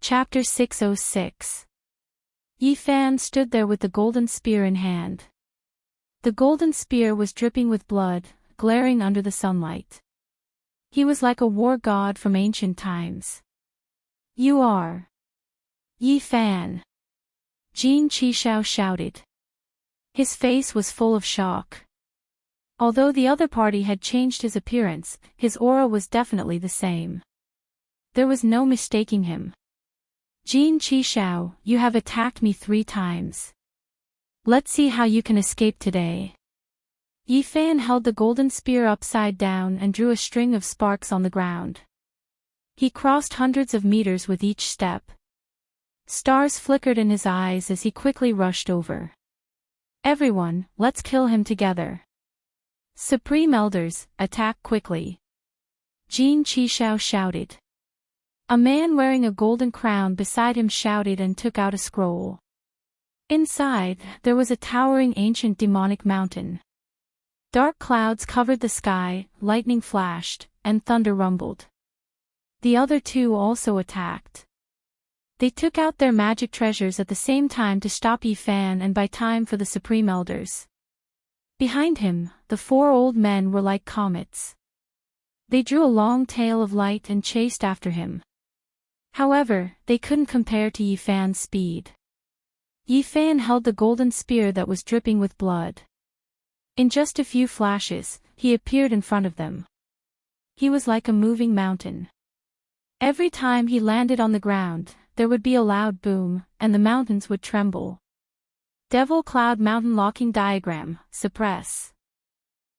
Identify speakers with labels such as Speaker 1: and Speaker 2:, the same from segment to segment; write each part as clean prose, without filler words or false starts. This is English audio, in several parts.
Speaker 1: Chapter 606. Yi Fan stood there with the golden spear in hand. The golden spear was dripping with blood, glaring under the sunlight. He was like a war god from ancient times. "You are Yi Fan," Jin Qishao shouted. His face was full of shock. Although the other party had changed his appearance, his aura was definitely the same. There was no mistaking him. "Jin Qishao, you have attacked me 3 times. Let's see how you can escape today." Yi Fan held the golden spear upside down and drew a string of sparks on the ground. He crossed hundreds of meters with each step. Stars flickered in his eyes as he quickly rushed over. "Everyone, let's kill him together. Supreme Elders, attack quickly," Jin Qishao shouted. A man wearing a golden crown beside him shouted and took out a scroll. Inside, there was a towering ancient demonic mountain. Dark clouds covered the sky, lightning flashed, and thunder rumbled. The other 2 also attacked. They took out their magic treasures at the same time to stop Yi Fan and buy time for the Supreme Elders. Behind him, the 4 old men were like comets. They drew a long tail of light and chased after him. However, they couldn't compare to Yi Fan's speed. Yi Fan held the golden spear that was dripping with blood. In just a few flashes, he appeared in front of them. He was like a moving mountain. Every time he landed on the ground, there would be a loud boom, and the mountains would tremble. Devil Cloud Mountain Locking Diagram, suppress.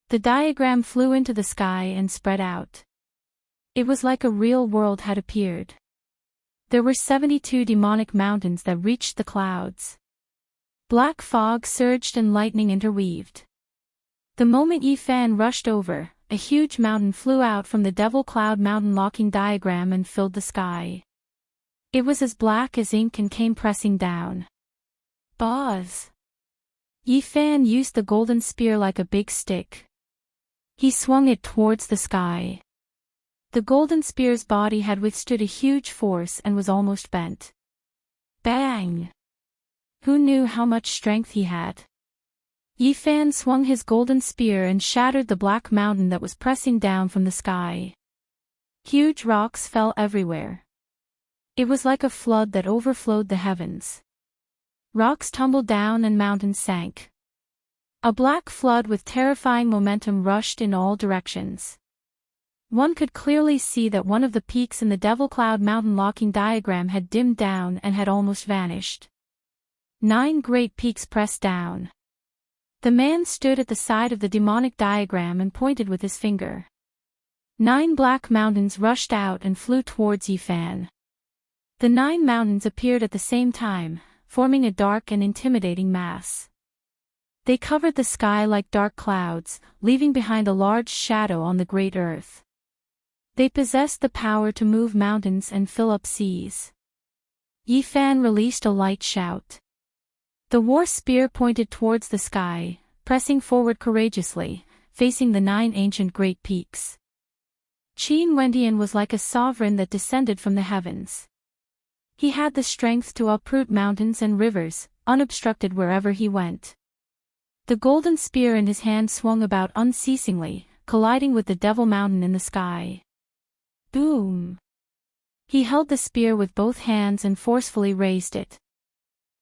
Speaker 1: The diagram flew into the sky and spread out. It was like a real world had appeared. There were 72 demonic mountains that reached the clouds. Black fog surged and lightning interweaved. The moment Yi Fan rushed over, a huge mountain flew out from the Devil Cloud Mountain Locking Diagram and filled the sky. It was as black as ink and came pressing down. Buzz! Yi Fan used the golden spear like a big stick. He swung it towards the sky. The golden spear's body had withstood a huge force and was almost bent. Bang! Who knew how much strength he had? Yi Fan swung his golden spear and shattered the black mountain that was pressing down from the sky. Huge rocks fell everywhere. It was like a flood that overflowed the heavens. Rocks tumbled down and mountains sank. A black flood with terrifying momentum rushed in all directions. One could clearly see that one of the peaks in the Devil Cloud Mountain Locking Diagram had dimmed down and had almost vanished. 9 great peaks pressed down. The man stood at the side of the demonic diagram and pointed with his finger. 9 black mountains rushed out and flew towards Yi Fan. The 9 mountains appeared at the same time, forming a dark and intimidating mass. They covered the sky like dark clouds, leaving behind a large shadow on the great earth. They possessed the power to move mountains and fill up seas. Yi Fan released a light shout. The war spear pointed towards the sky, pressing forward courageously, facing the 9 ancient great peaks. Qin Wendian was like a sovereign that descended from the heavens. He had the strength to uproot mountains and rivers, unobstructed wherever he went. The golden spear in his hand swung about unceasingly, colliding with the Devil Mountain in the sky. Boom! He held the spear with both hands and forcefully raised it.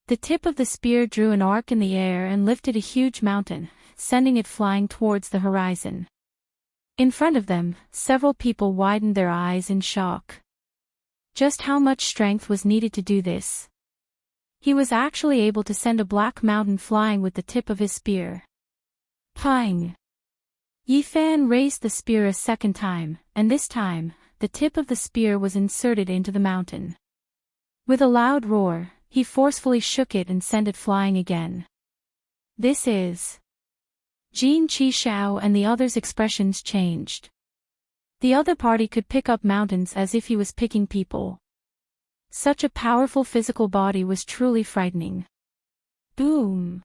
Speaker 1: The tip of the spear drew an arc in the air and lifted a huge mountain, sending it flying towards the horizon. In front of them, several people widened their eyes in shock. Just how much strength was needed to do this? He was actually able to send a black mountain flying with the tip of his spear. Pang! Yi Fan raised the spear a second time, and this time, the tip of the spear was inserted into the mountain. With a loud roar, he forcefully shook it and sent it flying again. This is... Jin Qishao and the others' expressions changed. The other party could pick up mountains as if he was picking people. Such a powerful physical body was truly frightening. Boom!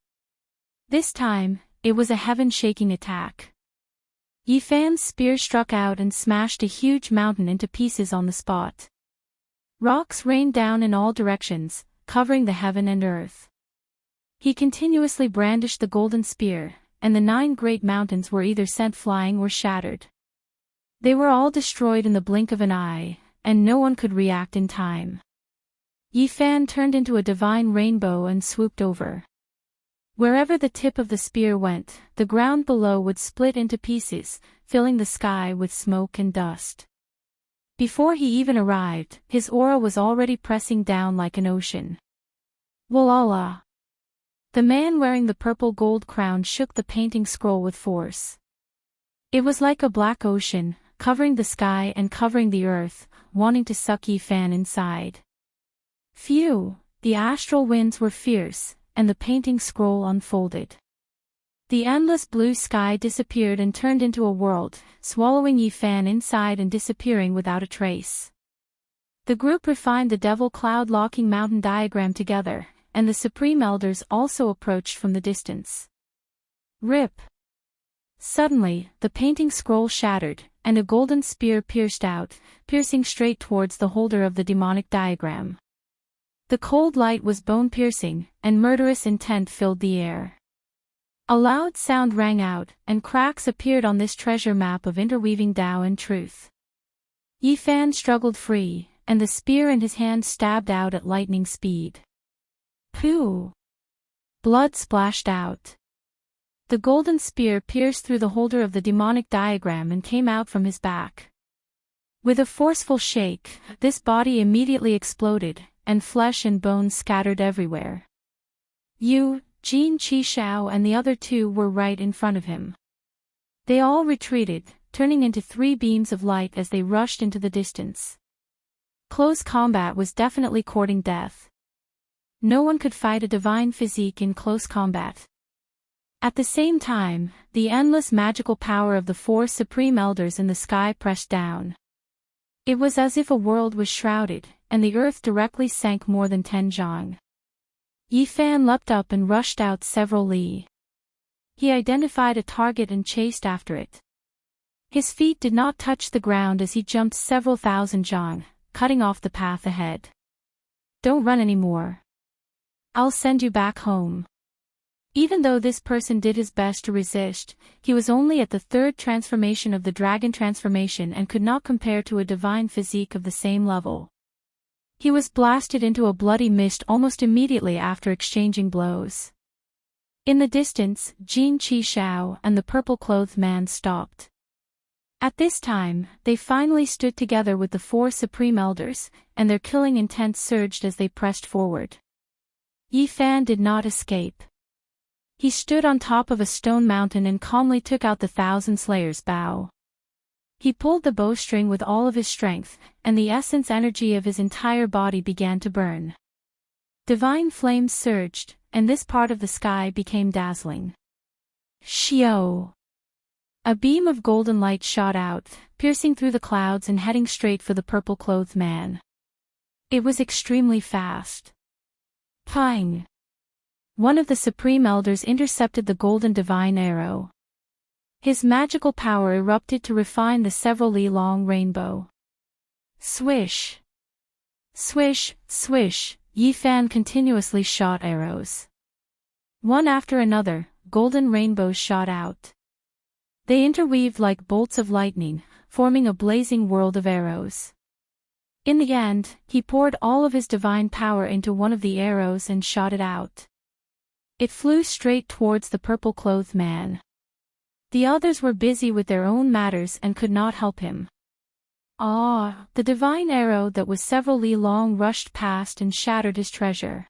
Speaker 1: This time, it was a heaven-shaking attack. Yi Fan's spear struck out and smashed a huge mountain into pieces on the spot. Rocks rained down in all directions, covering the heaven and earth. He continuously brandished the golden spear, and the 9 great mountains were either sent flying or shattered. They were all destroyed in the blink of an eye, and no one could react in time. Yifan turned into a divine rainbow and swooped over. Wherever the tip of the spear went, the ground below would split into pieces, filling the sky with smoke and dust. Before he even arrived, his aura was already pressing down like an ocean. Walala! The man wearing the purple gold crown shook the painting scroll with force. It was like a black ocean, covering the sky and covering the earth, wanting to suck Yifan inside. Phew! The astral winds were fierce, and the painting scroll unfolded. The endless blue sky disappeared and turned into a world, swallowing Yifan inside and disappearing without a trace. The group refined the devil cloud locking mountain diagram together, and the supreme elders also approached from the distance. Rip! Suddenly, the painting scroll shattered, and a golden spear pierced out, piercing straight towards the holder of the demonic diagram. The cold light was bone-piercing, and murderous intent filled the air. A loud sound rang out, and cracks appeared on this treasure map of interweaving Tao and truth. Yifan struggled free, and the spear in his hand stabbed out at lightning speed. Pooh! Blood splashed out. The golden spear pierced through the holder of the demonic diagram and came out from his back. With a forceful shake, this body immediately exploded, and flesh and bones scattered everywhere. Jin Qishao and the other 2 were right in front of him. They all retreated, turning into 3 beams of light as they rushed into the distance. Close combat was definitely courting death. No one could fight a divine physique in close combat. At the same time, the endless magical power of the 4 supreme elders in the sky pressed down. It was as if a world was shrouded, and the earth directly sank more than 10 zhang. Yifan leapt up and rushed out several li. He identified a target and chased after it. His feet did not touch the ground as he jumped several thousand zhang, cutting off the path ahead. Don't run anymore. I'll send you back home. Even though this person did his best to resist, he was only at the 3rd transformation of the dragon transformation and could not compare to a divine physique of the same level. He was blasted into a bloody mist almost immediately after exchanging blows. In the distance, Jin Qishao and the purple-clothed man stopped. At this time, they finally stood together with the 4 supreme elders, and their killing intent surged as they pressed forward. Yifan did not escape. He stood on top of a stone mountain and calmly took out the 1,000 Slayers' bow. He pulled the bowstring with all of his strength, and the essence energy of his entire body began to burn. Divine flames surged, and this part of the sky became dazzling. Shio! A beam of golden light shot out, piercing through the clouds and heading straight for the purple-clothed man. It was extremely fast. Pang! One of the supreme elders intercepted the golden divine arrow. His magical power erupted to refine the several li-long rainbow. Swish! Swish, swish, Yifan continuously shot arrows. One after another, golden rainbows shot out. They interweaved like bolts of lightning, forming a blazing world of arrows. In the end, he poured all of his divine power into one of the arrows and shot it out. It flew straight towards the purple-clothed man. The others were busy with their own matters and could not help him. The divine arrow that was several li long rushed past and shattered his treasure.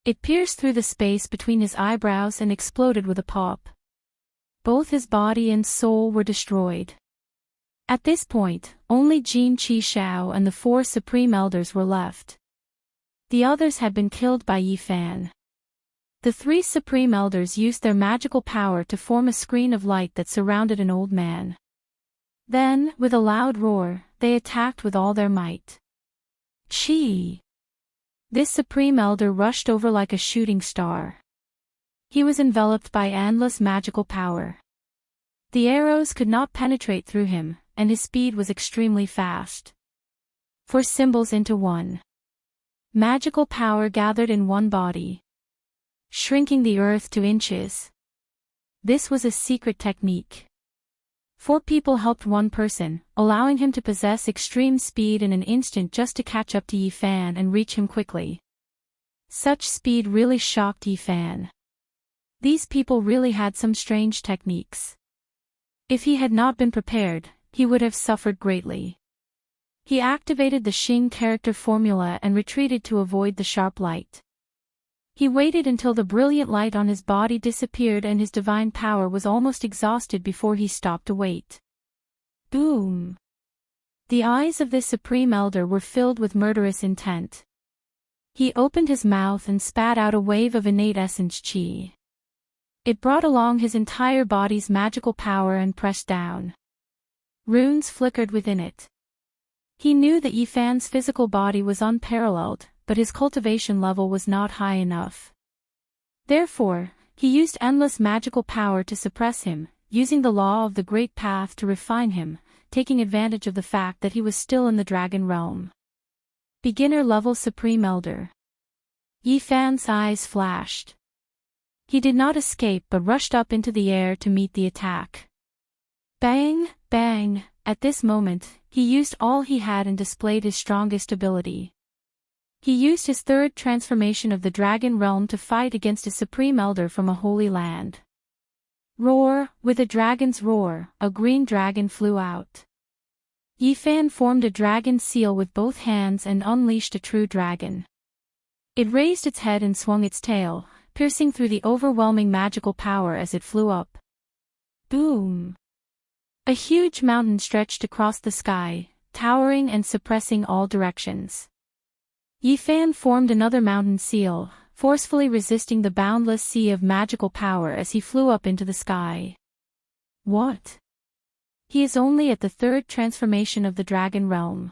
Speaker 1: It pierced through the space between his eyebrows and exploded with a pop. Both his body and soul were destroyed. At this point, only Jin Qishao and the 4 supreme elders were left. The others had been killed by Yifan. The 3 supreme elders used their magical power to form a screen of light that surrounded an old man. Then, with a loud roar, they attacked with all their might. Chi! This supreme elder rushed over like a shooting star. He was enveloped by endless magical power. The arrows could not penetrate through him, and his speed was extremely fast. 4 symbols into one. Magical power gathered in one body, shrinking the earth to inches. This was a secret technique. 4 people helped one person, allowing him to possess extreme speed in an instant just to catch up to Yifan and reach him quickly. Such speed really shocked Yifan. These people really had some strange techniques. If he had not been prepared, he would have suffered greatly. He activated the Xing character formula and retreated to avoid the sharp light. He waited until the brilliant light on his body disappeared and his divine power was almost exhausted before he stopped to wait. Boom! The eyes of this Supreme Elder were filled with murderous intent. He opened his mouth and spat out a wave of innate essence chi. It brought along his entire body's magical power and pressed down. Runes flickered within it. He knew that Yifan's physical body was unparalleled, but his cultivation level was not high enough. Therefore, he used endless magical power to suppress him, using the law of the Great Path to refine him, taking advantage of the fact that he was still in the Dragon Realm. Beginner-level Supreme Elder. Yifan's eyes flashed. He did not escape but rushed up into the air to meet the attack. Bang, bang! At this moment, he used all he had and displayed his strongest ability. He used his 3rd transformation of the Dragon Realm to fight against a Supreme Elder from a holy land. Roar! With a dragon's roar, a green dragon flew out. Yifan formed a dragon seal with both hands and unleashed a true dragon. It raised its head and swung its tail, piercing through the overwhelming magical power as it flew up. Boom! A huge mountain stretched across the sky, towering and suppressing all directions. Yifan formed another mountain seal, forcefully resisting the boundless sea of magical power as he flew up into the sky. What? He is only at the 3rd transformation of the Dragon Realm.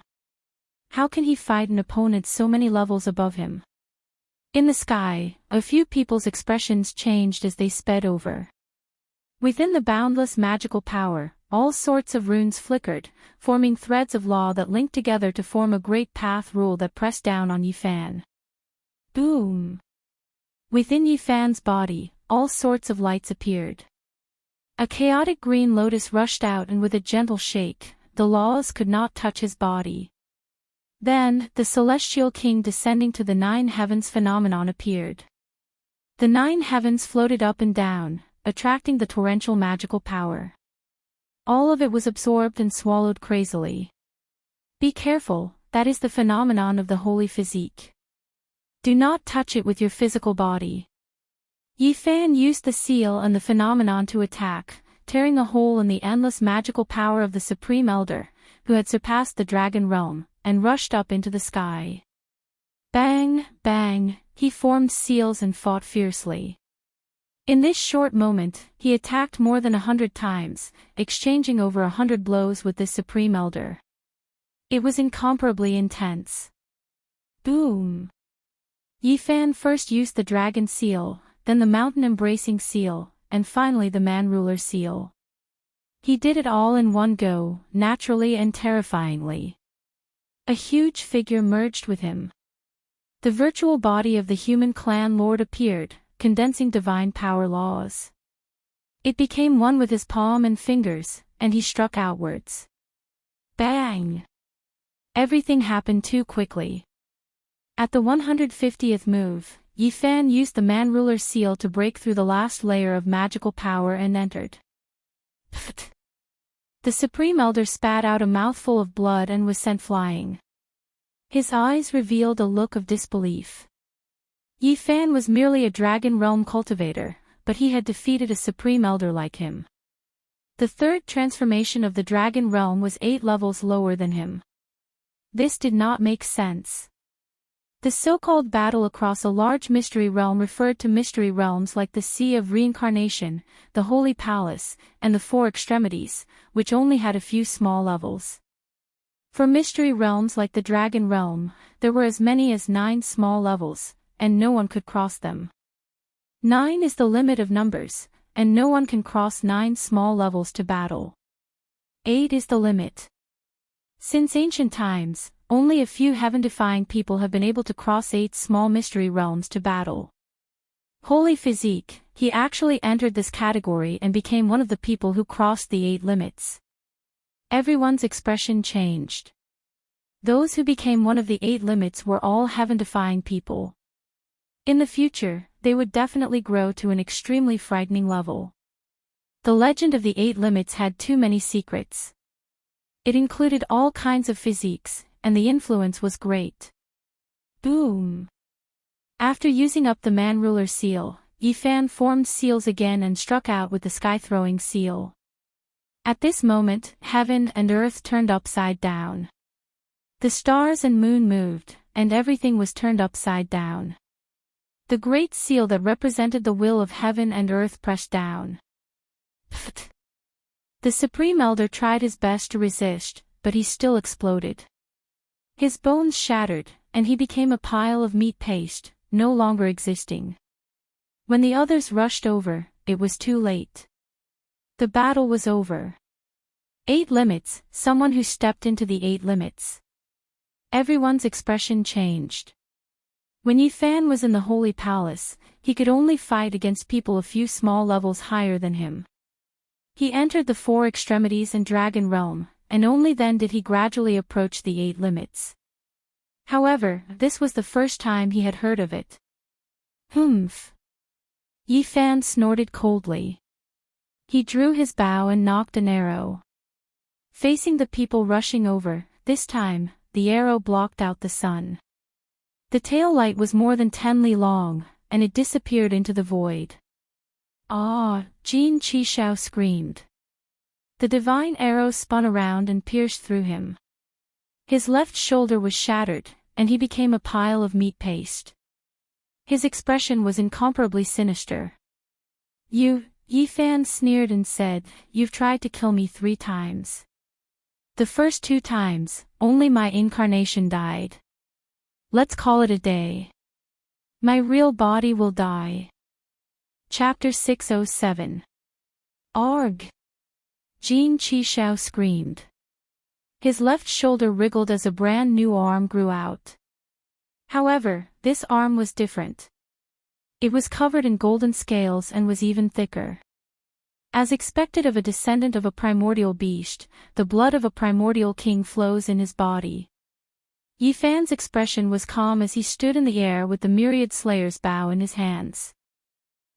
Speaker 1: How can he fight an opponent so many levels above him? In the sky, a few people's expressions changed as they sped over. Within the boundless magical power, all sorts of runes flickered, forming threads of law that linked together to form a great path rule that pressed down on Yifan. Boom! Within Yifan's body, all sorts of lights appeared. A chaotic green lotus rushed out and with a gentle shake, the laws could not touch his body. Then, the Celestial King descending to the 9 heavens phenomenon appeared. The 9 heavens floated up and down, attracting the torrential magical power. All of it was absorbed and swallowed crazily. Be careful, that is the phenomenon of the holy physique. Do not touch it with your physical body. Yifan used the seal and the phenomenon to attack, tearing a hole in the endless magical power of the Supreme Elder, who had surpassed the Dragon Realm, and rushed up into the sky. Bang, bang, he formed seals and fought fiercely. In this short moment, he attacked more than 100 times, exchanging over 100 blows with this Supreme Elder. It was incomparably intense. Boom! Yifan first used the Dragon Seal, then the Mountain Embracing Seal, and finally the Man Ruler Seal. He did it all in one go, naturally and terrifyingly. A huge figure merged with him. The virtual body of the human clan lord appeared, condensing divine power laws. It became one with his palm and fingers, and he struck outwards. Bang! Everything happened too quickly. At the 150th move, Yifan used the Man Ruler Seal to break through the last layer of magical power and entered. Pfft! The Supreme Elder spat out a mouthful of blood and was sent flying. His eyes revealed a look of disbelief. Yifan was merely a Dragon Realm cultivator, but he had defeated a Supreme Elder like him. The 3rd transformation of the Dragon Realm was 8 levels lower than him. This did not make sense. The so-called battle across a large mystery realm referred to mystery realms like the Sea of Reincarnation, the Holy Palace, and the 4 Extremities, which only had a few small levels. For mystery realms like the Dragon Realm, there were as many as 9 small levels, and no one could cross them. 9 is the limit of numbers, and no one can cross 9 small levels to battle. 8 is the limit. Since ancient times, only a few heaven-defying people have been able to cross 8 small mystery realms to battle. Holy physique, he actually entered this category and became one of the people who crossed the 8 limits. Everyone's expression changed. Those who became one of the 8 limits were all heaven-defying people. In the future, they would definitely grow to an extremely frightening level. The legend of the 8 limits had too many secrets. It included all kinds of physiques, and the influence was great. Boom! After using up the man-ruler seal, Yifan formed seals again and struck out with the sky-throwing seal. At this moment, heaven and earth turned upside down. The stars and moon moved, and everything was turned upside down. The great seal that represented the will of heaven and earth pressed down. Pfft! The Supreme Elder tried his best to resist, but he still exploded. His bones shattered, and he became a pile of meat paste, no longer existing. When the others rushed over, it was too late. The battle was over. 8 limits, someone who stepped into the 8 limits. Everyone's expression changed. When Yifan was in the Holy Palace, he could only fight against people a few small levels higher than him. He entered the 4 extremities and dragon realm, and only then did he gradually approach the 8 limits. However, this was the first time he had heard of it. Humph! Yifan snorted coldly. He drew his bow and nocked an arrow. Facing the people rushing over, this time, the arrow blocked out the sun. The tail light was more than 10 li long, and it disappeared into the void. Ah! Jin Qishao screamed. The divine arrow spun around and pierced through him. His left shoulder was shattered, and he became a pile of meat paste. His expression was incomparably sinister. Yifan sneered and said, "You've tried to kill me 3 times. The first 2 times, only my incarnation died. Let's call it a day. My real body will die." Chapter 607. Arg! Jin Qishao screamed. His left shoulder wriggled as a brand new arm grew out. However, this arm was different. It was covered in golden scales and was even thicker. As expected of a descendant of a primordial beast, the blood of a primordial king flows in his body. Yifan's expression was calm as he stood in the air with the myriad slayer's bow in his hands.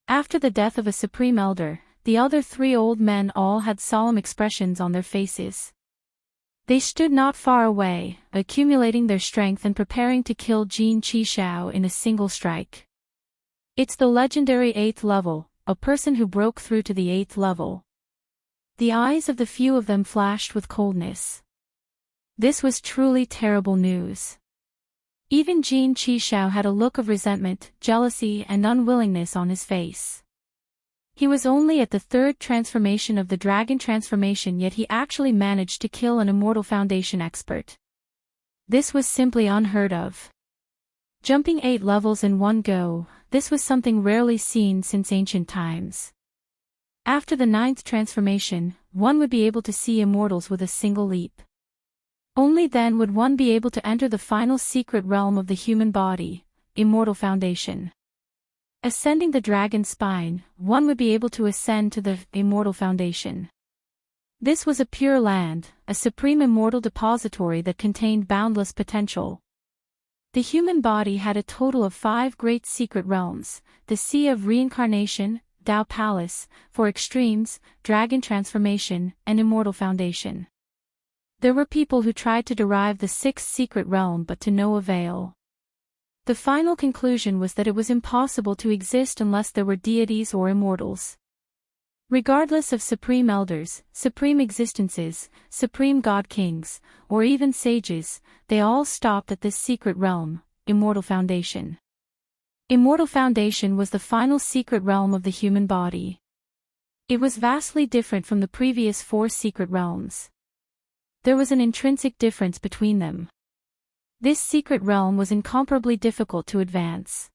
Speaker 1: After the death of a supreme elder, the other 3 old men all had solemn expressions on their faces. They stood not far away, accumulating their strength and preparing to kill Jin Qishao in a single strike. It's the legendary 8th level, a person who broke through to the 8th level. The eyes of the few of them flashed with coldness. This was truly terrible news. Even Jin Qishao had a look of resentment, jealousy and unwillingness on his face. He was only at the 3rd transformation of the dragon transformation, yet he actually managed to kill an Immortal Foundation expert. This was simply unheard of. Jumping 8 levels in one go, this was something rarely seen since ancient times. After the 9th transformation, one would be able to see immortals with a single leap. Only then would one be able to enter the final secret realm of the human body, Immortal Foundation. Ascending the dragon's spine, one would be able to ascend to the Immortal Foundation. This was a pure land, a supreme immortal depository that contained boundless potential. The human body had a total of 5 great secret realms, the Sea of Reincarnation, Dao Palace, for extremes, Dragon Transformation, and Immortal Foundation. There were people who tried to derive the 6th secret realm but to no avail. The final conclusion was that it was impossible to exist unless there were deities or immortals. Regardless of supreme elders, supreme existences, supreme god kings, or even sages, they all stopped at this secret realm, Immortal Foundation. Immortal Foundation was the final secret realm of the human body. It was vastly different from the previous 4 secret realms. There was an intrinsic difference between them. This secret realm was incomparably difficult to advance.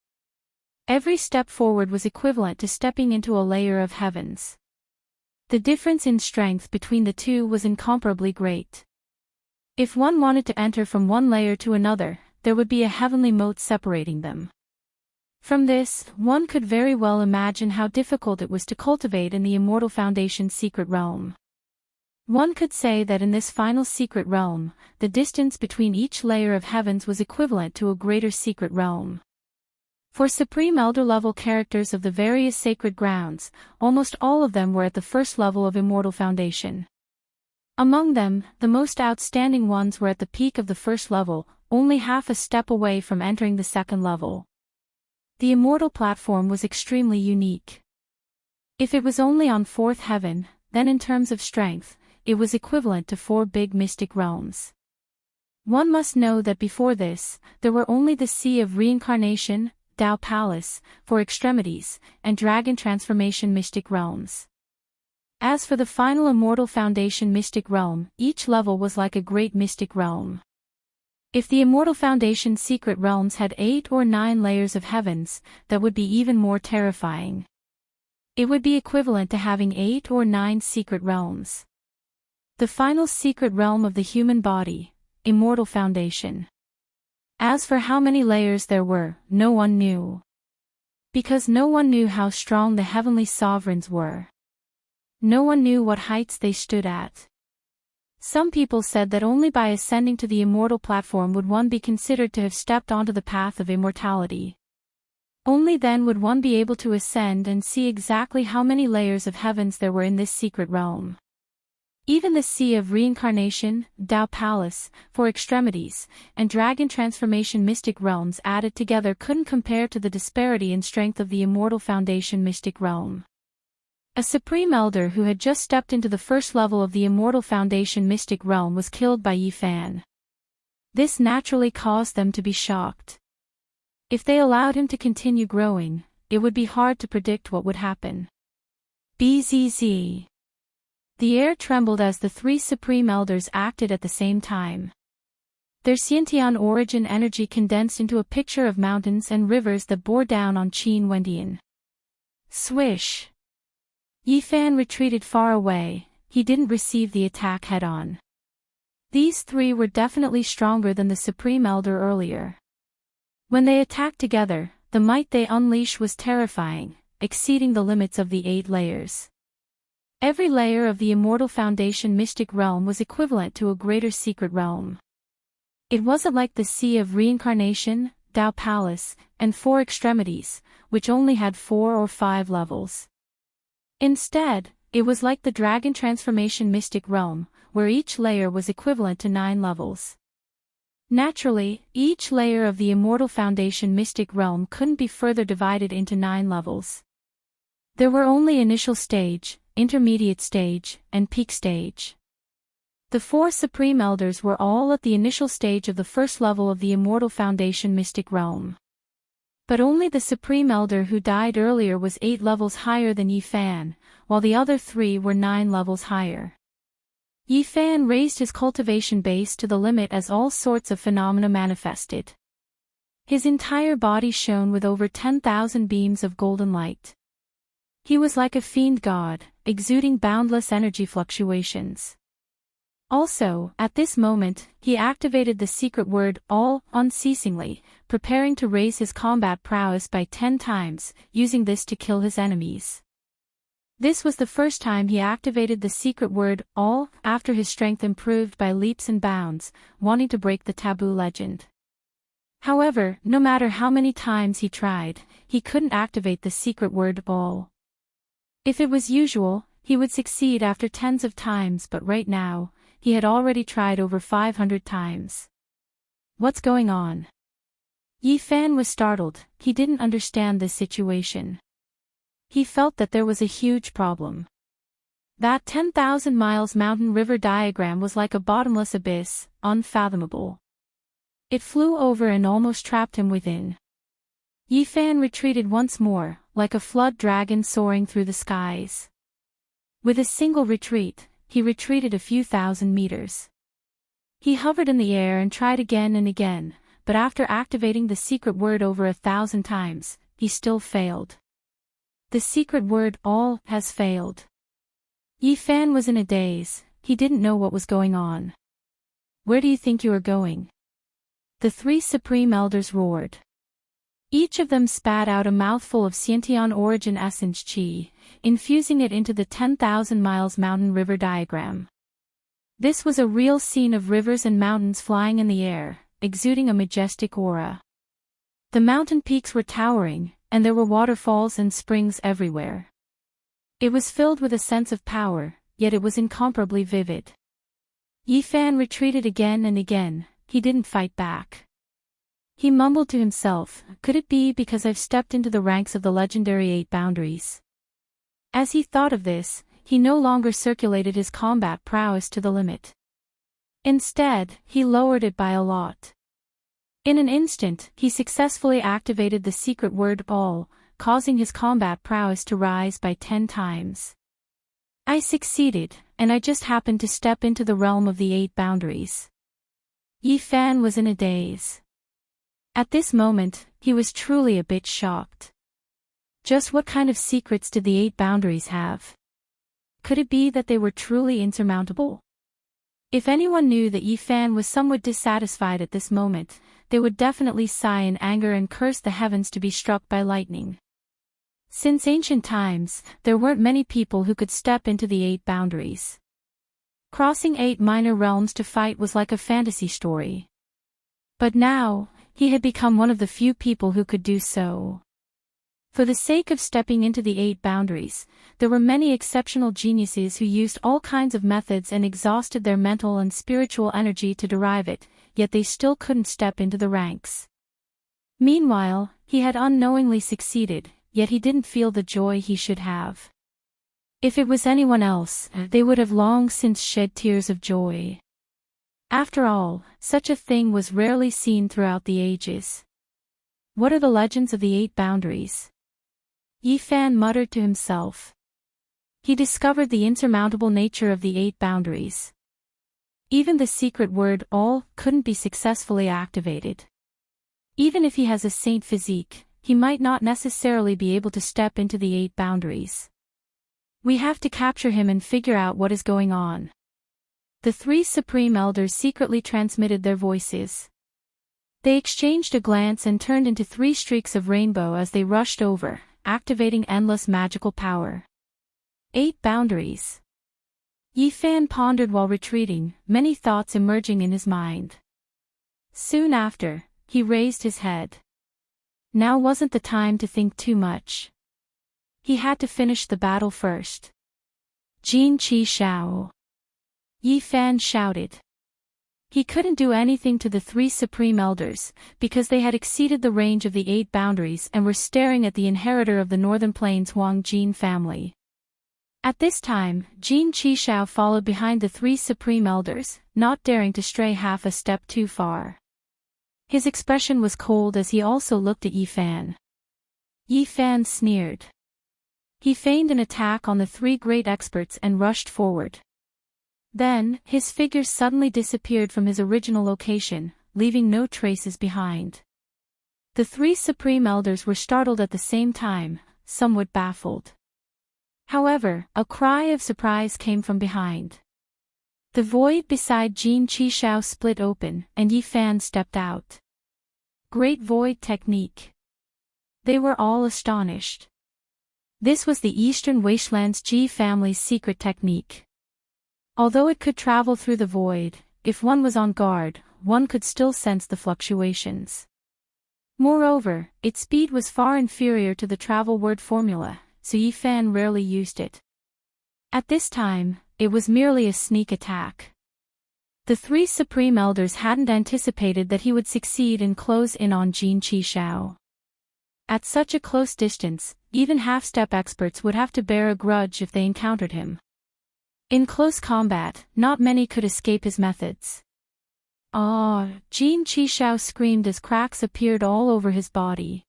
Speaker 1: Every step forward was equivalent to stepping into a layer of heavens. The difference in strength between the two was incomparably great. If one wanted to enter from one layer to another, there would be a heavenly moat separating them. From this, one could very well imagine how difficult it was to cultivate in the Immortal Foundation's secret realm. One could say that in this final secret realm, the distance between each layer of heavens was equivalent to a greater secret realm. For Supreme Elder level characters of the various sacred grounds, almost all of them were at the first level of Immortal Foundation. Among them, the most outstanding ones were at the peak of the first level, only half a step away from entering the second level. The Immortal platform was extremely unique. If it was only on fourth heaven, then in terms of strength, it was equivalent to 4 big mystic realms. One must know that before this, there were only the Sea of Reincarnation, Tao Palace, for extremities, and Dragon Transformation mystic realms. As for the final Immortal Foundation mystic realm, each level was like a great mystic realm. If the Immortal Foundation secret realms had 8 or 9 layers of heavens, that would be even more terrifying. It would be equivalent to having 8 or 9 secret realms. The final secret realm of the human body, Immortal Foundation. As for how many layers there were, no one knew. Because no one knew how strong the heavenly sovereigns were. No one knew what heights they stood at. Some people said that only by ascending to the immortal platform would one be considered to have stepped onto the path of immortality. Only then would one be able to ascend and see exactly how many layers of heavens there were in this secret realm. Even the Sea of Reincarnation, Tao Palace, for extremities, and Dragon Transformation mystic realms added together couldn't compare to the disparity in strength of the Immortal Foundation mystic realm. A Supreme Elder who had just stepped into the first level of the Immortal Foundation mystic realm was killed by Yi Fan. This naturally caused them to be shocked. If they allowed him to continue growing, it would be hard to predict what would happen. Bzz. The air trembled as the 3 Supreme Elders acted at the same time. Their Xiantian origin energy condensed into a picture of mountains and rivers that bore down on Qin Wendian. Swish! Yi Fan retreated far away, he didn't receive the attack head-on. These 3 were definitely stronger than the Supreme Elder earlier. When they attacked together, the might they unleashed was terrifying, exceeding the limits of the 8 layers. Every layer of the Immortal Foundation mystic realm was equivalent to a greater secret realm. It wasn't like the Sea of Reincarnation, Tao Palace, and 4 extremities, which only had 4 or 5 levels. Instead, it was like the Dragon Transformation mystic realm, where each layer was equivalent to 9 levels. Naturally, each layer of the Immortal Foundation mystic realm couldn't be further divided into 9 levels. There were only initial stage, intermediate stage, and peak stage. The 4 Supreme Elders were all at the initial stage of the first level of the Immortal Foundation mystic realm. But only the Supreme Elder who died earlier was 8 levels higher than Yi Fan, while the other 3 were 9 levels higher. Yi Fan raised his cultivation base to the limit as all sorts of phenomena manifested. His entire body shone with over 10,000 beams of golden light. He was like a fiend god, exuding boundless energy fluctuations. Also, at this moment, he activated the secret word all unceasingly, preparing to raise his combat prowess by 10 times, using this to kill his enemies. This was the first time he activated the secret word all after his strength improved by leaps and bounds, wanting to break the taboo legend. However, no matter how many times he tried, he couldn't activate the secret word all. If it was usual, he would succeed after tens of times, but right now, he had already tried over 500 times. What's going on? Yi Fan was startled, he didn't understand this situation. He felt that there was a huge problem. That 10,000 miles mountain river diagram was like a bottomless abyss, unfathomable. It flew over and almost trapped him within. Yi Fan retreated once more, like a flood dragon soaring through the skies. With a single retreat, he retreated a few thousand meters. He hovered in the air and tried again and again, but after activating the secret word over 1,000 times, he still failed. The secret word all has failed. Yi Fan was in a daze, he didn't know what was going on. Where do you think you are going? The three supreme elders roared. Each of them spat out a mouthful of Sciention origin essence chi, infusing it into the 10,000 miles mountain river diagram. This was a real scene of rivers and mountains flying in the air, exuding a majestic aura. The mountain peaks were towering, and there were waterfalls and springs everywhere. It was filled with a sense of power, yet it was incomparably vivid. Yifan retreated again and again. He didn't fight back. He mumbled to himself, could it be because I've stepped into the ranks of the legendary 8 boundaries? As he thought of this, he no longer circulated his combat prowess to the limit. Instead, he lowered it by a lot. In an instant, he successfully activated the secret word all, causing his combat prowess to rise by 10 times. I succeeded, and I just happened to step into the realm of the 8 boundaries. Yifan was in a daze. At this moment, he was truly a bit shocked. Just what kind of secrets did the 8 boundaries have? Could it be that they were truly insurmountable? If anyone knew that Yifan was somewhat dissatisfied at this moment, they would definitely sigh in anger and curse the heavens to be struck by lightning. Since ancient times, there weren't many people who could step into the 8 boundaries. Crossing 8 minor realms to fight was like a fantasy story. But now, he had become one of the few people who could do so. For the sake of stepping into the 8 boundaries, there were many exceptional geniuses who used all kinds of methods and exhausted their mental and spiritual energy to derive it, yet they still couldn't step into the ranks. Meanwhile, he had unknowingly succeeded, yet he didn't feel the joy he should have. If it was anyone else, they would have long since shed tears of joy. After all, such a thing was rarely seen throughout the ages. What are the legends of the 8 boundaries? Yifan muttered to himself. He discovered the insurmountable nature of the 8 boundaries. Even the secret word all couldn't be successfully activated. Even if he has a saint physique, he might not necessarily be able to step into the 8 boundaries. We have to capture him and figure out what is going on. The 3 supreme elders secretly transmitted their voices. They exchanged a glance and turned into 3 streaks of rainbow as they rushed over, activating endless magical power. 8 boundaries. Yifan pondered while retreating, many thoughts emerging in his mind. Soon after, he raised his head. Now wasn't the time to think too much. He had to finish the battle first. Jin Qi Shao. Yifan shouted. He couldn't do anything to the 3 supreme elders, because they had exceeded the range of the 8 boundaries and were staring at the inheritor of the Northern Plains Huang Jin family. At this time, Jin Qi Shao followed behind the 3 supreme elders, not daring to stray half a step too far. His expression was cold as he also looked at Yifan. Yifan sneered. He feigned an attack on the 3 great experts and rushed forward. Then, his figure suddenly disappeared from his original location, leaving no traces behind. The 3 supreme elders were startled at the same time, somewhat baffled. However, a cry of surprise came from behind. The void beside Jin Qi Shao split open, and Yifan stepped out. Great void technique. They were all astonished. This was the Eastern Wastelands Ji family's secret technique. Although it could travel through the void, if one was on guard, one could still sense the fluctuations. Moreover, its speed was far inferior to the travel word formula, so Yifan rarely used it. At this time, it was merely a sneak attack. The 3 supreme elders hadn't anticipated that he would succeed and close in on Jin Qi Shao. At such a close distance, even half-step experts would have to bear a grudge if they encountered him. In close combat, not many could escape his methods. Ah! Jin Qi Shao screamed as cracks appeared all over his body.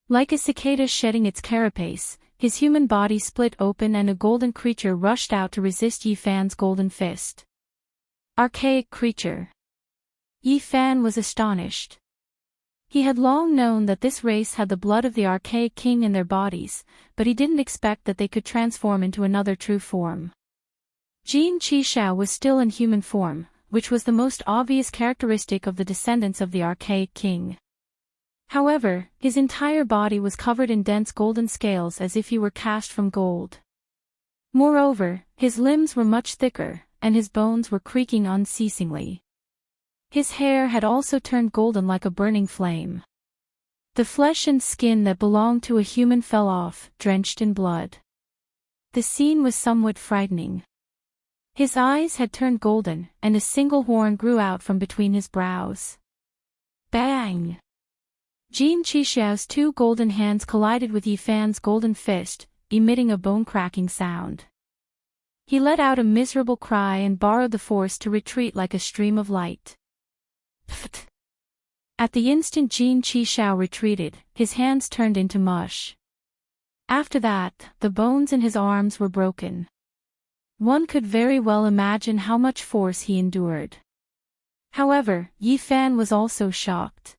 Speaker 1: Like a cicada shedding its carapace, his human body split open and a golden creature rushed out to resist Yifan's golden fist. Archaic creature. Yifan was astonished. He had long known that this race had the blood of the archaic king in their bodies, but he didn't expect that they could transform into another true form. Jin Qi Shao was still in human form, which was the most obvious characteristic of the descendants of the archaic king. However, his entire body was covered in dense golden scales as if he were cast from gold. Moreover, his limbs were much thicker, and his bones were creaking unceasingly. His hair had also turned golden like a burning flame. The flesh and skin that belonged to a human fell off, drenched in blood. The scene was somewhat frightening. His eyes had turned golden, and a single horn grew out from between his brows. Bang! Jin Qixiao's two golden hands collided with Yi Fan's golden fist, emitting a bone-cracking sound. He let out a miserable cry and borrowed the force to retreat like a stream of light. Pfft! At the instant Jin Qixiao retreated, his hands turned into mush. After that, the bones in his arms were broken. One could very well imagine how much force he endured. However, Yi Fan was also shocked.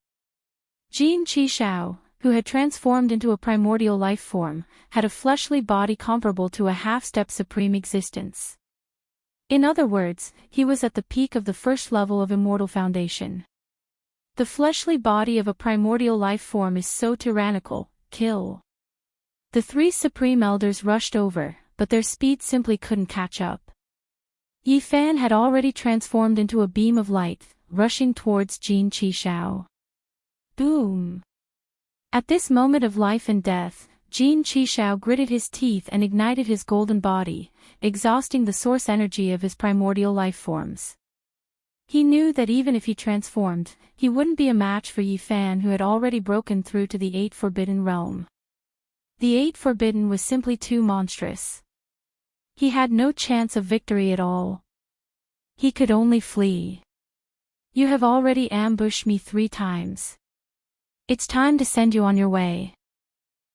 Speaker 1: Jin Qixiao, who had transformed into a primordial life form, had a fleshly body comparable to a half-step supreme existence. In other words, he was at the peak of the first level of immortal foundation. The fleshly body of a primordial life form is so tyrannical. Kill. The three supreme elders rushed over, but their speed simply couldn't catch up. Yi Fan had already transformed into a beam of light, rushing towards Jin Qixiao. Boom! At this moment of life and death, Jin Qixiao gritted his teeth and ignited his golden body, exhausting the source energy of his primordial life forms. He knew that even if he transformed, he wouldn't be a match for Yi Fan, who had already broken through to the Eighth Forbidden Realm. The Eighth Forbidden was simply too monstrous. He had no chance of victory at all. He could only flee. You have already ambushed me 3 times. It's time to send you on your way.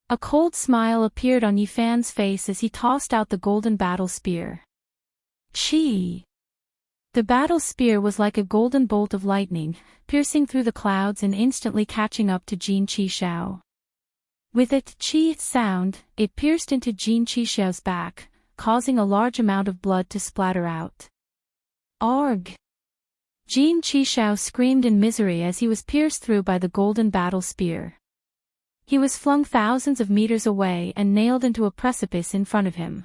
Speaker 1: A cold smile appeared on Yi Fan's face as he tossed out the golden battle spear. Chi! The battle spear was like a golden bolt of lightning, piercing through the clouds and instantly catching up to Jin Qixiao. With a chi sound, it pierced into Jin Qixiao's back, causing a large amount of blood to splatter out. Arg! Jin Qixiao screamed in misery as he was pierced through by the golden battle spear. He was flung thousands of meters away and nailed into a precipice in front of him.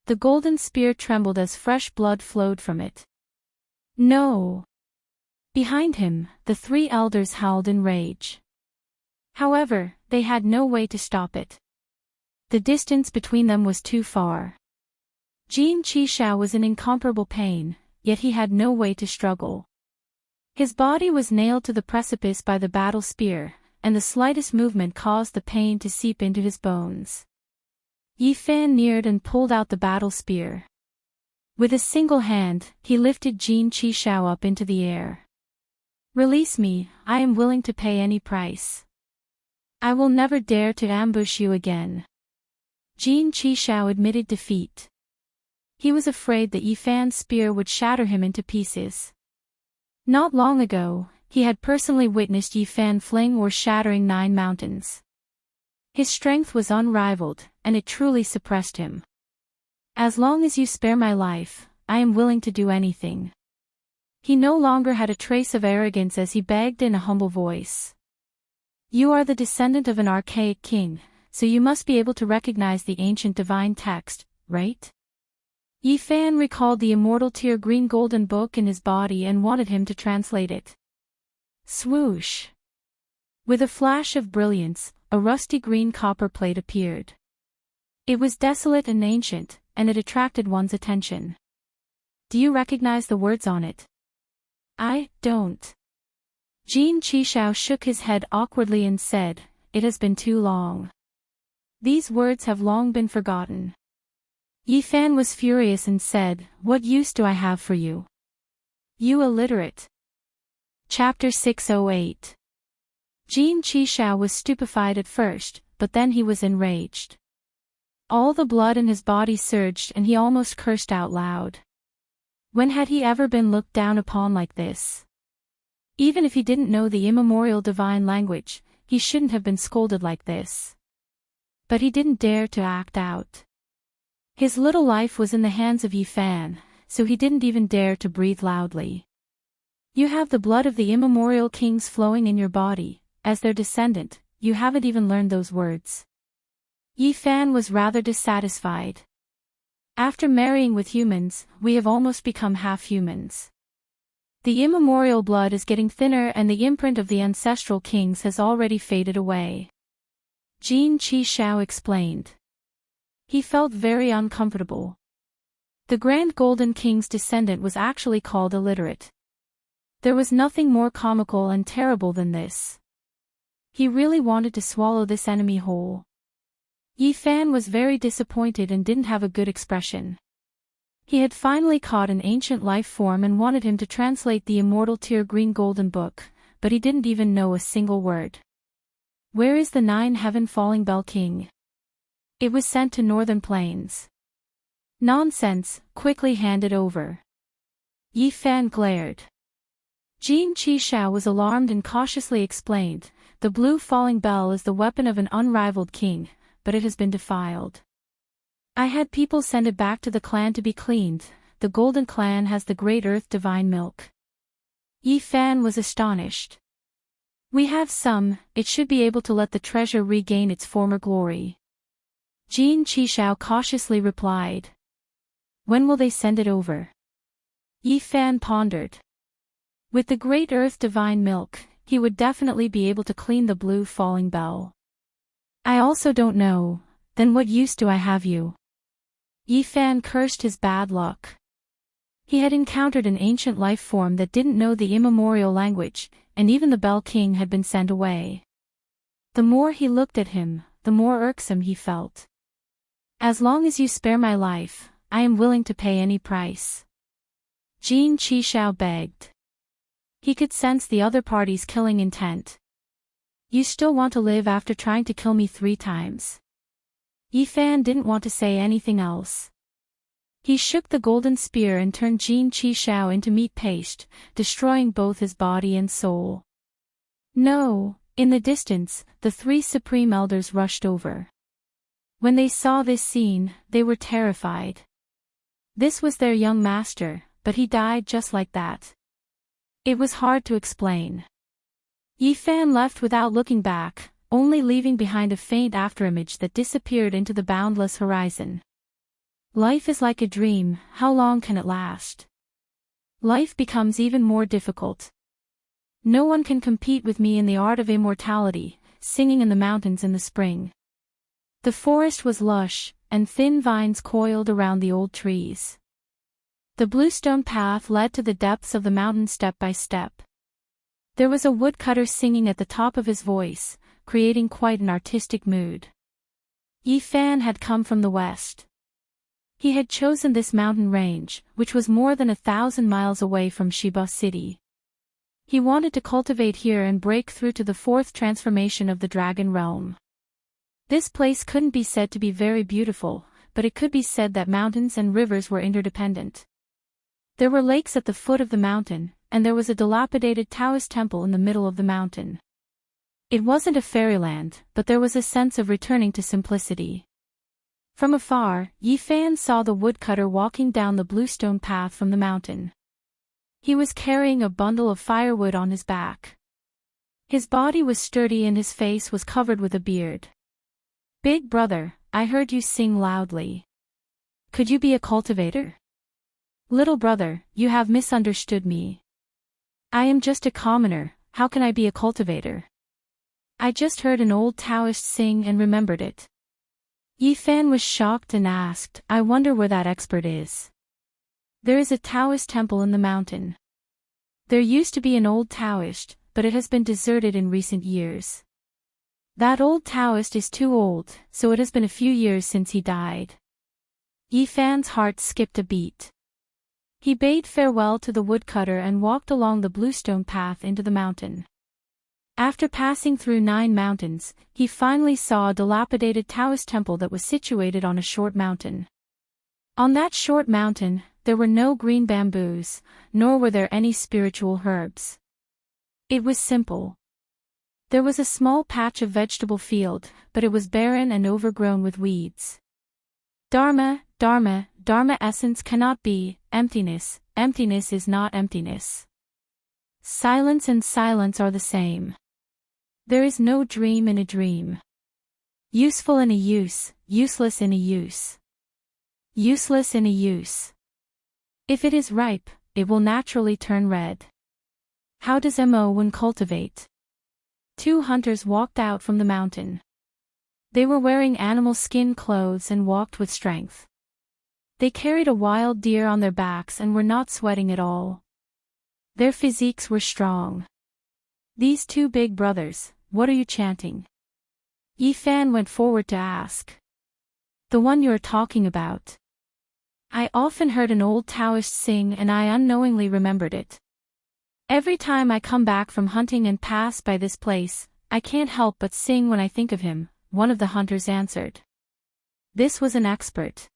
Speaker 1: The golden spear trembled as fresh blood flowed from it. No! Behind him, the 3 elders howled in rage. However, they had no way to stop it. The distance between them was too far. Jin Qixiao was in incomparable pain, yet he had no way to struggle. His body was nailed to the precipice by the battle spear, and the slightest movement caused the pain to seep into his bones. Yi Fan neared and pulled out the battle spear. With a single hand, he lifted Jin Qixiao up into the air. Release me, I am willing to pay any price. I will never dare to ambush you again. Jin Qixiao admitted defeat. He was afraid that Yi Fan's spear would shatter him into pieces. Not long ago, he had personally witnessed Yi Fan fling or shattering 9 mountains. His strength was unrivaled, and it truly suppressed him. As long as you spare my life, I am willing to do anything. He no longer had a trace of arrogance as he begged in a humble voice. You are the descendant of an archaic king, so you must be able to recognize the ancient divine text, right? Yi Fan recalled the immortal tear green golden book in his body and wanted him to translate it. Swoosh! With a flash of brilliance, a rusty green copper plate appeared. It was desolate and ancient, and it attracted one's attention. Do you recognize the words on it? I don't. Jin Qixiao shook his head awkwardly and said, It has been too long. These words have long been forgotten. Yi Fan was furious and said, What use do I have for you? You illiterate. Chapter 608. Jin Qixiao was stupefied at first, but then he was enraged. All the blood in his body surged and he almost cursed out loud. When had he ever been looked down upon like this? Even if he didn't know the immemorial divine language, he shouldn't have been scolded like this. But he didn't dare to act out. His little life was in the hands of Yi Fan, so he didn't even dare to breathe loudly. You have the blood of the immemorial kings flowing in your body. As their descendant, you haven't even learned those words. Yi Fan was rather dissatisfied. After marrying with humans, we have almost become half humans. The immemorial blood is getting thinner and the imprint of the ancestral kings has already faded away. Jin Qishao explained. He felt very uncomfortable. The Grand Golden King's descendant was actually called illiterate. There was nothing more comical and terrible than this. He really wanted to swallow this enemy whole. Yi Fan was very disappointed and didn't have a good expression. He had finally caught an ancient life form and wanted him to translate the immortal Tear Green Golden Book, but he didn't even know a single word. Where is the 9 Heaven Falling Bell King? It was sent to Northern Plains. Nonsense, quickly hand it over. Yi Fan glared. Jin Qishao was alarmed and cautiously explained, the blue falling bell is the weapon of an unrivaled king, but it has been defiled. I had people send it back to the clan to be cleaned. The Golden Clan has the Great Earth Divine Milk. Yi Fan was astonished. We have some, it should be able to let the treasure regain its former glory. Jin Qishao cautiously replied. When will they send it over? Yi Fan pondered. With the Great Earth Divine Milk, he would definitely be able to clean the blue falling bell. I also don't know, then what use do I have you? Yi Fan cursed his bad luck. He had encountered an ancient life form that didn't know the immemorial language, and even the Bell King had been sent away. The more he looked at him, the more irksome he felt. As long as you spare my life, I am willing to pay any price. Jin Qishao begged. He could sense the other party's killing intent. You still want to live after trying to kill me 3 times. Yi Fan didn't want to say anything else. He shook the golden spear and turned Jin Qishao into meat paste, destroying both his body and soul. No, in the distance, the 3 supreme elders rushed over. When they saw this scene, they were terrified. This was their young master, but he died just like that. It was hard to explain. Yi Fan left without looking back, only leaving behind a faint afterimage that disappeared into the boundless horizon. Life is like a dream, how long can it last? Life becomes even more difficult. No one can compete with me in the art of immortality, singing in the mountains in the spring. The forest was lush, and thin vines coiled around the old trees. The bluestone path led to the depths of the mountain step by step. There was a woodcutter singing at the top of his voice, creating quite an artistic mood. Yi Fan had come from the west. He had chosen this mountain range, which was more than 1,000 miles away from Shiba City. He wanted to cultivate here and break through to the 4th transformation of the Dragon Realm. This place couldn't be said to be very beautiful, but it could be said that mountains and rivers were interdependent. There were lakes at the foot of the mountain, and there was a dilapidated Taoist temple in the middle of the mountain. It wasn't a fairyland, but there was a sense of returning to simplicity. From afar, Yi Fan saw the woodcutter walking down the bluestone path from the mountain. He was carrying a bundle of firewood on his back. His body was sturdy and his face was covered with a beard. Big brother, I heard you sing loudly. Could you be a cultivator? Little brother, you have misunderstood me. I am just a commoner, how can I be a cultivator? I just heard an old Taoist sing and remembered it. Yi Fan was shocked and asked, I wonder where that expert is. There is a Taoist temple in the mountain. There used to be an old Taoist, but it has been deserted in recent years. That old Taoist is too old, so it has been a few years since he died. Yi Fan's heart skipped a beat. He bade farewell to the woodcutter and walked along the bluestone path into the mountain. After passing through 9 mountains, he finally saw a dilapidated Taoist temple that was situated on a short mountain. On that short mountain, there were no green bamboos, nor were there any spiritual herbs. It was simple. There was a small patch of vegetable field, but it was barren and overgrown with weeds. Dharma, Dharma, Dharma essence cannot be emptiness, emptiness is not emptiness. Silence and silence are the same. There is no dream in a dream. Useful in a use, useless in a use. Useless in a use. If it is ripe, it will naturally turn red. How does one cultivate? 2 hunters walked out from the mountain. They were wearing animal skin clothes and walked with strength. They carried a wild deer on their backs and were not sweating at all. Their physiques were strong. These 2 big brothers, what are you chanting? Yifan went forward to ask. The one you're talking about. I often heard an old Taoist sing and I unknowingly remembered it. Every time I come back from hunting and pass by this place, I can't help but sing when I think of him, one of the hunters answered. This was an expert.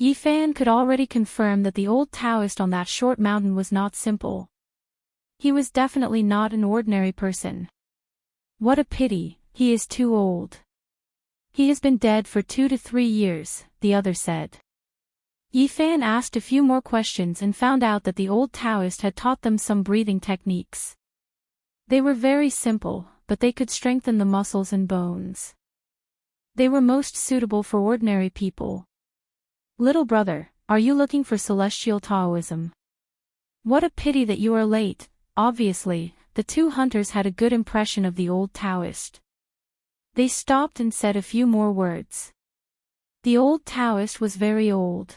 Speaker 1: Yifan could already confirm that the old Taoist on that short mountain was not simple. He was definitely not an ordinary person. What a pity, he is too old. He has been dead for 2 to 3 years, the other said. Yifan asked a few more questions and found out that the old Taoist had taught them some breathing techniques. They were very simple, but they could strengthen the muscles and bones. They were most suitable for ordinary people. Little brother, are you looking for celestial Taoism? What a pity that you are late. Obviously, the 2 hunters had a good impression of the old Taoist. They stopped and said a few more words. The old Taoist was very old.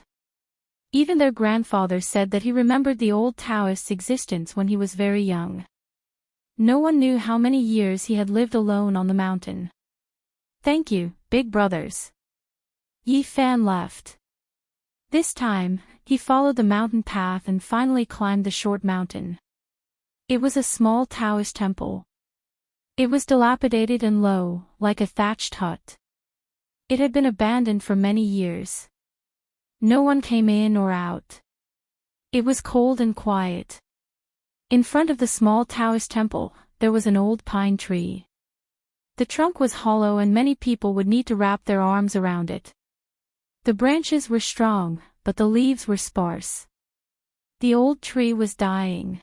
Speaker 1: Even their grandfather said that he remembered the old Taoist's existence when he was very young. No one knew how many years he had lived alone on the mountain. Thank you, big brothers. Yifan left. This time, he followed the mountain path and finally climbed the short mountain. It was a small Taoist temple. It was dilapidated and low, like a thatched hut. It had been abandoned for many years. No one came in or out. It was cold and quiet. In front of the small Taoist temple, there was an old pine tree. The trunk was hollow and many people would need to wrap their arms around it. The branches were strong, but the leaves were sparse. The old tree was dying.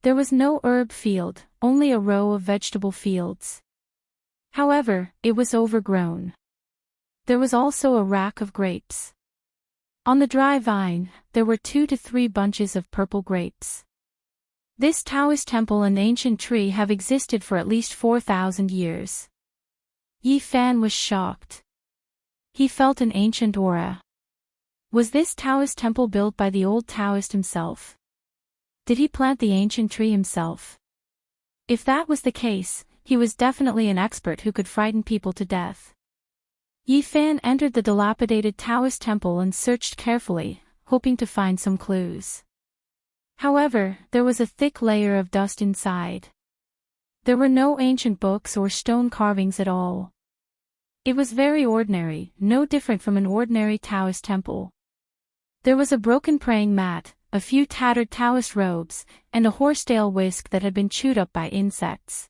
Speaker 1: There was no herb field, only a row of vegetable fields. However, it was overgrown. There was also a rack of grapes. On the dry vine, there were 2 to 3 bunches of purple grapes. This Taoist temple and ancient tree have existed for at least 4,000 years. Yifan was shocked. He felt an ancient aura. Was this Taoist temple built by the old Taoist himself? Did he plant the ancient tree himself? If that was the case, he was definitely an expert who could frighten people to death. Yifan entered the dilapidated Taoist temple and searched carefully, hoping to find some clues. However, there was a thick layer of dust inside. There were no ancient books or stone carvings at all. It was very ordinary, no different from an ordinary Taoist temple. There was a broken praying mat, a few tattered Taoist robes, and a horsetail whisk that had been chewed up by insects.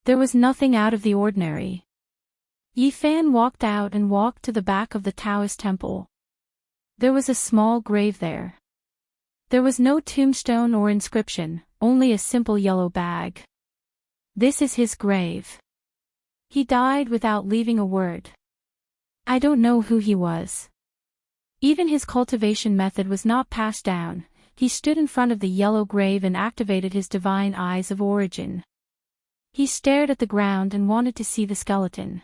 Speaker 1: There was nothing out of the ordinary. Yifan walked out and walked to the back of the Taoist temple. There was a small grave there. There was no tombstone or inscription, only a simple yellow bag. This is his grave. He died without leaving a word. I don't know who he was. Even his cultivation method was not passed down. He stood in front of the yellow grave and activated his divine eyes of origin. He stared at the ground and wanted to see the skeleton.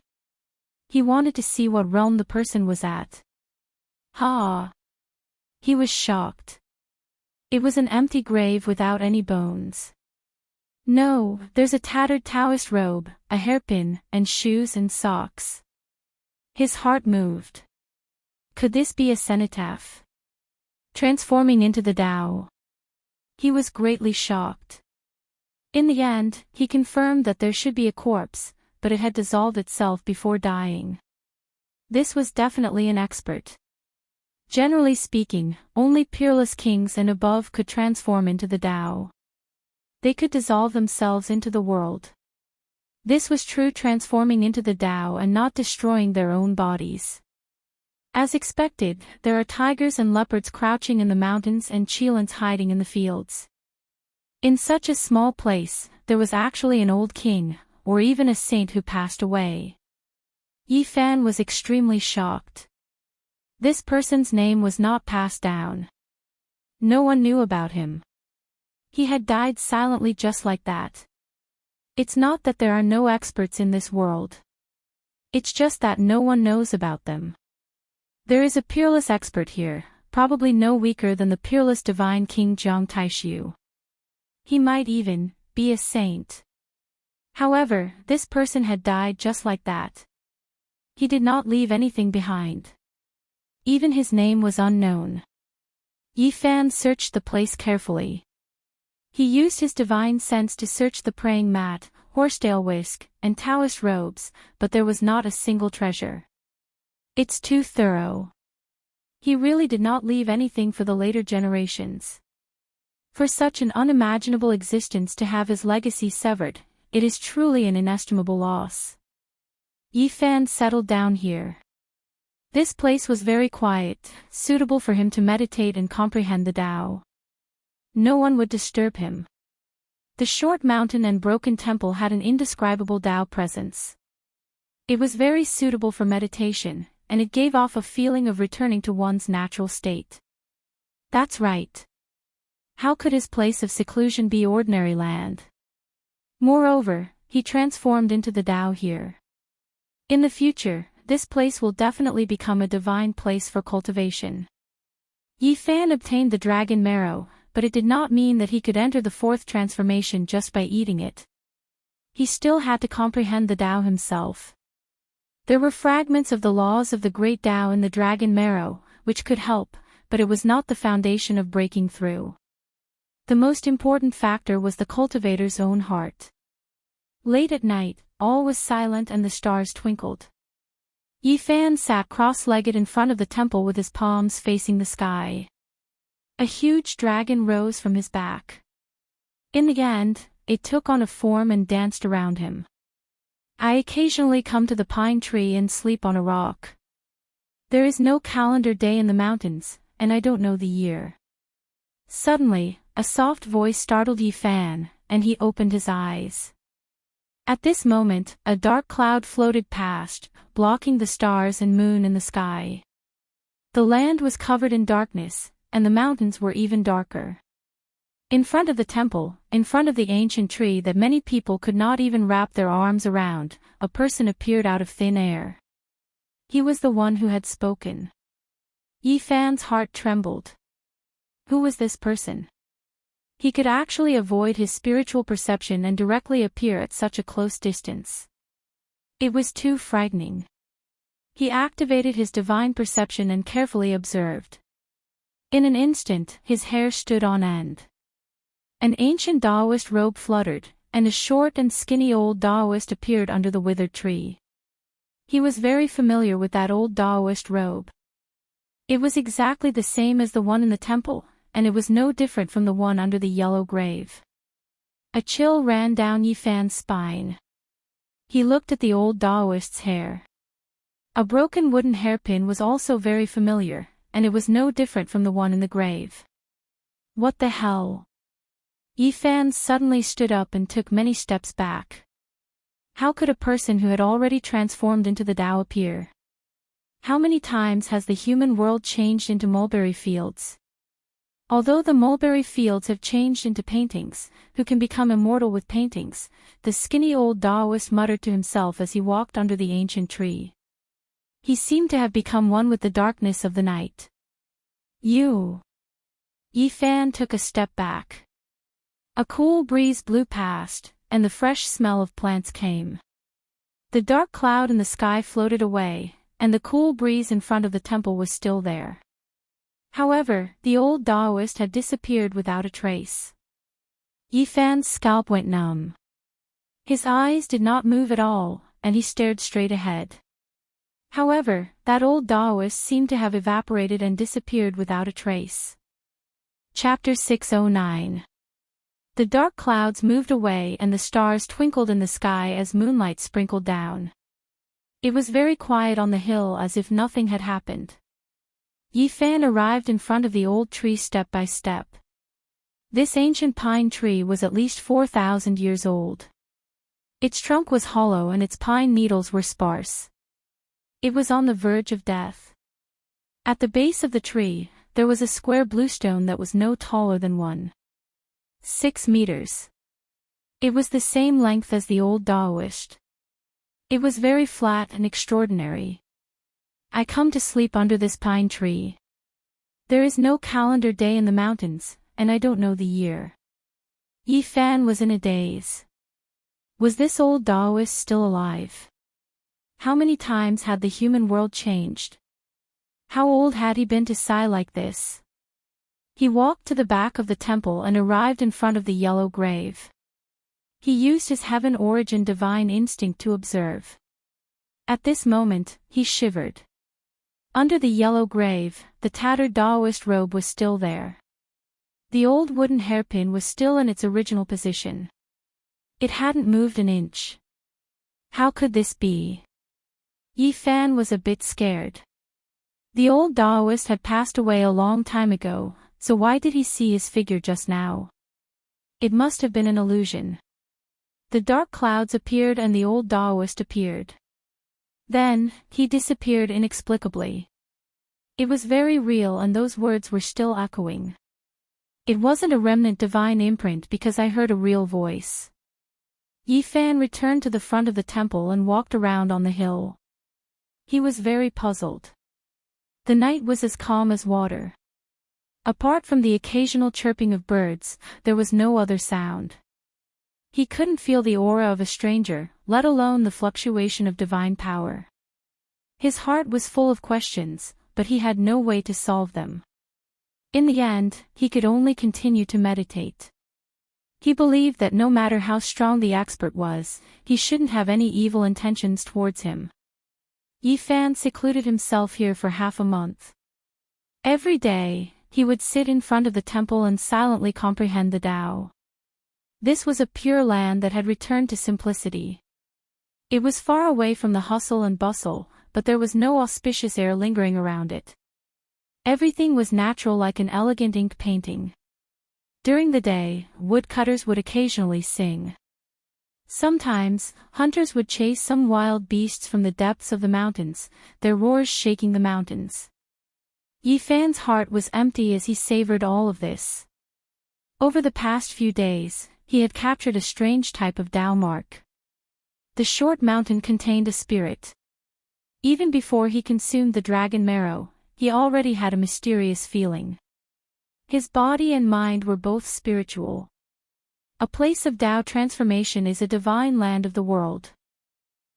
Speaker 1: He wanted to see what realm the person was at. Ha! He was shocked. It was an empty grave without any bones. No, there's a tattered Taoist robe, a hairpin, and shoes and socks. His heart moved. Could this be a cenotaph? Transforming into the Tao. He was greatly shocked. In the end, he confirmed that there should be a corpse, but it had dissolved itself before dying. This was definitely an expert. Generally speaking, only peerless kings and above could transform into the Tao. They could dissolve themselves into the world. This was true transforming into the Tao and not destroying their own bodies. As expected, there are tigers and leopards crouching in the mountains and cheilants hiding in the fields. In such a small place, there was actually an old king, or even a saint who passed away. Yi Fan was extremely shocked. This person's name was not passed down. No one knew about him. He had died silently just like that. It's not that there are no experts in this world. It's just that no one knows about them. There is a peerless expert here, probably no weaker than the peerless divine King Jiang Taishu. He might even be a saint. However, this person had died just like that. He did not leave anything behind. Even his name was unknown. Yi Fan searched the place carefully. He used his divine sense to search the praying mat, horsetail whisk, and Taoist robes, but there was not a single treasure. It's too thorough. He really did not leave anything for the later generations. For such an unimaginable existence to have his legacy severed, it is truly an inestimable loss. Yi Fan settled down here. This place was very quiet, suitable for him to meditate and comprehend the Tao. No one would disturb him. The short mountain and broken temple had an indescribable Tao presence. It was very suitable for meditation, and it gave off a feeling of returning to one's natural state. That's right. How could his place of seclusion be ordinary land? Moreover, he transformed into the Tao here. In the future, this place will definitely become a divine place for cultivation. Yi Fan obtained the dragon marrow, but it did not mean that he could enter the fourth transformation just by eating it. He still had to comprehend the Tao himself. There were fragments of the laws of the great Tao in the dragon marrow, which could help, but it was not the foundation of breaking through. The most important factor was the cultivator's own heart. Late at night, all was silent and the stars twinkled. Yi Fan sat cross-legged in front of the temple with his palms facing the sky. A huge dragon rose from his back. In the end, it took on a form and danced around him. I occasionally come to the pine tree and sleep on a rock. There is no calendar day in the mountains, and I don't know the year. Suddenly, a soft voice startled Yi Fan, and he opened his eyes. At this moment, a dark cloud floated past, blocking the stars and moon in the sky. The land was covered in darkness, and the mountains were even darker. In front of the temple, in front of the ancient tree that many people could not even wrap their arms around, a person appeared out of thin air. He was the one who had spoken. Yi Fan's heart trembled. Who was this person? He could actually avoid his spiritual perception and directly appear at such a close distance. It was too frightening. He activated his divine perception and carefully observed. In an instant, his hair stood on end. An ancient Taoist robe fluttered, and a short and skinny old Taoist appeared under the withered tree. He was very familiar with that old Taoist robe. It was exactly the same as the one in the temple, and it was no different from the one under the yellow grave. A chill ran down Yi Fan's spine. He looked at the old Taoist's hair. A broken wooden hairpin was also very familiar, and it was no different from the one in the grave. What the hell? Yi Fan suddenly stood up and took many steps back. How could a person who had already transformed into the Tao appear? How many times has the human world changed into mulberry fields? Although the mulberry fields have changed into paintings, who can become immortal with paintings, the skinny old Taoist muttered to himself as he walked under the ancient tree. He seemed to have become one with the darkness of the night. You! Yi Fan took a step back. A cool breeze blew past, and the fresh smell of plants came. The dark cloud in the sky floated away, and the cool breeze in front of the temple was still there. However, the old Taoist had disappeared without a trace. Yi Fan's scalp went numb. His eyes did not move at all, and he stared straight ahead. However, that old Taoist seemed to have evaporated and disappeared without a trace. Chapter 609. The dark clouds moved away and the stars twinkled in the sky as moonlight sprinkled down. It was very quiet on the hill as if nothing had happened. Yifan arrived in front of the old tree step by step. This ancient pine tree was at least 4,000 years old. Its trunk was hollow and its pine needles were sparse. It was on the verge of death. At the base of the tree, there was a square bluestone that was no taller than 1.6 meters. It was the same length as the old Daoist. It was very flat and extraordinary. I come to sleep under this pine tree. There is no calendar day in the mountains, and I don't know the year. Yifan was in a daze. Was this old Daoist still alive? How many times had the human world changed? How old had he been to sigh like this? He walked to the back of the temple and arrived in front of the yellow grave. He used his heaven origin divine instinct to observe. At this moment, he shivered. Under the yellow grave, the tattered Daoist robe was still there. The old wooden hairpin was still in its original position. It hadn't moved an inch. How could this be? Yifan was a bit scared. The old Daoist had passed away a long time ago, so why did he see his figure just now? It must have been an illusion. The dark clouds appeared and the old Daoist appeared. Then, he disappeared inexplicably. It was very real and those words were still echoing. It wasn't a remnant divine imprint because I heard a real voice. Yifan returned to the front of the temple and walked around on the hill. He was very puzzled. The night was as calm as water. Apart from the occasional chirping of birds, there was no other sound. He couldn't feel the aura of a stranger, let alone the fluctuation of divine power. His heart was full of questions, but he had no way to solve them. In the end, he could only continue to meditate. He believed that no matter how strong the expert was, he shouldn't have any evil intentions towards him. Yifan secluded himself here for half a month. Every day, he would sit in front of the temple and silently comprehend the Tao. This was a pure land that had returned to simplicity. It was far away from the hustle and bustle, but there was no auspicious air lingering around it. Everything was natural like an elegant ink painting. During the day, woodcutters would occasionally sing. Sometimes, hunters would chase some wild beasts from the depths of the mountains, their roars shaking the mountains. Yifan's heart was empty as he savored all of this. Over the past few days, he had captured a strange type of Tao mark. The short mountain contained a spirit. Even before he consumed the dragon marrow, he already had a mysterious feeling. His body and mind were both spiritual. A place of Tao transformation is a divine land of the world.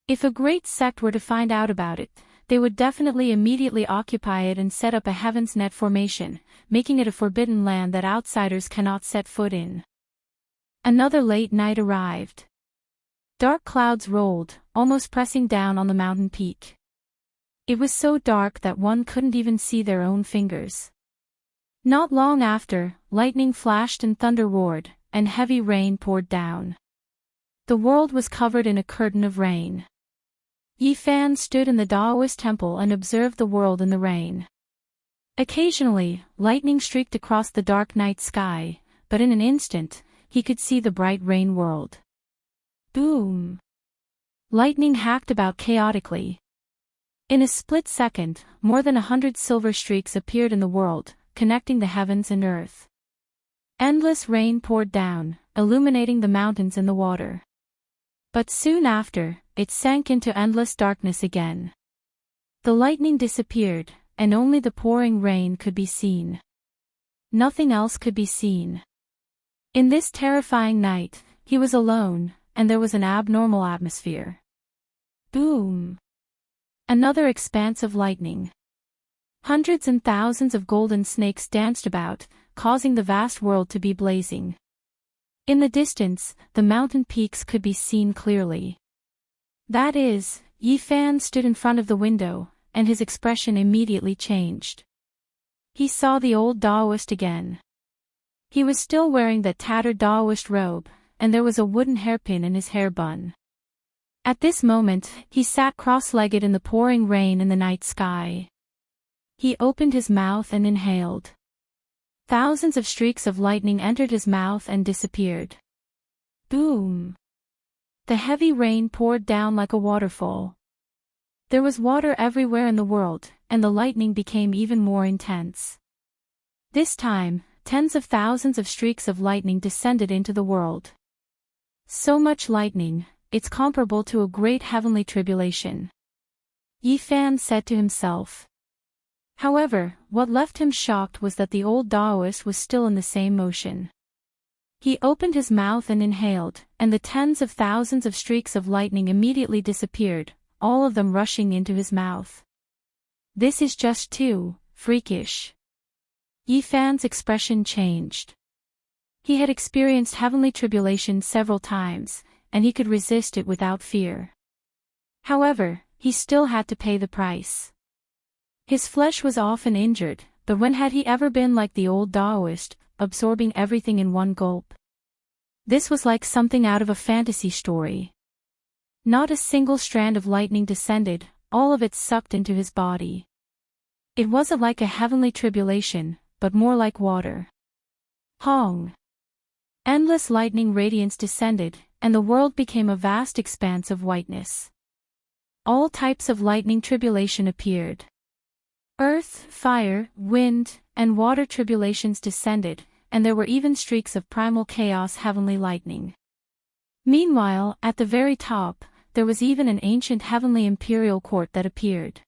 Speaker 1: If a great sect were to find out about it, they would definitely immediately occupy it and set up a heaven's net formation, making it a forbidden land that outsiders cannot set foot in. Another late night arrived. Dark clouds rolled, almost pressing down on the mountain peak. It was so dark that one couldn't even see their own fingers. Not long after, lightning flashed and thunder roared, and heavy rain poured down. The world was covered in a curtain of rain. Yifan stood in the Daoist temple and observed the world in the rain. Occasionally, lightning streaked across the dark night sky, but in an instant, he could see the bright rain world. Boom! Lightning hacked about chaotically. In a split second, more than 100 silver streaks appeared in the world, connecting the heavens and earth. Endless rain poured down, illuminating the mountains and the water. But soon after, it sank into endless darkness again. The lightning disappeared, and only the pouring rain could be seen. Nothing else could be seen. In this terrifying night, he was alone, and there was an abnormal atmosphere. Boom! Another expanse of lightning. Hundreds and thousands of golden snakes danced about, causing the vast world to be blazing. In the distance, the mountain peaks could be seen clearly. That is, Yifan stood in front of the window, and his expression immediately changed. He saw the old Daoist again. He was still wearing that tattered Daoist robe, and there was a wooden hairpin in his hair bun. At this moment, he sat cross-legged in the pouring rain in the night sky. He opened his mouth and inhaled. Thousands of streaks of lightning entered his mouth and disappeared. Boom! The heavy rain poured down like a waterfall. There was water everywhere in the world, and the lightning became even more intense. This time, tens of thousands of streaks of lightning descended into the world. So much lightning, it's comparable to a great heavenly tribulation, Yifan said to himself. However, what left him shocked was that the old Taoist was still in the same motion. He opened his mouth and inhaled, and the tens of thousands of streaks of lightning immediately disappeared, all of them rushing into his mouth. This is just too freakish. Yifan's expression changed. He had experienced heavenly tribulation several times, and he could resist it without fear. However, he still had to pay the price. His flesh was often injured, but when had he ever been like the old Taoist, absorbing everything in one gulp? This was like something out of a fantasy story. Not a single strand of lightning descended, all of it sucked into his body. It wasn't like a heavenly tribulation, but more like water. Hong! Endless lightning radiance descended, and the world became a vast expanse of whiteness. All types of lightning tribulation appeared. Earth, fire, wind, and water tribulations descended, and there were even streaks of primal chaos heavenly lightning. Meanwhile, at the very top, there was even an ancient heavenly imperial court that appeared.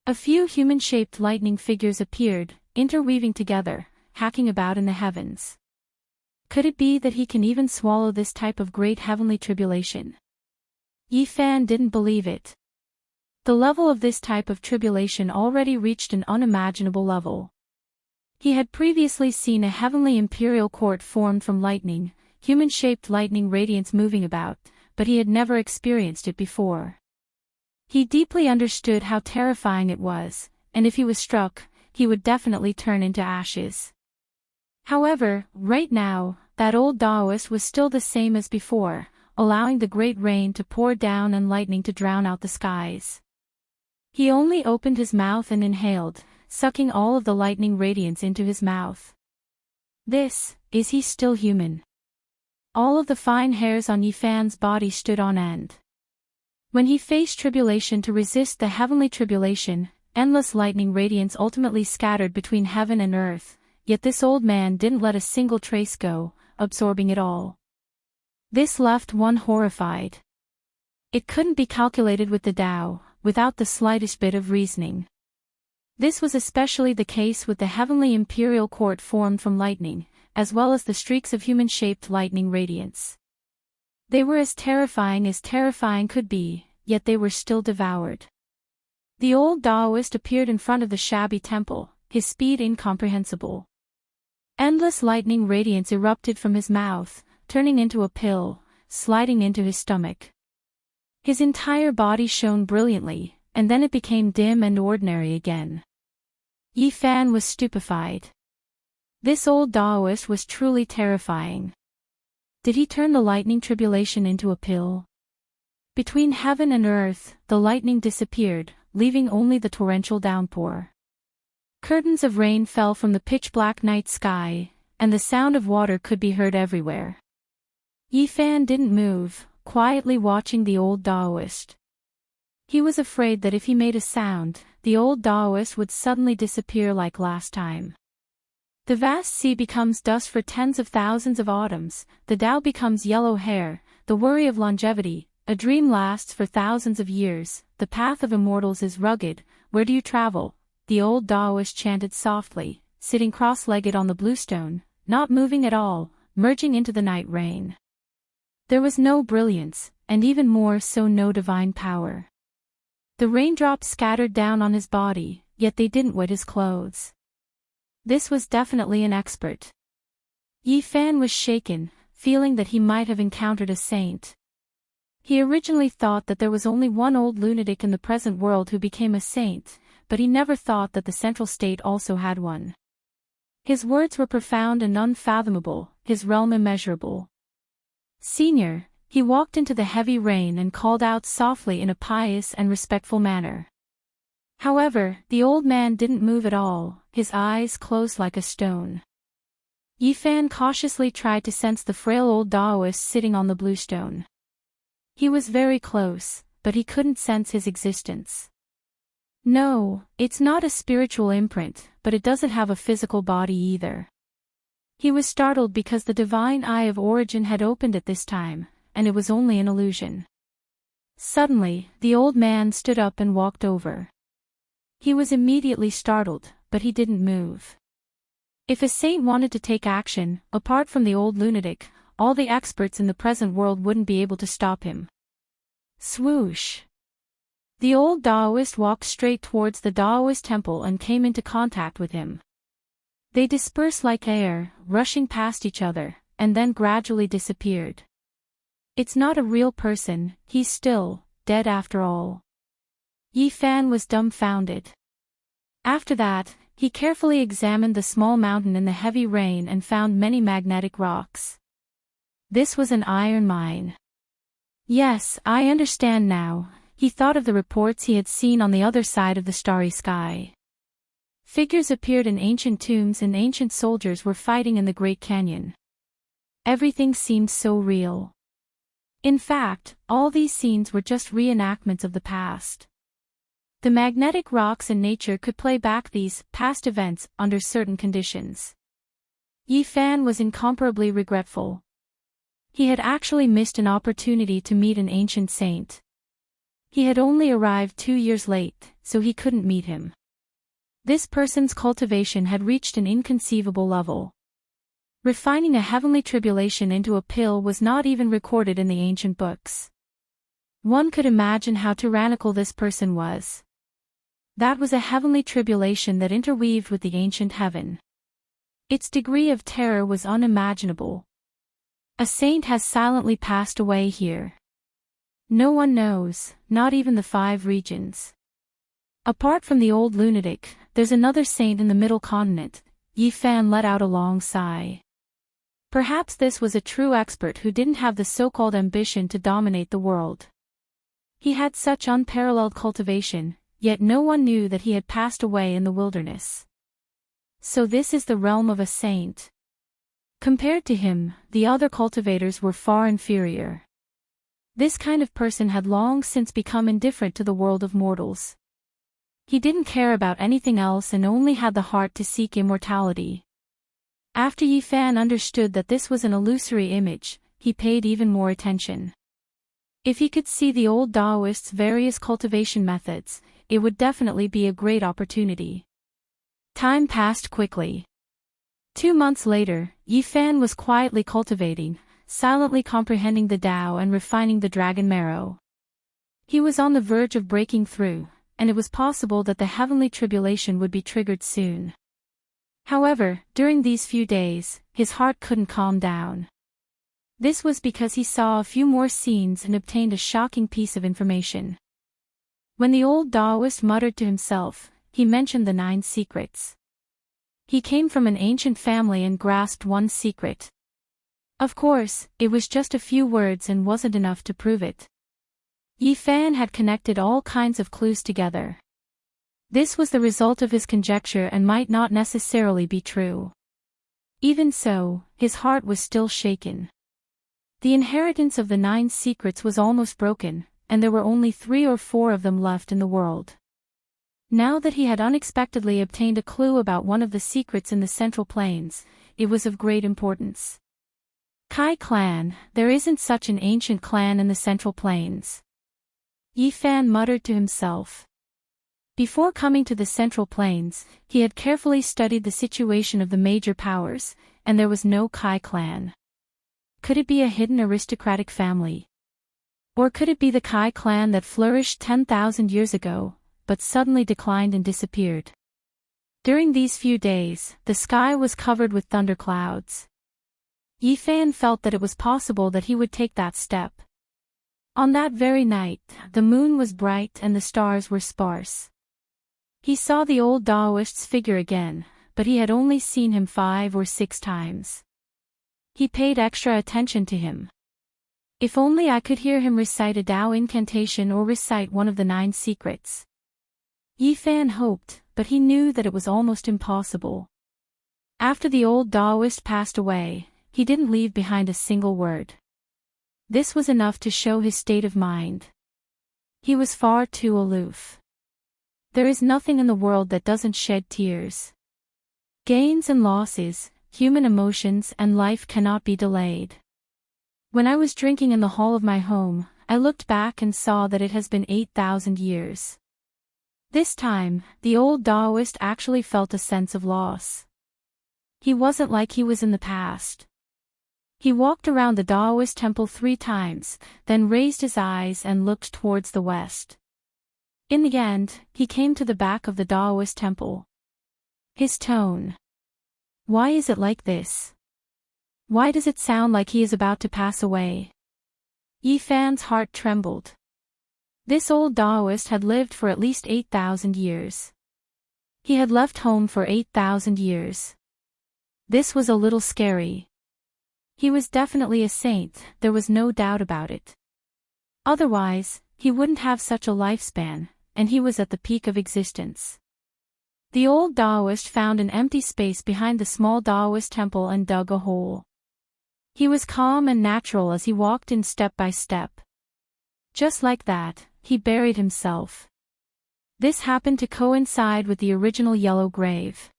Speaker 1: A few human-shaped lightning figures appeared, interweaving together, hacking about in the heavens. Could it be that he can even swallow this type of great heavenly tribulation? Yifan didn't believe it. The level of this type of tribulation already reached an unimaginable level. He had previously seen a heavenly imperial court formed from lightning, human-shaped lightning radiance moving about, but he had never experienced it before. He deeply understood how terrifying it was, and if he was struck, he would definitely turn into ashes. However, right now, that old Taoist was still the same as before, allowing the great rain to pour down and lightning to drown out the skies. He only opened his mouth and inhaled, sucking all of the lightning radiance into his mouth. Is he still human? All of the fine hairs on Yifan's body stood on end. When he faced tribulation to resist the heavenly tribulation, endless lightning radiance ultimately scattered between heaven and earth, yet this old man didn't let a single trace go, absorbing it all. This left one horrified. It couldn't be calculated with the Tao, without the slightest bit of reasoning. This was especially the case with the heavenly imperial court formed from lightning, as well as the streaks of human-shaped lightning radiance. They were as terrifying could be, yet they were still devoured. The old Taoist appeared in front of the shabby temple, his speed incomprehensible. Endless lightning radiance erupted from his mouth, turning into a pill, sliding into his stomach. His entire body shone brilliantly, and then it became dim and ordinary again. Yifan was stupefied. This old Taoist was truly terrifying. Did he turn the lightning tribulation into a pill? Between heaven and earth, the lightning disappeared, leaving only the torrential downpour. Curtains of rain fell from the pitch-black night sky, and the sound of water could be heard everywhere. Yifan didn't move, quietly watching the old Taoist. He was afraid that if he made a sound, the old Taoist would suddenly disappear like last time. The vast sea becomes dust for tens of thousands of autumns, the Tao becomes yellow hair, the worry of longevity, a dream lasts for thousands of years, the path of immortals is rugged, where do you travel? The old Taoist chanted softly, sitting cross-legged on the bluestone, not moving at all, merging into the night rain. There was no brilliance, and even more so no divine power. The raindrops scattered down on his body, yet they didn't wet his clothes. This was definitely an expert. Yifan was shaken, feeling that he might have encountered a saint. He originally thought that there was only one old lunatic in the present world who became a saint, but he never thought that the central state also had one. His words were profound and unfathomable, his realm immeasurable. Senior, he walked into the heavy rain and called out softly in a pious and respectful manner. However, the old man didn't move at all, his eyes closed like a stone. Yifan cautiously tried to sense the frail old Taoist sitting on the blue stone. He was very close, but he couldn't sense his existence. No, it's not a spiritual imprint, but it doesn't have a physical body either. He was startled because the divine eye of origin had opened at this time, and it was only an illusion. Suddenly, the old man stood up and walked over. He was immediately startled, but he didn't move. If a saint wanted to take action, apart from the old lunatic, all the experts in the present world wouldn't be able to stop him. Swoosh! The old Taoist walked straight towards the Taoist temple and came into contact with him. They dispersed like air, rushing past each other, and then gradually disappeared. It's not a real person, he's still dead after all. Yifan was dumbfounded. After that, he carefully examined the small mountain in the heavy rain and found many magnetic rocks. This was an iron mine. Yes, I understand now, he thought of the reports he had seen on the other side of the starry sky. Figures appeared in ancient tombs and ancient soldiers were fighting in the Great Canyon. Everything seemed so real. In fact, all these scenes were just reenactments of the past. The magnetic rocks in nature could play back these past events under certain conditions. Yifan was incomparably regretful. He had actually missed an opportunity to meet an ancient saint. He had only arrived 2 years late, so he couldn't meet him. This person's cultivation had reached an inconceivable level. Refining a heavenly tribulation into a pill was not even recorded in the ancient books. One could imagine how tyrannical this person was. That was a heavenly tribulation that interweaved with the ancient heaven. Its degree of terror was unimaginable. A saint has silently passed away here. No one knows, not even the 5 regions. Apart from the old lunatic, there's another saint in the middle continent. Yifan let out a long sigh. Perhaps this was a true expert who didn't have the so-called ambition to dominate the world. He had such unparalleled cultivation, yet no one knew that he had passed away in the wilderness. So this is the realm of a saint. Compared to him, the other cultivators were far inferior. This kind of person had long since become indifferent to the world of mortals. He didn't care about anything else and only had the heart to seek immortality. After Yifan understood that this was an illusory image, he paid even more attention. If he could see the old Taoist's various cultivation methods, it would definitely be a great opportunity. Time passed quickly. 2 months later, Yifan was quietly cultivating, silently comprehending the Tao and refining the dragon marrow. He was on the verge of breaking through, and it was possible that the heavenly tribulation would be triggered soon. However, during these few days, his heart couldn't calm down. This was because he saw a few more scenes and obtained a shocking piece of information. When the old Taoist muttered to himself, he mentioned the 9 secrets. He came from an ancient family and grasped one secret. Of course, it was just a few words and wasn't enough to prove it. Yifan had connected all kinds of clues together. This was the result of his conjecture and might not necessarily be true. Even so, his heart was still shaken. The inheritance of the 9 secrets was almost broken, and there were only 3 or 4 of them left in the world. Now that he had unexpectedly obtained a clue about one of the secrets in the Central Plains, it was of great importance. Kai clan, there isn't such an ancient clan in the Central Plains. Yifan muttered to himself. Before coming to the Central Plains, he had carefully studied the situation of the major powers, and there was no Kai clan. Could it be a hidden aristocratic family? Or could it be the Kai clan that flourished 10,000 years ago, but suddenly declined and disappeared? During these few days, the sky was covered with thunderclouds. Yifan felt that it was possible that he would take that step. On that very night, the moon was bright and the stars were sparse. He saw the old Taoist's figure again, but he had only seen him 5 or 6 times. He paid extra attention to him. If only I could hear him recite a Tao incantation or recite one of the 9 secrets. Yifan hoped, but he knew that it was almost impossible. After the old Taoist passed away, he didn't leave behind a single word. This was enough to show his state of mind. He was far too aloof. There is nothing in the world that doesn't shed tears. Gains and losses, human emotions and life cannot be delayed. When I was drinking in the hall of my home, I looked back and saw that it has been 8,000 years. This time, the old Taoist actually felt a sense of loss. He wasn't like he was in the past. He walked around the Taoist temple 3 times, then raised his eyes and looked towards the west. In the end, he came to the back of the Taoist temple. His tone. Why is it like this? Why does it sound like he is about to pass away? Yifan's heart trembled. This old Taoist had lived for at least 8,000 years. He had left home for 8,000 years. This was a little scary. He was definitely a saint, there was no doubt about it. Otherwise, he wouldn't have such a lifespan, and he was at the peak of existence. The old Taoist found an empty space behind the small Taoist temple and dug a hole. He was calm and natural as he walked in step by step. Just like that, he buried himself. This happened to coincide with the original yellow grave.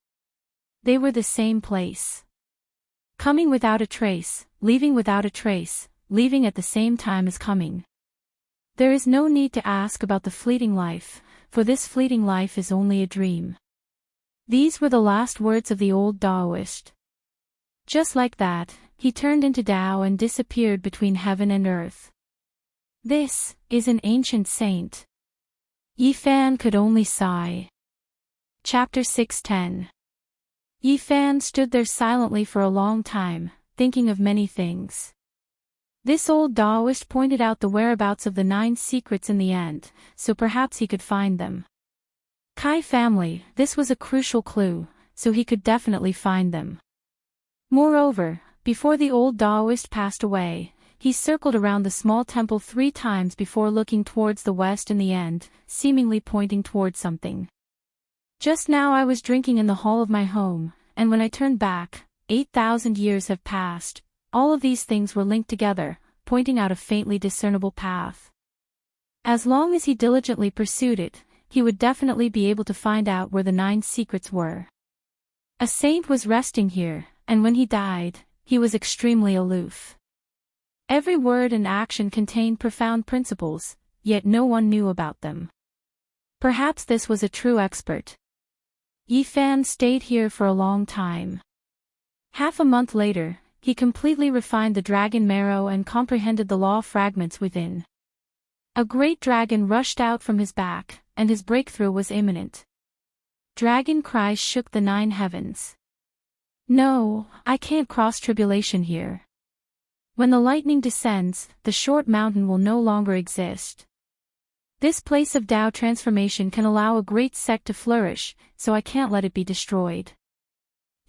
Speaker 1: They were the same place. Coming without a trace, leaving without a trace, leaving at the same time as coming. There is no need to ask about the fleeting life, for this fleeting life is only a dream. These were the last words of the old Taoist. Just like that, he turned into Tao and disappeared between heaven and earth. This is an ancient saint. Yifan could only sigh. Chapter 6:10. Yifan stood there silently for a long time, thinking of many things. This old Taoist pointed out the whereabouts of the 9 secrets in the end, so perhaps he could find them. Kai family, this was a crucial clue, so he could definitely find them. Moreover, before the old Taoist passed away, he circled around the small temple 3 times before looking towards the west in the end, seemingly pointing towards something. Just now I was drinking in the hall of my home, and when I turned back, 8,000 years have passed. All of these things were linked together, pointing out a faintly discernible path. As long as he diligently pursued it, he would definitely be able to find out where the 9 secrets were. A saint was resting here, and when he died, he was extremely aloof. Every word and action contained profound principles, yet no one knew about them. Perhaps this was a true expert. Yifan stayed here for a long time. Half a month later, he completely refined the dragon marrow and comprehended the law fragments within. A great dragon rushed out from his back, and his breakthrough was imminent. Dragon cries shook the 9 heavens. No, I can't cross tribulation here. When the lightning descends, the short mountain will no longer exist. This place of Tao transformation can allow a great sect to flourish, so I can't let it be destroyed.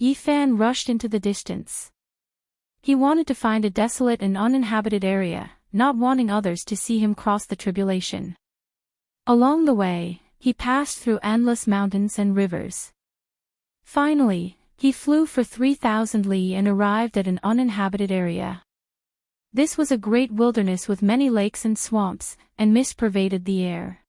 Speaker 1: Yifan rushed into the distance. He wanted to find a desolate and uninhabited area, not wanting others to see him cross the tribulation. Along the way, he passed through endless mountains and rivers. Finally, he flew for 3,000 li and arrived at an uninhabited area. This was a great wilderness with many lakes and swamps, and mist pervaded the air.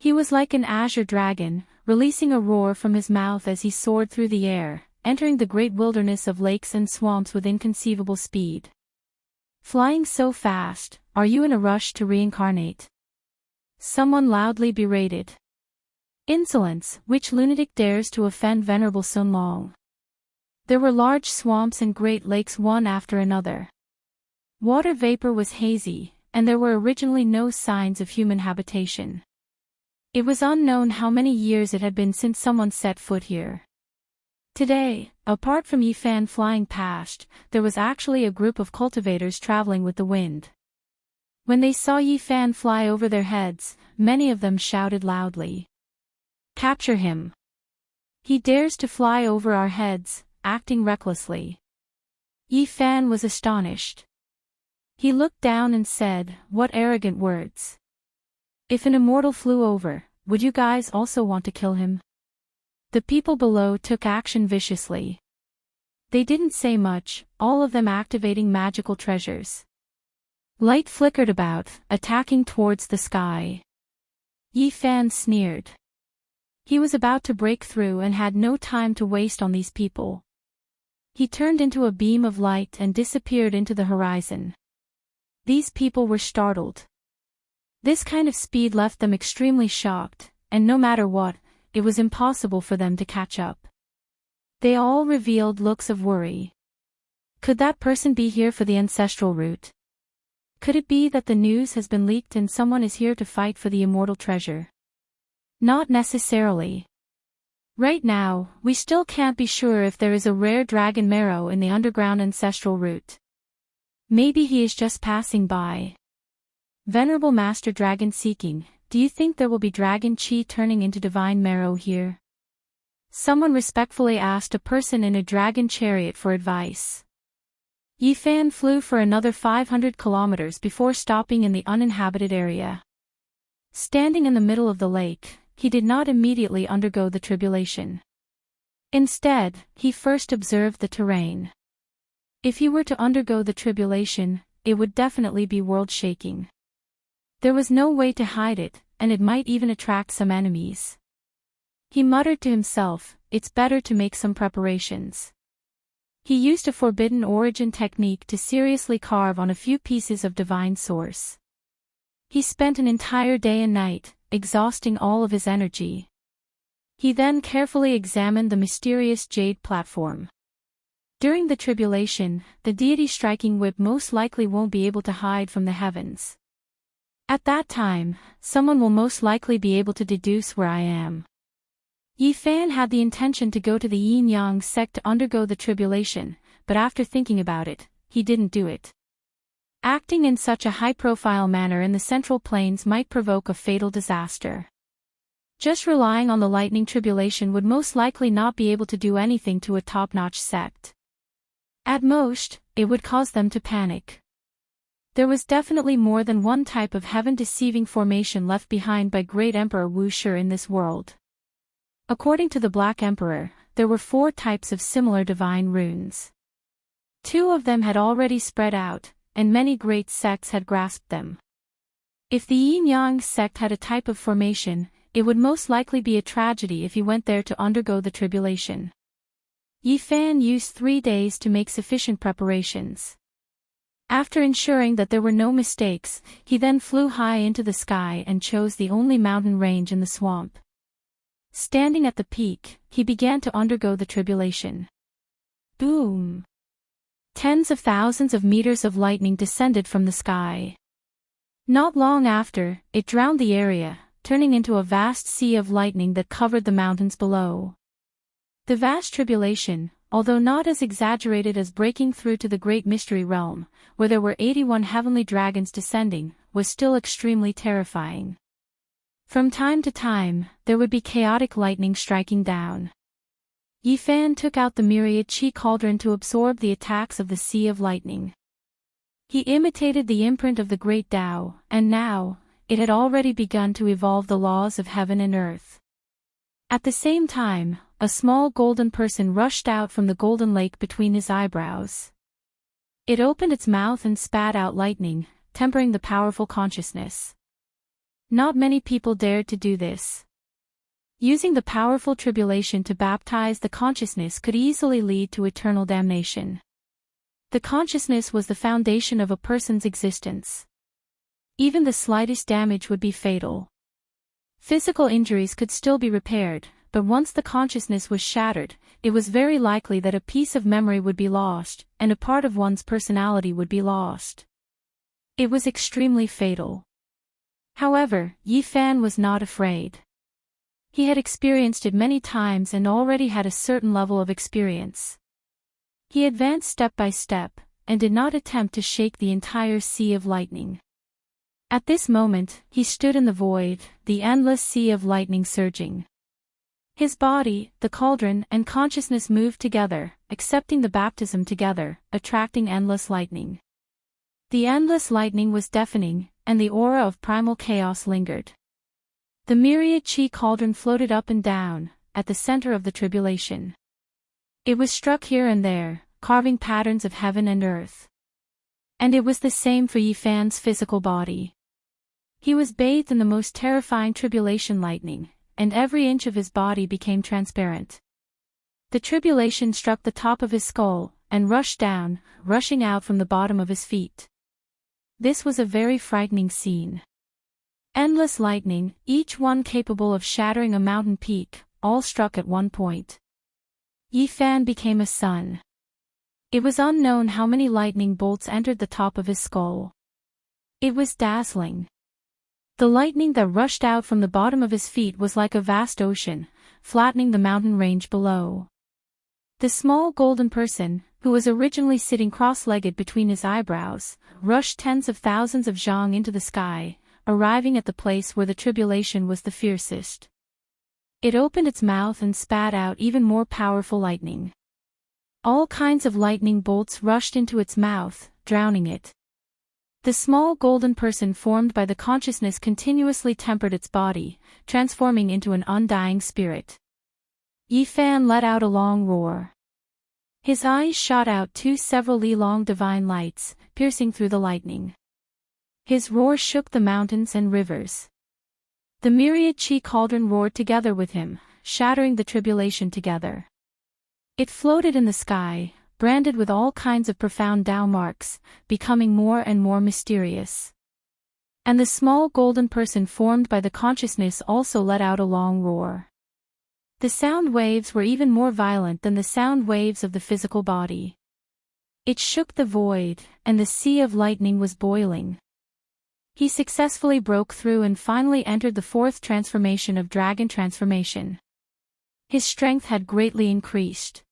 Speaker 1: He was like an azure dragon, releasing a roar from his mouth as he soared through the air, entering the great wilderness of lakes and swamps with inconceivable speed. Flying so fast, are you in a rush to reincarnate? Someone loudly berated. Insolence, which lunatic dares to offend Venerable Sun Long? There were large swamps and great lakes one after another. Water vapor was hazy, and there were originally no signs of human habitation. It was unknown how many years it had been since someone set foot here. Today, apart from Yifan flying past, there was actually a group of cultivators traveling with the wind. When they saw Yifan fly over their heads, many of them shouted loudly. Capture him! He dares to fly over our heads, acting recklessly. Yifan was astonished. He looked down and said, what arrogant words. If an immortal flew over, would you guys also want to kill him? The people below took action viciously. They didn't say much, all of them activating magical treasures. Light flickered about, attacking towards the sky. Yi Fan sneered. He was about to break through and had no time to waste on these people. He turned into a beam of light and disappeared into the horizon. These people were startled. This kind of speed left them extremely shocked, and no matter what, it was impossible for them to catch up. They all revealed looks of worry. Could that person be here for the ancestral root? Could it be that the news has been leaked and someone is here to fight for the immortal treasure? Not necessarily. Right now, we still can't be sure if there is a rare dragon marrow in the underground ancestral root. Maybe he is just passing by. Venerable Master Dragon Seeking, do you think there will be dragon chi turning into divine marrow here? Someone respectfully asked a person in a dragon chariot for advice. Yi Fan flew for another 500 kilometers before stopping in the uninhabited area. Standing in the middle of the lake, he did not immediately undergo the tribulation. Instead, he first observed the terrain. If he were to undergo the tribulation, it would definitely be world-shaking. There was no way to hide it, and it might even attract some enemies. He muttered to himself, it's better to make some preparations. He used a forbidden origin technique to seriously carve on a few pieces of divine source. He spent an entire day and night, exhausting all of his energy. He then carefully examined the mysterious jade platform. During the tribulation, the deity striking whip most likely won't be able to hide from the heavens. At that time, someone will most likely be able to deduce where I am. Yi Fan had the intention to go to the Yin-Yang sect to undergo the tribulation, but after thinking about it, he didn't do it. Acting in such a high-profile manner in the Central Plains might provoke a fatal disaster. Just relying on the lightning tribulation would most likely not be able to do anything to a top-notch sect. At most, it would cause them to panic. There was definitely more than one type of heaven-deceiving formation left behind by Great Emperor Wu Shi in this world. According to the Black Emperor, there were 4 types of similar divine runes. 2 of them had already spread out, and many great sects had grasped them. If the Yin-Yang sect had a type of formation, it would most likely be a tragedy if he went there to undergo the tribulation. Yi Fan used 3 days to make sufficient preparations. After ensuring that there were no mistakes, he then flew high into the sky and chose the only mountain range in the swamp. Standing at the peak, he began to undergo the tribulation. Boom! Tens of thousands of meters of lightning descended from the sky. Not long after, it drowned the area, turning into a vast sea of lightning that covered the mountains below. The vast tribulation, although not as exaggerated as breaking through to the Great Mystery Realm, where there were 81 heavenly dragons descending, was still extremely terrifying. From time to time, there would be chaotic lightning striking down. Yi Fan took out the myriad chi cauldron to absorb the attacks of the Sea of Lightning. He imitated the imprint of the Great Tao, and now, it had already begun to evolve the laws of heaven and earth. At the same time, a small golden person rushed out from the golden lake between his eyebrows. It opened its mouth and spat out lightning, tempering the powerful consciousness. Not many people dared to do this. Using the powerful tribulation to baptize the consciousness could easily lead to eternal damnation. The consciousness was the foundation of a person's existence. Even the slightest damage would be fatal. Physical injuries could still be repaired, but once the consciousness was shattered, it was very likely that a piece of memory would be lost, and a part of one's personality would be lost. It was extremely fatal. However, Yi Fan was not afraid. He had experienced it many times and already had a certain level of experience. He advanced step by step, and did not attempt to shake the entire sea of lightning. At this moment, he stood in the void, the endless sea of lightning surging. His body, the cauldron, and consciousness moved together, accepting the baptism together, attracting endless lightning. The endless lightning was deafening, and the aura of primal chaos lingered. The myriad chi cauldron floated up and down, at the center of the tribulation. It was struck here and there, carving patterns of heaven and earth. And it was the same for Yifan's physical body. He was bathed in the most terrifying tribulation lightning, and every inch of his body became transparent. The tribulation struck the top of his skull, and rushed down, rushing out from the bottom of his feet. This was a very frightening scene. Endless lightning, each one capable of shattering a mountain peak, all struck at one point. Yifan became a sun. It was unknown how many lightning bolts entered the top of his skull. It was dazzling. The lightning that rushed out from the bottom of his feet was like a vast ocean, flattening the mountain range below. The small golden person, who was originally sitting cross-legged between his eyebrows, rushed tens of thousands of zhang into the sky, arriving at the place where the tribulation was the fiercest. It opened its mouth and spat out even more powerful lightning. All kinds of lightning bolts rushed into its mouth, drowning it. The small golden person formed by the consciousness continuously tempered its body, transforming into an undying spirit. Yifan let out a long roar. His eyes shot out two several li-long divine lights, piercing through the lightning. His roar shook the mountains and rivers. The myriad chi cauldron roared together with him, shattering the tribulation together. It floated in the sky, branded with all kinds of profound Tao marks, becoming more and more mysterious. And the small golden person formed by the consciousness also let out a long roar. The sound waves were even more violent than the sound waves of the physical body. It shook the void, and the sea of lightning was boiling. He successfully broke through and finally entered the fourth transformation of dragon transformation. His strength had greatly increased.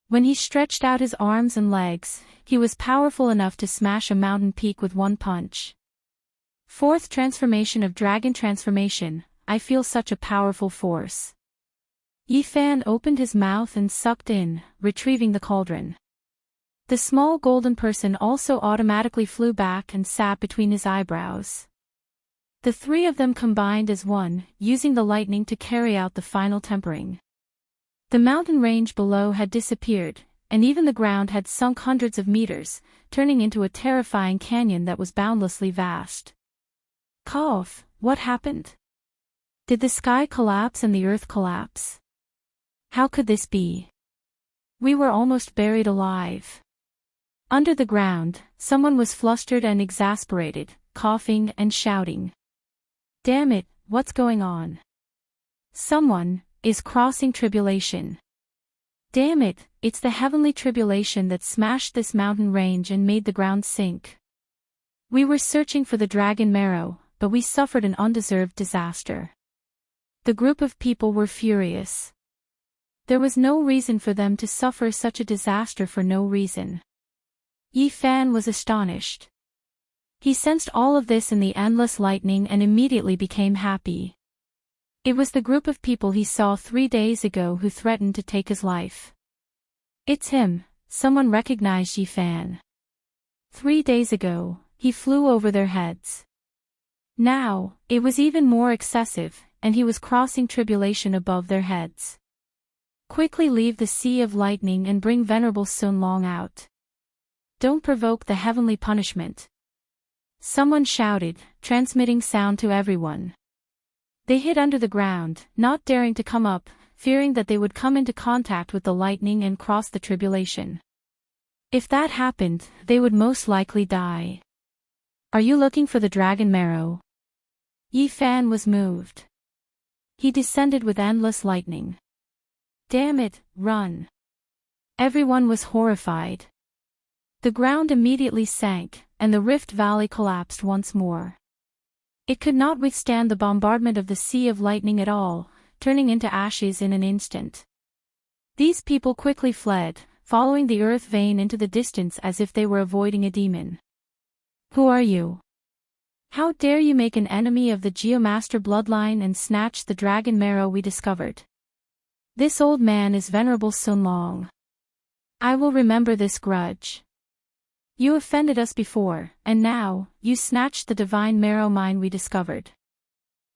Speaker 1: When he stretched out his arms and legs, he was powerful enough to smash a mountain peak with one punch. Fourth transformation of dragon transformation, I feel such a powerful force. Yifan opened his mouth and sucked in, retrieving the cauldron. The small golden person also automatically flew back and sat between his eyebrows. The three of them combined as one, using the lightning to carry out the final tempering. The mountain range below had disappeared, and even the ground had sunk hundreds of meters, turning into a terrifying canyon that was boundlessly vast. Cough, what happened? Did the sky collapse and the earth collapse? How could this be? We were almost buried alive. Under the ground, someone was flustered and exasperated, coughing and shouting. Damn it, what's going on? Someone is crossing tribulation. Damn it, it's the heavenly tribulation that smashed this mountain range and made the ground sink. We were searching for the dragon marrow, but we suffered an undeserved disaster. The group of people were furious. There was no reason for them to suffer such a disaster for no reason. Yifan was astonished. He sensed all of this in the endless lightning and immediately became happy. It was the group of people he saw 3 days ago who threatened to take his life. It's him, someone recognized Yifan. 3 days ago, he flew over their heads. Now, it was even more excessive, and he was crossing tribulation above their heads. Quickly leave the sea of lightning and bring Venerable Sun Long out. Don't provoke the heavenly punishment. Someone shouted, transmitting sound to everyone. They hid under the ground, not daring to come up, fearing that they would come into contact with the lightning and cross the tribulation. If that happened, they would most likely die. Are you looking for the dragon marrow? Yifan was moved. He descended with endless lightning. Damn it, run. Everyone was horrified. The ground immediately sank, and the Rift Valley collapsed once more. It could not withstand the bombardment of the Sea of Lightning at all, turning into ashes in an instant. These people quickly fled, following the earth vein into the distance as if they were avoiding a demon. Who are you? How dare you make an enemy of the Geomaster bloodline and snatch the dragon marrow we discovered? This old man is Venerable Sun Long. I will remember this grudge. You offended us before, and now, you snatched the divine marrow mine we discovered.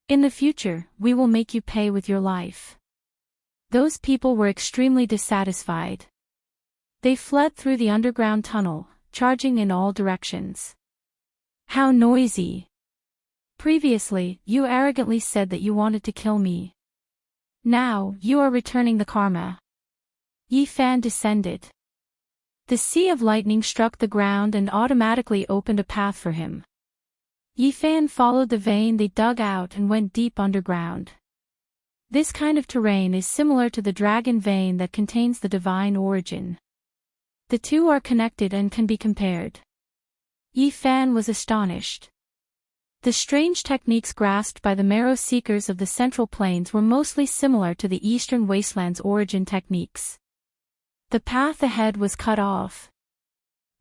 Speaker 1: In the future, we will make you pay with your life. Those people were extremely dissatisfied. They fled through the underground tunnel, charging in all directions. How noisy! Previously, you arrogantly said that you wanted to kill me. Now, you are returning the karma. Yi Fan descended. The sea of lightning struck the ground and automatically opened a path for him. Yi Fan followed the vein they dug out and went deep underground. This kind of terrain is similar to the dragon vein that contains the divine origin. The two are connected and can be compared. Yi Fan was astonished. The strange techniques grasped by the marrow seekers of the Central Plains were mostly similar to the Eastern Wasteland's origin techniques. The path ahead was cut off.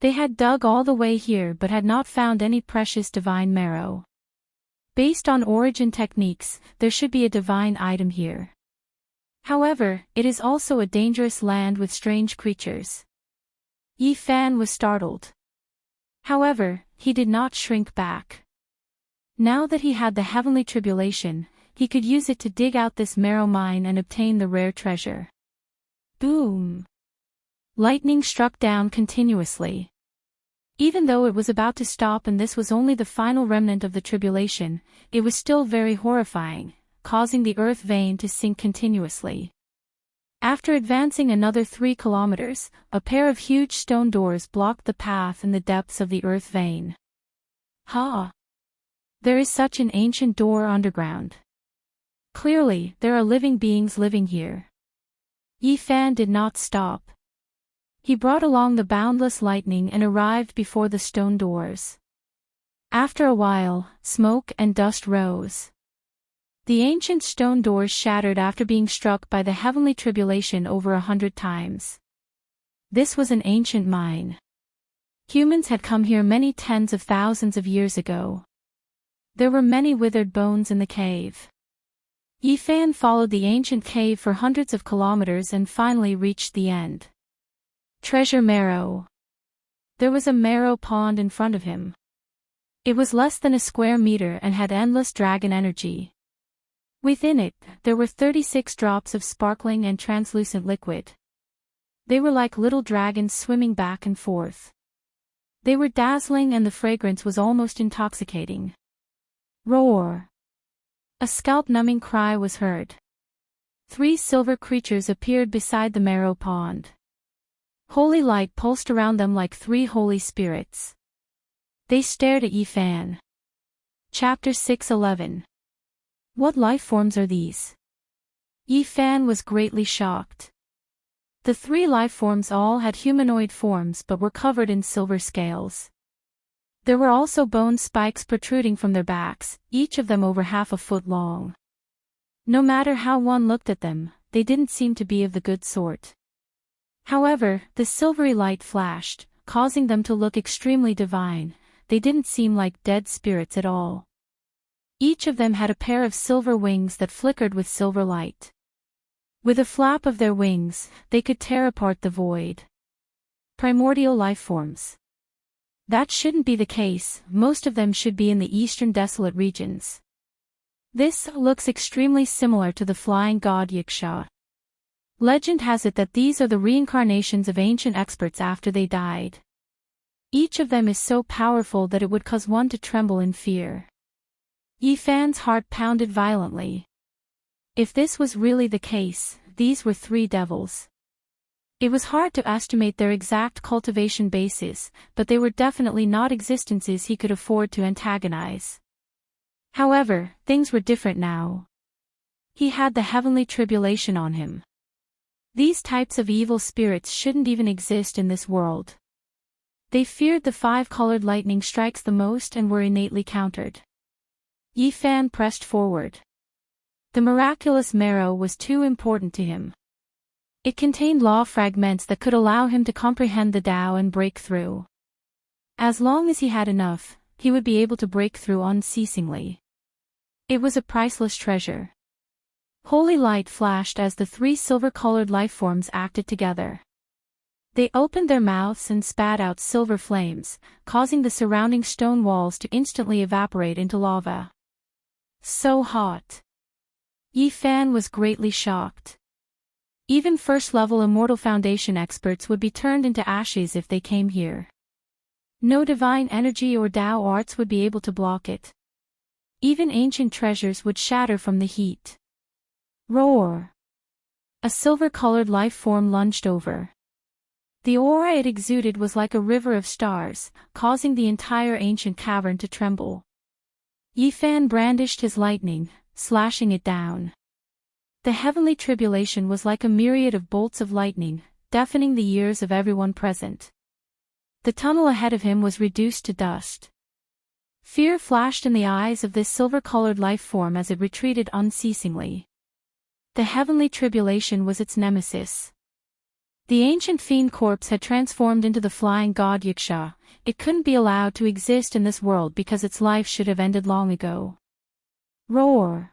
Speaker 1: They had dug all the way here but had not found any precious divine marrow. Based on origin techniques, there should be a divine item here. However, it is also a dangerous land with strange creatures. Yi Fan was startled. However, he did not shrink back. Now that he had the heavenly tribulation, he could use it to dig out this marrow mine and obtain the rare treasure. Boom! Lightning struck down continuously. Even though it was about to stop and this was only the final remnant of the tribulation, it was still very horrifying, causing the earth vein to sink continuously. After advancing another 3 kilometers, a pair of huge stone doors blocked the path in the depths of the earth vein. Ha! There is such an ancient door underground. Clearly, there are living beings living here. Yi Fan did not stop. He brought along the boundless lightning and arrived before the stone doors. After a while, smoke and dust rose. The ancient stone doors shattered after being struck by the heavenly tribulation over 100 times. This was an ancient mine. Humans had come here many tens of thousands of years ago. There were many withered bones in the cave. Yi Fan followed the ancient cave for hundreds of kilometers and finally reached the end. Treasure marrow. There was a marrow pond in front of him. It was less than a square meter and had endless dragon energy. Within it, there were 36 drops of sparkling and translucent liquid. They were like little dragons swimming back and forth. They were dazzling and the fragrance was almost intoxicating. Roar! A scalp-numbing cry was heard. 3 silver creatures appeared beside the marrow pond. Holy light pulsed around them like 3 holy spirits. They stared at Yi Fan. Chapter 6:11. What life forms are these? Yi Fan was greatly shocked. The 3 life forms all had humanoid forms but were covered in silver scales. There were also bone spikes protruding from their backs, each of them over half a foot long. No matter how one looked at them, they didn't seem to be of the good sort. However, the silvery light flashed, causing them to look extremely divine. They didn't seem like dead spirits at all. Each of them had a pair of silver wings that flickered with silver light. With a flap of their wings, they could tear apart the void. Primordial life forms. That shouldn't be the case, most of them should be in the eastern desolate regions. This looks extremely similar to the flying god Yiksha. Legend has it that these are the reincarnations of ancient experts after they died. Each of them is so powerful that it would cause one to tremble in fear. Yi Fan's heart pounded violently. If this was really the case, these were 3 devils. It was hard to estimate their exact cultivation bases, but they were definitely not existences he could afford to antagonize. However, things were different now. He had the heavenly tribulation on him. These types of evil spirits shouldn't even exist in this world. They feared the 5-colored lightning strikes the most and were innately countered. Yi Fan pressed forward. The miraculous marrow was too important to him. It contained law fragments that could allow him to comprehend the Tao and break through. As long as he had enough, he would be able to break through unceasingly. It was a priceless treasure. Holy light flashed as the 3 silver-colored lifeforms acted together. They opened their mouths and spat out silver flames, causing the surrounding stone walls to instantly evaporate into lava. So hot. Yi Fan was greatly shocked. Even first-level Immortal Foundation experts would be turned into ashes if they came here. No divine energy or Tao arts would be able to block it. Even ancient treasures would shatter from the heat. Roar! A silver-colored life form lunged over. The aura it exuded was like a river of stars, causing the entire ancient cavern to tremble. Yi Fan brandished his lightning, slashing it down. The heavenly tribulation was like a myriad of bolts of lightning, deafening the ears of everyone present. The tunnel ahead of him was reduced to dust. Fear flashed in the eyes of this silver-colored life form as it retreated unceasingly. The heavenly tribulation was its nemesis. The ancient fiend corpse had transformed into the flying god Yaksha. It couldn't be allowed to exist in this world because its life should have ended long ago. Roar!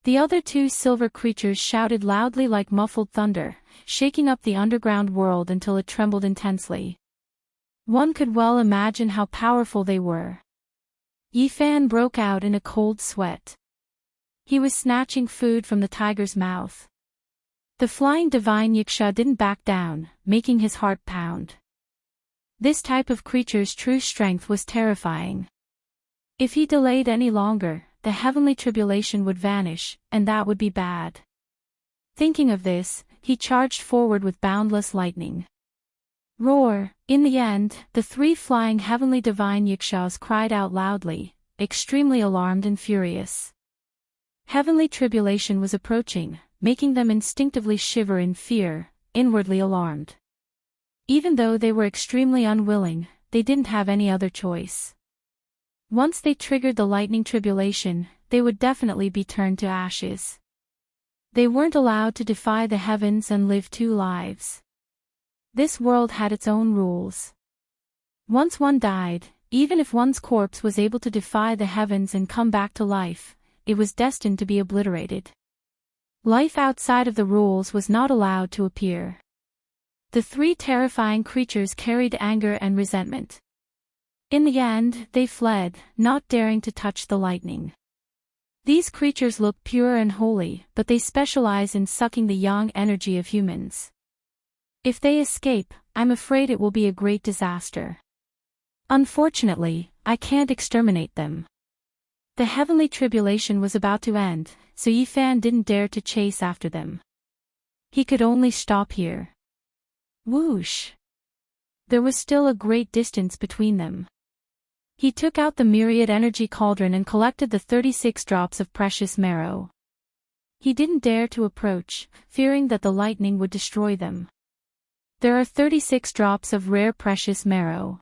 Speaker 1: The other two silver creatures shouted loudly like muffled thunder, shaking up the underground world until it trembled intensely. One could well imagine how powerful they were. Yi Fan broke out in a cold sweat. He was snatching food from the tiger's mouth. The flying divine Yaksha didn't back down, making his heart pound. This type of creature's true strength was terrifying. If he delayed any longer, the heavenly tribulation would vanish, and that would be bad. Thinking of this, he charged forward with boundless lightning. Roar! In the end, the three flying heavenly divine Yakshas cried out loudly, extremely alarmed and furious. Heavenly tribulation was approaching, making them instinctively shiver in fear, inwardly alarmed. Even though they were extremely unwilling, they didn't have any other choice. Once they triggered the lightning tribulation, they would definitely be turned to ashes. They weren't allowed to defy the heavens and live two lives. This world had its own rules. Once one died, even if one's corpse was able to defy the heavens and come back to life, it was destined to be obliterated. Life outside of the rules was not allowed to appear. The three terrifying creatures carried anger and resentment. In the end, they fled, not daring to touch the lightning. These creatures look pure and holy, but they specialize in sucking the yang energy of humans. If they escape, I'm afraid it will be a great disaster. Unfortunately, I can't exterminate them. The heavenly tribulation was about to end, so Yi Fan didn't dare to chase after them. He could only stop here. Whoosh! There was still a great distance between them. He took out the myriad energy cauldron and collected the 36 drops of precious marrow. He didn't dare to approach, fearing that the lightning would destroy them. There are 36 drops of rare precious marrow.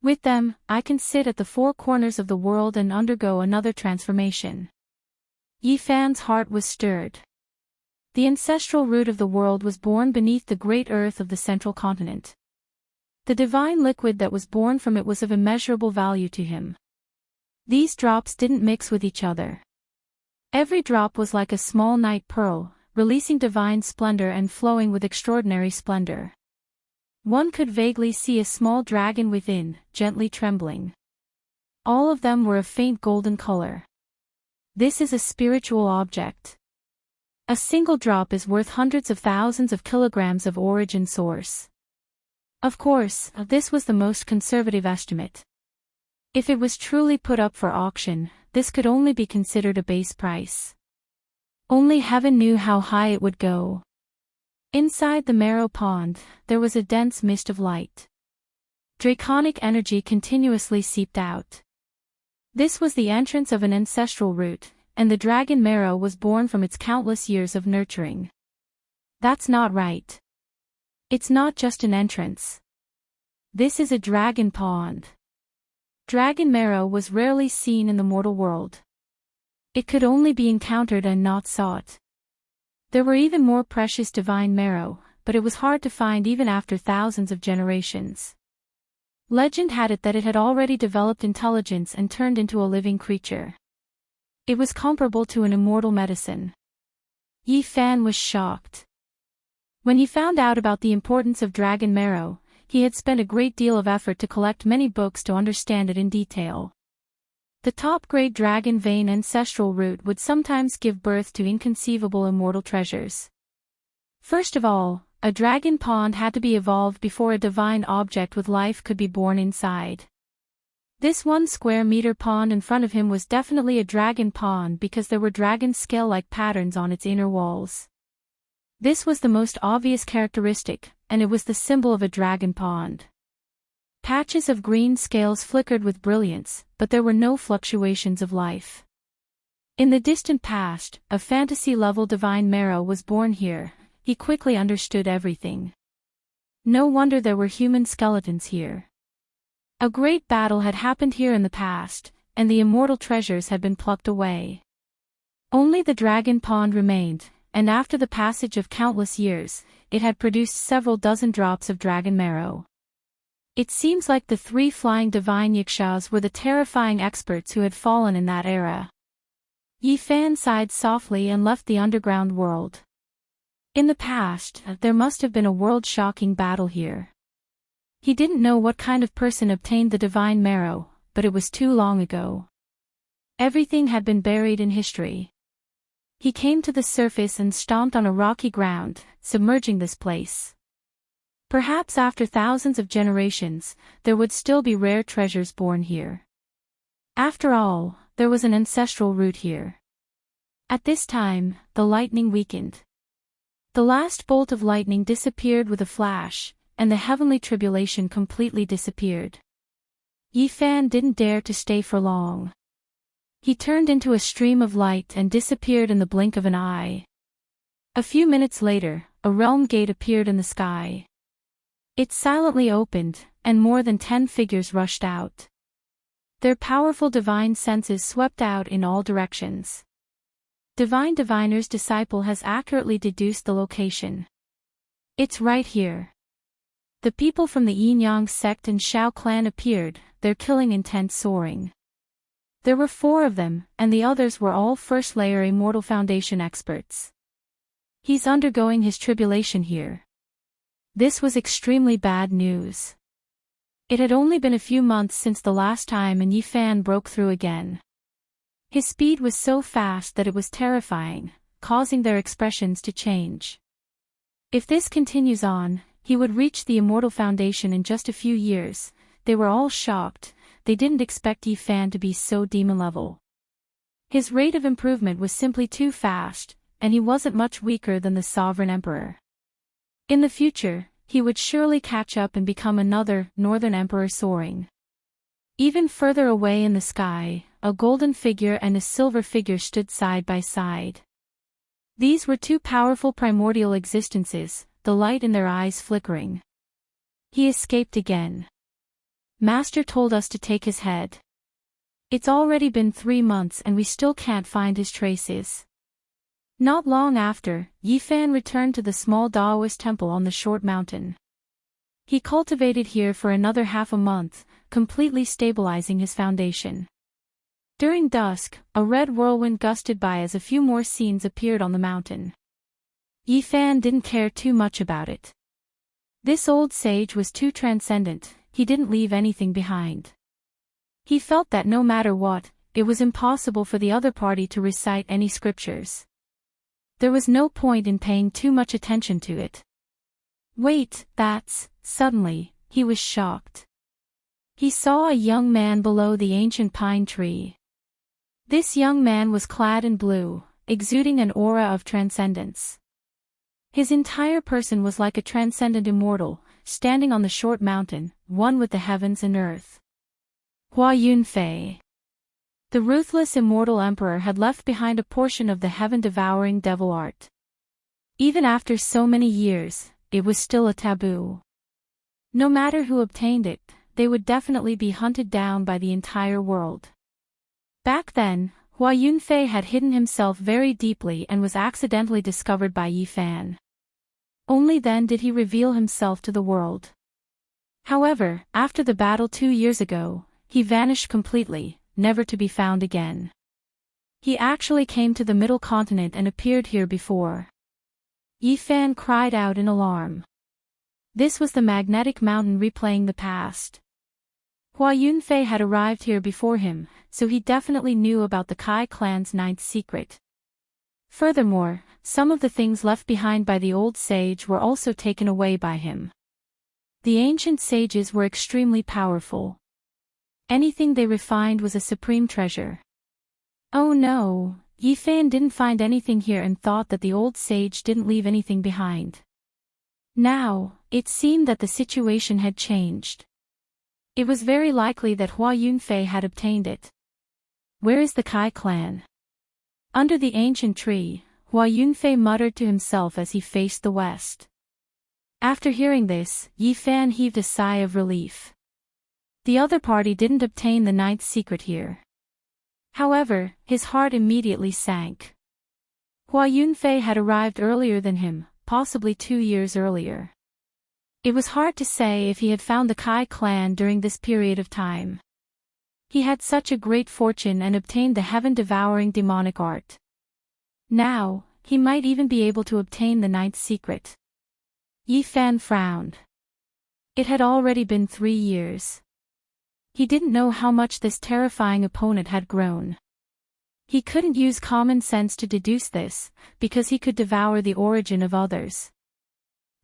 Speaker 1: With them, I can sit at the four corners of the world and undergo another transformation. Yi Fan's heart was stirred. The ancestral root of the world was born beneath the great earth of the central continent. The divine liquid that was born from it was of immeasurable value to him. These drops didn't mix with each other. Every drop was like a small night pearl, releasing divine splendor and flowing with extraordinary splendor. One could vaguely see a small dragon within, gently trembling. All of them were of faint golden color. This is a spiritual object. A single drop is worth hundreds of thousands of kilograms of origin source. Of course, this was the most conservative estimate. If it was truly put up for auction, this could only be considered a base price. Only heaven knew how high it would go. Inside the marrow pond, there was a dense mist of light. Draconic energy continuously seeped out. This was the entrance of an ancestral root, and the dragon marrow was born from its countless years of nurturing. That's not right. It's not just an entrance. This is a dragon pond. Dragon marrow was rarely seen in the mortal world. It could only be encountered and not sought. There were even more precious divine marrow, but it was hard to find even after thousands of generations. Legend had it that it had already developed intelligence and turned into a living creature. It was comparable to an immortal medicine. Yi Fan was shocked. When he found out about the importance of dragon marrow, he had spent a great deal of effort to collect many books to understand it in detail. The top-grade dragon vein ancestral root would sometimes give birth to inconceivable immortal treasures. First of all, a dragon pond had to be evolved before a divine object with life could be born inside. This 1 square meter pond in front of him was definitely a dragon pond because there were dragon scale-like patterns on its inner walls. This was the most obvious characteristic, and it was the symbol of a dragon pond. Patches of green scales flickered with brilliance, but there were no fluctuations of life. In the distant past, a fantasy-level divine marrow was born here. He quickly understood everything. No wonder there were human skeletons here. A great battle had happened here in the past, and the immortal treasures had been plucked away. Only the dragon pond remained, and after the passage of countless years, it had produced several dozen drops of dragon marrow. It seems like the 3 flying divine yakshas were the terrifying experts who had fallen in that era. Yi Fan sighed softly and left the underground world. In the past, there must have been a world-shocking battle here. He didn't know what kind of person obtained the divine marrow, but it was too long ago. Everything had been buried in history. He came to the surface and stomped on a rocky ground, submerging this place. Perhaps after thousands of generations, there would still be rare treasures born here. After all, there was an ancestral root here. At this time, the lightning weakened. The last bolt of lightning disappeared with a flash, and the heavenly tribulation completely disappeared. Yi Fan didn't dare to stay for long. He turned into a stream of light and disappeared in the blink of an eye. A few minutes later, a realm gate appeared in the sky. It silently opened, and more than 10 figures rushed out. Their powerful divine senses swept out in all directions. Divine Diviner's disciple has accurately deduced the location. It's right here. The people from the Yin-Yang sect and Shao clan appeared, their killing intent soaring. There were 4 of them, and the others were all first-layer Immortal Foundation experts. He's undergoing his tribulation here. This was extremely bad news. It had only been a few months since the last time and Yi Fan broke through again. His speed was so fast that it was terrifying, causing their expressions to change. If this continues on, he would reach the Immortal Foundation in just a few years. They were all shocked. They didn't expect Yi Fan to be so demon-level. His rate of improvement was simply too fast, and he wasn't much weaker than the Sovereign Emperor. In the future, he would surely catch up and become another Northern Emperor soaring. Even further away in the sky, a golden figure and a silver figure stood side by side. These were 2 powerful primordial existences, the light in their eyes flickering. He escaped again. Master told us to take his head. It's already been 3 months and we still can't find his traces. Not long after, Yi Fan returned to the small Taoist temple on the short mountain. He cultivated here for another half a month, completely stabilizing his foundation. During dusk, a red whirlwind gusted by as a few more scenes appeared on the mountain. Yi Fan didn't care too much about it. This old sage was too transcendent, he didn't leave anything behind. He felt that no matter what, it was impossible for the other party to recite any scriptures. There was no point in paying too much attention to it. Wait, suddenly, he was shocked. He saw a young man below the ancient pine tree. This young man was clad in blue, exuding an aura of transcendence. His entire person was like a transcendent immortal, standing on the short mountain, one with the heavens and earth. Hua Yunfei. The ruthless immortal emperor had left behind a portion of the heaven-devouring devil art. Even after so many years, it was still a taboo. No matter who obtained it, they would definitely be hunted down by the entire world. Back then, Hua Yunfei had hidden himself very deeply and was accidentally discovered by Yi Fan. Only then did he reveal himself to the world. However, after the battle 2 years ago, he vanished completely, never to be found again. He actually came to the middle continent and appeared here before. Yi Fan cried out in alarm. This was the magnetic mountain replaying the past. Hua Yunfei had arrived here before him, so he definitely knew about the Kai clan's ninth secret. Furthermore, some of the things left behind by the old sage were also taken away by him. The ancient sages were extremely powerful. Anything they refined was a supreme treasure. Oh no, Yi Fan didn't find anything here and thought that the old sage didn't leave anything behind. Now, it seemed that the situation had changed. It was very likely that Hua Yunfei had obtained it. Where is the Kai clan? Under the ancient tree, Hua Yunfei muttered to himself as he faced the west. After hearing this, Yi Fan heaved a sigh of relief. The other party didn't obtain the ninth secret here. However, his heart immediately sank. Hua Yunfei had arrived earlier than him, possibly 2 years earlier. It was hard to say if he had found the Kai clan during this period of time. He had such a great fortune and obtained the heaven-devouring demonic art. Now, he might even be able to obtain the ninth secret. Yi Fan frowned. It had already been 3 years. He didn't know how much this terrifying opponent had grown. He couldn't use common sense to deduce this, because he could devour the origin of others.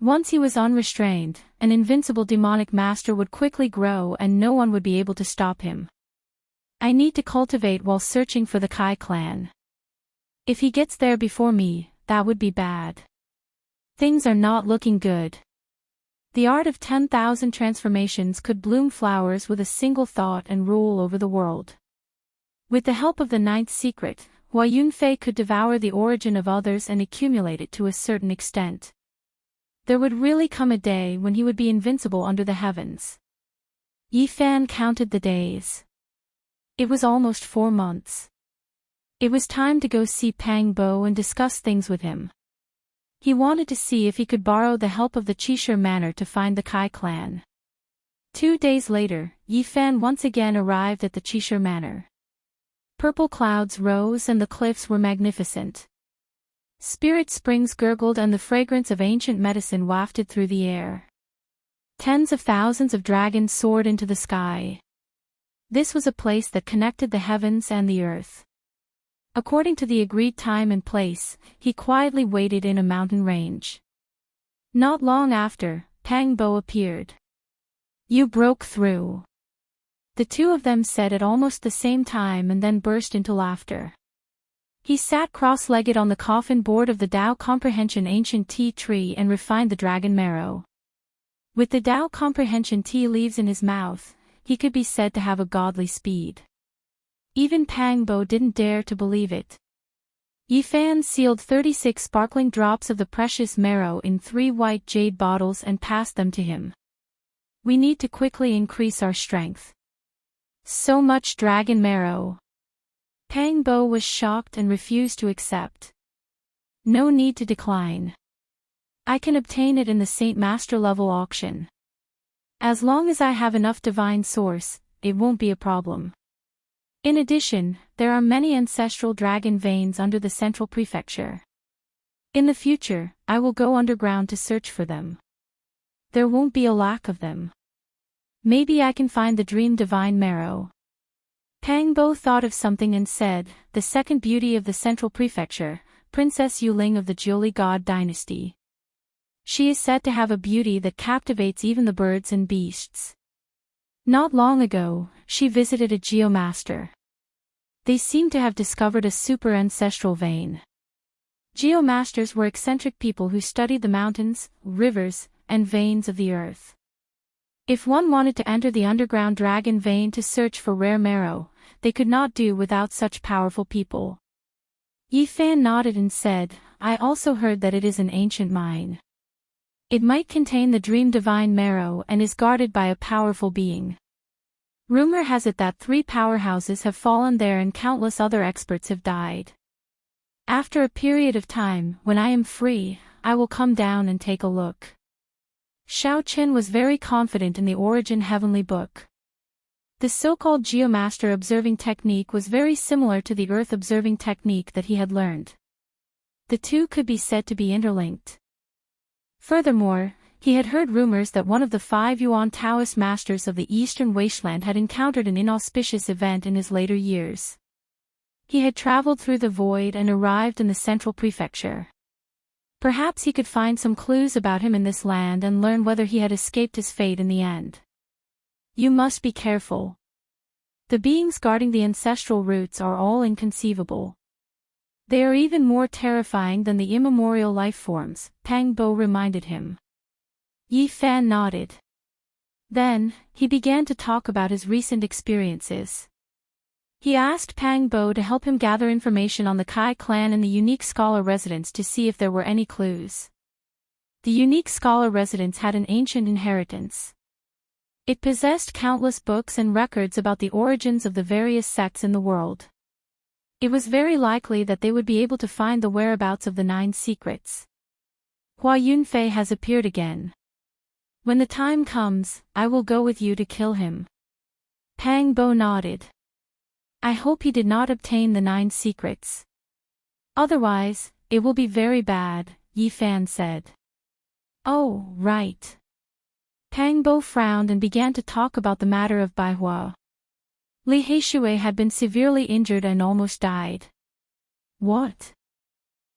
Speaker 1: Once he was unrestrained, an invincible demonic master would quickly grow and no one would be able to stop him. I need to cultivate while searching for the Kai clan. If he gets there before me, that would be bad. Things are not looking good. The art of 10,000 transformations could bloom flowers with a single thought and rule over the world. With the help of the ninth secret, Hua Yunfei could devour the origin of others and accumulate it to a certain extent. There would really come a day when he would be invincible under the heavens. Yi Fan counted the days. It was almost 4 months. It was time to go see Pang Bo and discuss things with him. He wanted to see if he could borrow the help of the Qishir Manor to find the Kai clan. 2 days later, Yi Fan once again arrived at the Qishir Manor. Purple clouds rose and the cliffs were magnificent. Spirit springs gurgled and the fragrance of ancient medicine wafted through the air. Tens of thousands of dragons soared into the sky. This was a place that connected the heavens and the earth. According to the agreed time and place, he quietly waited in a mountain range. Not long after, Pang Bo appeared. You broke through. The two of them said at almost the same time and then burst into laughter. He sat cross-legged on the coffin board of the Tao Comprehension Ancient Tea Tree and refined the dragon marrow. With the Tao Comprehension tea leaves in his mouth, he could be said to have a godly speed. Even Pang Bo didn't dare to believe it. Yi Fan sealed 36 sparkling drops of the precious marrow in 3 white jade bottles and passed them to him. We need to quickly increase our strength. So much dragon marrow. Pang Bo was shocked and refused to accept. No need to decline. I can obtain it in the Saint Master level auction. As long as I have enough divine source, it won't be a problem. In addition, there are many ancestral dragon veins under the central prefecture. In the future, I will go underground to search for them. There won't be a lack of them. Maybe I can find the dream divine marrow. Pang Bo thought of something and said, the second beauty of the central prefecture, Princess Yuling of the Jiuli God dynasty. She is said to have a beauty that captivates even the birds and beasts. Not long ago, she visited a geomaster. They seem to have discovered a super ancestral vein. Geomasters were eccentric people who studied the mountains, rivers, and veins of the earth. If one wanted to enter the underground dragon vein to search for rare marrow, they could not do without such powerful people. Yi Fan nodded and said, I also heard that it is an ancient mine. It might contain the dream divine marrow and is guarded by a powerful being. Rumor has it that 3 powerhouses have fallen there and countless other experts have died. After a period of time, when I am free, I will come down and take a look. Xiao Qin was very confident in the Origin Heavenly Book. The so-called Geomaster observing technique was very similar to the Earth observing technique that he had learned. The two could be said to be interlinked. Furthermore, He had heard rumors that one of the 5 Yuan Taoist masters of the Eastern Wasteland had encountered an inauspicious event in his later years. He had traveled through the void and arrived in the central prefecture. Perhaps he could find some clues about him in this land and learn whether he had escaped his fate in the end. You must be careful. The beings guarding the ancestral roots are all inconceivable. They are even more terrifying than the immemorial life forms, Pang Bo reminded him. Yi Fan nodded. Then, he began to talk about his recent experiences. He asked Pang Bo to help him gather information on the Kai clan and the unique scholar residence to see if there were any clues. The unique scholar residence had an ancient inheritance. It possessed countless books and records about the origins of the various sects in the world. It was very likely that they would be able to find the whereabouts of the 9 secrets. Hua Yunfei has appeared again. When the time comes, I will go with you to kill him. Pang Bo nodded. I hope he did not obtain the 9 secrets. Otherwise, it will be very bad, Yi Fan said. Oh, right. Pang Bo frowned and began to talk about the matter of Bai Hua. Li Heishui had been severely injured and almost died. What?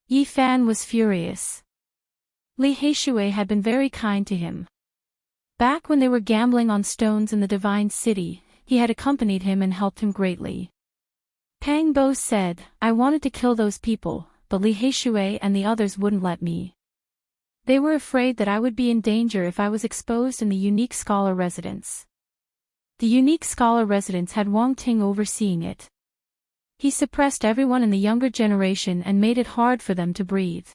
Speaker 1: Yi Fan was furious. Li Heishui had been very kind to him. Back when they were gambling on stones in the Divine City, he had accompanied him and helped him greatly. Pang Bo said, I wanted to kill those people, but Li Heishui and the others wouldn't let me. They were afraid that I would be in danger if I was exposed in the unique scholar residence. The unique scholar residence had Wang Ting overseeing it. He suppressed everyone in the younger generation and made it hard for them to breathe.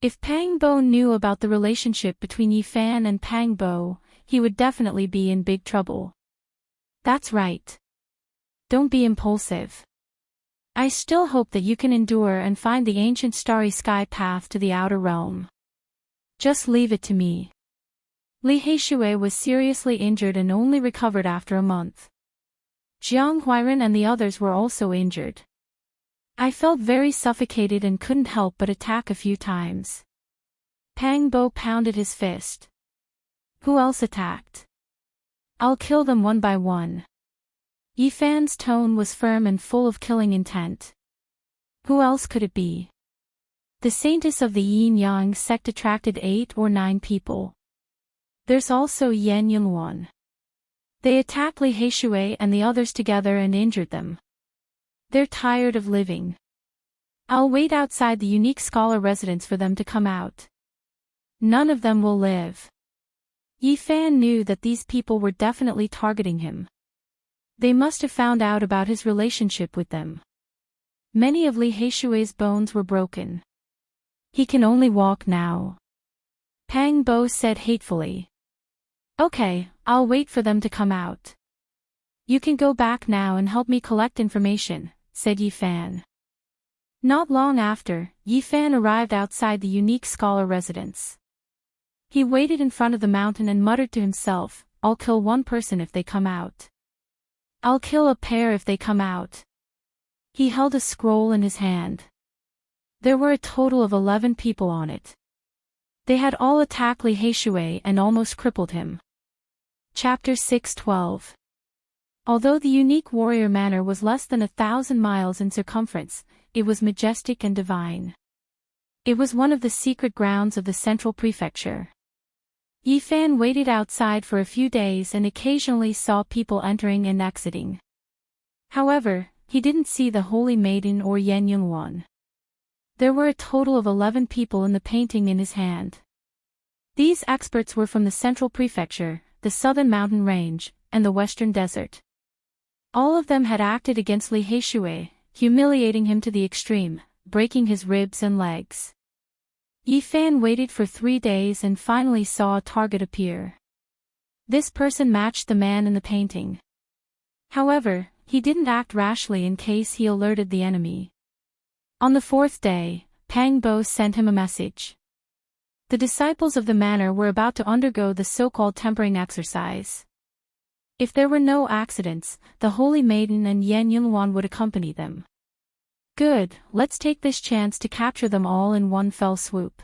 Speaker 1: If Pang Bo knew about the relationship between Yi Fan and Pang Bo, he would definitely be in big trouble. That's right. Don't be impulsive. I still hope that you can endure and find the ancient starry sky path to the outer realm. Just leave it to me. Li Heishui was seriously injured and only recovered after a month. Jiang Huiran and the others were also injured. I felt very suffocated and couldn't help but attack a few times. Pang Bo pounded his fist. Who else attacked? I'll kill them one by one. Yi Fan's tone was firm and full of killing intent. Who else could it be? The saintess of the Yin-Yang sect attracted 8 or 9 people. There's also Yan Yunluan. They attacked Li Heishui and the others together and injured them. They're tired of living. I'll wait outside the unique scholar residence for them to come out. None of them will live. Yi Fan knew that these people were definitely targeting him. They must have found out about his relationship with them. Many of Li Heishui's bones were broken. He can only walk now. Pang Bo said hatefully. Okay, I'll wait for them to come out. You can go back now and help me collect information, said Yi Fan. Not long after, Yi Fan arrived outside the unique scholar residence. He waited in front of the mountain and muttered to himself, I'll kill one person if they come out. I'll kill a pair if they come out. He held a scroll in his hand. There were a total of 11 people on it. They had all attacked Li Heishui and almost crippled him. Chapter 612. Although the unique warrior manor was less than 1,000 miles in circumference, it was majestic and divine. It was one of the secret grounds of the central prefecture. Yi Fan waited outside for a few days and occasionally saw people entering and exiting. However, he didn't see the Holy Maiden or Yan Yunluan. There were a total of 11 people in the painting in his hand. These experts were from the central prefecture, the southern mountain range, and the western desert. All of them had acted against Li Heishui, humiliating him to the extreme, breaking his ribs and legs. Yi Fan waited for 3 days and finally saw a target appear. This person matched the man in the painting. However, he didn't act rashly in case he alerted the enemy. On the 4th day, Pang Bo sent him a message. The disciples of the manor were about to undergo the so-called tempering exercise. If there were no accidents, the Holy Maiden and Yan Yunluan would accompany them. Good, let's take this chance to capture them all in one fell swoop.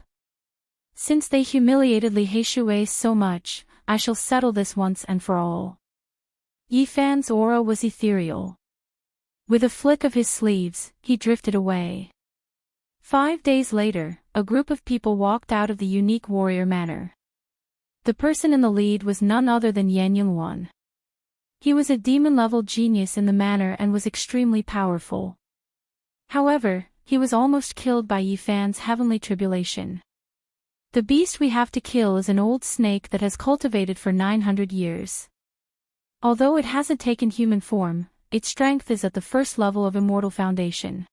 Speaker 1: Since they humiliated Li Heishui so much, I shall settle this once and for all. Yi Fan's aura was ethereal. With a flick of his sleeves, he drifted away. 5 days later, a group of people walked out of the unique warrior manor. The person in the lead was none other than Yan Yunguan. He was a demon-level genius in the manor and was extremely powerful. However, he was almost killed by Yi Fan's heavenly tribulation. The beast we have to kill is an old snake that has cultivated for 900 years. Although it hasn't taken human form, its strength is at the first level of immortal foundation.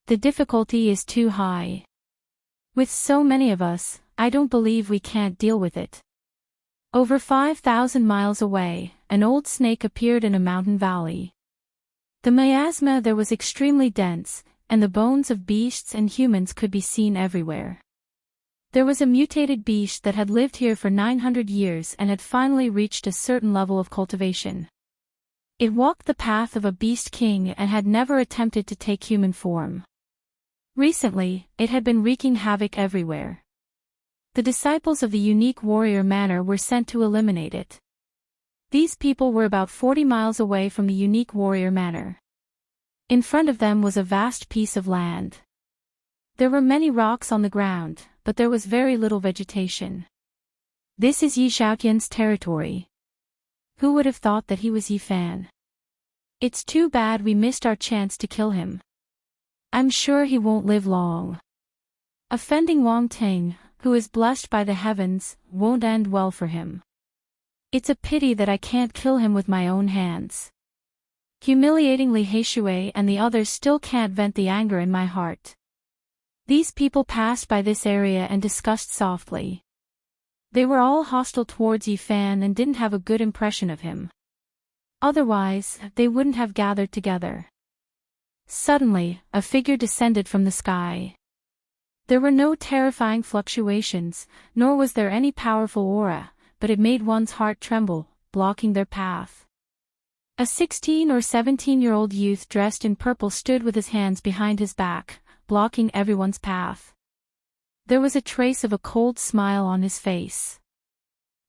Speaker 1: The difficulty is too high. With so many of us, I don't believe we can't deal with it. Over 5,000 miles away, an old snake appeared in a mountain valley. The miasma there was extremely dense, and the bones of beasts and humans could be seen everywhere. There was a mutated beast that had lived here for 900 years and had finally reached a certain level of cultivation. It walked the path of a beast king and had never attempted to take human form. Recently, it had been wreaking havoc everywhere. The disciples of the unique warrior manor were sent to eliminate it. These people were about 40 miles away from the unique warrior manor. In front of them was a vast piece of land. There were many rocks on the ground, but there was very little vegetation. This is Yi Xiaotian's territory. Who would have thought that he was Yi Fan? It's too bad we missed our chance to kill him. I'm sure he won't live long. Offending Wang Ting, who is blessed by the heavens, won't end well for him. It's a pity that I can't kill him with my own hands. Humiliating Li Heishui and the others still can't vent the anger in my heart. These people passed by this area and discussed softly. They were all hostile towards Yi Fan and didn't have a good impression of him. Otherwise, they wouldn't have gathered together. Suddenly, a figure descended from the sky. There were no terrifying fluctuations, nor was there any powerful aura, but it made one's heart tremble, blocking their path. A 16 or 17-year-old youth dressed in purple stood with his hands behind his back, blocking everyone's path. There was a trace of a cold smile on his face.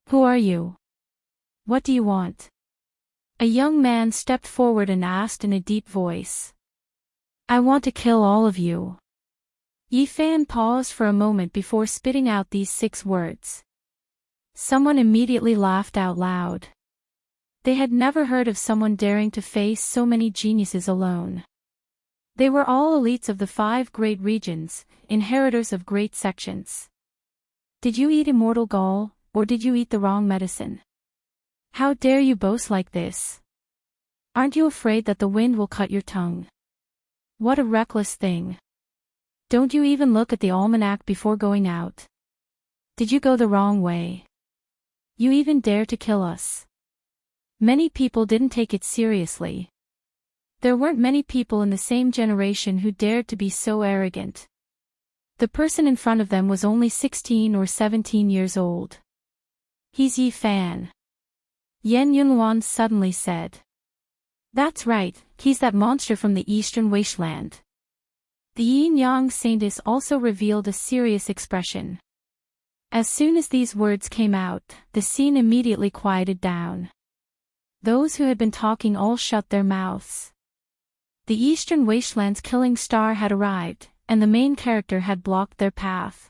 Speaker 1: Who are you? What do you want? A young man stepped forward and asked in a deep voice. I want to kill all of you. Yi Fan paused for a moment before spitting out these 6 words. Someone immediately laughed out loud. They had never heard of someone daring to face so many geniuses alone. They were all elites of the 5 great regions, inheritors of great sections. Did you eat immortal gall, or did you eat the wrong medicine? How dare you boast like this? Aren't you afraid that the wind will cut your tongue? What a reckless thing. Don't you even look at the almanac before going out? Did you go the wrong way? You even dare to kill us. Many people didn't take it seriously. There weren't many people in the same generation who dared to be so arrogant. The person in front of them was only 16 or 17 years old. He's Yi Fan. Yan Yunguan suddenly said. That's right, he's that monster from the eastern wasteland. The yin-yang saintess also revealed a serious expression. As soon as these words came out, the scene immediately quieted down. Those who had been talking all shut their mouths. The eastern wasteland's killing star had arrived, and the main character had blocked their path.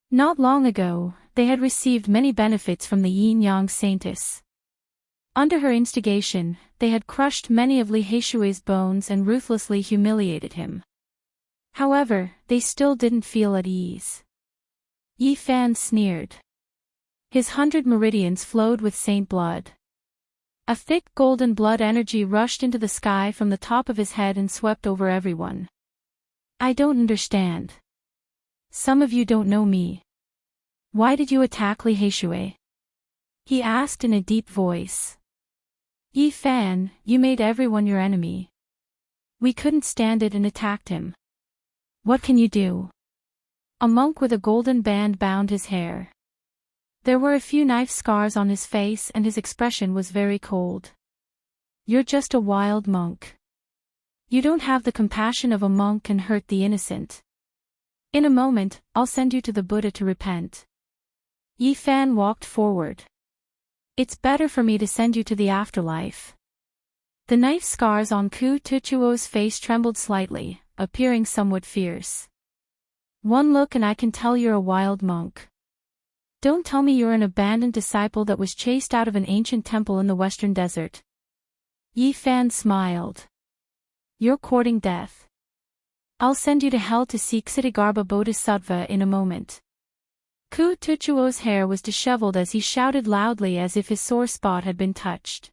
Speaker 1: Not long ago, they had received many benefits from the yin-yang saintess. Under her instigation, they had crushed many of Li Heishui's bones and ruthlessly humiliated him. However, they still didn't feel at ease. Yi Fan sneered. His 100 meridians flowed with saint blood. A thick golden blood energy rushed into the sky from the top of his head and swept over everyone. I don't understand. Some of you don't know me. Why did you attack Li Heishui? He asked in a deep voice. Yi Fan, you made everyone your enemy. We couldn't stand it and attacked him. What can you do? A monk with a golden band bound his hair. There were a few knife scars on his face and his expression was very cold. You're just a wild monk. You don't have the compassion of a monk and hurt the innocent. In a moment, I'll send you to the Buddha to repent. Yi Fan walked forward. It's better for me to send you to the afterlife. The knife scars on Ku Tuchuo's face trembled slightly, appearing somewhat fierce. One look and I can tell you're a wild monk. Don't tell me you're an abandoned disciple that was chased out of an ancient temple in the western desert. Yi Fan smiled. You're courting death. I'll send you to hell to seek Ksitigarbha Bodhisattva in a moment. Ku Tuchuo's hair was disheveled as he shouted loudly as if his sore spot had been touched.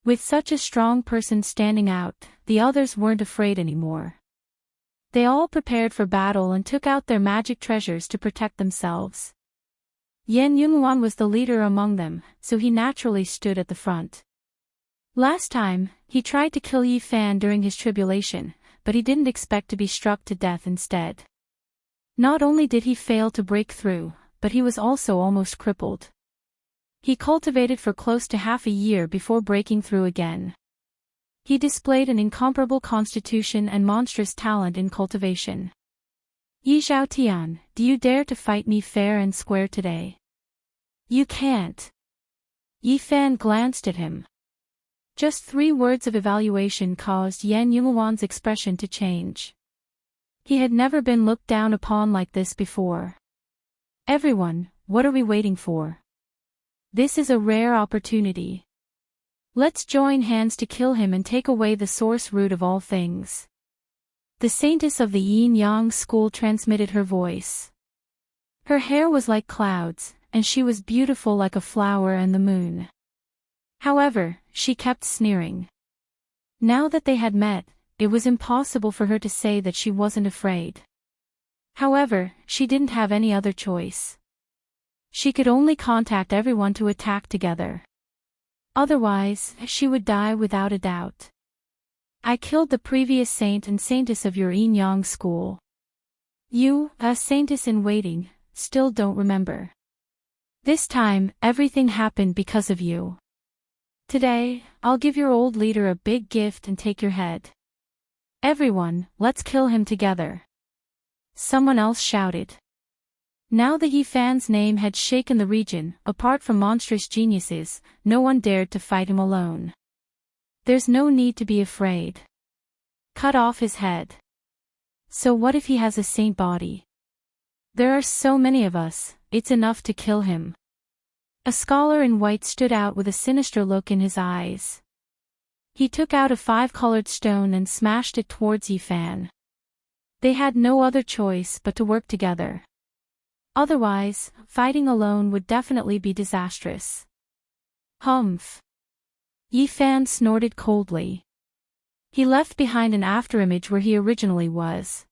Speaker 1: With such a strong person standing out, the others weren't afraid anymore. They all prepared for battle and took out their magic treasures to protect themselves. Yan Yunguan was the leader among them, so he naturally stood at the front. Last time, he tried to kill Yi Fan during his tribulation, but he didn't expect to be struck to death instead. Not only did he fail to break through, but he was also almost crippled. He cultivated for close to half a year before breaking through again. He displayed an incomparable constitution and monstrous talent in cultivation. Yi Zhaotian, do you dare to fight me fair and square today? You can't. Yi Fan glanced at him. Just 3 words of evaluation caused Yan Yunguan's expression to change. He had never been looked down upon like this before. Everyone, what are we waiting for? This is a rare opportunity. Let's join hands to kill him and take away the source root of all things. The saintess of the Yin-Yang school transmitted her voice. Her hair was like clouds, and she was beautiful like a flower and the moon. However, she kept sneering. Now that they had met, it was impossible for her to say that she wasn't afraid. However, she didn't have any other choice. She could only contact everyone to attack together. Otherwise, she would die without a doubt. I killed the previous saint and saintess of your Yin-Yang school. You, a saintess in waiting, still don't remember. This time, everything happened because of you. Today, I'll give your old leader a big gift and take your head. Everyone, let's kill him together. Someone else shouted. Now that Yi Fan's name had shaken the region, apart from monstrous geniuses, no one dared to fight him alone. There's no need to be afraid. Cut off his head. So what if he has a saint body? There are so many of us, it's enough to kill him. A scholar in white stood out with a sinister look in his eyes. He took out a 5-colored stone and smashed it towards Yi Fan. They had no other choice but to work together. Otherwise, fighting alone would definitely be disastrous. Humph. Yi Fan snorted coldly. He left behind an afterimage where he originally was.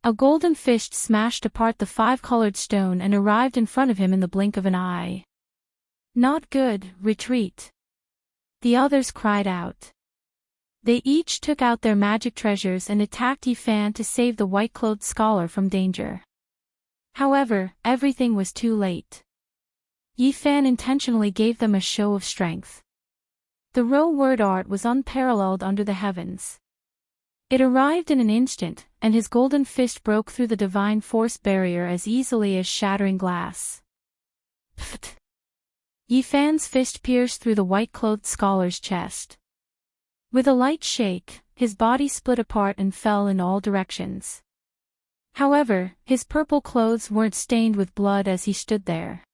Speaker 1: A golden fist smashed apart the 5-colored stone and arrived in front of him in the blink of an eye. Not good, retreat. The others cried out. They each took out their magic treasures and attacked Yi Fan to save the white-clothed scholar from danger. However, everything was too late. Yi Fan intentionally gave them a show of strength. The row word art was unparalleled under the heavens. It arrived in an instant, and his golden fist broke through the divine force barrier as easily as shattering glass. Pfft! Yi Fan's fist pierced through the white-clothed scholar's chest. With a light shake, his body split apart and fell in all directions. However, his purple clothes weren't stained with blood as he stood there.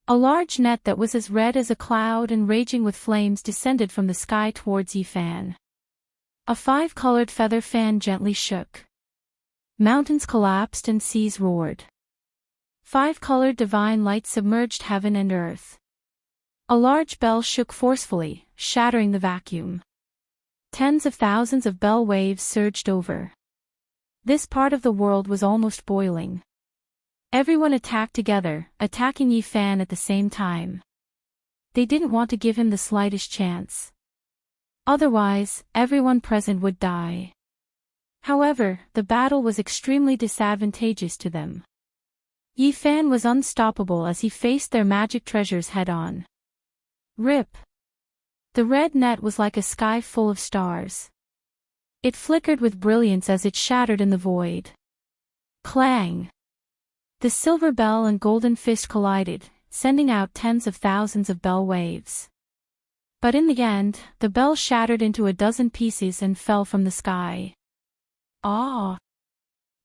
Speaker 1: A large net that was as red as a cloud and raging with flames descended from the sky towards Yi Fan. A 5-colored feather fan gently shook. Mountains collapsed and seas roared. 5-colored divine light submerged heaven and earth. A large bell shook forcefully, shattering the vacuum. Tens of thousands of bell waves surged over. This part of the world was almost boiling. Everyone attacked together, attacking Yi Fan at the same time. They didn't want to give him the slightest chance. Otherwise, everyone present would die. However, the battle was extremely disadvantageous to them. Yi Fan was unstoppable as he faced their magic treasures head-on. Rip! The red net was like a sky full of stars. It flickered with brilliance as it shattered in the void. Clang! The silver bell and golden fist collided, sending out tens of thousands of bell waves. But in the end, the bell shattered into a dozen pieces and fell from the sky. Ah!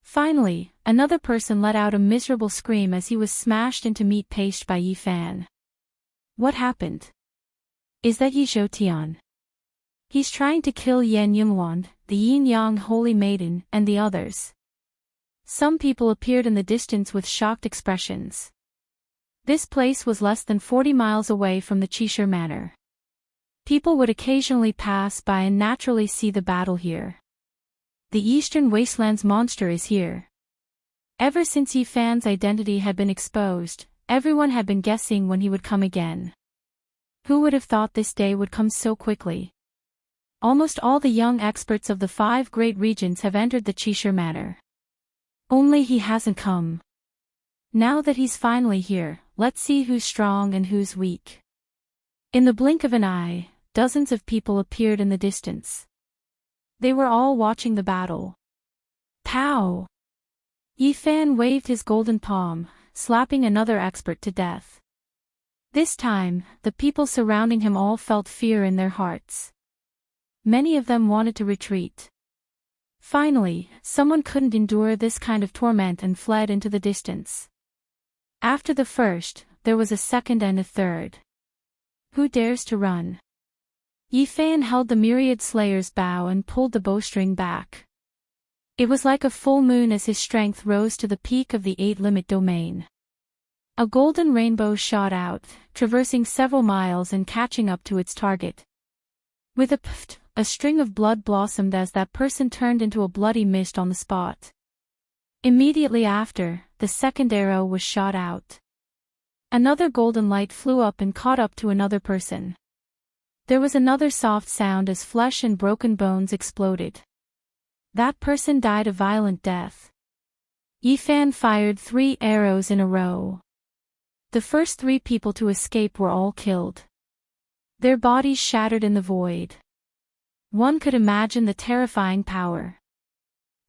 Speaker 1: Finally, another person let out a miserable scream as he was smashed into meat paste by Yi Fan. What happened? Is that Yi Zhoutian? He's trying to kill Yan Yunwan, the Yin-Yang Holy Maiden, and the others. Some people appeared in the distance with shocked expressions. This place was less than 40 miles away from the Qishir Manor. People would occasionally pass by and naturally see the battle here. The Eastern Wastelands monster is here. Ever since Yi Fan's identity had been exposed, everyone had been guessing when he would come again. Who would have thought this day would come so quickly? Almost all the young experts of the 5 great regions have entered the Qishir Manor. Only he hasn't come. Now that he's finally here, let's see who's strong and who's weak. In the blink of an eye, dozens of people appeared in the distance. They were all watching the battle. Pow! Yi Fan waved his golden palm, slapping another expert to death. This time, the people surrounding him all felt fear in their hearts. Many of them wanted to retreat. Finally, someone couldn't endure this kind of torment and fled into the distance. After the first, there was a second and a third. Who dares to run? Yi Fan held the myriad slayer's bow and pulled the bowstring back. It was like a full moon as his strength rose to the peak of the 8-limit domain. A golden rainbow shot out, traversing several miles and catching up to its target. With a pft, a string of blood blossomed as that person turned into a bloody mist on the spot. Immediately after, the second arrow was shot out. Another golden light flew up and caught up to another person. There was another soft sound as flesh and broken bones exploded. That person died a violent death. Yi Fan fired 3 arrows in a row. The first 3 people to escape were all killed. Their bodies shattered in the void. One could imagine the terrifying power.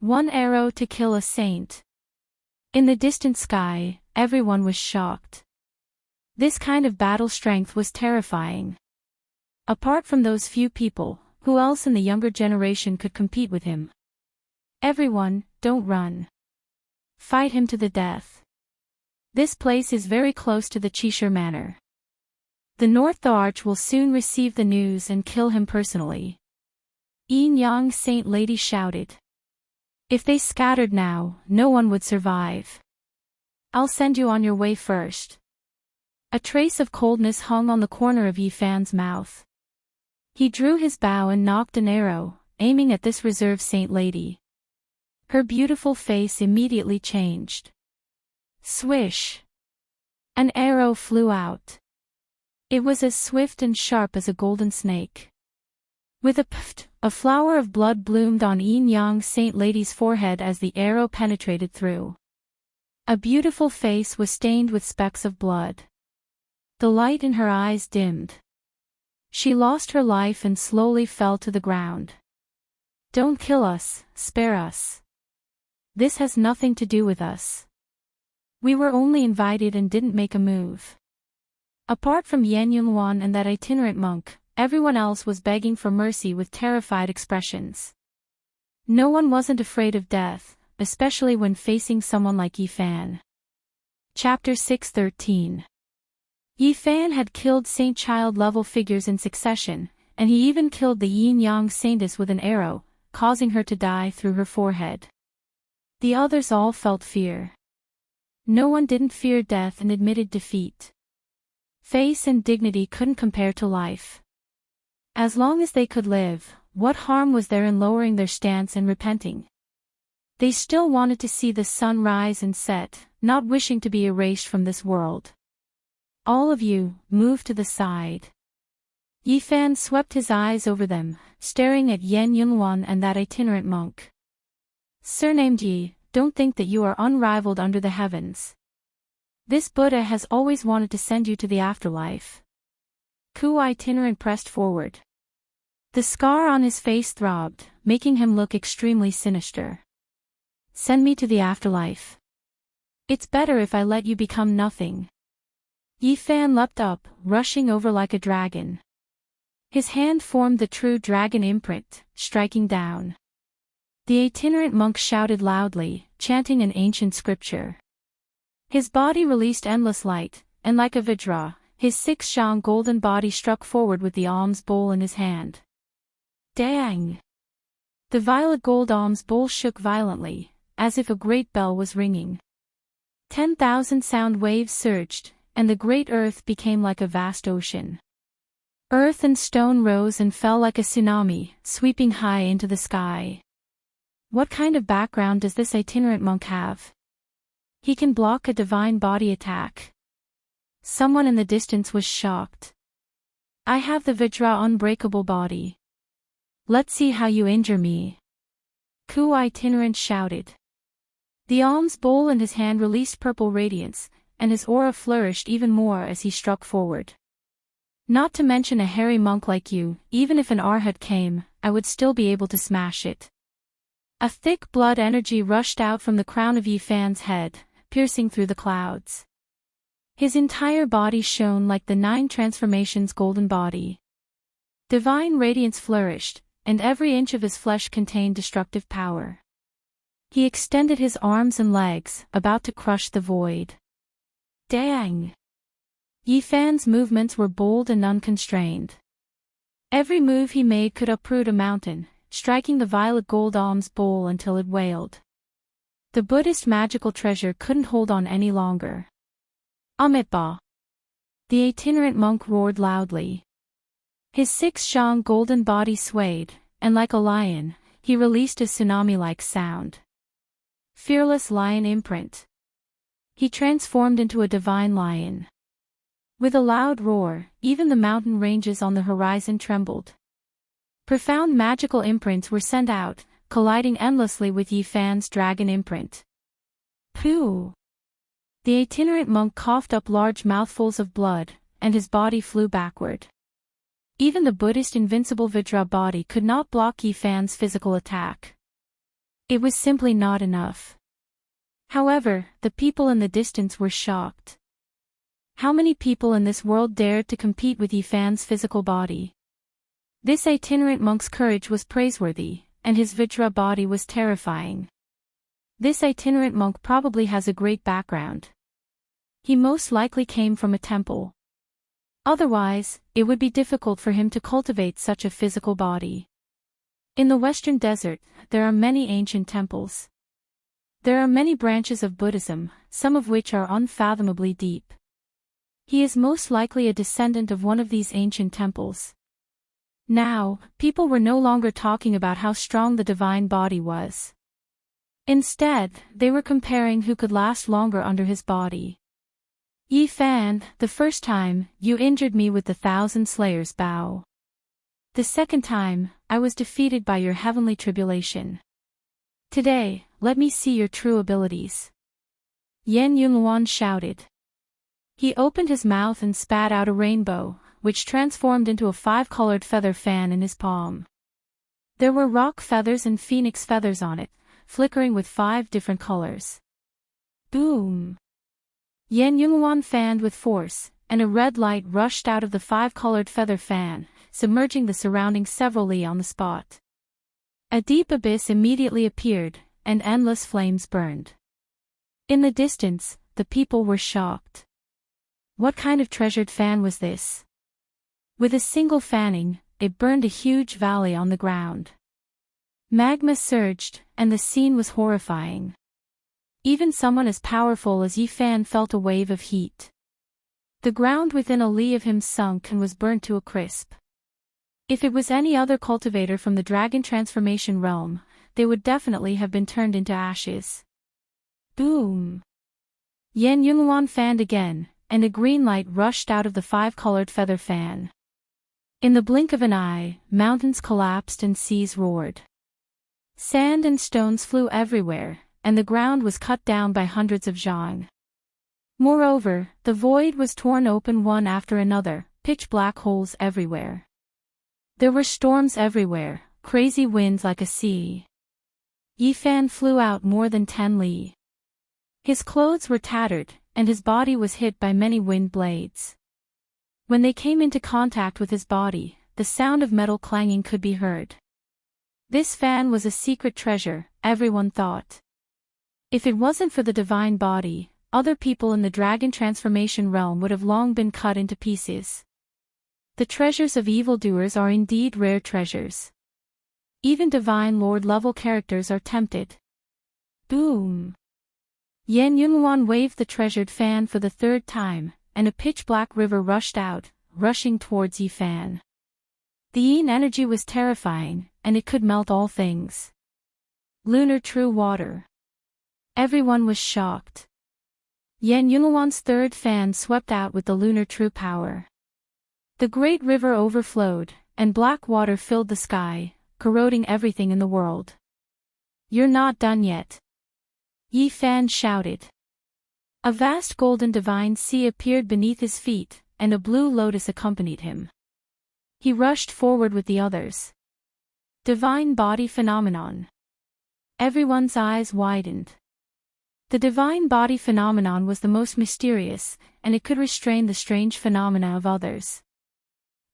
Speaker 1: 1 arrow to kill a saint. In the distant sky, everyone was shocked. This kind of battle strength was terrifying. Apart from those few people, who else in the younger generation could compete with him? Everyone, don't run. Fight him to the death. This place is very close to the Qishir Manor. The North Arch will soon receive the news and kill him personally. Yin-Yang Saint Lady shouted. If they scattered now, no one would survive. I'll send you on your way first. A trace of coldness hung on the corner of Yi Fan's mouth. He drew his bow and knocked an arrow, aiming at this reserve saint lady. Her beautiful face immediately changed. Swish! An arrow flew out. It was as swift and sharp as a golden snake. With a pft, a flower of blood bloomed on Yin-Yang Saint Lady's forehead as the arrow penetrated through. A beautiful face was stained with specks of blood. The light in her eyes dimmed. She lost her life and slowly fell to the ground. Don't kill us, spare us. This has nothing to do with us. We were only invited and didn't make a move. Apart from Yan Yunwan and that itinerant monk, everyone else was begging for mercy with terrified expressions. No one wasn't afraid of death, especially when facing someone like Yi Fan. Chapter 6:13. Yi Fan had killed Saint Child level figures in succession, and he even killed the Yin-Yang Saintess with an arrow, causing her to die through her forehead. The others all felt fear. No one didn't fear death and admitted defeat. Face and dignity couldn't compare to life. As long as they could live, what harm was there in lowering their stance and repenting? They still wanted to see the sun rise and set, not wishing to be erased from this world. All of you, move to the side. Yi Fan swept his eyes over them, staring at Yan Yunwan and that itinerant monk. Surnamed Yi, don't think that you are unrivaled under the heavens. This Buddha has always wanted to send you to the afterlife. Ku itinerant pressed forward. The scar on his face throbbed, making him look extremely sinister. Send me to the afterlife. It's better if I let you become nothing. Yifan leapt up, rushing over like a dragon. His hand formed the true dragon imprint, striking down. The itinerant monk shouted loudly, chanting an ancient scripture. His body released endless light, and like a Vajra, his 6 golden body struck forward with the alms bowl in his hand. Dang! The violet gold alms bowl shook violently, as if a great bell was ringing. 10,000 sound waves surged, and the great earth became like a vast ocean. Earth and stone rose and fell like a tsunami, sweeping high into the sky. What kind of background does this itinerant monk have? He can block a divine body attack. Someone in the distance was shocked. I have the Vajra unbreakable body. Let's see how you injure me. Ku itinerant shouted. The alms bowl in his hand released purple radiance, and his aura flourished even more as he struck forward. Not to mention a hairy monk like you, even if an Arhat came, I would still be able to smash it. A thick blood energy rushed out from the crown of Yifan's head, piercing through the clouds. His entire body shone like the 9 transformations golden body. Divine radiance flourished, and every inch of his flesh contained destructive power. He extended his arms and legs, about to crush the void. Dang! Yifan's movements were bold and unconstrained. Every move he made could uproot a mountain, striking the violet gold alms bowl until it wailed. The Buddhist magical treasure couldn't hold on any longer. Amitba! The itinerant monk roared loudly. His 6 golden body swayed, and like a lion, he released a tsunami-like sound. Fearless lion imprint. He transformed into a divine lion. With a loud roar, even the mountain ranges on the horizon trembled. Profound magical imprints were sent out, colliding endlessly with Yifan's dragon imprint. Pooh! The itinerant monk coughed up large mouthfuls of blood, and his body flew backward. Even the Buddhist invincible Vajra body could not block Yifan's physical attack. It was simply not enough. However, the people in the distance were shocked. How many people in this world dared to compete with Yifan's physical body? This itinerant monk's courage was praiseworthy, and his Vajra body was terrifying. This itinerant monk probably has a great background. He most likely came from a temple. Otherwise, it would be difficult for him to cultivate such a physical body. In the Western Desert, there are many ancient temples. There are many branches of Buddhism, some of which are unfathomably deep. He is most likely a descendant of one of these ancient temples. Now, people were no longer talking about how strong the divine body was. Instead, they were comparing who could last longer under his body. Yifan, the first time, you injured me with the 1,000 Slayers bow. The second time, I was defeated by your heavenly tribulation. Today, let me see your true abilities. Yan Yunluan shouted. He opened his mouth and spat out a rainbow, which transformed into a 5-colored feather fan in his palm. There were rock feathers and phoenix feathers on it, flickering with 5 different colors. Boom! Yan Yunluan fanned with force, and a red light rushed out of the 5-colored feather fan, submerging the surroundings several li on the spot. A deep abyss immediately appeared, and endless flames burned. In the distance, the people were shocked. What kind of treasured fan was this? With a single fanning, it burned a huge valley on the ground. Magma surged, and the scene was horrifying. Even someone as powerful as Yifan felt a wave of heat. The ground within a li of him sunk and was burnt to a crisp. If it was any other cultivator from the dragon transformation realm, they would definitely have been turned into ashes. Boom! Yan Yunluan fanned again, and a green light rushed out of the 5-colored feather fan. In the blink of an eye, mountains collapsed and seas roared. Sand and stones flew everywhere, and the ground was cut down by hundreds of zhang. Moreover, the void was torn open one after another, pitch black holes everywhere. There were storms everywhere, crazy winds like a sea. Yifan flew out more than 10 li. His clothes were tattered, and his body was hit by many wind blades. When they came into contact with his body, the sound of metal clanging could be heard. This fan was a secret treasure, everyone thought. If it wasn't for the divine body, other people in the dragon transformation realm would have long been cut into pieces. The treasures of evildoers are indeed rare treasures. Even divine lord level characters are tempted. Boom! Yan Yunluan waved the treasured fan for the third time, and a pitch-black river rushed out, rushing towards Yifan. The yin energy was terrifying, and it could melt all things. Lunar true water. Everyone was shocked. Yan Yunluan's third fan swept out with the lunar true power. The great river overflowed, and black water filled the sky, corroding everything in the world. You're not done yet. Yifan shouted. A vast golden divine sea appeared beneath his feet, and a blue lotus accompanied him. He rushed forward with the others. Divine body phenomenon. Everyone's eyes widened. The divine body phenomenon was the most mysterious, and it could restrain the strange phenomena of others.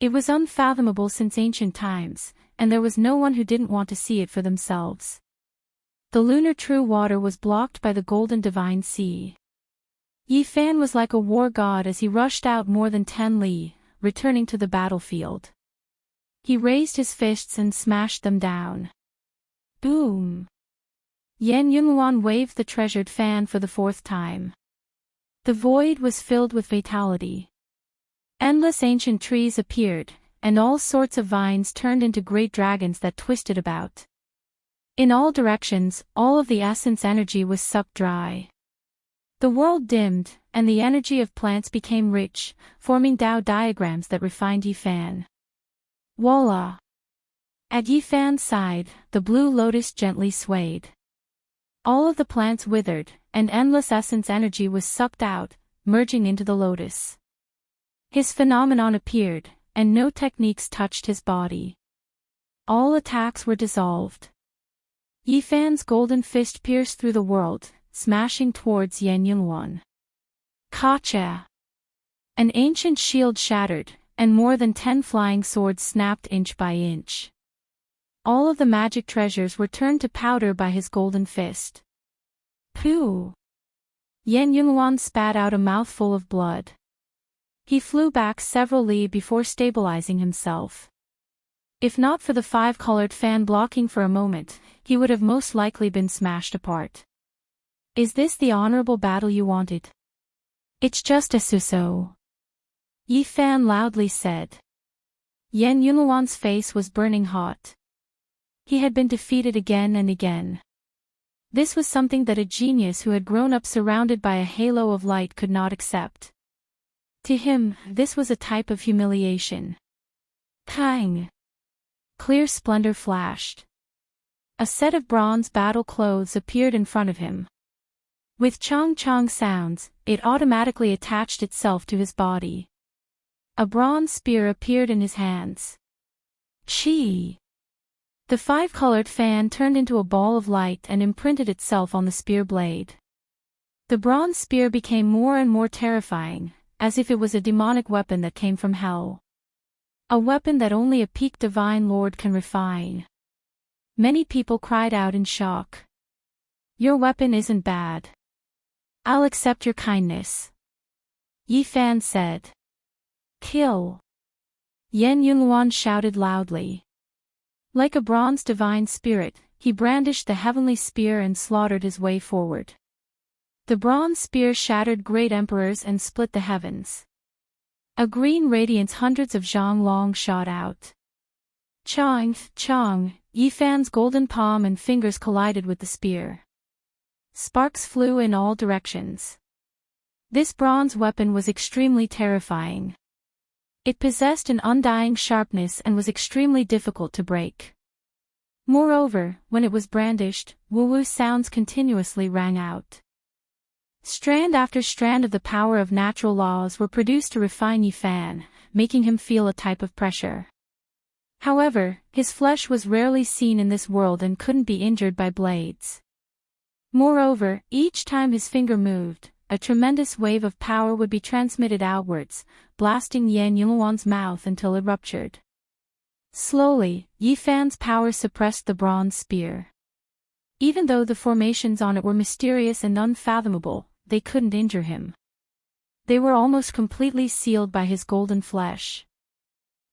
Speaker 1: It was unfathomable since ancient times, and there was no one who didn't want to see it for themselves. The lunar true water was blocked by the golden divine sea. Yifan was like a war god as he rushed out more than 10 li, returning to the battlefield. He raised his fists and smashed them down. Boom! Yan Yunluan waved the treasured fan for the fourth time. The void was filled with vitality. Endless ancient trees appeared, and all sorts of vines turned into great dragons that twisted about. In all directions, all of the essence energy was sucked dry. The world dimmed, and the energy of plants became rich, forming Tao diagrams that refined Yifan. Voila! At Yifan's side, the blue lotus gently swayed. All of the plants withered, and endless essence energy was sucked out, merging into the lotus. His phenomenon appeared, and no techniques touched his body. All attacks were dissolved. Yifan's golden fist pierced through the world, smashing towards Yan Yunluan. Kacha! An ancient shield shattered, and more than 10 flying swords snapped inch by inch. All of the magic treasures were turned to powder by his golden fist. Pooh! Yan Yunluan spat out a mouthful of blood. He flew back several li before stabilizing himself. If not for the 5-colored fan blocking for a moment, he would have most likely been smashed apart. Is this the honorable battle you wanted? It's just a so-so. Yifan loudly said. Yan Yunluan's face was burning hot. He had been defeated again and again. This was something that a genius who had grown up surrounded by a halo of light could not accept. To him, this was a type of humiliation. Kang! Clear splendor flashed. A set of bronze battle clothes appeared in front of him. With chong-chong sounds, it automatically attached itself to his body. A bronze spear appeared in his hands. Chi! The 5-colored fan turned into a ball of light and imprinted itself on the spear blade. The bronze spear became more and more terrifying, as if it was a demonic weapon that came from hell. A weapon that only a peak divine lord can refine. Many people cried out in shock. Your weapon isn't bad. I'll accept your kindness. Yifan said. Kill! Yan Yunluan shouted loudly. Like a bronze divine spirit, he brandished the heavenly spear and slaughtered his way forward. The bronze spear shattered great emperors and split the heavens. A green radiance hundreds of zhang long shot out. Chong, chong, Yifan's golden palm and fingers collided with the spear. Sparks flew in all directions. This bronze weapon was extremely terrifying. It possessed an undying sharpness and was extremely difficult to break. Moreover, when it was brandished, woo-woo sounds continuously rang out. Strand after strand of the power of natural laws were produced to refine Yifan, making him feel a type of pressure. However, his flesh was rarely seen in this world and couldn't be injured by blades. Moreover, each time his finger moved, a tremendous wave of power would be transmitted outwards, blasting Yan Yunwan's mouth until it ruptured. Slowly, Yi Fan's power suppressed the bronze spear. Even though the formations on it were mysterious and unfathomable, they couldn't injure him. They were almost completely sealed by his golden flesh.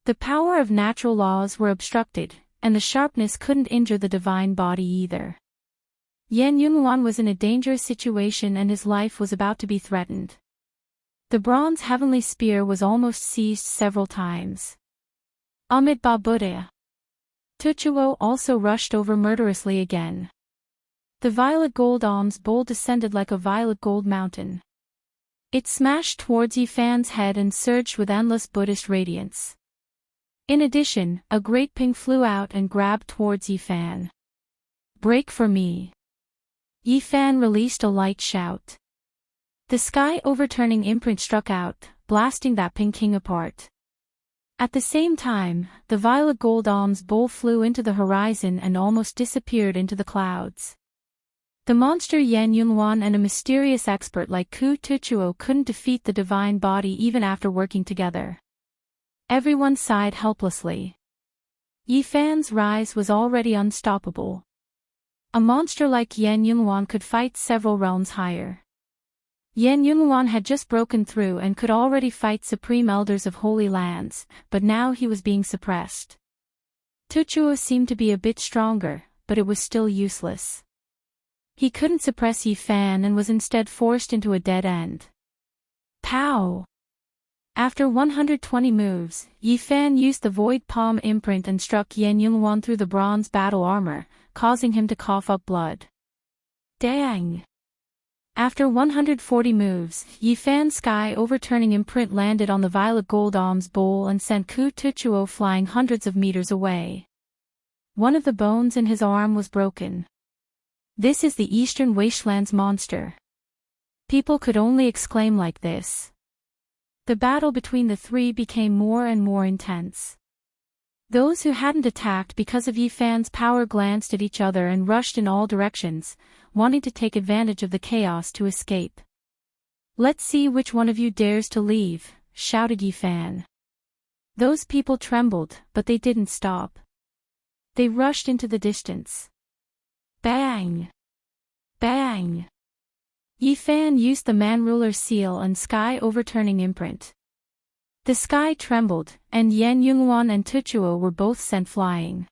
Speaker 1: The power of natural laws were obstructed, and the sharpness couldn't injure the divine body either. Yan Yunwan was in a dangerous situation and his life was about to be threatened. The bronze heavenly spear was almost seized several times. Amid Babuddha. Tuchuo also rushed over murderously again. The violet gold alms bowl descended like a violet gold mountain. It smashed towards Yi Fan's head and surged with endless Buddhist radiance. In addition, a great ping flew out and grabbed towards Yi Fan. Break for me. Yi Fan released a light shout. The sky overturning imprint struck out, blasting that ping king apart. At the same time, the violet gold alms bowl flew into the horizon and almost disappeared into the clouds. The monster Yan Yunwan and a mysterious expert like Ku Tuchuo couldn't defeat the divine body even after working together. Everyone sighed helplessly. Yi Fan's rise was already unstoppable. A monster like Yan Yunwan could fight several realms higher. Yan Yunwan had just broken through and could already fight supreme elders of holy lands, but now he was being suppressed. Tuchuo seemed to be a bit stronger, but it was still useless. He couldn't suppress Yi Fan and was instead forced into a dead end. Pow! After 120 moves, Yi Fan used the Void Palm imprint and struck Yan Yunwan through the bronze battle armor, causing him to cough up blood. Dang! After 140 moves, Yi Fan's sky overturning imprint landed on the violet gold alms bowl and sent Ku Tuchuo flying hundreds of meters away. One of the bones in his arm was broken. This is the Eastern Wastelands monster. People could only exclaim like this. The battle between the three became more and more intense. Those who hadn't attacked because of Yi Fan's power glanced at each other and rushed in all directions, wanting to take advantage of the chaos to escape. Let's see which one of you dares to leave, shouted Yi Fan. Those people trembled, but they didn't stop. They rushed into the distance. Bang! Bang! Yi Fan used the Man-Ruler seal and sky overturning imprint. The sky trembled, and Yan Yunwan and Tuchuo were both sent flying.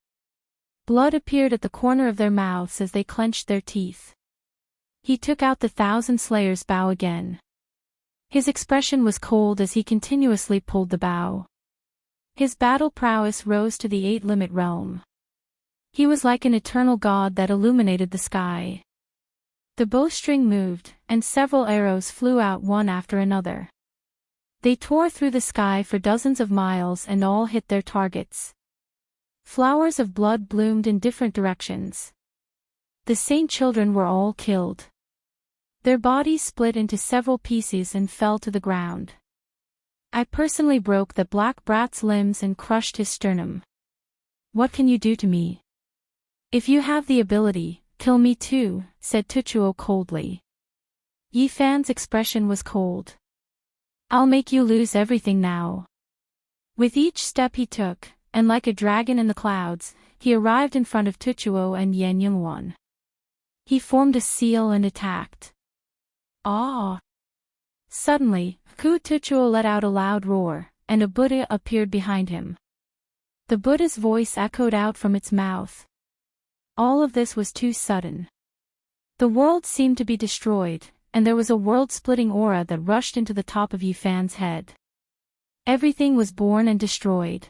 Speaker 1: Blood appeared at the corner of their mouths as they clenched their teeth. He took out the Thousand Slayers bow again. His expression was cold as he continuously pulled the bow. His battle prowess rose to the 8-limit realm. He was like an eternal god that illuminated the sky. The bowstring moved, and several arrows flew out one after another. They tore through the sky for dozens of miles and all hit their targets. Flowers of blood bloomed in different directions. The saint children were all killed. Their bodies split into several pieces and fell to the ground. I personally broke the black brat's limbs and crushed his sternum. What can you do to me? If you have the ability, kill me too, said Tuchuo coldly. Yi Fan's expression was cold. I'll make you lose everything now. With each step he took, and like a dragon in the clouds, he arrived in front of Tuchuo and Yan Yunwan. He formed a seal and attacked. Ah! Suddenly, Ku Tuchuo let out a loud roar, and a Buddha appeared behind him. The Buddha's voice echoed out from its mouth. All of this was too sudden. The world seemed to be destroyed, and there was a world-splitting aura that rushed into the top of Yi Fan's head. Everything was born and destroyed.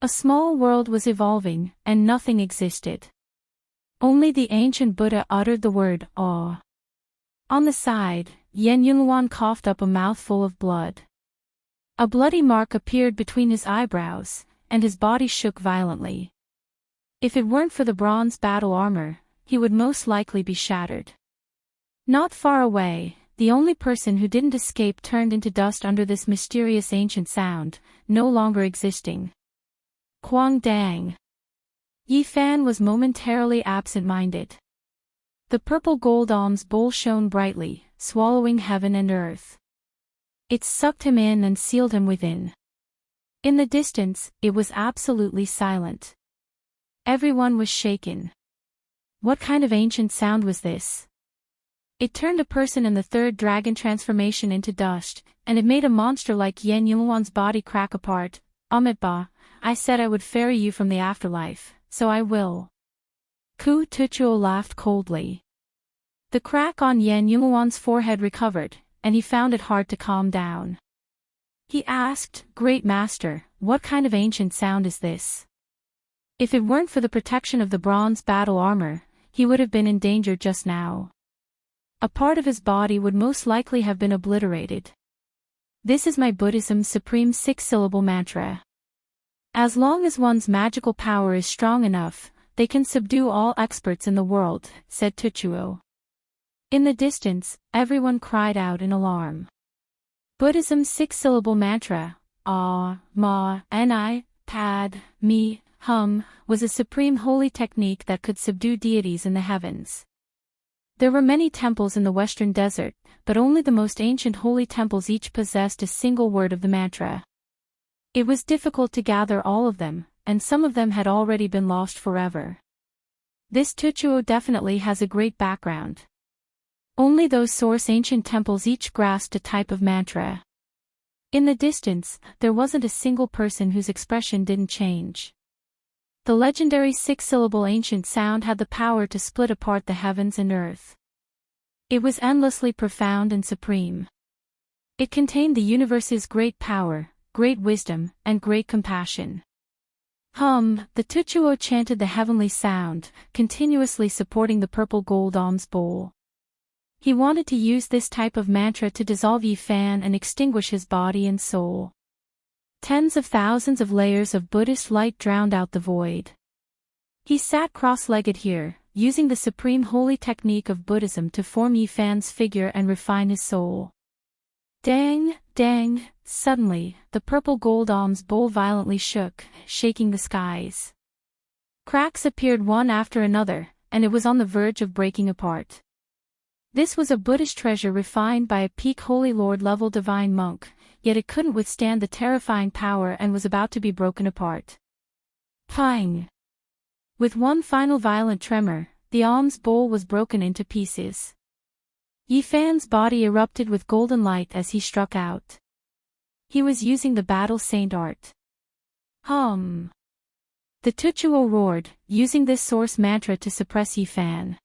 Speaker 1: A small world was evolving, and nothing existed. Only the ancient Buddha uttered the word, awe. On the side, Yan Yunwan coughed up a mouthful of blood. A bloody mark appeared between his eyebrows, and his body shook violently. If it weren't for the bronze battle armor, he would most likely be shattered. Not far away, the only person who didn't escape turned into dust under this mysterious ancient sound, no longer existing. Quang dang. Yi Fan was momentarily absent-minded. The purple gold alms bowl shone brightly, swallowing heaven and earth. It sucked him in and sealed him within. In the distance, it was absolutely silent. Everyone was shaken. What kind of ancient sound was this? It turned a person in the third dragon transformation into dust, and it made a monster like Yan Yulwan's body crack apart. Amitba, I said I would ferry you from the afterlife, so I will. Ku Tuchuo laughed coldly. The crack on Yan Yulwan's forehead recovered, and he found it hard to calm down. He asked, Great Master, what kind of ancient sound is this? If it weren't for the protection of the bronze battle armor, he would have been in danger just now. A part of his body would most likely have been obliterated. This is my Buddhism's supreme six-syllable mantra. As long as one's magical power is strong enough, they can subdue all experts in the world, said Tuchuo. In the distance, everyone cried out in alarm. Buddhism's six-syllable mantra, Ah, Ma, Ni, Pad, Mi, Hum, was a supreme holy technique that could subdue deities in the heavens. There were many temples in the western desert, but only the most ancient holy temples each possessed a single word of the mantra. It was difficult to gather all of them, and some of them had already been lost forever. This Tuchuo definitely has a great background. Only those source ancient temples each grasped a type of mantra. In the distance, there wasn't a single person whose expression didn't change. The legendary six-syllable ancient sound had the power to split apart the heavens and earth. It was endlessly profound and supreme. It contained the universe's great power, great wisdom, and great compassion. Hum, the Tuchuo chanted the heavenly sound, continuously supporting the purple gold alms bowl. He wanted to use this type of mantra to dissolve Yi Fan and extinguish his body and soul. Tens of thousands of layers of Buddhist light drowned out the void. He sat cross-legged here, using the supreme holy technique of Buddhism to form Yi Fan's figure and refine his soul. Dang, dang, suddenly, the purple gold alms bowl violently shook, shaking the skies. Cracks appeared one after another, and it was on the verge of breaking apart. This was a Buddhist treasure refined by a peak Holy Lord level divine monk, yet it couldn't withstand the terrifying power and was about to be broken apart. Pang! With one final violent tremor, the alms bowl was broken into pieces. Yi Fan's body erupted with golden light as he struck out. He was using the battle saint art. Hum! The Tuchuo roared, using this source mantra to suppress Yi Fan.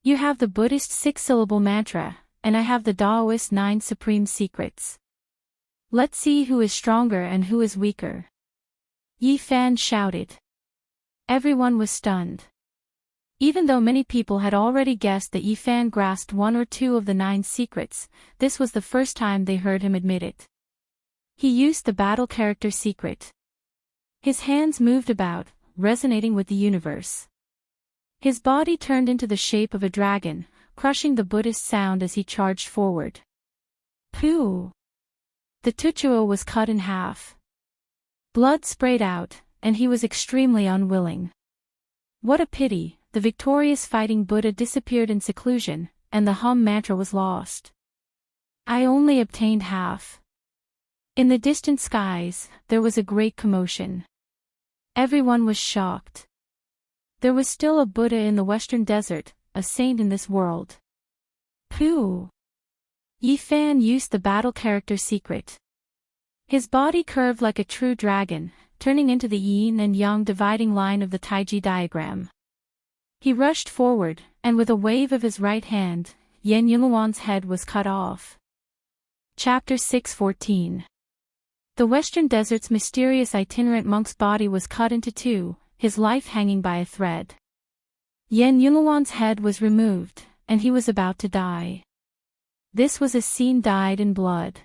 Speaker 1: You have the Buddhist six-syllable mantra, and I have the Taoist 9 supreme secrets. Let's see who is stronger and who is weaker. Yi Fan shouted. Everyone was stunned. Even though many people had already guessed that Yi Fan grasped one or two of the 9 secrets, this was the first time they heard him admit it. He used the battle character secret. His hands moved about, resonating with the universe. His body turned into the shape of a dragon, crushing the Buddhist sound as he charged forward. Pooh! The Tuchuo was cut in half. Blood sprayed out, and he was extremely unwilling. What a pity, the victorious fighting Buddha disappeared in seclusion, and the hum mantra was lost. I only obtained half. In the distant skies, there was a great commotion. Everyone was shocked. There was still a Buddha in the western desert, a saint in this world. Pooh! Yi Fan used the battle character secret. His body curved like a true dragon, turning into the yin and yang dividing line of the Taiji diagram. He rushed forward, and with a wave of his right hand, Yan Yulwan's head was cut off. Chapter 614. The western desert's mysterious itinerant monk's body was cut into two, his life hanging by a thread. Yan Yulwan's head was removed, and he was about to die. This was a scene dyed in blood.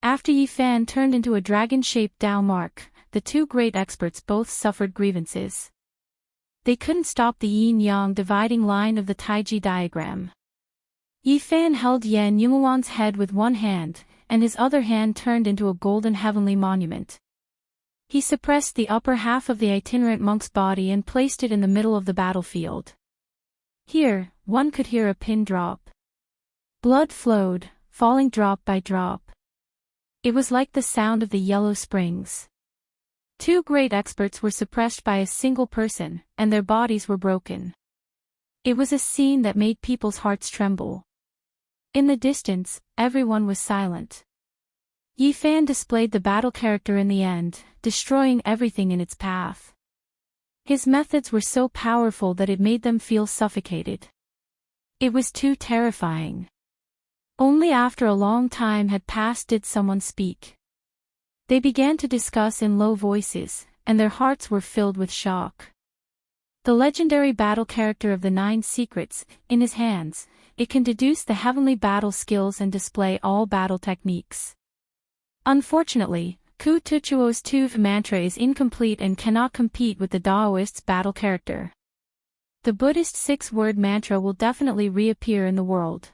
Speaker 1: After Yi Fan turned into a dragon-shaped Dao mark, the two great experts both suffered grievances. They couldn't stop the yin-yang dividing line of the Taiji diagram. Yi Fan held Yan Yulwan's head with one hand, and his other hand turned into a golden heavenly monument. He suppressed the upper half of the itinerant monk's body and placed it in the middle of the battlefield. Here, one could hear a pin drop. Blood flowed, falling drop by drop. It was like the sound of the yellow springs. Two great experts were suppressed by a single person, and their bodies were broken. It was a scene that made people's hearts tremble. In the distance, everyone was silent. Yi Fan displayed the battle character in the end, destroying everything in its path. His methods were so powerful that it made them feel suffocated. It was too terrifying. Only after a long time had passed did someone speak. They began to discuss in low voices, and their hearts were filled with shock. The legendary battle character of the 9 secrets, in his hands, it can deduce the heavenly battle skills and display all battle techniques. Unfortunately, Ku Tuchuo's Tuv mantra is incomplete and cannot compete with the Taoist's battle character. The Buddhist 6-word mantra will definitely reappear in the world.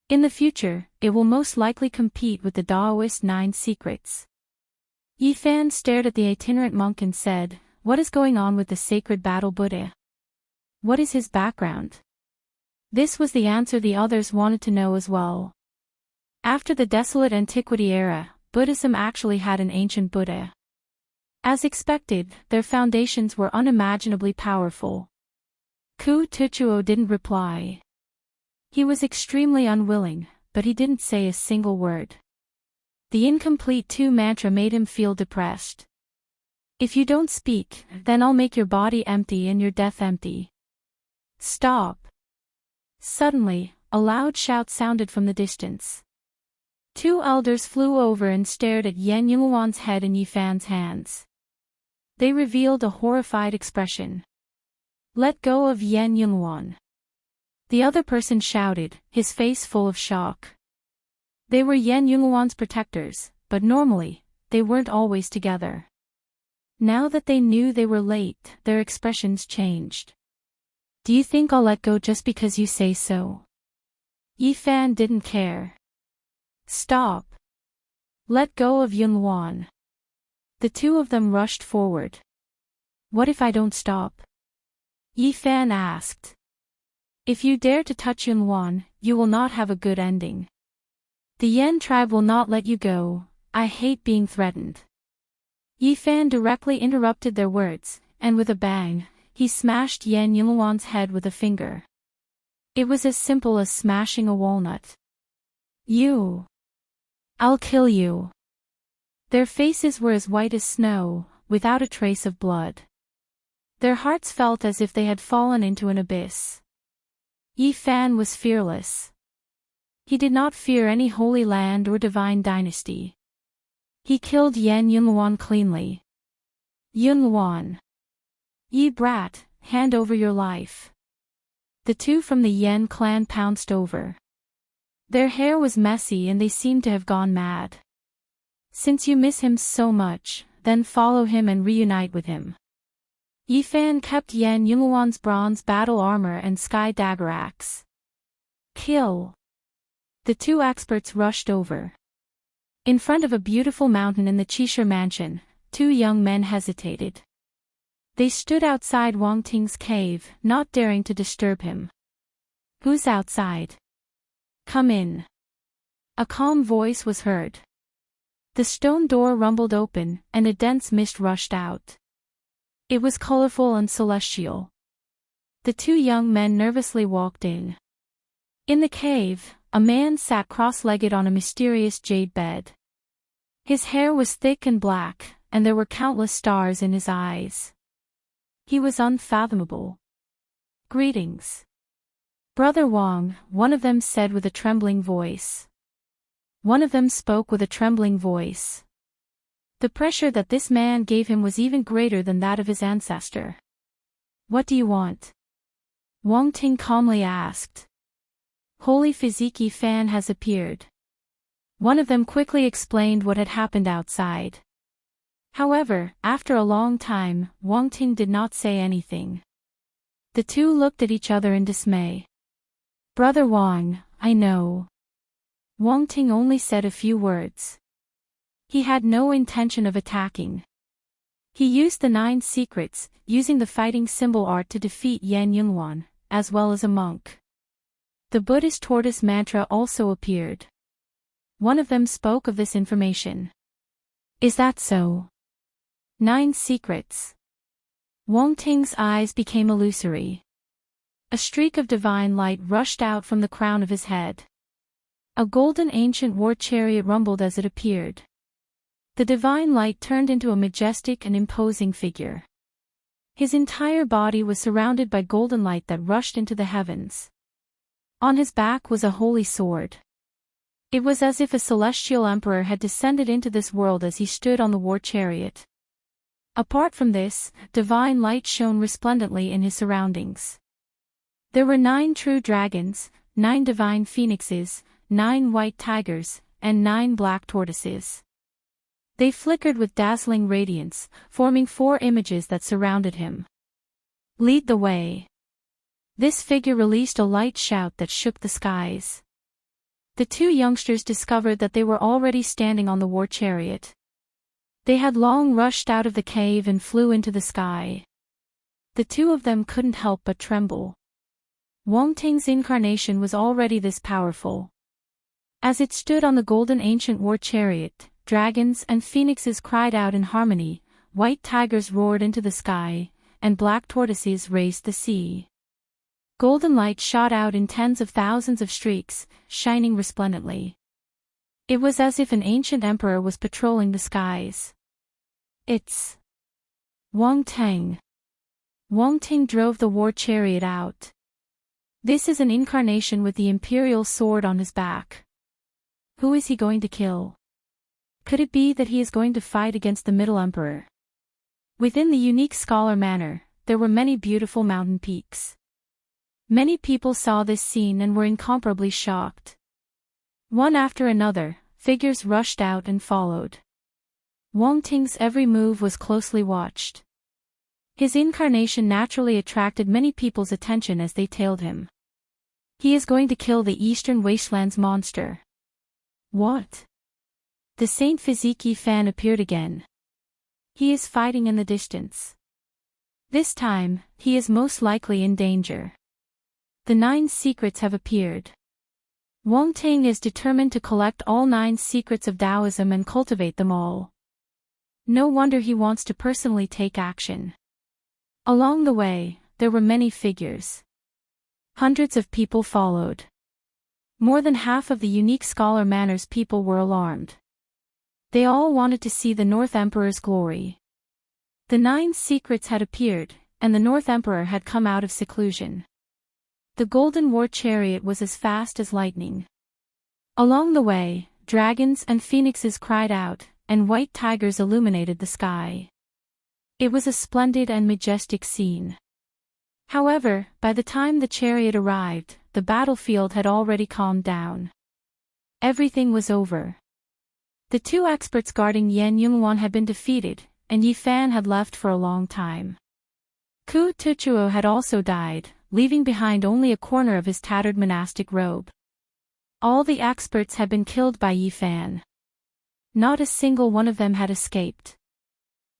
Speaker 1: In the future, it will most likely compete with the Taoist 9 secrets. Yi Fan stared at the itinerant monk and said, "What is going on with the sacred battle Buddha? What is his background?" This was the answer the others wanted to know as well. After the desolate antiquity era, Buddhism actually had an ancient Buddha. As expected, their foundations were unimaginably powerful. Ku Tuchuo didn't reply. He was extremely unwilling, but he didn't say a single word. The incomplete 2 mantra made him feel depressed. "If you don't speak, then I'll make your body empty and your death empty. Stop." Suddenly, a loud shout sounded from the distance. 2 elders flew over and stared at Yan Yunguan's head in Yi Fan's hands. They revealed a horrified expression. "Let go of Yan Yunguan." The other person shouted, his face full of shock. They were Yan Yunguan's protectors, but normally, they weren't always together. Now that they knew they were late, their expressions changed. "Do you think I'll let go just because you say so?" Yi Fan didn't care. "Stop. Let go of Yunguan." The 2 of them rushed forward. "What if I don't stop?" Yi Fan asked. "If you dare to touch Yunguan, you will not have a good ending. The Yan tribe will not let you go. I hate being threatened." Yi Fan directly interrupted their words, and with a bang, he smashed Yan Yunguan's head with a finger. It was as simple as smashing a walnut. "You! I'll kill you!" Their faces were as white as snow, without a trace of blood. Their hearts felt as if they had fallen into an abyss. Yi Fan was fearless. He did not fear any holy land or divine dynasty. He killed Yan Yunguan cleanly. "Yunguan! Ye brat, hand over your life." The 2 from the Yan clan pounced over. Their hair was messy and they seemed to have gone mad. "Since you miss him so much, then follow him and reunite with him." Yi Fan kept Yan Yunguan's bronze battle armor and sky dagger axe. "Kill!" The 2 experts rushed over. In front of a beautiful mountain in the Qishir mansion, 2 young men hesitated. They stood outside Wang Ting's cave, not daring to disturb him. "Who's outside? Come in." A calm voice was heard. The stone door rumbled open, and a dense mist rushed out. It was colorful and celestial. The 2 young men nervously walked in. In the cave, a man sat cross-legged on a mysterious jade bed. His hair was thick and black, and there were countless stars in his eyes. He was unfathomable. "Greetings, Brother Wang," one of them said with a trembling voice. One of them spoke with a trembling voice. The pressure that this man gave him was even greater than that of his ancestor. "What do you want?" Wang Ting calmly asked. "Holy Fiziki Fan has appeared." One of them quickly explained what had happened outside. However, after a long time, Wang Ting did not say anything. The 2 looked at each other in dismay. "Brother Wang, I know." Wang Ting only said a few words. He had no intention of attacking. He used the 9 secrets, using the fighting symbol art to defeat Yan Yunguan, as well as a monk. The Buddhist tortoise mantra also appeared. One of them spoke of this information. Is that so? 9 secrets. Wang Ting's eyes became illusory. A streak of divine light rushed out from the crown of his head. A golden ancient war chariot rumbled as it appeared. The divine light turned into a majestic and imposing figure. His entire body was surrounded by golden light that rushed into the heavens. On his back was a holy sword. It was as if a celestial emperor had descended into this world as he stood on the war chariot. Apart from this, divine light shone resplendently in his surroundings. There were 9 true dragons, 9 divine phoenixes, 9 white tigers, and 9 black tortoises. They flickered with dazzling radiance, forming 4 images that surrounded him. Lead the way. This figure released a light shout that shook the skies. The 2 youngsters discovered that they were already standing on the war chariot. They had long rushed out of the cave and flew into the sky. The 2 of them couldn't help but tremble. Wang Ting's incarnation was already this powerful. As it stood on the golden ancient war chariot, dragons and phoenixes cried out in harmony, white tigers roared into the sky, and black tortoises raised the sea. Golden light shot out in tens of thousands of streaks, shining resplendently. It was as if an ancient emperor was patrolling the skies. It's Wang Ting. Wang Ting drove the war chariot out. This is an incarnation with the imperial sword on his back. Who is he going to kill? Could it be that he is going to fight against the Middle Emperor? Within the unique scholar manor, there were many beautiful mountain peaks. Many people saw this scene and were incomparably shocked. One after another, figures rushed out and followed. Wang Ting's every move was closely watched. His incarnation naturally attracted many people's attention as they tailed him. He is going to kill the Eastern Wastelands monster. What? The Saint Fiziki fan appeared again. He is fighting in the distance. This time, he is most likely in danger. The 9 secrets have appeared. Wang Ting is determined to collect all 9 secrets of Taoism and cultivate them all. No wonder he wants to personally take action. Along the way, there were many figures. Hundreds of people followed. More than half of the unique scholar manor's people were alarmed. They all wanted to see the North Emperor's glory. The 9 secrets had appeared, and the North Emperor had come out of seclusion. The golden war chariot was as fast as lightning. Along the way, dragons and phoenixes cried out, and white tigers illuminated the sky. It was a splendid and majestic scene. However, by the time the chariot arrived, the battlefield had already calmed down. Everything was over. The 2 experts guarding Yan Yunguan had been defeated, and Yi Fan had left for a long time. Ku Tuchuo had also died, leaving behind only a corner of his tattered monastic robe. All the experts had been killed by Yi Fan. Not a single one of them had escaped.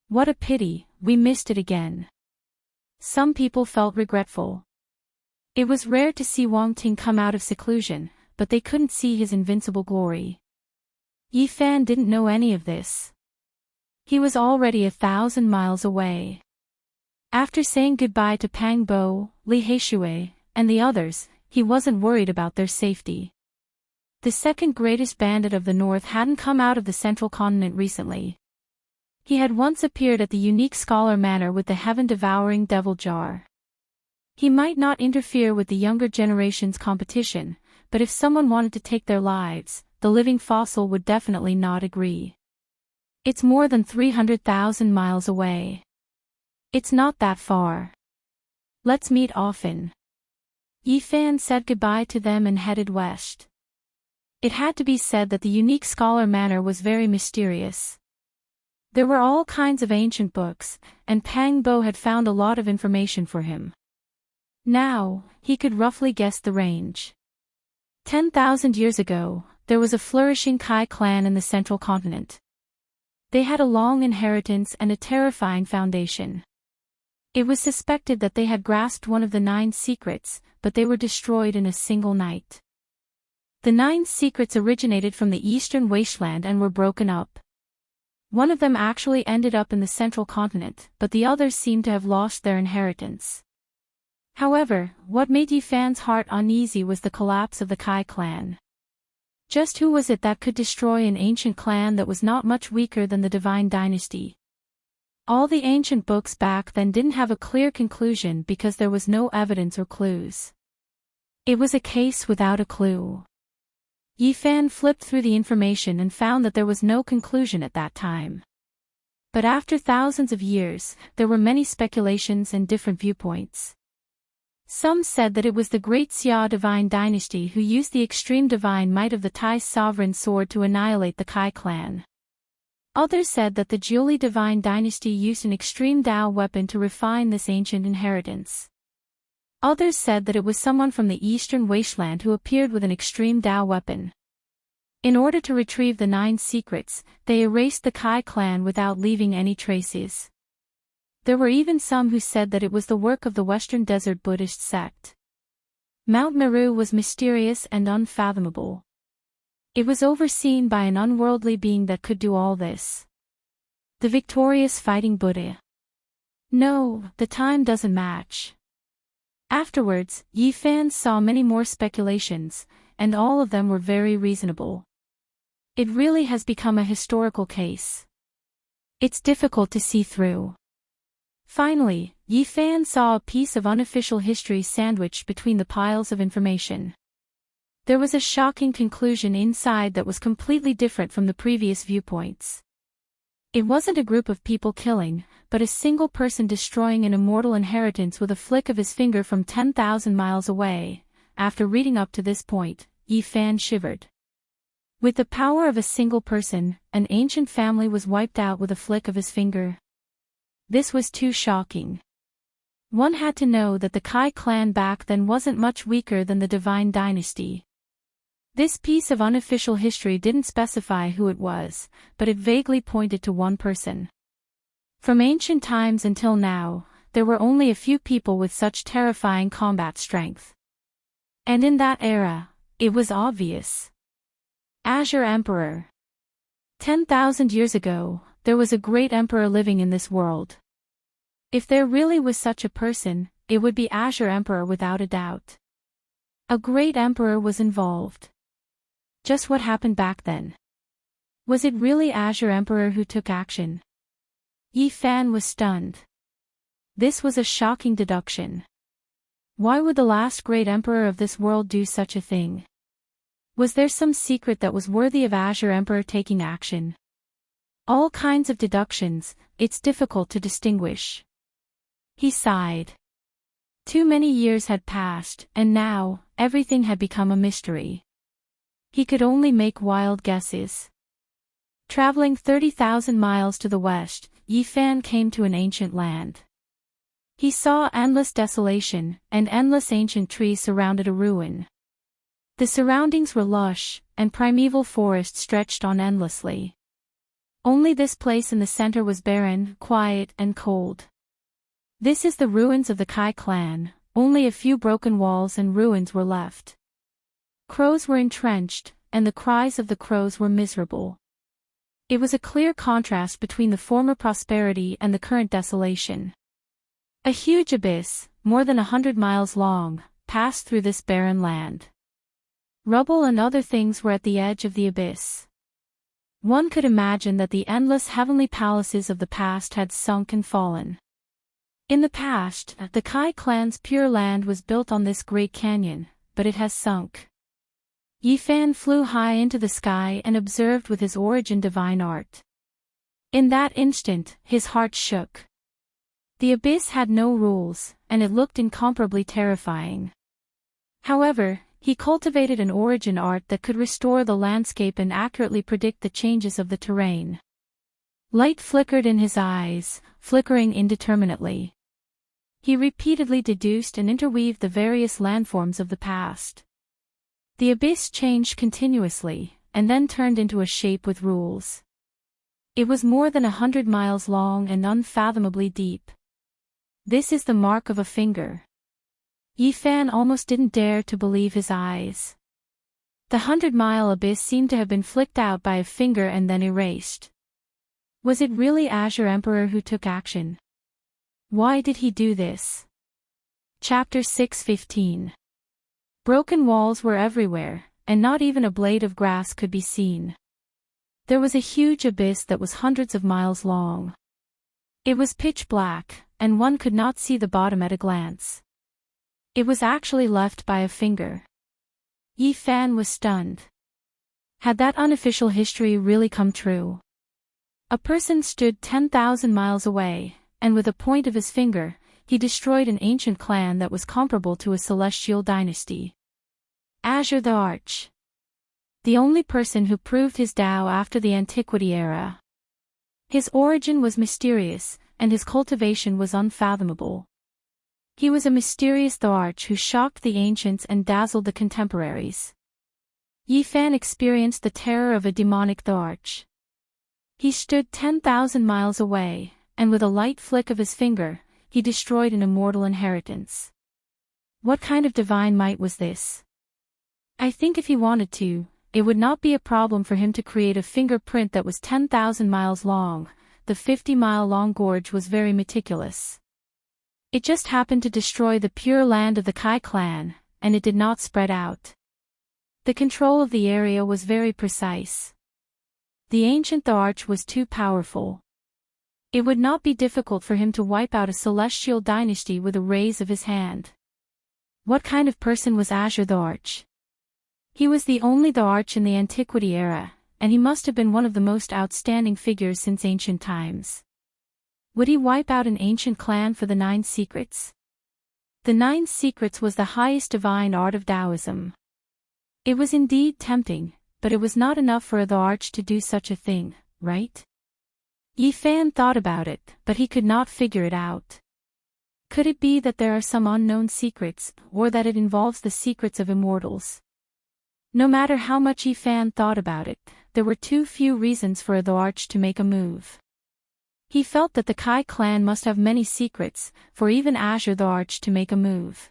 Speaker 1: What a pity, we missed it again. Some people felt regretful. It was rare to see Wang Ting come out of seclusion, but they couldn't see his invincible glory. Yi Fan didn't know any of this. He was already 1,000 miles away. After saying goodbye to Pang Bo, Li Heishui, and the others, he wasn't worried about their safety. The second greatest bandit of the north hadn't come out of the central continent recently. He had once appeared at the unique scholar manor with the heaven-devouring devil jar. He might not interfere with the younger generation's competition, but if someone wanted to take their lives, the living fossil would definitely not agree. It's more than 300,000 miles away. It's not that far. Let's meet often. Yi Fan said goodbye to them and headed west. It had to be said that the unique scholar manor was very mysterious. There were all kinds of ancient books, and Pang Bo had found a lot of information for him. Now, he could roughly guess the range. 10,000 years ago, there was a flourishing Kai clan in the central continent. They had a long inheritance and a terrifying foundation. It was suspected that they had grasped one of the 9 secrets, but they were destroyed in a single night. The 9 secrets originated from the eastern wasteland and were broken up. One of them actually ended up in the central continent, but the others seemed to have lost their inheritance. However, what made Yifan's heart uneasy was the collapse of the Kai clan. Just who was it that could destroy an ancient clan that was not much weaker than the Divine Dynasty? All the ancient books back then didn't have a clear conclusion because there was no evidence or clues. It was a case without a clue. Yifan flipped through the information and found that there was no conclusion at that time. But after thousands of years, there were many speculations and different viewpoints. Some said that it was the Great Xia Divine Dynasty who used the extreme divine might of the Tai sovereign sword to annihilate the Kai clan. Others said that the Jiuli Divine Dynasty used an extreme Dao weapon to refine this ancient inheritance. Others said that it was someone from the eastern wasteland who appeared with an extreme Dao weapon. In order to retrieve the 9 secrets, they erased the Kai clan without leaving any traces. There were even some who said that it was the work of the Western Desert Buddhist sect. Mount Meru was mysterious and unfathomable. It was overseen by an unworldly being that could do all this. The victorious fighting Buddha. No, the time doesn't match. Afterwards, Yifan saw many more speculations, and all of them were very reasonable. It really has become a historical case. It's difficult to see through. Finally, Yifan saw a piece of unofficial history sandwiched between the piles of information. There was a shocking conclusion inside that was completely different from the previous viewpoints. It wasn't a group of people killing, but a single person destroying an immortal inheritance with a flick of his finger from 10,000 miles away. After reading up to this point, Yifan shivered. With the power of a single person, an ancient family was wiped out with a flick of his finger. This was too shocking. One had to know that the Kai clan back then wasn't much weaker than the Divine Dynasty. This piece of unofficial history didn't specify who it was, but it vaguely pointed to one person. From ancient times until now, there were only a few people with such terrifying combat strength. And in that era, it was obvious. Azure Emperor. 10,000 years ago, there was a great emperor living in this world. If there really was such a person, it would be Azure Emperor without a doubt. A great emperor was involved. Just what happened back then? Was it really Azure Emperor who took action? Yifan was stunned. This was a shocking deduction. Why would the last great emperor of this world do such a thing? Was there some secret that was worthy of Azure Emperor taking action? All kinds of deductions, it's difficult to distinguish. He sighed. Too many years had passed, and now, everything had become a mystery. He could only make wild guesses. Traveling 30,000 miles to the west, Yifan came to an ancient land. He saw endless desolation, and endless ancient trees surrounded a ruin. The surroundings were lush, and primeval forest stretched on endlessly. Only this place in the center was barren, quiet, and cold. This is the ruins of the Kai clan, only a few broken walls and ruins were left. Crows were entrenched, and the cries of the crows were miserable. It was a clear contrast between the former prosperity and the current desolation. A huge abyss, more than 100 miles long, passed through this barren land. Rubble and other things were at the edge of the abyss. One could imagine that the endless heavenly palaces of the past had sunk and fallen. In the past, the Kai clan's pure land was built on this great canyon, but it has sunk. Yifan flew high into the sky and observed with his origin divine art. In that instant, his heart shook. The abyss had no rules, and it looked incomparably terrifying. However, he cultivated an origin art that could restore the landscape and accurately predict the changes of the terrain. Light flickered in his eyes, flickering indeterminately. He repeatedly deduced and interweaved the various landforms of the past. The abyss changed continuously, and then turned into a shape with rules. It was more than 100 miles long and unfathomably deep. This is the mark of a finger. Yifan almost didn't dare to believe his eyes. The 100-mile abyss seemed to have been flicked out by a finger and then erased. Was it really Azure Emperor who took action? Why did he do this? Chapter 6:15. Broken walls were everywhere, and not even a blade of grass could be seen. There was a huge abyss that was hundreds of miles long. It was pitch black, and one could not see the bottom at a glance. It was actually left by a finger. Yifan was stunned. Had that unofficial history really come true? A person stood 10,000 miles away, and with a point of his finger, he destroyed an ancient clan that was comparable to a celestial dynasty. Azure the Arch. The only person who proved his Tao after the Antiquity era. His origin was mysterious, and his cultivation was unfathomable. He was a mysterious the Arch who shocked the ancients and dazzled the contemporaries. Yifan experienced the terror of a demonic the Arch. He stood 10,000 miles away, and with a light flick of his finger, he destroyed an immortal inheritance. What kind of divine might was this? I think if he wanted to, it would not be a problem for him to create a fingerprint that was 10,000 miles long. The 50-mile-long gorge was very meticulous. It just happened to destroy the pure land of the Kai clan, and it did not spread out. The control of the area was very precise. The ancient the Arch was too powerful. It would not be difficult for him to wipe out a celestial dynasty with a raise of his hand. What kind of person was Azure the Arch? He was the only the Arch in the Antiquity era, and he must have been one of the most outstanding figures since ancient times. Would he wipe out an ancient clan for the 9 secrets? The 9 secrets was the highest divine art of Taoism. It was indeed tempting, but it was not enough for the Arch to do such a thing, right? Yifan thought about it, but he could not figure it out. Could it be that there are some unknown secrets, or that it involves the secrets of immortals? No matter how much Yifan thought about it, there were too few reasons for the Arch to make a move. He felt that the Kai clan must have many secrets, for even Azure the Arch to make a move.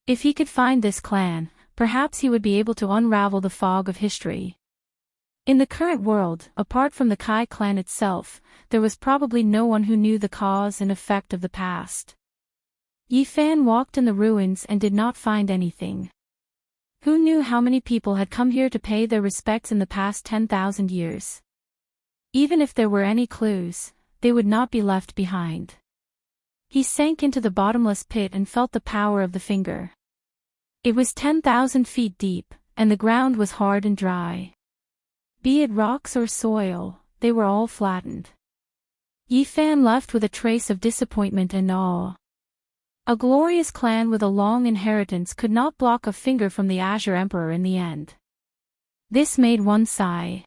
Speaker 1: If he could find this clan, perhaps he would be able to unravel the fog of history. In the current world, apart from the Kai clan itself, there was probably no one who knew the cause and effect of the past. Yifan walked in the ruins and did not find anything. Who knew how many people had come here to pay their respects in the past 10,000 years? Even if there were any clues, they would not be left behind. He sank into the bottomless pit and felt the power of the finger. It was 10,000 feet deep, and the ground was hard and dry. Be it rocks or soil, they were all flattened. Yifan left with a trace of disappointment and awe. A glorious clan with a long inheritance could not block a finger from the Azure Emperor in the end. This made one sigh.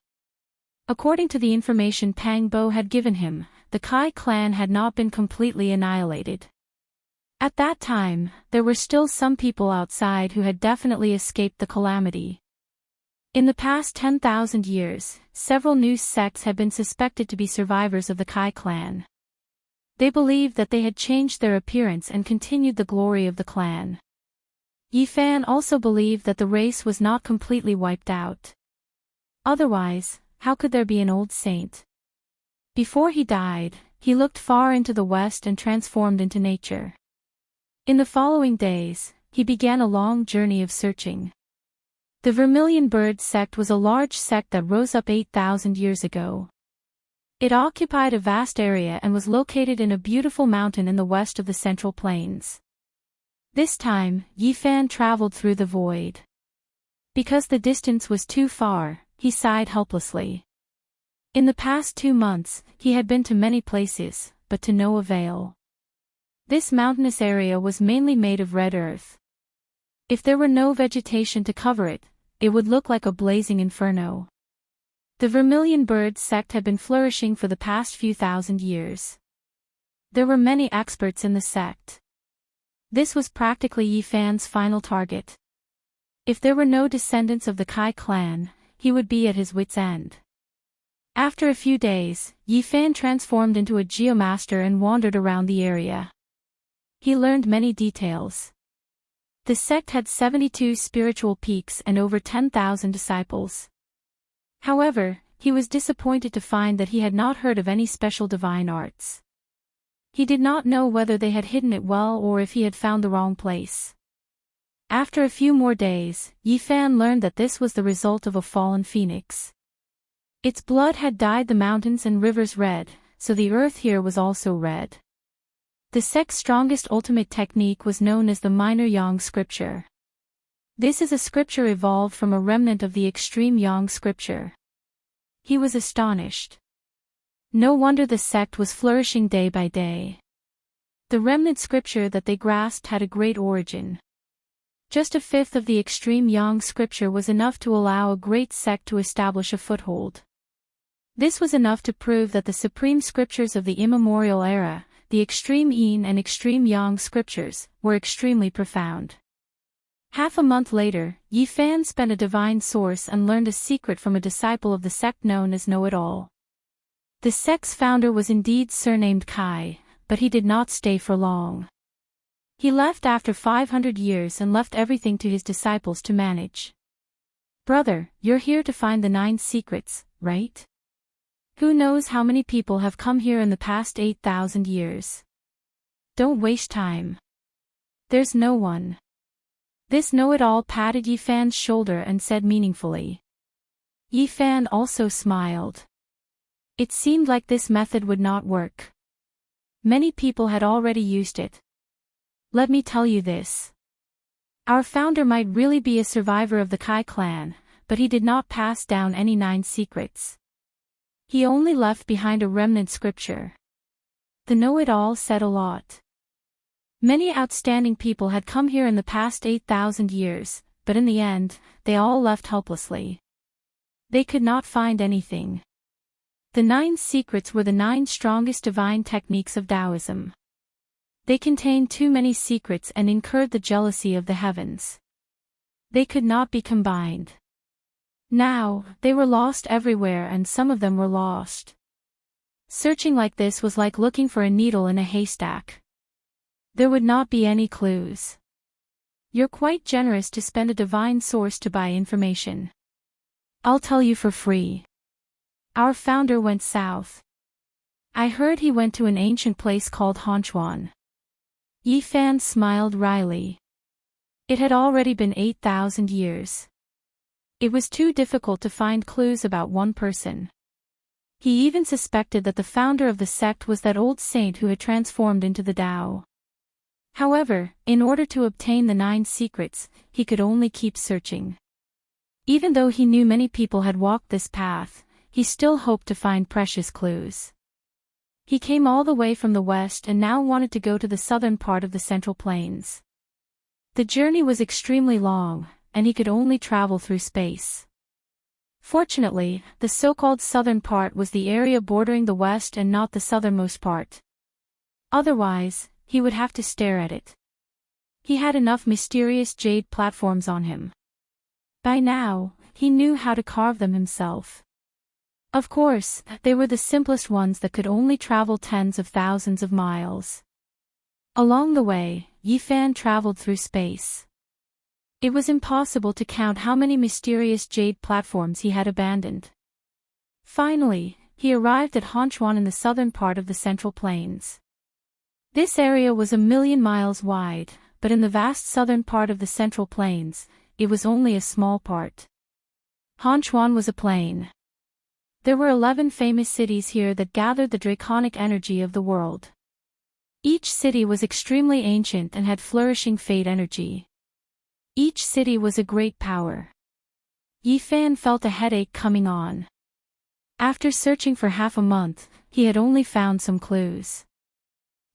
Speaker 1: According to the information Pang Bo had given him, the Kai clan had not been completely annihilated. At that time, there were still some people outside who had definitely escaped the calamity. In the past 10,000 years, several new sects had been suspected to be survivors of the Kai clan. They believed that they had changed their appearance and continued the glory of the clan. Yifan also believed that the race was not completely wiped out. Otherwise, how could there be an old saint? Before he died, he looked far into the west and transformed into nature. In the following days, he began a long journey of searching. The Vermilion Bird sect was a large sect that rose up 8,000 years ago. It occupied a vast area and was located in a beautiful mountain in the west of the Central Plains. This time, Yifan traveled through the void. Because the distance was too far, he sighed helplessly. In the past 2 months, he had been to many places, but to no avail. This mountainous area was mainly made of red earth. If there were no vegetation to cover it, it would look like a blazing inferno. The Vermilion Bird sect had been flourishing for the past few thousand years. There were many experts in the sect. This was practically Yifan's final target. If there were no descendants of the Kai clan, he would be at his wit's end. After a few days, Yi Fan transformed into a geomaster and wandered around the area. He learned many details. The sect had 72 spiritual peaks and over 10,000 disciples. However, he was disappointed to find that he had not heard of any special divine arts. He did not know whether they had hidden it well or if he had found the wrong place. After a few more days, Yi Fan learned that this was the result of a fallen phoenix. Its blood had dyed the mountains and rivers red, so the earth here was also red. The sect's strongest ultimate technique was known as the Minor Yang scripture. This is a scripture evolved from a remnant of the extreme Yang scripture. He was astonished. No wonder the sect was flourishing day by day. The remnant scripture that they grasped had a great origin. Just a fifth of the extreme Yang scripture was enough to allow a great sect to establish a foothold. This was enough to prove that the supreme scriptures of the immemorial era, the extreme Yin and extreme Yang scriptures, were extremely profound. Half a month later, Yi Fan spent a divine source and learned a secret from a disciple of the sect known as Know-It-All. The sect's founder was indeed surnamed Kai, but he did not stay for long. He left after 500 years and left everything to his disciples to manage. Brother, you're here to find the 9 secrets, right? Who knows how many people have come here in the past 8,000 years? Don't waste time. There's no one. This know-it-all patted Yi Fan's shoulder and said meaningfully. Yi Fan also smiled. It seemed like this method would not work. Many people had already used it. Let me tell you this. Our founder might really be a survivor of the Kai clan, but he did not pass down any 9 secrets. He only left behind a remnant scripture. The know-it-all said a lot. Many outstanding people had come here in the past 8,000 years, but in the end, they all left helplessly. They could not find anything. The 9 secrets were the 9 strongest divine techniques of Taoism. They contained too many secrets and incurred the jealousy of the heavens. They could not be combined. Now, they were lost everywhere and some of them were lost. Searching like this was like looking for a needle in a haystack. There would not be any clues. You're quite generous to spend a divine source to buy information. I'll tell you for free. Our founder went south. I heard he went to an ancient place called Heartwarming. Yi Fan smiled wryly. It had already been 8,000 years. It was too difficult to find clues about one person. He even suspected that the founder of the sect was that old saint who had transformed into the Tao. However, in order to obtain the 9 secrets, he could only keep searching. Even though he knew many people had walked this path, he still hoped to find precious clues. He came all the way from the west and now wanted to go to the southern part of the Central Plains. The journey was extremely long, and he could only travel through space. Fortunately, the so-called southern part was the area bordering the west and not the southernmost part. Otherwise, he would have to stare at it. He had enough mysterious jade platforms on him. By now, he knew how to carve them himself. Of course, they were the simplest ones that could only travel tens of thousands of miles. Along the way, Yi Fan traveled through space. It was impossible to count how many mysterious jade platforms he had abandoned. Finally, he arrived at Heartwarming in the southern part of the Central Plains. This area was 1,000,000 miles wide, but in the vast southern part of the Central Plains, it was only a small part. Heartwarming was a plain. There were 11 famous cities here that gathered the draconic energy of the world. Each city was extremely ancient and had flourishing fate energy. Each city was a great power. Yi Fan felt a headache coming on. After searching for half a month, he had only found some clues.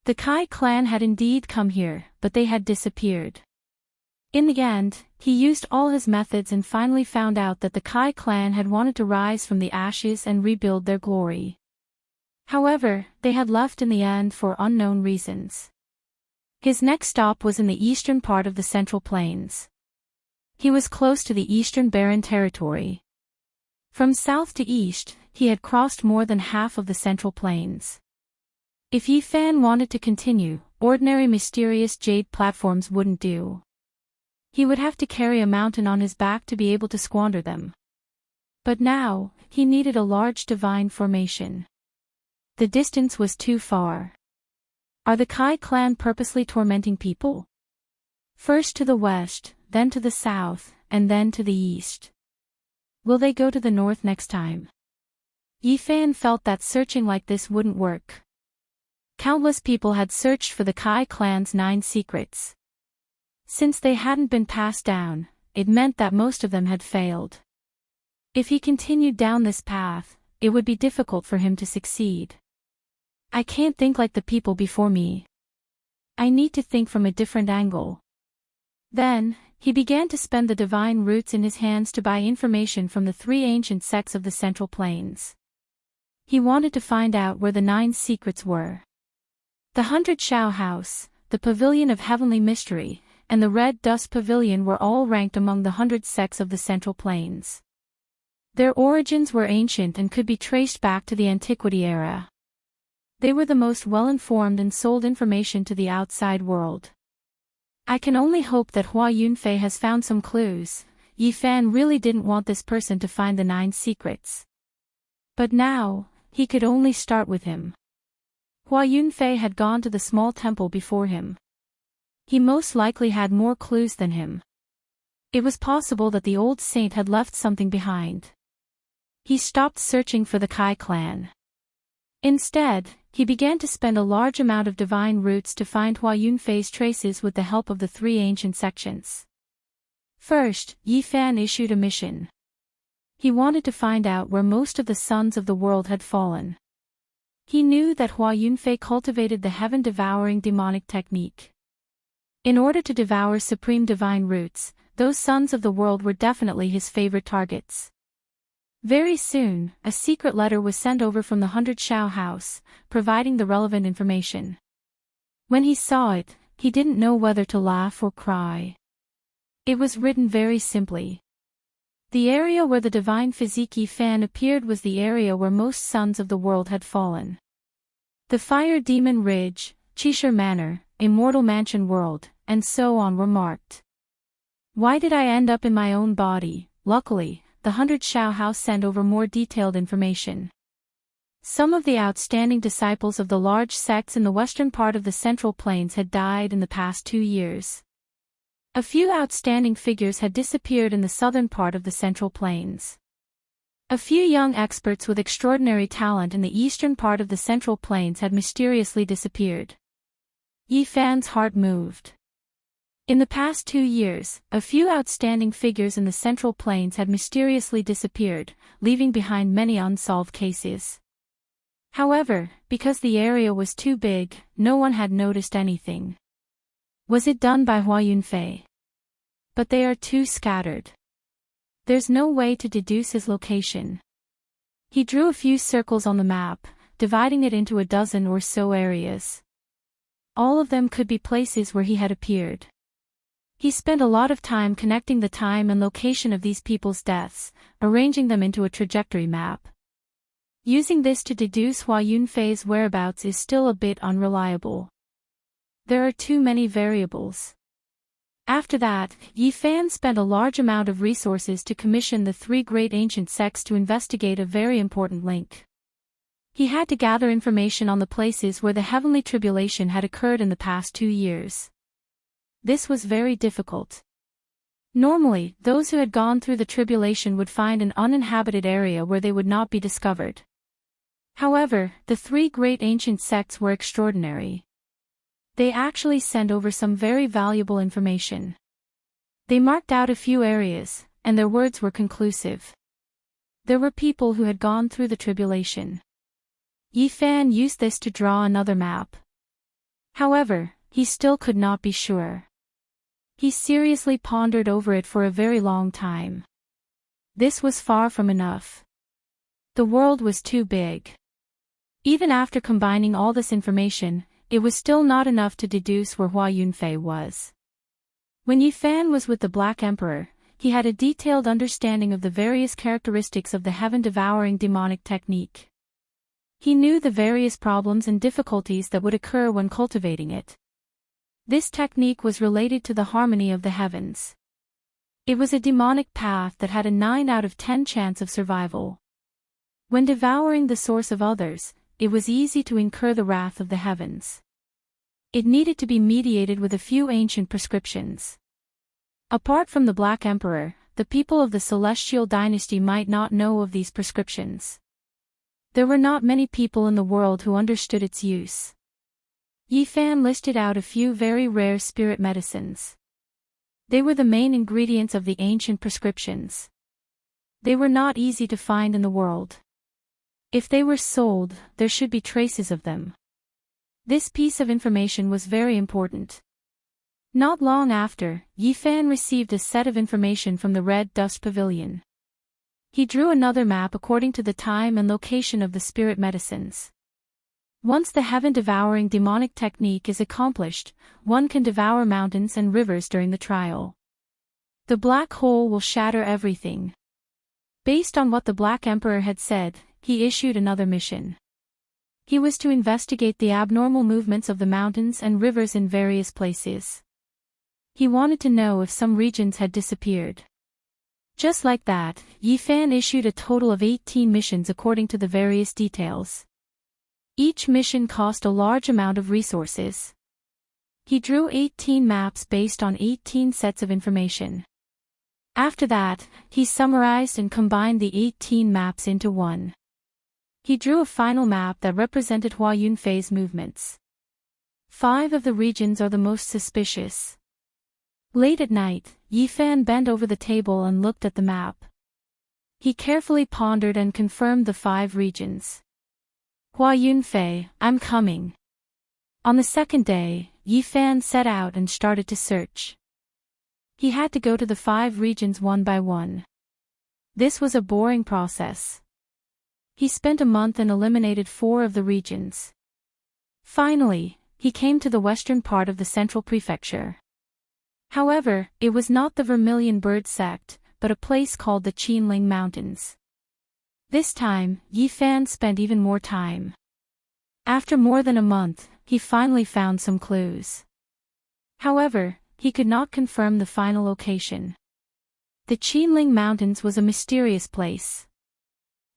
Speaker 1: The Kai clan had indeed come here, but they had disappeared. In the end, he used all his methods and finally found out that the Kai clan had wanted to rise from the ashes and rebuild their glory. However, they had left in the end for unknown reasons. His next stop was in the eastern part of the Central Plains. He was close to the eastern barren territory. From south to east, he had crossed more than half of the Central Plains. If Yi Fan wanted to continue, ordinary mysterious jade platforms wouldn't do. He would have to carry a mountain on his back to be able to squander them. But now, he needed a large divine formation. The distance was too far. Are the Kai clan purposely tormenting people? First to the west, then to the south, and then to the east. Will they go to the north next time? Yi Fan felt that searching like this wouldn't work. Countless people had searched for the Kai clan's 9 secrets. Since they hadn't been passed down, it meant that most of them had failed. If he continued down this path, it would be difficult for him to succeed. I can't think like the people before me. I need to think from a different angle. Then, he began to spend the divine roots in his hands to buy information from the 3 ancient sects of the Central Plains. He wanted to find out where the 9 secrets were. The 100 Shao House, the Pavilion of Heavenly Mystery, and the Red Dust Pavilion were all ranked among the 100 sects of the Central Plains. Their origins were ancient and could be traced back to the Antiquity era. They were the most well-informed and sold information to the outside world. I can only hope that Hua Yunfei has found some clues. Yi Fan really didn't want this person to find the 9 secrets. But now, he could only start with him. Hua Yunfei had gone to the small temple before him. He most likely had more clues than him. It was possible that the old saint had left something behind. He stopped searching for the Kai clan. Instead, he began to spend a large amount of divine roots to find Hua Yunfei's traces with the help of the 3 ancient sections. First, Yi Fan issued a mission. He wanted to find out where most of the sons of the world had fallen. He knew that Hua Yunfei cultivated the heaven-devouring demonic technique. In order to devour supreme divine roots, those sons of the world were definitely his favorite targets. Very soon, a secret letter was sent over from the 100 Shao House, providing the relevant information. When he saw it, he didn't know whether to laugh or cry. It was written very simply. The area where the divine physique Yi Fan appeared was the area where most sons of the world had fallen. The Fire Demon Ridge, Qishir Manor, Immortal Mansion World, and so on were marked. Why did I end up in my own body? Luckily, the 100 Shao House sent over more detailed information. Some of the outstanding disciples of the large sects in the western part of the Central Plains had died in the past 2 years. A few outstanding figures had disappeared in the southern part of the Central Plains. A few young experts with extraordinary talent in the eastern part of the Central Plains had mysteriously disappeared. Yi Fan's heart moved. In the past 2 years, a few outstanding figures in the Central Plains had mysteriously disappeared, leaving behind many unsolved cases. However, because the area was too big, no one had noticed anything. Was it done by Hua Yunfei? But they are too scattered. There's no way to deduce his location. He drew a few circles on the map, dividing it into a dozen or so areas. All of them could be places where he had appeared. He spent a lot of time connecting the time and location of these people's deaths, arranging them into a trajectory map. Using this to deduce Hua Yunfei's whereabouts is still a bit unreliable. There are too many variables. After that, Yi Fan spent a large amount of resources to commission the 3 great ancient sects to investigate a very important link. He had to gather information on the places where the heavenly tribulation had occurred in the past 2 years. This was very difficult. Normally, those who had gone through the tribulation would find an uninhabited area where they would not be discovered. However, the 3 great ancient sects were extraordinary. They actually sent over some very valuable information. They marked out a few areas, and their words were conclusive. There were people who had gone through the tribulation. Yi Fan used this to draw another map. However, he still could not be sure. He seriously pondered over it for a very long time. This was far from enough. The world was too big. Even after combining all this information, it was still not enough to deduce where Hua Yunfei was. When Yi Fan was with the Black Emperor, He had a detailed understanding of the various characteristics of the heaven-devouring demonic technique. He knew the various problems and difficulties that would occur when cultivating it. This technique was related to the harmony of the heavens. It was a demonic path that had a 9 out of 10 chance of survival. When devouring the source of others, it was easy to incur the wrath of the heavens. It needed to be mediated with a few ancient prescriptions. Apart from the Black Emperor, the people of the Celestial Dynasty might not know of these prescriptions. There were not many people in the world who understood its use. Yi Fan listed out a few very rare spirit medicines. They were the main ingredients of the ancient prescriptions. They were not easy to find in the world. If they were sold, there should be traces of them. This piece of information was very important. Not long after, Yi Fan received a set of information from the Red Dust Pavilion. He drew another map according to the time and location of the spirit medicines. Once the heaven-devouring demonic technique is accomplished, one can devour mountains and rivers during the trial. The black hole will shatter everything. Based on what the Black Emperor had said, he issued another mission. He was to investigate the abnormal movements of the mountains and rivers in various places. He wanted to know if some regions had disappeared. Just like that, Yi Fan issued a total of 18 missions according to the various details. Each mission cost a large amount of resources. He drew 18 maps based on 18 sets of information. After that, he summarized and combined the 18 maps into one. He drew a final map that represented Hua Yunfei's movements. 5 of the regions are the most suspicious. Late at night, Yi Fan bent over the table and looked at the map. He carefully pondered and confirmed the 5 regions. Hua Yunfei, I'm coming. On the second day, Yi Fan set out and started to search. He had to go to the 5 regions one by one. This was a boring process. He spent a month and eliminated 4 of the regions. Finally, he came to the western part of the central prefecture. However, it was not the Vermilion Bird sect, but a place called the Qinling Mountains. This time, Yi Fan spent even more time. After more than a month, he finally found some clues. However, he could not confirm the final location. The Qinling Mountains was a mysterious place.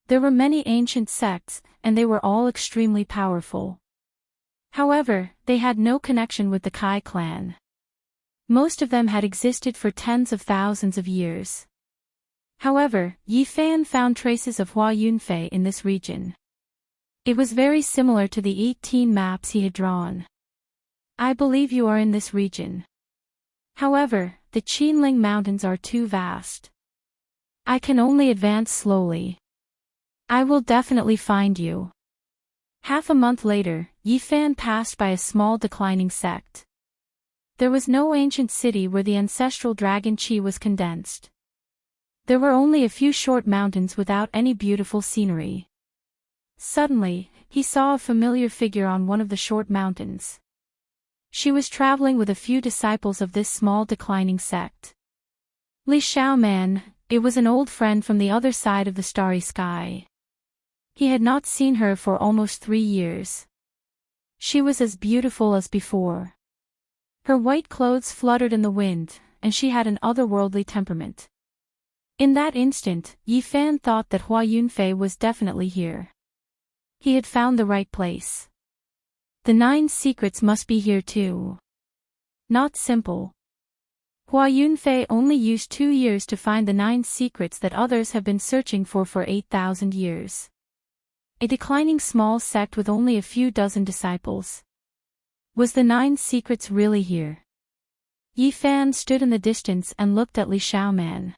Speaker 1: There were many ancient sects, and they were all extremely powerful. However, they had no connection with the Kai clan. Most of them had existed for tens of thousands of years. However, Yi Fan found traces of Hua Yunfei in this region. It was very similar to the 18 maps he had drawn. I believe you are in this region. However, the Qinling Mountains are too vast. I can only advance slowly. I will definitely find you. Half a month later, Yi Fan passed by a small declining sect. There was no ancient city where the ancestral dragon Qi was condensed. There were only a few short mountains without any beautiful scenery. Suddenly, he saw a familiar figure on one of the short mountains. She was traveling with a few disciples of this small declining sect. Li Xiaoman, it was an old friend from the other side of the starry sky. He had not seen her for almost 3 years. She was as beautiful as before. Her white clothes fluttered in the wind, and she had an otherworldly temperament. In that instant, Yi Fan thought that Hua Yunfei was definitely here. He had found the right place. The 9 secrets must be here too. Not simple. Hua Yunfei only used 2 years to find the 9 secrets that others have been searching for 8,000 years. A declining small sect with only a few dozen disciples. Was the 9 secrets really here? Yi Fan stood in the distance and looked at Li Xiaoman.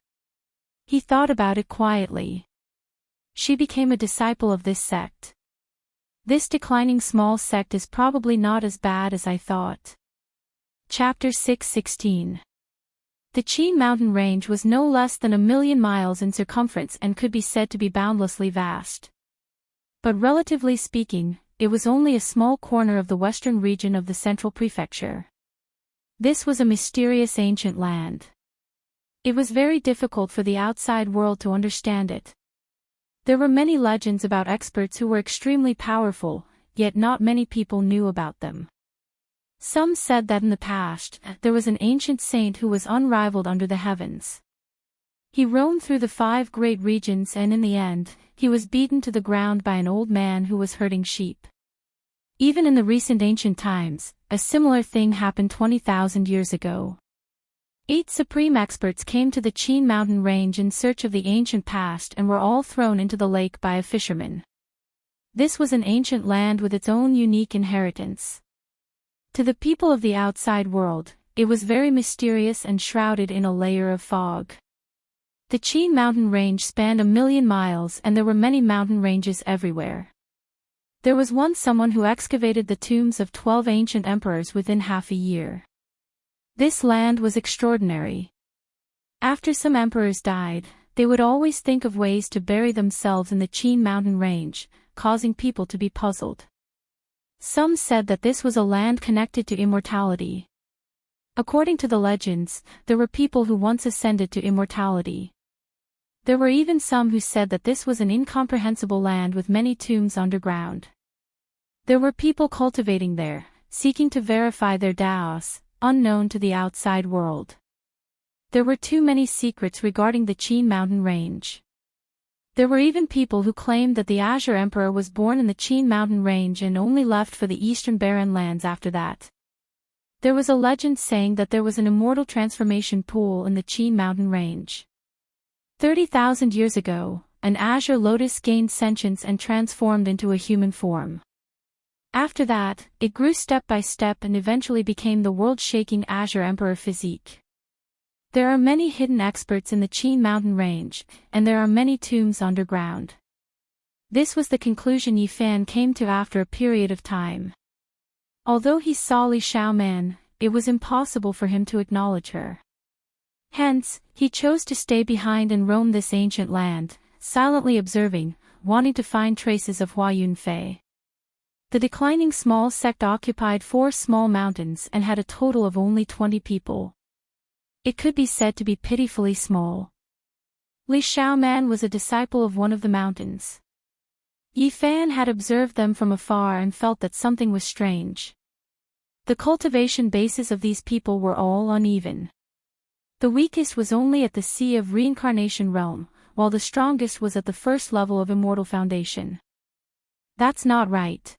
Speaker 1: He thought about it quietly. She became a disciple of this sect. This declining small sect is probably not as bad as I thought. Chapter 6:16. The Qin mountain range was no less than 1,000,000 miles in circumference and could be said to be boundlessly vast. But relatively speaking, it was only a small corner of the western region of the central prefecture. This was a mysterious ancient land. It was very difficult for the outside world to understand it. There were many legends about experts who were extremely powerful, yet not many people knew about them. Some said that in the past, there was an ancient saint who was unrivaled under the heavens. He roamed through the 5 great regions and in the end, he was beaten to the ground by an old man who was herding sheep. Even in the recent ancient times, a similar thing happened 20,000 years ago. 8 supreme experts came to the Qin mountain range in search of the ancient past and were all thrown into the lake by a fisherman. This was an ancient land with its own unique inheritance. To the people of the outside world, it was very mysterious and shrouded in a layer of fog. The Qin mountain range spanned 1,000,000 miles and there were many mountain ranges everywhere. There was once someone who excavated the tombs of 12 ancient emperors within half a year. This land was extraordinary. After some emperors died, they would always think of ways to bury themselves in the Qin mountain range, causing people to be puzzled. Some said that this was a land connected to immortality. According to the legends, there were people who once ascended to immortality. There were even some who said that this was an incomprehensible land with many tombs underground. There were people cultivating there, seeking to verify their Daos, unknown to the outside world. There were too many secrets regarding the Qin mountain range. There were even people who claimed that the Azure Emperor was born in the Qin mountain range and only left for the eastern barren lands after that. There was a legend saying that there was an immortal transformation pool in the Qin mountain range. 30,000 years ago, an azure lotus gained sentience and transformed into a human form. After that, it grew step by step and eventually became the world-shaking Azure Emperor physique. There are many hidden experts in the Qin mountain range, and there are many tombs underground. This was the conclusion Yi Fan came to after a period of time. Although he saw Li Xiaoman, it was impossible for him to acknowledge her. Hence, he chose to stay behind and roam this ancient land, silently observing, wanting to find traces of Hua Yunfei. The declining small sect occupied 4 small mountains and had a total of only 20 people. It could be said to be pitifully small. Li Xiaoman was a disciple of one of the mountains. Yi Fan had observed them from afar and felt that something was strange. The cultivation bases of these people were all uneven. The weakest was only at the Sea of Reincarnation realm, while the strongest was at the first level of Immortal Foundation. That's not right.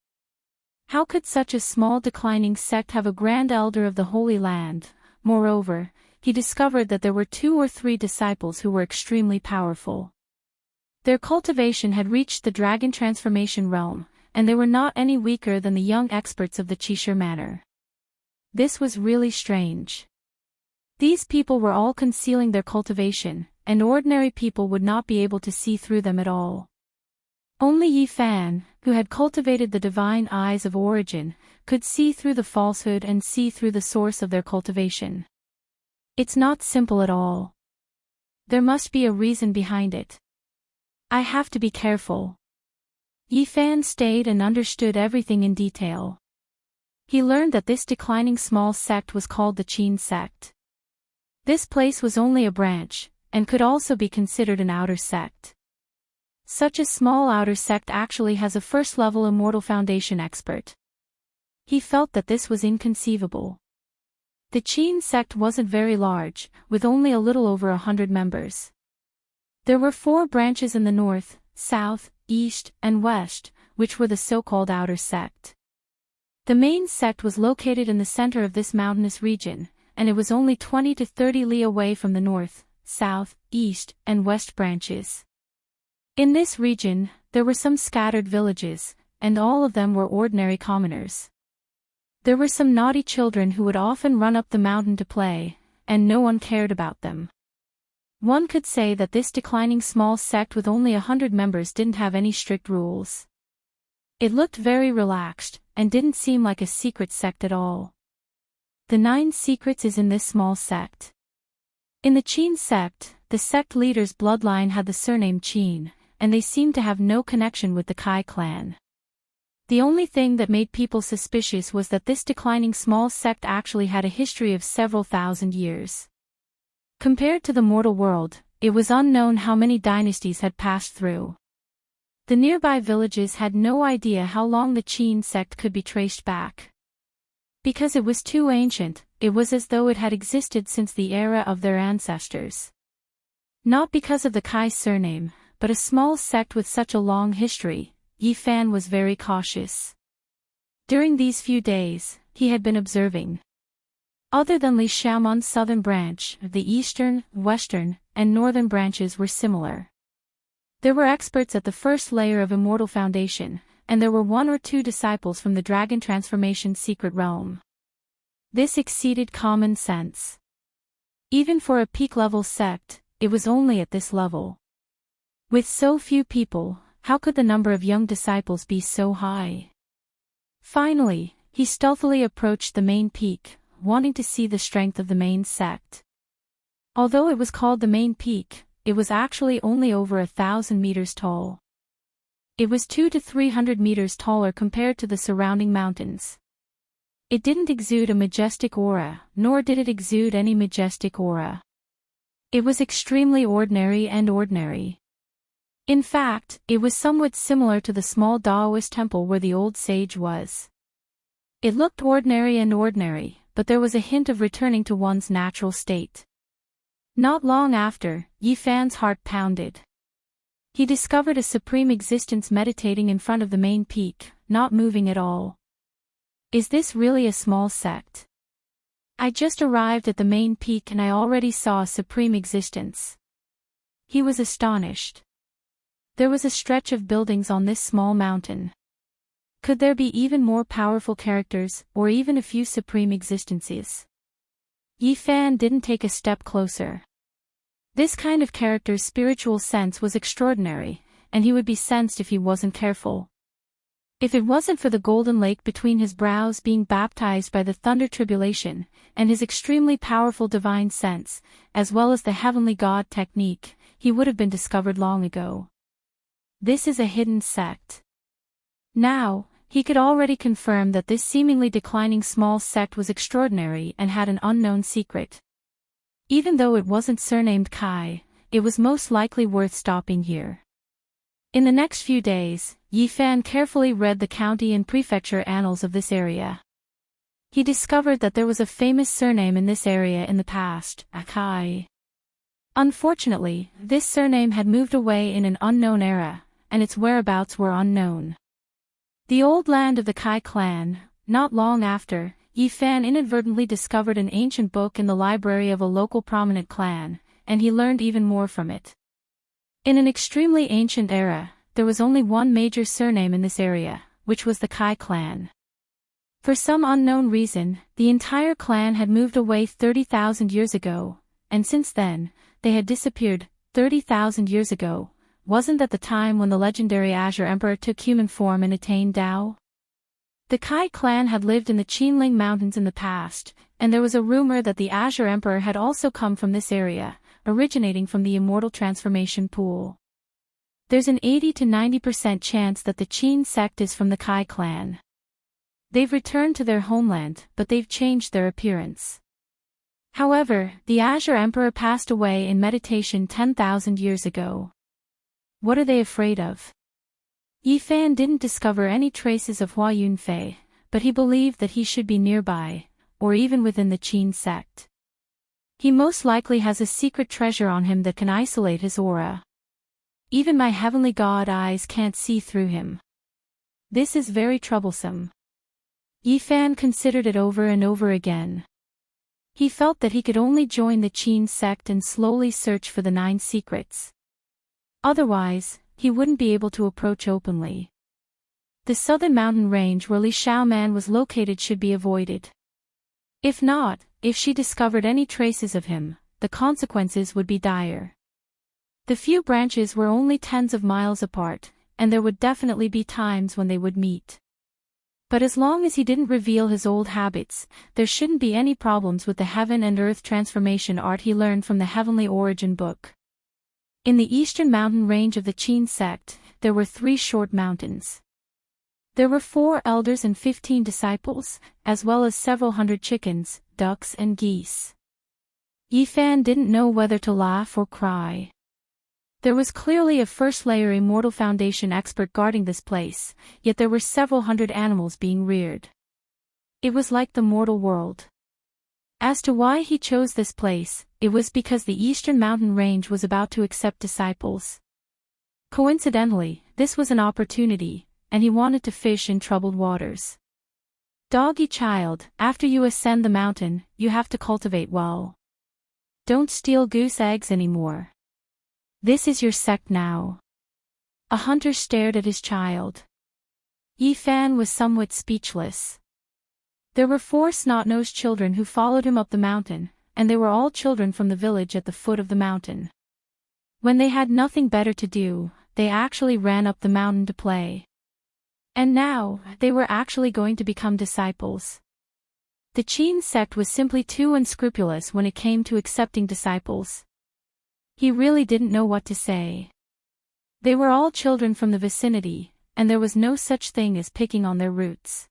Speaker 1: How could such a small declining sect have a grand elder of the Holy Land? Moreover, he discovered that there were 2 or 3 disciples who were extremely powerful. Their cultivation had reached the Dragon Transformation realm, and they were not any weaker than the young experts of the Qishir Manor. This was really strange. These people were all concealing their cultivation, and ordinary people would not be able to see through them at all. Only Yi Fan, who had cultivated the divine eyes of origin, could see through the falsehood and see through the source of their cultivation. It's not simple at all. There must be a reason behind it. I have to be careful. Yi Fan stayed and understood everything in detail. He learned that this declining small sect was called the Qin sect. This place was only a branch, and could also be considered an outer sect. Such a small outer sect actually has a first-level Immortal Foundation expert. He felt that this was inconceivable. The Qin sect wasn't very large, with only a little over 100 members. There were 4 branches in the north, south, east, and west, which were the so-called outer sect. The main sect was located in the center of this mountainous region, and it was only 20 to 30 li away from the north, south, east, and west branches. In this region, there were some scattered villages, and all of them were ordinary commoners. There were some naughty children who would often run up the mountain to play, and no one cared about them. One could say that this declining small sect with only 100 members didn't have any strict rules. It looked very relaxed, and didn't seem like a secret sect at all. The 9 secrets is in this small sect. In the Qin sect, the sect leader's bloodline had the surname Qin, and they seemed to have no connection with the Kai clan. The only thing that made people suspicious was that this declining small sect actually had a history of several thousand years. Compared to the mortal world, it was unknown how many dynasties had passed through. The nearby villages had no idea how long the Qin sect could be traced back. Because it was too ancient, it was as though it had existed since the era of their ancestors. Not because of the Kai surname, but a small sect with such a long history, Yi Fan was very cautious. During these few days, he had been observing. Other than Li Xiaomon's southern branch, the eastern, western, and northern branches were similar. There were experts at the first layer of Immortal Foundation, and there were 1 or 2 disciples from the Dragon Transformation secret realm. This exceeded common sense. Even for a peak-level sect, it was only at this level. With so few people, how could the number of young disciples be so high? Finally, he stealthily approached the main peak, wanting to see the strength of the main sect. Although it was called the main peak, it was actually only over 1,000 meters tall. It was 200 to 300 meters taller compared to the surrounding mountains. It didn't exude a majestic aura, nor did it exude any majestic aura. It was extremely ordinary and ordinary. In fact, it was somewhat similar to the small Taoist temple where the old sage was. It looked ordinary and ordinary, but there was a hint of returning to one's natural state. Not long after, Yi Fan's heart pounded. He discovered a supreme existence meditating in front of the main peak, not moving at all. Is this really a small sect? I just arrived at the main peak and I already saw a supreme existence. He was astonished. There was a stretch of buildings on this small mountain. Could there be even more powerful characters, or even a few supreme existences? Yi Fan didn't take a step closer. This kind of character's spiritual sense was extraordinary, and he would be sensed if he wasn't careful. If it wasn't for the golden lake between his brows being baptized by the thunder tribulation, and his extremely powerful divine sense, as well as the heavenly god technique, he would have been discovered long ago. This is a hidden sect. Now, he could already confirm that this seemingly declining small sect was extraordinary and had an unknown secret. Even though it wasn't surnamed Kai, it was most likely worth stopping here. In the next few days, Yi Fan carefully read the county and prefecture annals of this area. He discovered that there was a famous surname in this area in the past, Kai. Unfortunately, this surname had moved away in an unknown era, and its whereabouts were unknown. The old land of the Kai clan. Not long after, Yi Fan inadvertently discovered an ancient book in the library of a local prominent clan, and he learned even more from it. In an extremely ancient era, there was only one major surname in this area, which was the Kai clan. For some unknown reason, the entire clan had moved away 30,000 years ago, and since then, they had disappeared. 30,000 years ago, wasn't that the time when the legendary Azure Emperor took human form and attained Tao? The Kai clan had lived in the Qinling Mountains in the past, and there was a rumor that the Azure Emperor had also come from this area, originating from the Immortal Transformation Pool. There's an 80 to 90% chance that the Qin sect is from the Kai clan. They've returned to their homeland, but they've changed their appearance. However, the Azure Emperor passed away in meditation 10,000 years ago. What are they afraid of? Yi Fan didn't discover any traces of Hua Yunfei, but he believed that he should be nearby, or even within the Qin sect. He most likely has a secret treasure on him that can isolate his aura. Even my heavenly god eyes can't see through him. This is very troublesome. Yi Fan considered it over and over again. He felt that he could only join the Qin sect and slowly search for the 9 secrets. Otherwise, he wouldn't be able to approach openly. The southern mountain range where Li Xiaoman was located should be avoided. If not, if she discovered any traces of him, the consequences would be dire. The few branches were only tens of miles apart, and there would definitely be times when they would meet. But as long as he didn't reveal his old habits, there shouldn't be any problems with the heaven and earth transformation art he learned from the Heavenly Origin book. In the eastern mountain range of the Qin sect, there were 3 short mountains. There were 4 elders and 15 disciples, as well as several hundred chickens, ducks and geese. Yifan didn't know whether to laugh or cry. There was clearly a first-layer immortal foundation expert guarding this place, yet there were several hundred animals being reared. It was like the mortal world. As to why he chose this place, it was because the eastern mountain range was about to accept disciples. Coincidentally, this was an opportunity, and he wanted to fish in troubled waters. Doggy child, after you ascend the mountain, you have to cultivate well. Don't steal goose eggs anymore. This is your sect now. A hunter stared at his child. Yifan was somewhat speechless. There were 4 snot-nosed children who followed him up the mountain, and they were all children from the village at the foot of the mountain. When they had nothing better to do, they actually ran up the mountain to play. And now, they were actually going to become disciples. The Qin sect was simply too unscrupulous when it came to accepting disciples. He really didn't know what to say. They were all children from the vicinity, and there was no such thing as picking on their roots.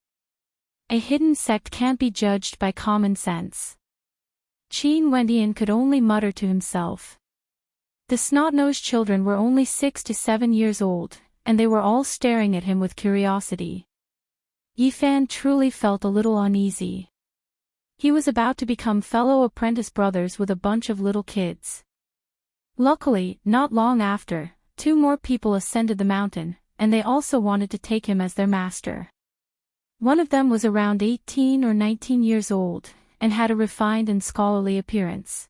Speaker 1: A hidden sect can't be judged by common sense. Qin Wendian could only mutter to himself. The snot-nosed children were only 6 to 7 years old, and they were all staring at him with curiosity. Yifan truly felt a little uneasy. He was about to become fellow apprentice brothers with a bunch of little kids. Luckily, not long after, 2 more people ascended the mountain, and they also wanted to take him as their master. One of them was around 18 or 19 years old, and had a refined and scholarly appearance.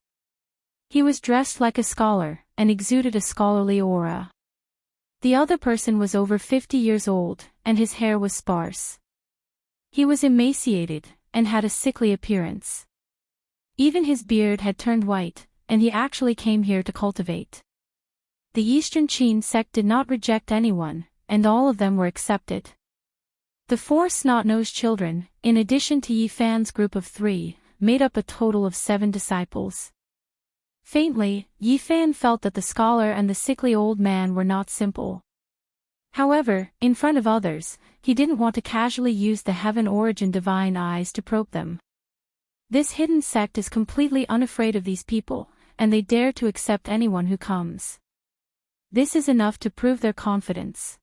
Speaker 1: He was dressed like a scholar, and exuded a scholarly aura. The other person was over 50 years old, and his hair was sparse. He was emaciated, and had a sickly appearance. Even his beard had turned white, and he actually came here to cultivate. The Eastern Qin sect did not reject anyone, and all of them were accepted. The 4 snot-nosed children, in addition to Yifan's group of 3, made up a total of 7 disciples. Faintly, Yifan felt that the scholar and the sickly old man were not simple. However, in front of others, he didn't want to casually use the heaven origin divine eyes to probe them. This hidden sect is completely unafraid of these people, and they dare to accept anyone who comes. This is enough to prove their confidence.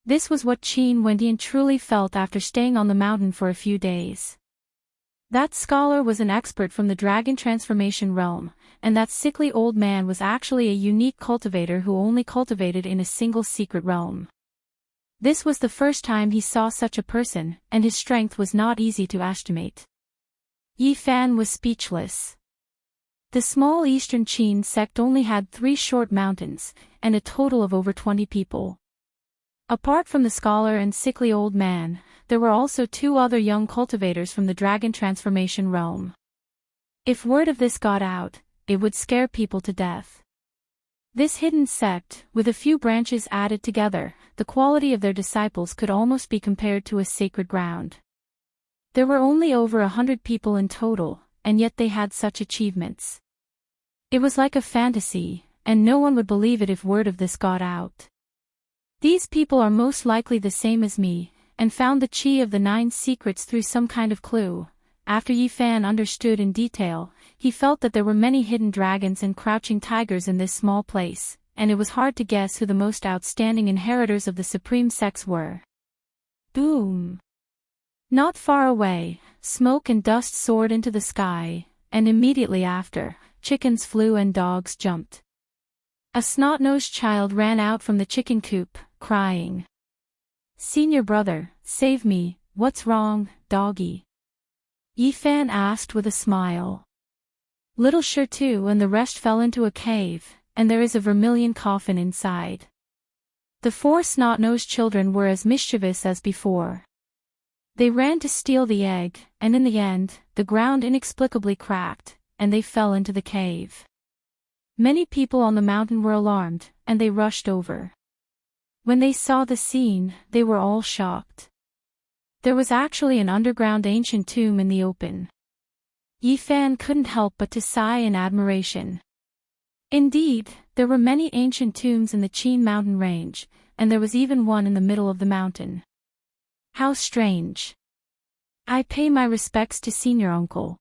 Speaker 1: This was what Qin Wendian truly felt after staying on the mountain for a few days. That scholar was an expert from the dragon transformation realm, and that sickly old man was actually a unique cultivator who only cultivated in a single secret realm. This was the first time he saw such a person, and his strength was not easy to estimate. Yifan was speechless. The small Eastern Qin sect only had 3 short mountains, and a total of over 20 people. Apart from the scholar and sickly old man, there were also 2 other young cultivators from the dragon transformation realm. If word of this got out, it would scare people to death. This hidden sect, with a few branches added together, the quality of their disciples could almost be compared to a sacred ground. There were only over 100 people in total, and yet they had such achievements. It was like a fantasy, and no one would believe it if word of this got out. These people are most likely the same as me, and found the chi of the 9 secrets through some kind of clue. After Yifan understood in detail, he felt that there were many hidden dragons and crouching tigers in this small place, and it was hard to guess who the most outstanding inheritors of the supreme sects were. Boom! Not far away, smoke and dust soared into the sky, and immediately after, chickens flew and dogs jumped. A snot-nosed child ran out from the chicken coop, crying. "Senior brother, save me, what's wrong, doggy?" Yifan asked with a smile. Little Shirtu and the rest fell into a cave, and there is a vermilion coffin inside. The 4 snot-nosed children were as mischievous as before. They ran to steal the egg, and in the end, the ground inexplicably cracked, and they fell into the cave. Many people on the mountain were alarmed, and they rushed over. When they saw the scene, they were all shocked. There was actually an underground ancient tomb in the open. Yifan couldn't help but to sigh in admiration. Indeed, there were many ancient tombs in the Qin mountain range, and there was even one in the middle of the mountain. How strange. I pay my respects to senior uncle.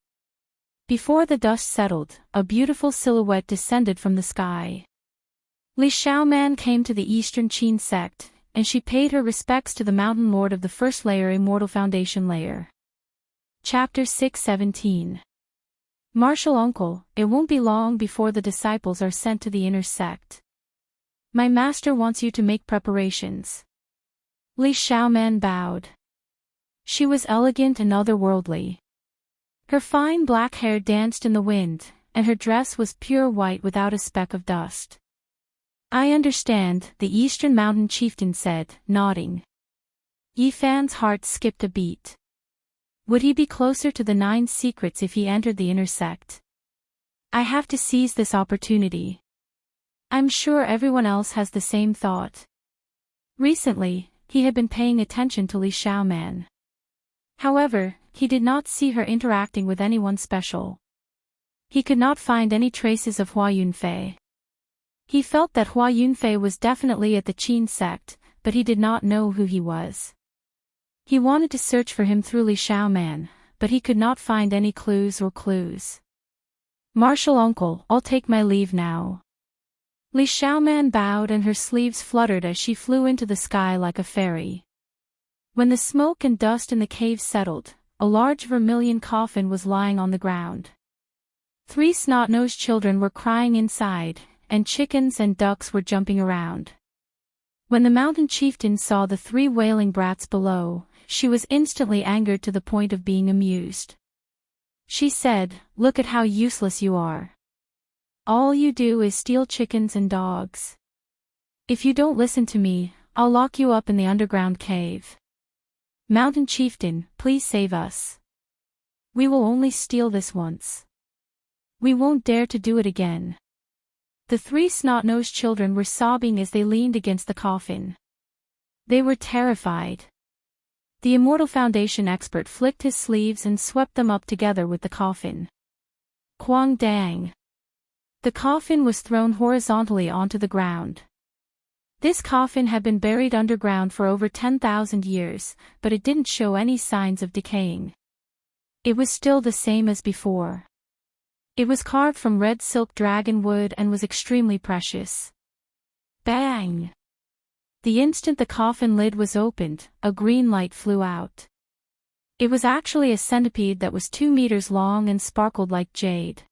Speaker 1: Before the dust settled, a beautiful silhouette descended from the sky. Li Xiaoman came to the Eastern Qin sect, and she paid her respects to the Mountain Lord of the First Layer Immortal Foundation Layer. Chapter 617. Martial Uncle, it won't be long before the disciples are sent to the inner sect. My master wants you to make preparations. Li Xiaoman bowed. She was elegant and otherworldly. Her fine black hair danced in the wind, and her dress was pure white without a speck of dust. I understand, the Eastern Mountain Chieftain said, nodding. Yi Fan's heart skipped a beat. Would he be closer to the 9 secrets if he entered the inner sect? I have to seize this opportunity. I'm sure everyone else has the same thought. Recently, he had been paying attention to Li Xiaoman. However, he did not see her interacting with anyone special. He could not find any traces of Hua Yunfei. He felt that Hua Yunfei was definitely at the Qin sect, but he did not know who he was. He wanted to search for him through Li Xiaoman, but he could not find any clues. Martial Uncle, I'll take my leave now. Li Xiaoman bowed and her sleeves fluttered as she flew into the sky like a fairy. When the smoke and dust in the cave settled, a large vermilion coffin was lying on the ground. 3 snot-nosed children were crying inside, and chickens and ducks were jumping around. When the mountain chieftain saw the 3 wailing brats below, she was instantly angered to the point of being amused. She said, "Look at how useless you are. All you do is steal chickens and dogs. If you don't listen to me, I'll lock you up in the underground cave. Mountain Chieftain, please save us. We will only steal this once. We won't dare to do it again." The 3 snot-nosed children were sobbing as they leaned against the coffin. They were terrified. The Immortal Foundation expert flicked his sleeves and swept them up together with the coffin. Quang dang. The coffin was thrown horizontally onto the ground. This coffin had been buried underground for over 10,000 years, but it didn't show any signs of decaying. It was still the same as before. It was carved from red silk dragon wood and was extremely precious. Bang! The instant the coffin lid was opened, a green light flew out. It was actually a centipede that was 2 meters long and sparkled like jade.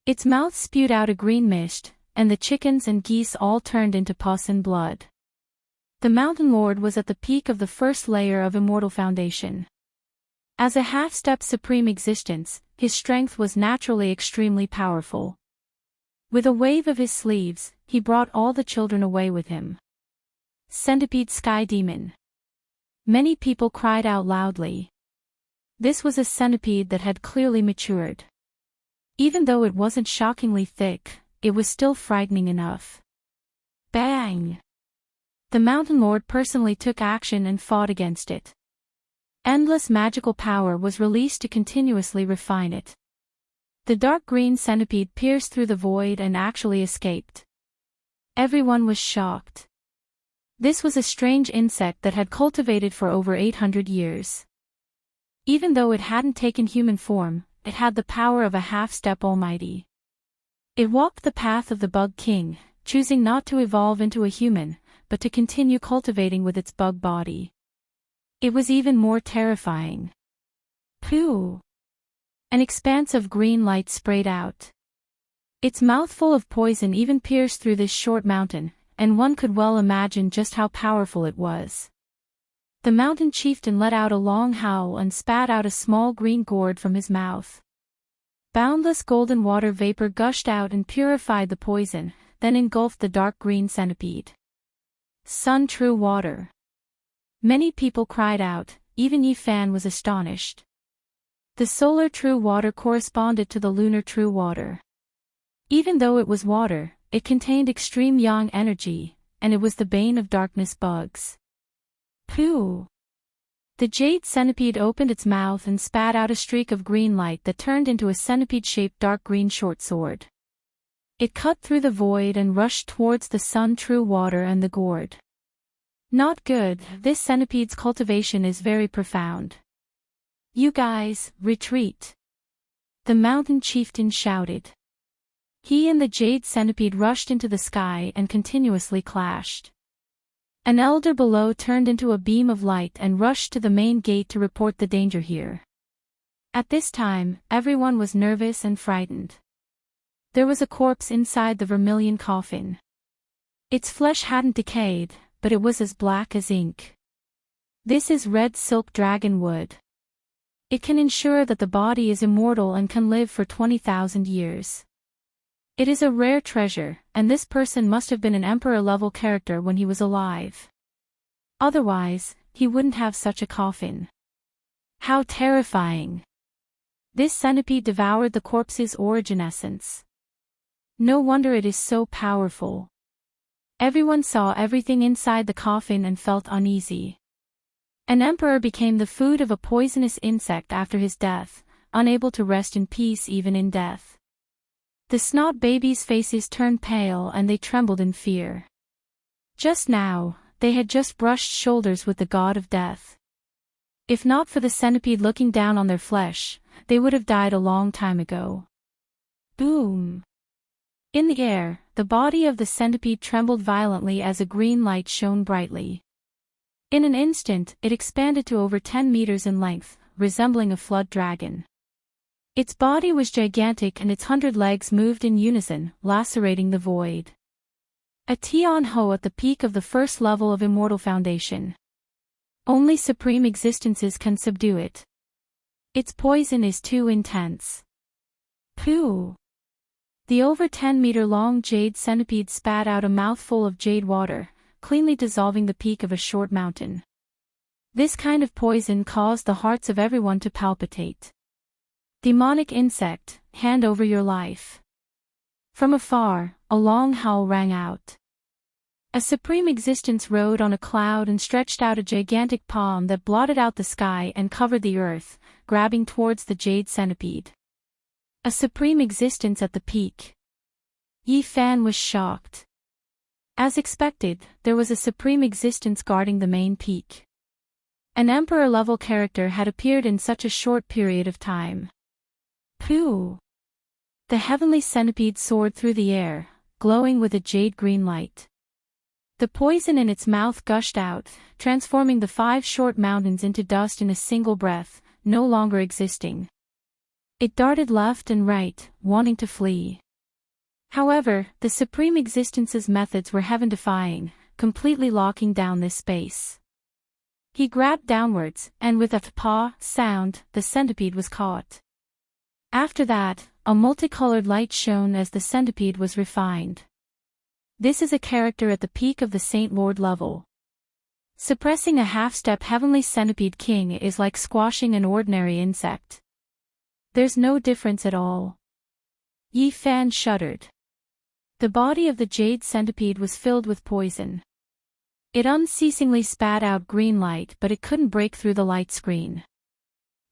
Speaker 1: Its mouth spewed out a green mist, and the chickens and geese all turned into pus and blood. The Mountain Lord was at the peak of the first layer of Immortal Foundation. As a half-step supreme existence, his strength was naturally extremely powerful. With a wave of his sleeves, he brought all the children away with him. Centipede Sky Demon. Many people cried out loudly. This was a centipede that had clearly matured. Even though it wasn't shockingly thick, it was still frightening enough. Bang! The Mountain Lord personally took action and fought against it. Endless magical power was released to continuously refine it. The dark green centipede pierced through the void and actually escaped. Everyone was shocked. This was a strange insect that had cultivated for over 800 years. Even though it hadn't taken human form, it had the power of a half-step almighty. It walked the path of the Bug King, choosing not to evolve into a human, but to continue cultivating with its bug body. It was even more terrifying. Pooh! An expanse of green light sprayed out. Its mouthful of poison even pierced through this short mountain, and one could well imagine just how powerful it was. The mountain chieftain let out a long howl and spat out a small green gourd from his mouth. Boundless golden water vapor gushed out and purified the poison, then engulfed the dark green centipede. Sun True Water. Many people cried out, even Yi Fan was astonished. The solar true water corresponded to the lunar true water. Even though it was water, it contained extreme yang energy, and it was the bane of darkness bugs. Pooh! The jade centipede opened its mouth and spat out a streak of green light that turned into a centipede-shaped dark green short sword. It cut through the void and rushed towards the sun true water and the gourd. Not good, this centipede's cultivation is very profound. You guys, retreat. The mountain chieftain shouted. He and the jade centipede rushed into the sky and continuously clashed. An elder below turned into a beam of light and rushed to the main gate to report the danger here. At this time, everyone was nervous and frightened. There was a corpse inside the vermilion coffin. Its flesh hadn't decayed, but it was as black as ink. This is red silk dragon wood. It can ensure that the body is immortal and can live for 20,000 years. It is a rare treasure, and this person must have been an emperor-level character when he was alive. Otherwise, he wouldn't have such a coffin. How terrifying! This centipede devoured the corpse's origin essence. No wonder it is so powerful. Everyone saw everything inside the coffin and felt uneasy. An emperor became the food of a poisonous insect after his death, unable to rest in peace even in death. The snot babies' faces turned pale and they trembled in fear. Just now, they had just brushed shoulders with the god of death. If not for the centipede looking down on their flesh, they would have died a long time ago. Boom! In the air, the body of the centipede trembled violently as a green light shone brightly. In an instant, it expanded to over 10 meters in length, resembling a flood dragon. Its body was gigantic and its 100 legs moved in unison, lacerating the void. A Tian-Ho at the peak of the first level of Immortal Foundation. Only supreme existences can subdue it. Its poison is too intense. Pooh! The over 10-meter-long jade centipede spat out a mouthful of jade water, cleanly dissolving the peak of a short mountain. This kind of poison caused the hearts of everyone to palpitate. Demonic insect, hand over your life. From afar, a long howl rang out. A supreme existence rode on a cloud and stretched out a gigantic palm that blotted out the sky and covered the earth, grabbing towards the jade centipede. A supreme existence at the peak. Yi Fan was shocked. As expected, there was a supreme existence guarding the main peak. An emperor-level character had appeared in such a short period of time. Pooh! The heavenly centipede soared through the air, glowing with a jade-green light. The poison in its mouth gushed out, transforming the 5 short mountains into dust in a single breath, no longer existing. It darted left and right, wanting to flee. However, the Supreme Existence's methods were heaven-defying, completely locking down this space. He grabbed downwards, and with a paw sound, the centipede was caught. After that, a multicolored light shone as the centipede was refined. This is a character at the peak of the Saint Lord level. Suppressing a half-step heavenly centipede king is like squashing an ordinary insect. There's no difference at all. Yi Fan shuddered. The body of the jade centipede was filled with poison. It unceasingly spat out green light, but it couldn't break through the light screen.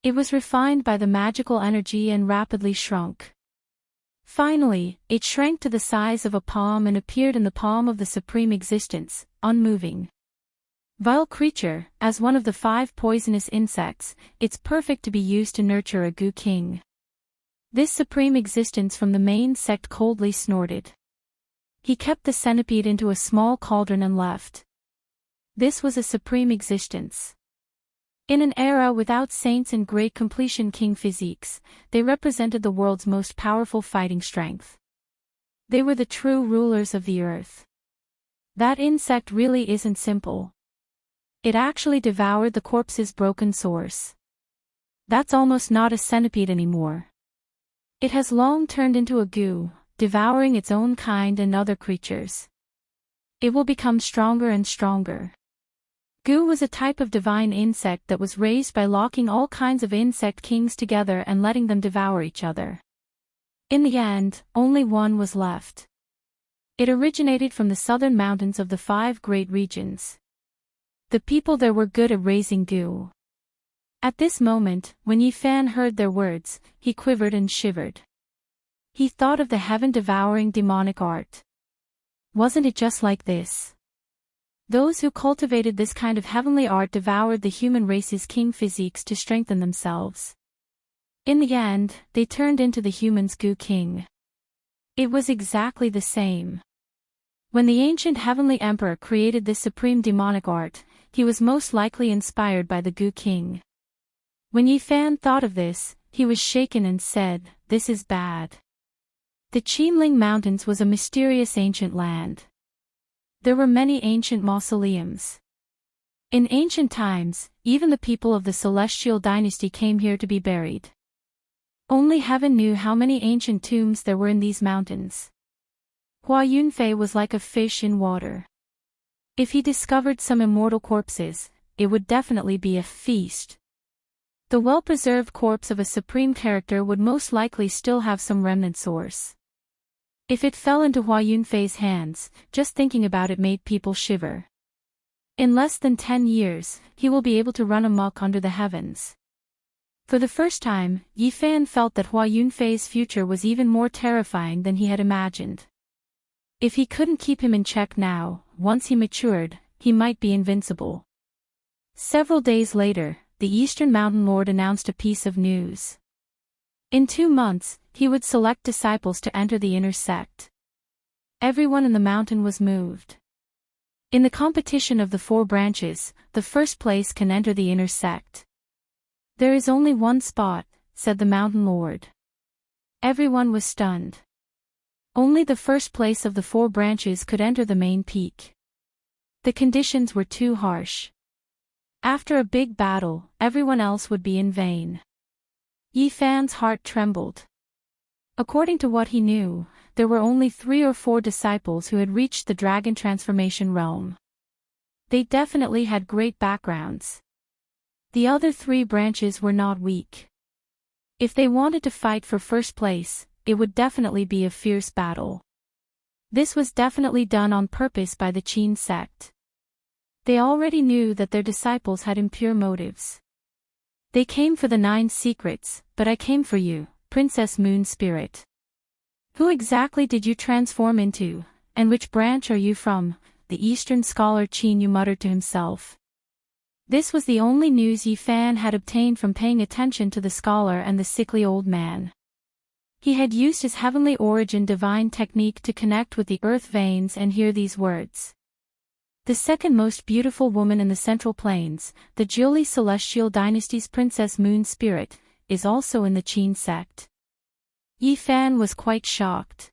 Speaker 1: It was refined by the magical energy and rapidly shrunk. Finally, it shrank to the size of a palm and appeared in the palm of the Supreme Existence, unmoving. Vile creature, as one of the 5 poisonous insects, it's perfect to be used to nurture a Goo King. This Supreme Existence from the main sect coldly snorted. He kept the centipede into a small cauldron and left. This was a Supreme Existence. In an era without saints and great completion king physiques, they represented the world's most powerful fighting strength. They were the true rulers of the earth. That insect really isn't simple. It actually devoured the corpse's broken source. That's almost not a centipede anymore. It has long turned into a goo, devouring its own kind and other creatures. It will become stronger and stronger. Goo was a type of divine insect that was raised by locking all kinds of insect kings together and letting them devour each other. In the end, only one was left. It originated from the southern mountains of the 5 great regions. The people there were good at raising goo. At this moment, when Yi Fan heard their words, he quivered and shivered. He thought of the heaven-devouring demonic art. Wasn't it just like this? Those who cultivated this kind of heavenly art devoured the human race's king physiques to strengthen themselves. In the end, they turned into the humans' Goo King. It was exactly the same. When the ancient heavenly emperor created this supreme demonic art, he was most likely inspired by the Goo King. When Yi Fan thought of this, he was shaken and said, "This is bad." The Qinling Mountains was a mysterious ancient land. There were many ancient mausoleums. In ancient times, even the people of the Celestial Dynasty came here to be buried. Only heaven knew how many ancient tombs there were in these mountains. Hua Yunfei was like a fish in water. If he discovered some immortal corpses, it would definitely be a feast. The well-preserved corpse of a supreme character would most likely still have some remnant source. If it fell into Hua Yunfei's hands, just thinking about it made people shiver. In less than 10 years, he will be able to run amok under the heavens. For the first time, Yi Fan felt that Hua Yunfei's future was even more terrifying than he had imagined. If he couldn't keep him in check now, once he matured, he might be invincible. Several days later, the Eastern Mountain Lord announced a piece of news. In 2 months, he would select disciples to enter the inner sect. Everyone in the mountain was moved. In the competition of the 4 branches, the first place can enter the inner sect. "There is only one spot," said the Mountain Lord. Everyone was stunned. Only the first place of the 4 branches could enter the main peak. The conditions were too harsh. After a big battle, everyone else would be in vain. Yi Fan's heart trembled. According to what he knew, there were only 3 or 4 disciples who had reached the dragon transformation realm. They definitely had great backgrounds. The other 3 branches were not weak. If they wanted to fight for first place, it would definitely be a fierce battle. This was definitely done on purpose by the Qin sect. They already knew that their disciples had impure motives. "They came for the 9 secrets, but I came for you, Princess Moon Spirit. Who exactly did you transform into, and which branch are you from?" the Eastern scholar Qin Yu muttered to himself. This was the only news Yi Fan had obtained from paying attention to the scholar and the sickly old man. He had used his heavenly origin divine technique to connect with the earth veins and hear these words. The second most beautiful woman in the Central Plains, the Jiuli Celestial Dynasty's Princess Moon Spirit, is also in the Qin sect. Yi Fan was quite shocked.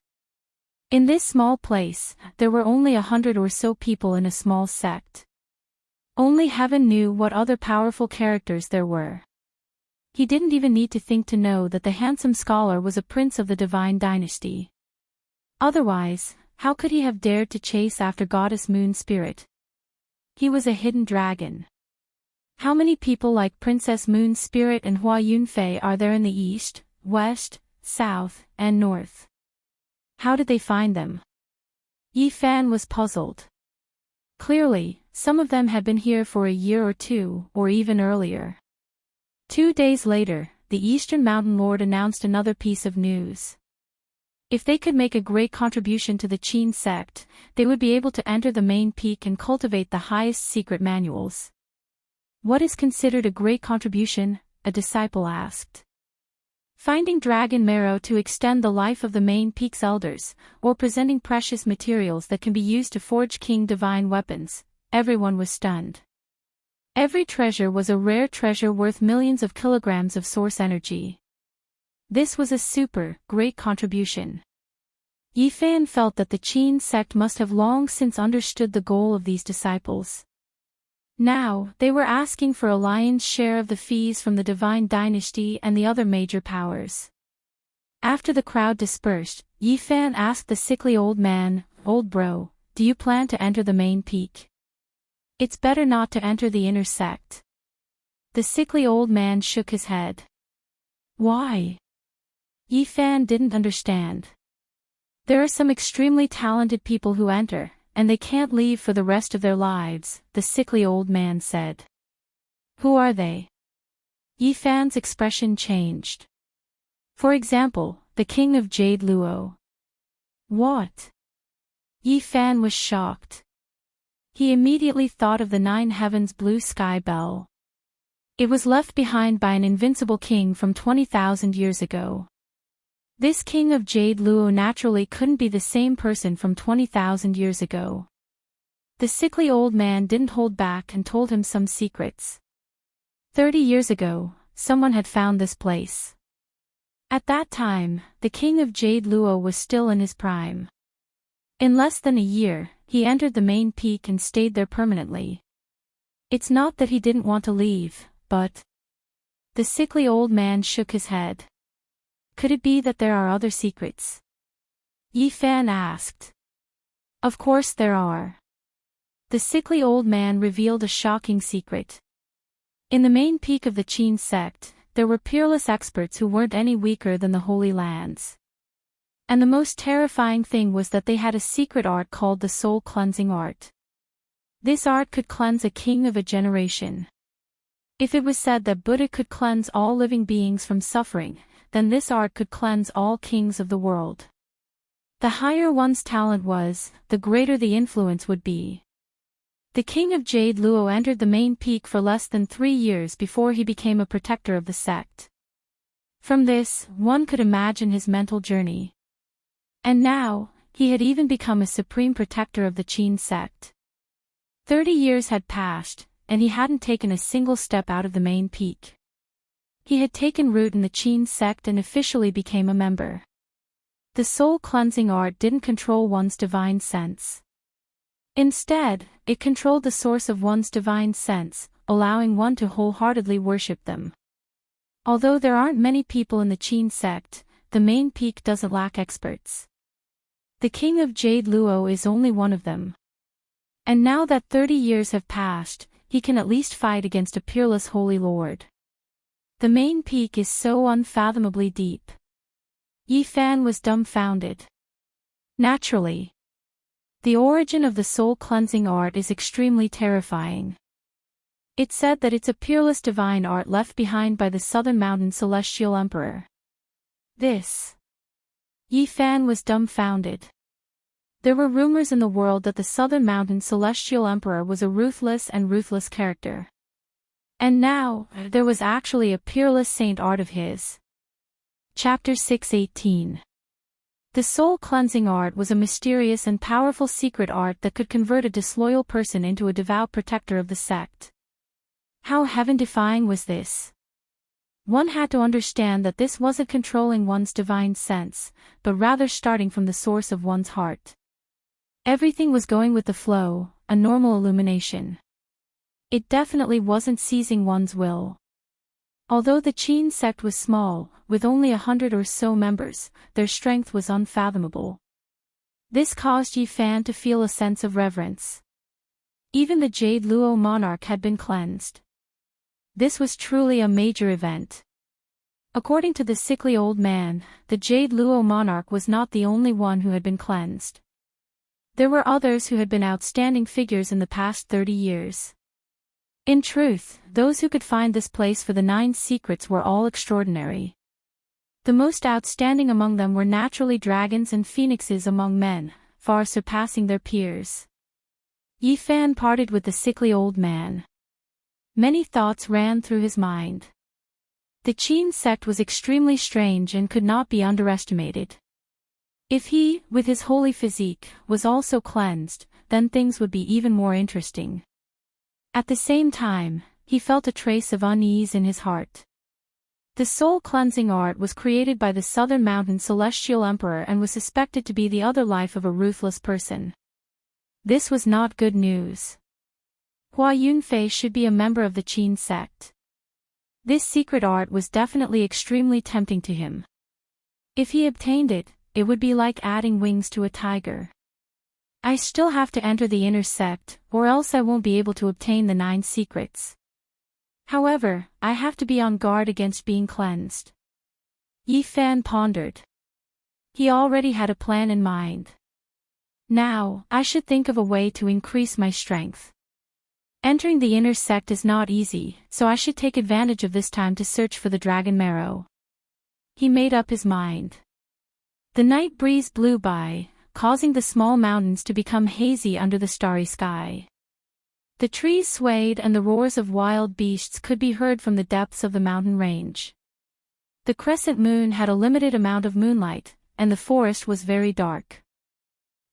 Speaker 1: In this small place, there were only 100 or so people in a small sect. Only heaven knew what other powerful characters there were. He didn't even need to think to know that the handsome scholar was a prince of the divine dynasty. Otherwise, how could he have dared to chase after Goddess Moon Spirit? He was a hidden dragon. How many people like Princess Moon Spirit and Hua Yunfei are there in the east, west, south, and north? How did they find them? Yi Fan was puzzled. Clearly, some of them had been here for a year or 2, or even earlier. 2 days later, the Eastern Mountain Lord announced another piece of news. If they could make a great contribution to the Qin sect, they would be able to enter the main peak and cultivate the highest secret manuals. "What is considered a great contribution?" a disciple asked. "Finding dragon marrow to extend the life of the main peak's elders, or presenting precious materials that can be used to forge king divine weapons." Everyone was stunned. Every treasure was a rare treasure worth millions of kilograms of source energy. This was a super, great contribution. Yi Fan felt that the Qin sect must have long since understood the goal of these disciples. Now, they were asking for a lion's share of the fees from the divine dynasty and the other major powers. After the crowd dispersed, Yi Fan asked the sickly old man, "Old bro, do you plan to enter the main peak? It's better not to enter the inner sect." The sickly old man shook his head. "Why?" Yi Fan didn't understand. "There are some extremely talented people who enter, and they can't leave for the rest of their lives," the sickly old man said. "Who are they?" Yi Fan's expression changed. "For example, the king of Jade Luo." "What?" Yi Fan was shocked. He immediately thought of the 9 heavens blue sky bell. It was left behind by an invincible king from 20,000 years ago. This king of Jade Luo naturally couldn't be the same person from 20,000 years ago. The sickly old man didn't hold back and told him some secrets. 30 years ago, someone had found this place. At that time, the king of Jade Luo was still in his prime. In less than a year, he entered the main peak and stayed there permanently. It's not that he didn't want to leave, but... The sickly old man shook his head. Could it be that there are other secrets? Yi Fan asked. Of course there are. The sickly old man revealed a shocking secret. In the main peak of the Qin sect, there were peerless experts who weren't any weaker than the Holy Lands. And the most terrifying thing was that they had a secret art called the Soul Cleansing Art. This art could cleanse a king of a generation. If it was said that Buddha could cleanse all living beings from suffering, then this art could cleanse all kings of the world. The higher one's talent was, the greater the influence would be. The king of Jade Luo entered the main peak for less than 3 years before he became a protector of the sect. From this, one could imagine his mental journey. And now, he had even become a supreme protector of the Qin sect. 30 years had passed, and he hadn't taken a single step out of the main peak. He had taken root in the Qin sect and officially became a member. The soul cleansing art didn't control one's divine sense. Instead, it controlled the source of one's divine sense, allowing one to wholeheartedly worship them. Although there aren't many people in the Qin sect, the main peak doesn't lack experts. The king of Jade Luo is only one of them. And now that 30 years have passed, he can at least fight against a peerless holy lord. The main peak is so unfathomably deep. Yi Fan was dumbfounded. Naturally. The origin of the soul cleansing art is extremely terrifying. It's said that it's a peerless divine art left behind by the Southern Mountain Celestial Emperor. This. Yi Fan was dumbfounded. There were rumors in the world that the Southern Mountain Celestial Emperor was a ruthless character. And now, there was actually a peerless saint art of his. Chapter 6:18. The soul cleansing art was a mysterious and powerful secret art that could convert a disloyal person into a devout protector of the sect. How heaven-defying was this? One had to understand that this wasn't controlling one's divine sense, but rather starting from the source of one's heart. Everything was going with the flow, a normal illumination. It definitely wasn't seizing one's will. Although the Qin sect was small, with only 100 or so members, their strength was unfathomable. This caused Yi Fan to feel a sense of reverence. Even the Jade Luo monarch had been cleansed. This was truly a major event. According to the sickly old man, the Jade Luo monarch was not the only one who had been cleansed. There were others who had been outstanding figures in the past 30 years. In truth, those who could find this place for the 9 secrets were all extraordinary. The most outstanding among them were naturally dragons and phoenixes among men, far surpassing their peers. Yi Fan parted with the sickly old man. Many thoughts ran through his mind. The Qin sect was extremely strange and could not be underestimated. If he, with his holy physique, was also cleansed, then things would be even more interesting. At the same time, he felt a trace of unease in his heart. The soul cleansing art was created by the Southern Mountain Celestial Emperor and was suspected to be the other life of a ruthless person. This was not good news. Hua Yunfei should be a member of the Qin sect. This secret art was definitely extremely tempting to him. If he obtained it, it would be like adding wings to a tiger. I still have to enter the inner sect, or else I won't be able to obtain the 9 secrets. However, I have to be on guard against being cleansed. Yi Fan pondered. He already had a plan in mind. Now, I should think of a way to increase my strength. Entering the inner sect is not easy, so I should take advantage of this time to search for the dragon marrow. He made up his mind. The night breeze blew by, causing the small mountains to become hazy under the starry sky. The trees swayed and the roars of wild beasts could be heard from the depths of the mountain range. The crescent moon had a limited amount of moonlight, and the forest was very dark.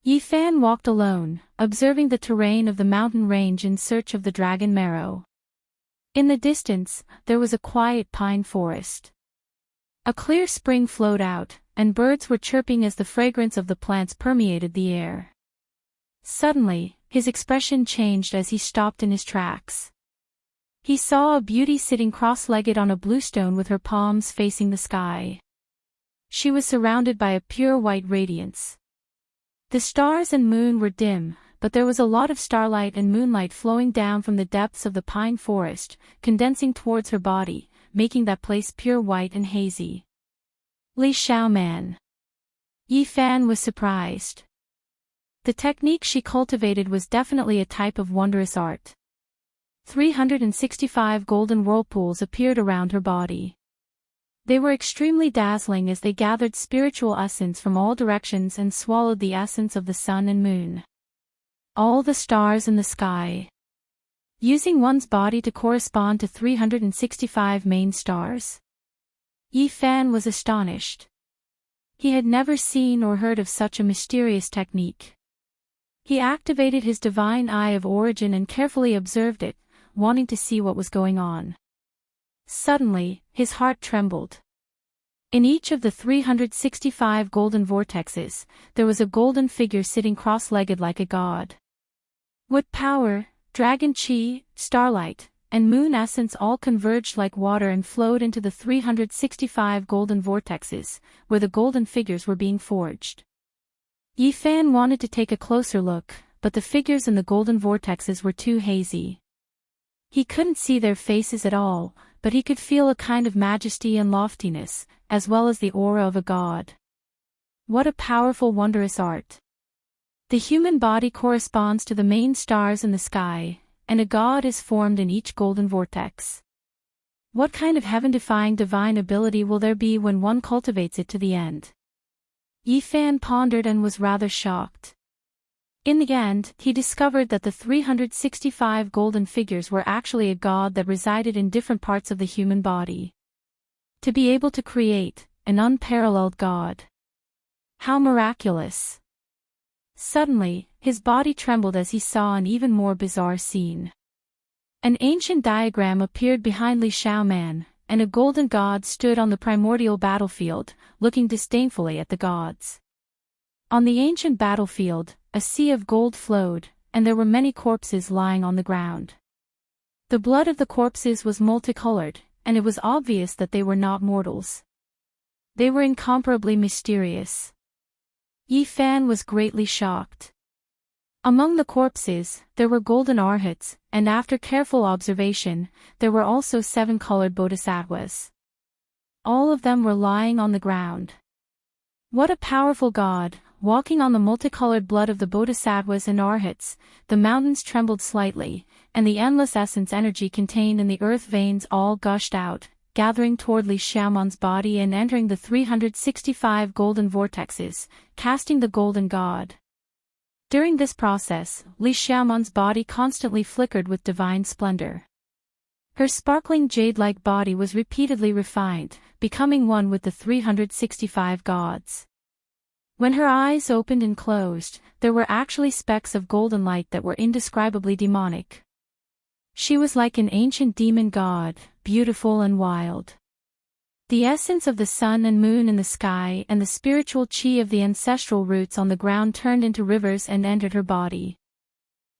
Speaker 1: Yifan walked alone, observing the terrain of the mountain range in search of the dragon marrow. In the distance, there was a quiet pine forest. A clear spring flowed out, and birds were chirping as the fragrance of the plants permeated the air. Suddenly, his expression changed as he stopped in his tracks. He saw a beauty sitting cross-legged on a bluestone with her palms facing the sky. She was surrounded by a pure white radiance. The stars and moon were dim, but there was a lot of starlight and moonlight flowing down from the depths of the pine forest, condensing towards her body, making that place pure white and hazy. Li Xiaoman. Yifan was surprised. The technique she cultivated was definitely a type of wondrous art. 365 golden whirlpools appeared around her body. They were extremely dazzling as they gathered spiritual essence from all directions and swallowed the essence of the sun and moon. All the stars in the sky. Using one's body to correspond to 365 main stars. Yifan was astonished. He had never seen or heard of such a mysterious technique. He activated his divine eye of origin and carefully observed it, wanting to see what was going on. Suddenly, his heart trembled. In each of the 365 golden vortexes, there was a golden figure sitting cross-legged like a god. Wood power, dragon chi, starlight, and moon essence all converged like water and flowed into the 365 golden vortexes, where the golden figures were being forged. Yifan wanted to take a closer look, but the figures in the golden vortexes were too hazy. He couldn't see their faces at all, but he could feel a kind of majesty and loftiness, as well as the aura of a god. What a powerful wondrous art! The human body corresponds to the main stars in the sky, and a god is formed in each golden vortex. What kind of heaven-defying divine ability will there be when one cultivates it to the end? Yifan pondered and was rather shocked. In the end, he discovered that the 365 golden figures were actually a god that resided in different parts of the human body. To be able to create an unparalleled god. How miraculous! Suddenly, his body trembled as he saw an even more bizarre scene. An ancient diagram appeared behind Li Xiaoman, and a golden god stood on the primordial battlefield, looking disdainfully at the gods. On the ancient battlefield, a sea of gold flowed, and there were many corpses lying on the ground. The blood of the corpses was multicolored, and it was obvious that they were not mortals. They were incomparably mysterious. Yifan was greatly shocked. Among the corpses, there were golden arhats, and after careful observation, there were also 7 colored bodhisattvas. All of them were lying on the ground. What a powerful god! Walking on the multicolored blood of the bodhisattvas and arhats, the mountains trembled slightly, and the endless essence energy contained in the earth veins all gushed out, gathering toward Li Xiaoman's body and entering the 365 golden vortexes, casting the golden god. During this process, Li Xiaoman's body constantly flickered with divine splendor. Her sparkling jade-like body was repeatedly refined, becoming one with the 365 gods. When her eyes opened and closed, there were actually specks of golden light that were indescribably demonic. She was like an ancient demon god, beautiful and wild. The essence of the sun and moon in the sky and the spiritual chi of the ancestral roots on the ground turned into rivers and entered her body.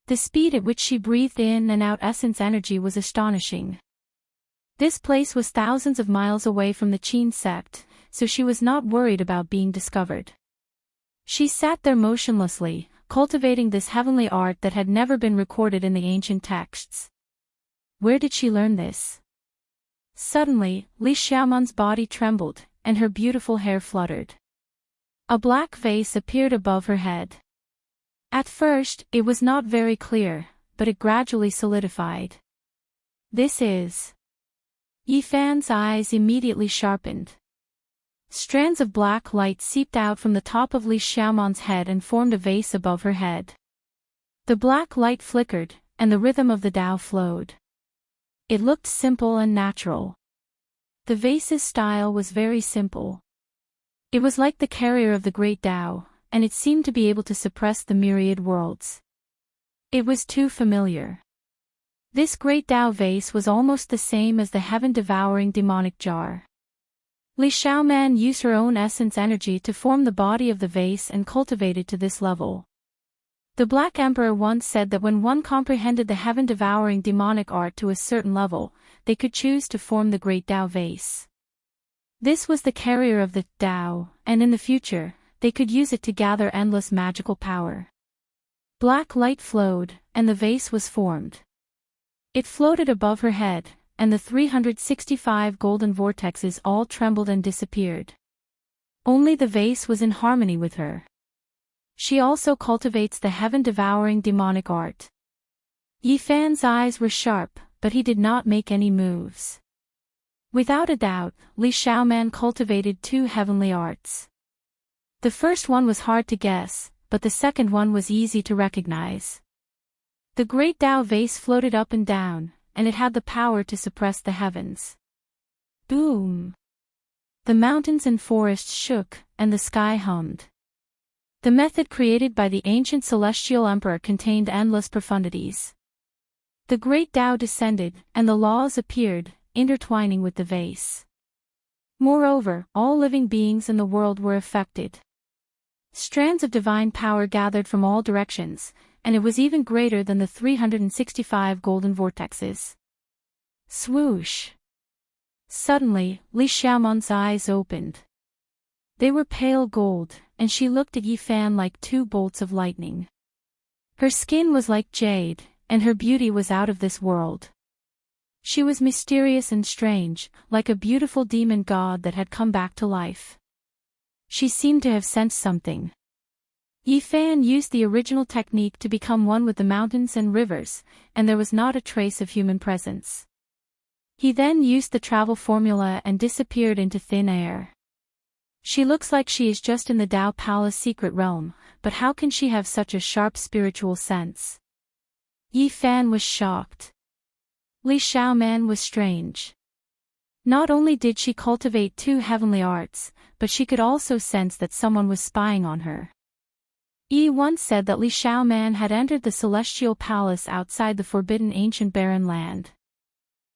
Speaker 1: The speed at which she breathed in and out essence energy was astonishing. This place was thousands of miles away from the Qin sect, so she was not worried about being discovered. She sat there motionlessly, cultivating this heavenly art that had never been recorded in the ancient texts. Where did she learn this? Suddenly, Li Xiaoman's body trembled, and her beautiful hair fluttered. A black vase appeared above her head. At first, it was not very clear, but it gradually solidified. This is... Yifan's eyes immediately sharpened. Strands of black light seeped out from the top of Li Xiaoman's head and formed a vase above her head. The black light flickered, and the rhythm of the Tao flowed. It looked simple and natural. The vase's style was very simple. It was like the carrier of the great Tao, and it seemed to be able to suppress the myriad worlds. It was too familiar. This great Tao vase was almost the same as the heaven-devouring demonic jar. Li Xiaoman used her own essence energy to form the body of the vase and cultivate it to this level. The Black Emperor once said that when one comprehended the heaven-devouring demonic art to a certain level, they could choose to form the great Tao vase. This was the carrier of the Tao, and in the future, they could use it to gather endless magical power. Black light flowed, and the vase was formed. It floated above her head, and the 365 golden vortexes all trembled and disappeared. Only the vase was in harmony with her. She also cultivates the heaven-devouring demonic art. Yi Fan's eyes were sharp, but he did not make any moves. Without a doubt, Li Xiaoman cultivated two heavenly arts. The first one was hard to guess, but the second one was easy to recognize. The great Tao vase floated up and down, and it had the power to suppress the heavens. Boom! The mountains and forests shook, and the sky hummed. The method created by the ancient celestial emperor contained endless profundities. The great Tao descended, and the laws appeared, intertwining with the vase. Moreover, all living beings in the world were affected. Strands of divine power gathered from all directions, and it was even greater than the 365 golden vortexes. Swoosh! Suddenly, Li Xiaoman's eyes opened. They were pale gold, and she looked at Yi Fan like two bolts of lightning. Her skin was like jade, and her beauty was out of this world. She was mysterious and strange, like a beautiful demon god that had come back to life. She seemed to have sensed something. Yi Fan used the original technique to become one with the mountains and rivers, and there was not a trace of human presence. He then used the travel formula and disappeared into thin air. She looks like she is just in the Tao Palace secret realm, but how can she have such a sharp spiritual sense? Yi Fan was shocked. Li Xiaoman was strange. Not only did she cultivate two heavenly arts, but she could also sense that someone was spying on her. Yi once said that Li Xiaoman had entered the celestial palace outside the forbidden ancient barren land.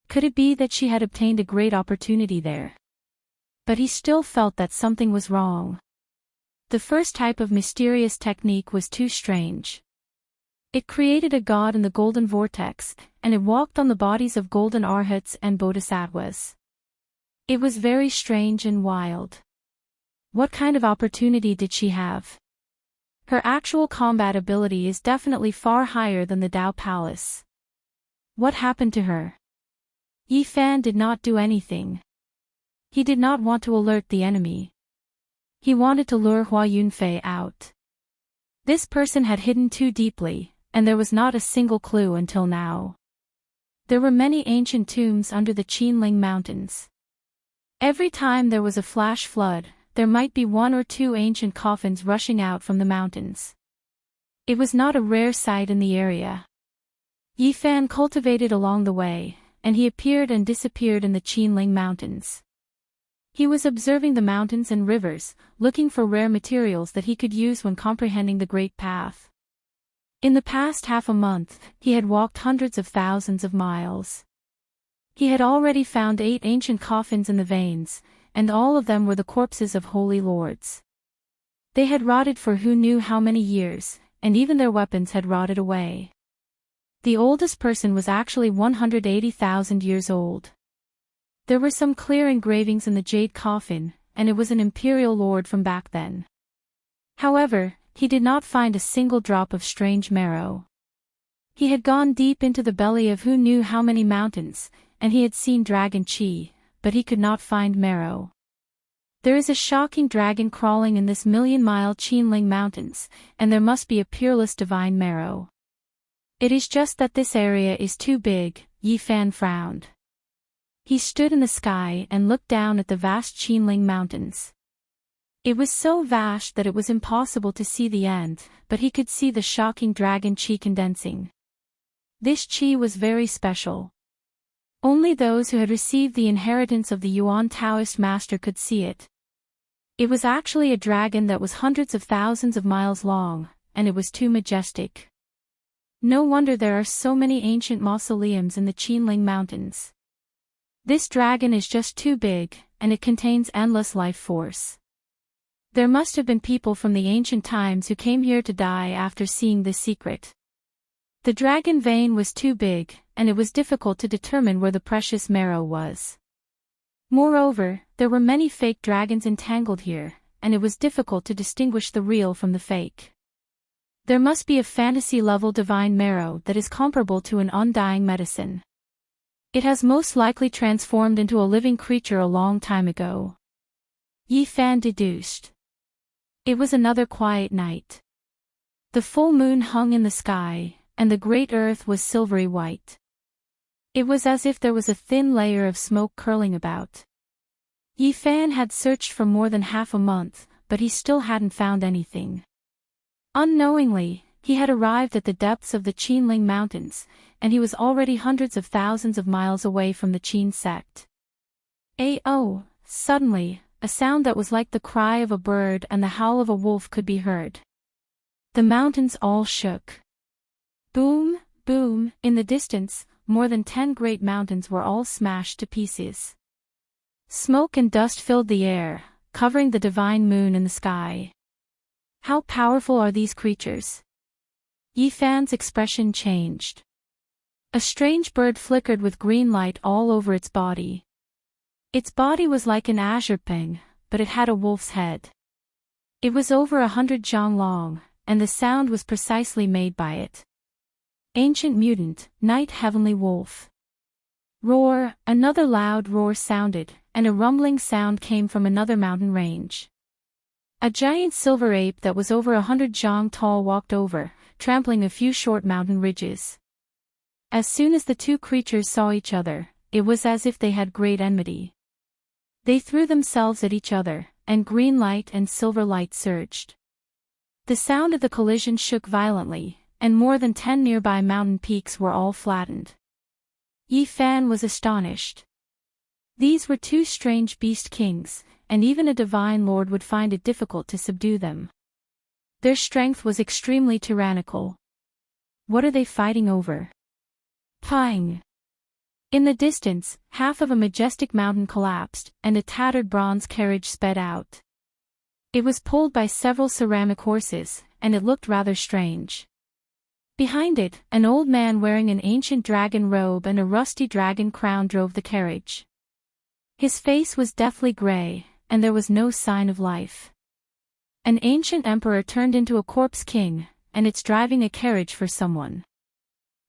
Speaker 1: Could it be that she had obtained a great opportunity there? But he still felt that something was wrong. The first type of mysterious technique was too strange. It created a god in the golden vortex, and it walked on the bodies of golden arhats and bodhisattvas. It was very strange and wild. What kind of opportunity did she have? Her actual combat ability is definitely far higher than the Tao Palace. What happened to her? Yi Fan did not do anything. He did not want to alert the enemy. He wanted to lure Hua Yunfei out. This person had hidden too deeply, and there was not a single clue until now. There were many ancient tombs under the Qinling Mountains. Every time there was a flash flood, there might be one or two ancient coffins rushing out from the mountains. It was not a rare sight in the area. Yi Fan cultivated along the way, and he appeared and disappeared in the Qinling Mountains. He was observing the mountains and rivers, looking for rare materials that he could use when comprehending the Great Path. In the past half a month, he had walked hundreds of thousands of miles. He had already found 8 ancient coffins in the veins, and all of them were the corpses of holy lords. They had rotted for who knew how many years, and even their weapons had rotted away. The oldest person was actually 180,000 years old. There were some clear engravings in the jade coffin, and it was an imperial lord from back then. However, he did not find a single drop of strange marrow. He had gone deep into the belly of who knew how many mountains, and he had seen dragon chi, but he could not find marrow. There is a shocking dragon crawling in this million-mile Qinling Mountains, and there must be a peerless divine marrow. It is just that this area is too big, Yi Fan frowned. He stood in the sky and looked down at the vast Qinling Mountains. It was so vast that it was impossible to see the end, but he could see the shocking dragon chi condensing. This chi was very special. Only those who had received the inheritance of the Yuan Taoist master could see it. It was actually a dragon that was hundreds of thousands of miles long, and it was too majestic. No wonder there are so many ancient mausoleums in the Qinling Mountains. This dragon is just too big, and it contains endless life force. There must have been people from the ancient times who came here to die after seeing this secret. The dragon vein was too big, and it was difficult to determine where the precious marrow was. Moreover, there were many fake dragons entangled here, and it was difficult to distinguish the real from the fake. There must be a fantasy-level divine marrow that is comparable to an undying medicine. It has most likely transformed into a living creature a long time ago. Yi Fan deduced. It was another quiet night. The full moon hung in the sky, and the great earth was silvery white. It was as if there was a thin layer of smoke curling about. Yi Fan had searched for more than half a month, but he still hadn't found anything. Unknowingly, he had arrived at the depths of the Qinling Mountains, and he was already hundreds of thousands of miles away from the Qin sect. Suddenly, a sound that was like the cry of a bird and the howl of a wolf could be heard. The mountains all shook. Boom, boom, in the distance, more than 10 great mountains were all smashed to pieces. Smoke and dust filled the air, covering the divine moon in the sky. How powerful are these creatures? Yi Fan's expression changed. A strange bird flickered with green light all over its body. Its body was like an azure peng, but it had a wolf's head. It was over 100 zhang long, and the sound was precisely made by it. Ancient mutant, night heavenly wolf. Roar, another loud roar sounded, and a rumbling sound came from another mountain range. A giant silver ape that was over 100 zhang tall walked over, trampling a few short mountain ridges. As soon as the two creatures saw each other, it was as if they had great enmity. They threw themselves at each other, and green light and silver light surged. The sound of the collision shook violently, and more than 10 nearby mountain peaks were all flattened. Yi Fan was astonished. These were two strange beast kings, and even a divine lord would find it difficult to subdue them. Their strength was extremely tyrannical. What are they fighting over? Pang! In the distance, half of a majestic mountain collapsed, and a tattered bronze carriage sped out. It was pulled by several ceramic horses, and it looked rather strange. Behind it, an old man wearing an ancient dragon robe and a rusty dragon crown drove the carriage. His face was deathly gray, and there was no sign of life. An ancient emperor turned into a corpse king, and it's driving a carriage for someone.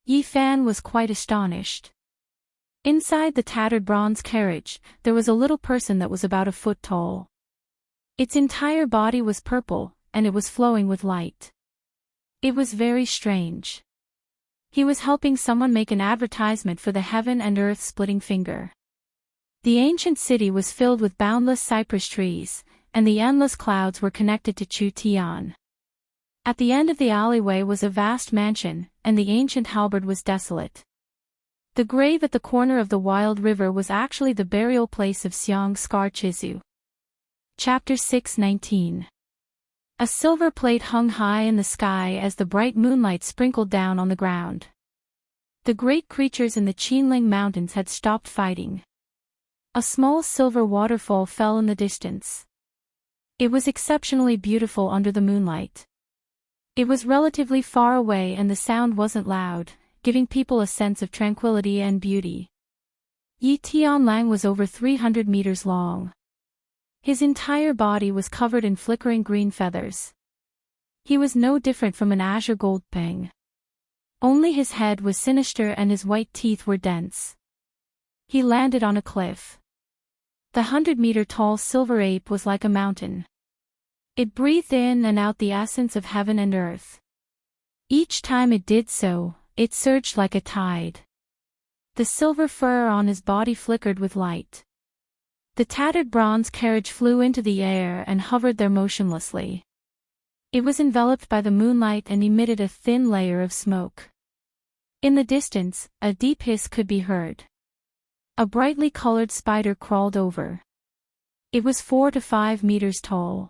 Speaker 1: Yi Fan was quite astonished. Inside the tattered bronze carriage, there was a little person that was about a foot tall. Its entire body was purple, and it was flowing with light. It was very strange. He was helping someone make an advertisement for the heaven and earth splitting finger. The ancient city was filled with boundless cypress trees, and the endless clouds were connected to Chu Tian. At the end of the alleyway was a vast mansion, and the ancient halberd was desolate. The grave at the corner of the wild river was actually the burial place of Xiang Scar Chizu. Chapter 6:19. A silver plate hung high in the sky as the bright moonlight sprinkled down on the ground. The great creatures in the Qinling Mountains had stopped fighting. A small silver waterfall fell in the distance. It was exceptionally beautiful under the moonlight. It was relatively far away and the sound wasn't loud, giving people a sense of tranquility and beauty. Yi Tianlang was over 300 meters long. His entire body was covered in flickering green feathers. He was no different from an azure gold peng. Only his head was sinister and his white teeth were dense. He landed on a cliff. The 100-meter-tall silver ape was like a mountain. It breathed in and out the essence of heaven and earth. Each time it did so, it surged like a tide. The silver fur on his body flickered with light. The tattered bronze carriage flew into the air and hovered there motionlessly. It was enveloped by the moonlight and emitted a thin layer of smoke. In the distance, a deep hiss could be heard. A brightly colored spider crawled over. It was 4 to 5 meters tall.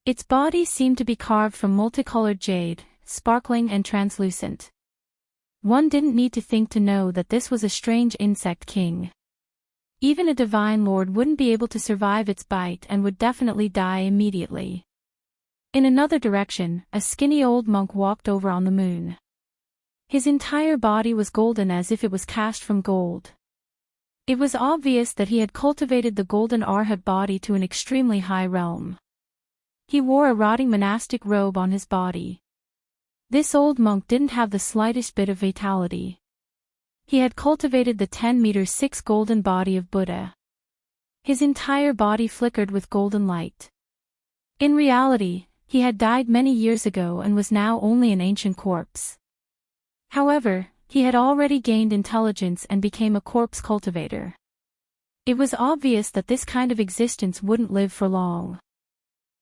Speaker 1: Its body seemed to be carved from multicolored jade, sparkling and translucent. One didn't need to think to know that this was a strange insect king. Even a divine lord wouldn't be able to survive its bite and would definitely die immediately. In another direction, a skinny old monk walked over on the moon. His entire body was golden as if it was cast from gold. It was obvious that he had cultivated the golden arhat body to an extremely high realm. He wore a rotting monastic robe on his body. This old monk didn't have the slightest bit of vitality. He had cultivated the 10-meter-6 golden body of Buddha. His entire body flickered with golden light. In reality, he had died many years ago and was now only an ancient corpse. However, he had already gained intelligence and became a corpse cultivator. It was obvious that this kind of existence wouldn't live for long.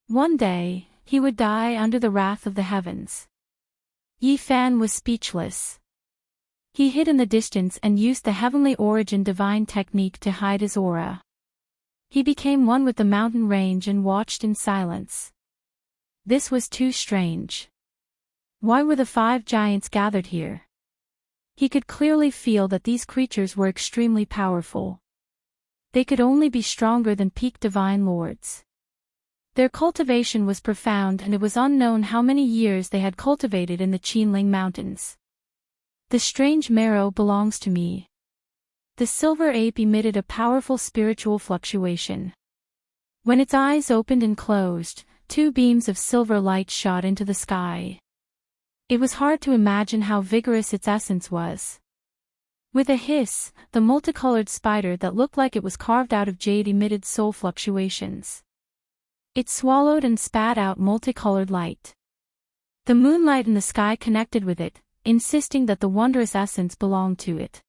Speaker 1: One day, he would die under the wrath of the heavens. Yi Fan was speechless. He hid in the distance and used the heavenly origin divine technique to hide his aura. He became one with the mountain range and watched in silence. This was too strange. Why were the 5 giants gathered here? He could clearly feel that these creatures were extremely powerful. They could only be stronger than peak divine lords. Their cultivation was profound and it was unknown how many years they had cultivated in the Qinling Mountains. The strange marrow belongs to me. The silver ape emitted a powerful spiritual fluctuation. When its eyes opened and closed, 2 beams of silver light shot into the sky. It was hard to imagine how vigorous its essence was. With a hiss, the multicolored spider that looked like it was carved out of jade emitted soul fluctuations. It swallowed and spat out multicolored light. The moonlight in the sky connected with it, insisting that the wondrous essence belonged to it.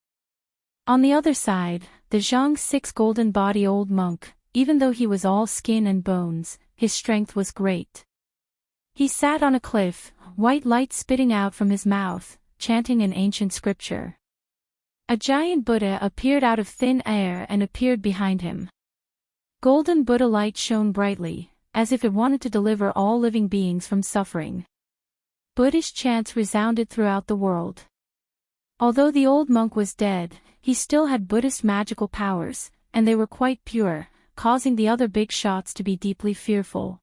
Speaker 1: On the other side, the Zhang 6 golden body old monk, even though he was all skin and bones, his strength was great. He sat on a cliff, white light spitting out from his mouth, chanting an ancient scripture. A giant Buddha appeared out of thin air and appeared behind him. Golden Buddha light shone brightly, as if it wanted to deliver all living beings from suffering. Buddhist chants resounded throughout the world. Although the old monk was dead, he still had Buddhist magical powers, and they were quite pure, causing the other big shots to be deeply fearful.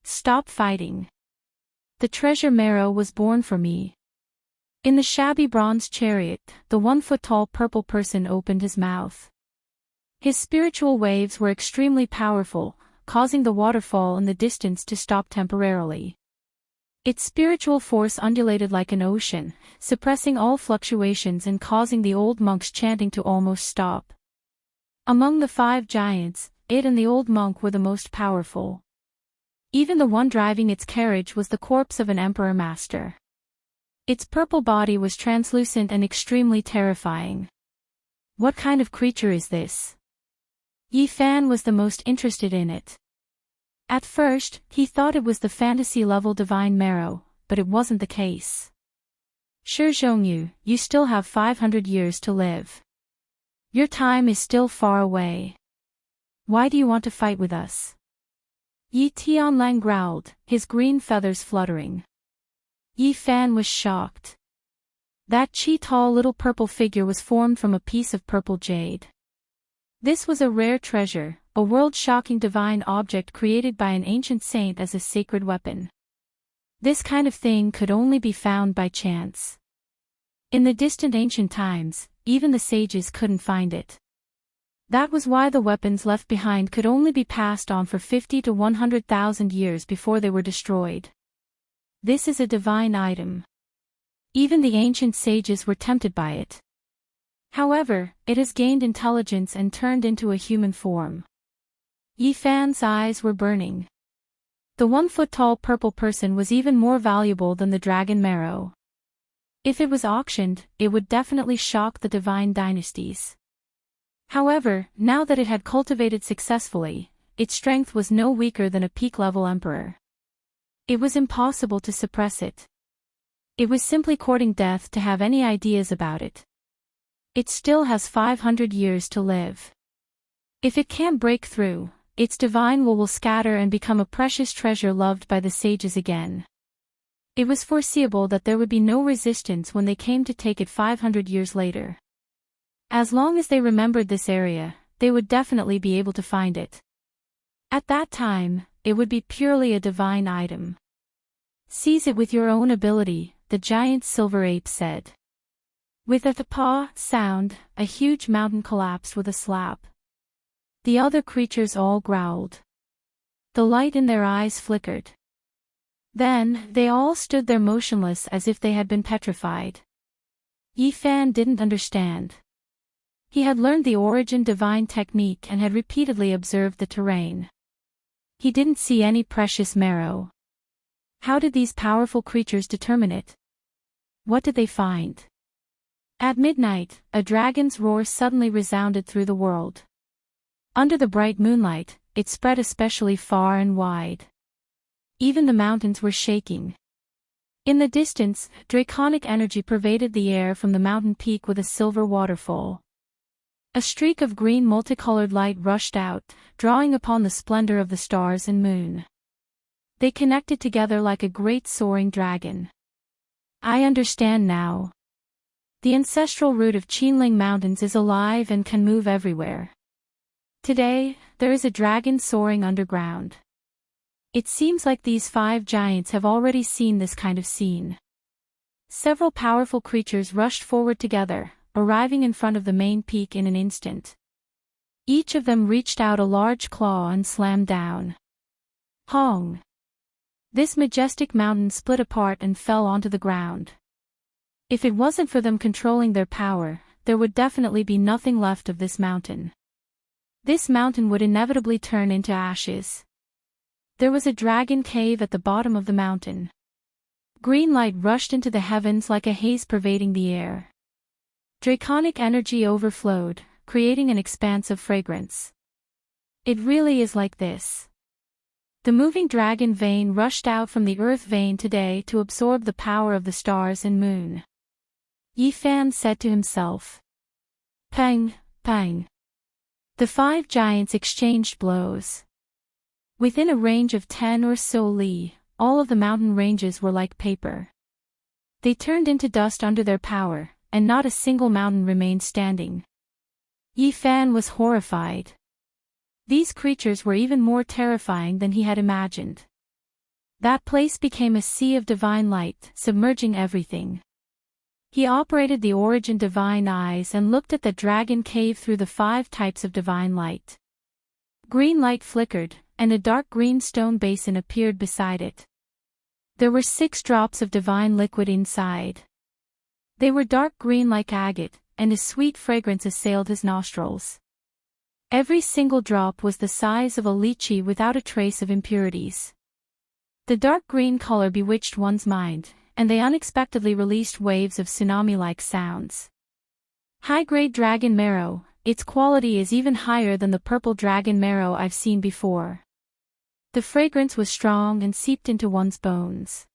Speaker 1: Stop fighting. The treasure marrow was born for me. In the shabby bronze chariot, the 1-foot-tall purple person opened his mouth. His spiritual waves were extremely powerful, causing the waterfall in the distance to stop temporarily. Its spiritual force undulated like an ocean, suppressing all fluctuations and causing the old monk's chanting to almost stop. Among the 5 giants, it and the old monk were the most powerful. Even the one driving its carriage was the corpse of an emperor master. Its purple body was translucent and extremely terrifying. What kind of creature is this? Yi Fan was the most interested in it. At first, he thought it was the fantasy-level divine marrow, but it wasn't the case. Shi Zhongyu, you still have 500 years to live. Your time is still far away. Why do you want to fight with us? Yi Tianlang growled, his green feathers fluttering. Yi Fan was shocked. That tall little purple figure was formed from a piece of purple jade. This was a rare treasure, a world-shocking divine object created by an ancient saint as a sacred weapon. This kind of thing could only be found by chance. In the distant ancient times, even the sages couldn't find it. That was why the weapons left behind could only be passed on for 50 to 100,000 years before they were destroyed. This is a divine item. Even the ancient sages were tempted by it. However, it has gained intelligence and turned into a human form. Yi Fan's eyes were burning. The 1-foot-tall purple person was even more valuable than the dragon marrow. If it was auctioned, it would definitely shock the divine dynasties. However, now that it had cultivated successfully, its strength was no weaker than a peak-level emperor. It was impossible to suppress it. It was simply courting death to have any ideas about it. It still has 500 years to live. If it can't break through, its divine will scatter and become a precious treasure loved by the sages again. It was foreseeable that there would be no resistance when they came to take it 500 years later. As long as they remembered this area, they would definitely be able to find it. At that time, it would be purely a divine item. Seize it with your own ability, the giant silver ape said. With a paw sound, a huge mountain collapsed with a slap. The other creatures all growled. The light in their eyes flickered. Then, they all stood there motionless as if they had been petrified. Yifan didn't understand. He had learned the origin divine technique and had repeatedly observed the terrain. He didn't see any precious marrow. How did these powerful creatures determine it? What did they find? At midnight, a dragon's roar suddenly resounded through the world. Under the bright moonlight, it spread especially far and wide. Even the mountains were shaking. In the distance, draconic energy pervaded the air from the mountain peak with a silver waterfall. A streak of green multicolored light rushed out, drawing upon the splendor of the stars and moon. They connected together like a great soaring dragon. I understand now. The ancestral root of Qinling Mountains is alive and can move everywhere. Today, there is a dragon soaring underground. It seems like these 5 giants have already seen this kind of scene. Several powerful creatures rushed forward together, arriving in front of the main peak in an instant. Each of them reached out a large claw and slammed down. Hong! This majestic mountain split apart and fell onto the ground. If it wasn't for them controlling their power, there would definitely be nothing left of this mountain. This mountain would inevitably turn into ashes. There was a dragon cave at the bottom of the mountain. Green light rushed into the heavens like a haze pervading the air. Draconic energy overflowed, creating an expanse of fragrance. It really is like this. The moving dragon vein rushed out from the earth vein today to absorb the power of the stars and moon. Yifan said to himself. Pang, pang. The 5 giants exchanged blows. Within a range of 10 or so li, all of the mountain ranges were like paper. They turned into dust under their power, and not a single mountain remained standing. Yifan was horrified. These creatures were even more terrifying than he had imagined. That place became a sea of divine light, submerging everything. He operated the origin divine eyes and looked at the dragon cave through the 5 types of divine light. Green light flickered, and a dark green stone basin appeared beside it. There were 6 drops of divine liquid inside. They were dark green like agate, and a sweet fragrance assailed his nostrils. Every single drop was the size of a lychee without a trace of impurities. The dark green color bewitched one's mind, and they unexpectedly released waves of tsunami-like sounds. High-grade dragon marrow, its quality is even higher than the purple dragon marrow I've seen before. The fragrance was strong and seeped into one's bones.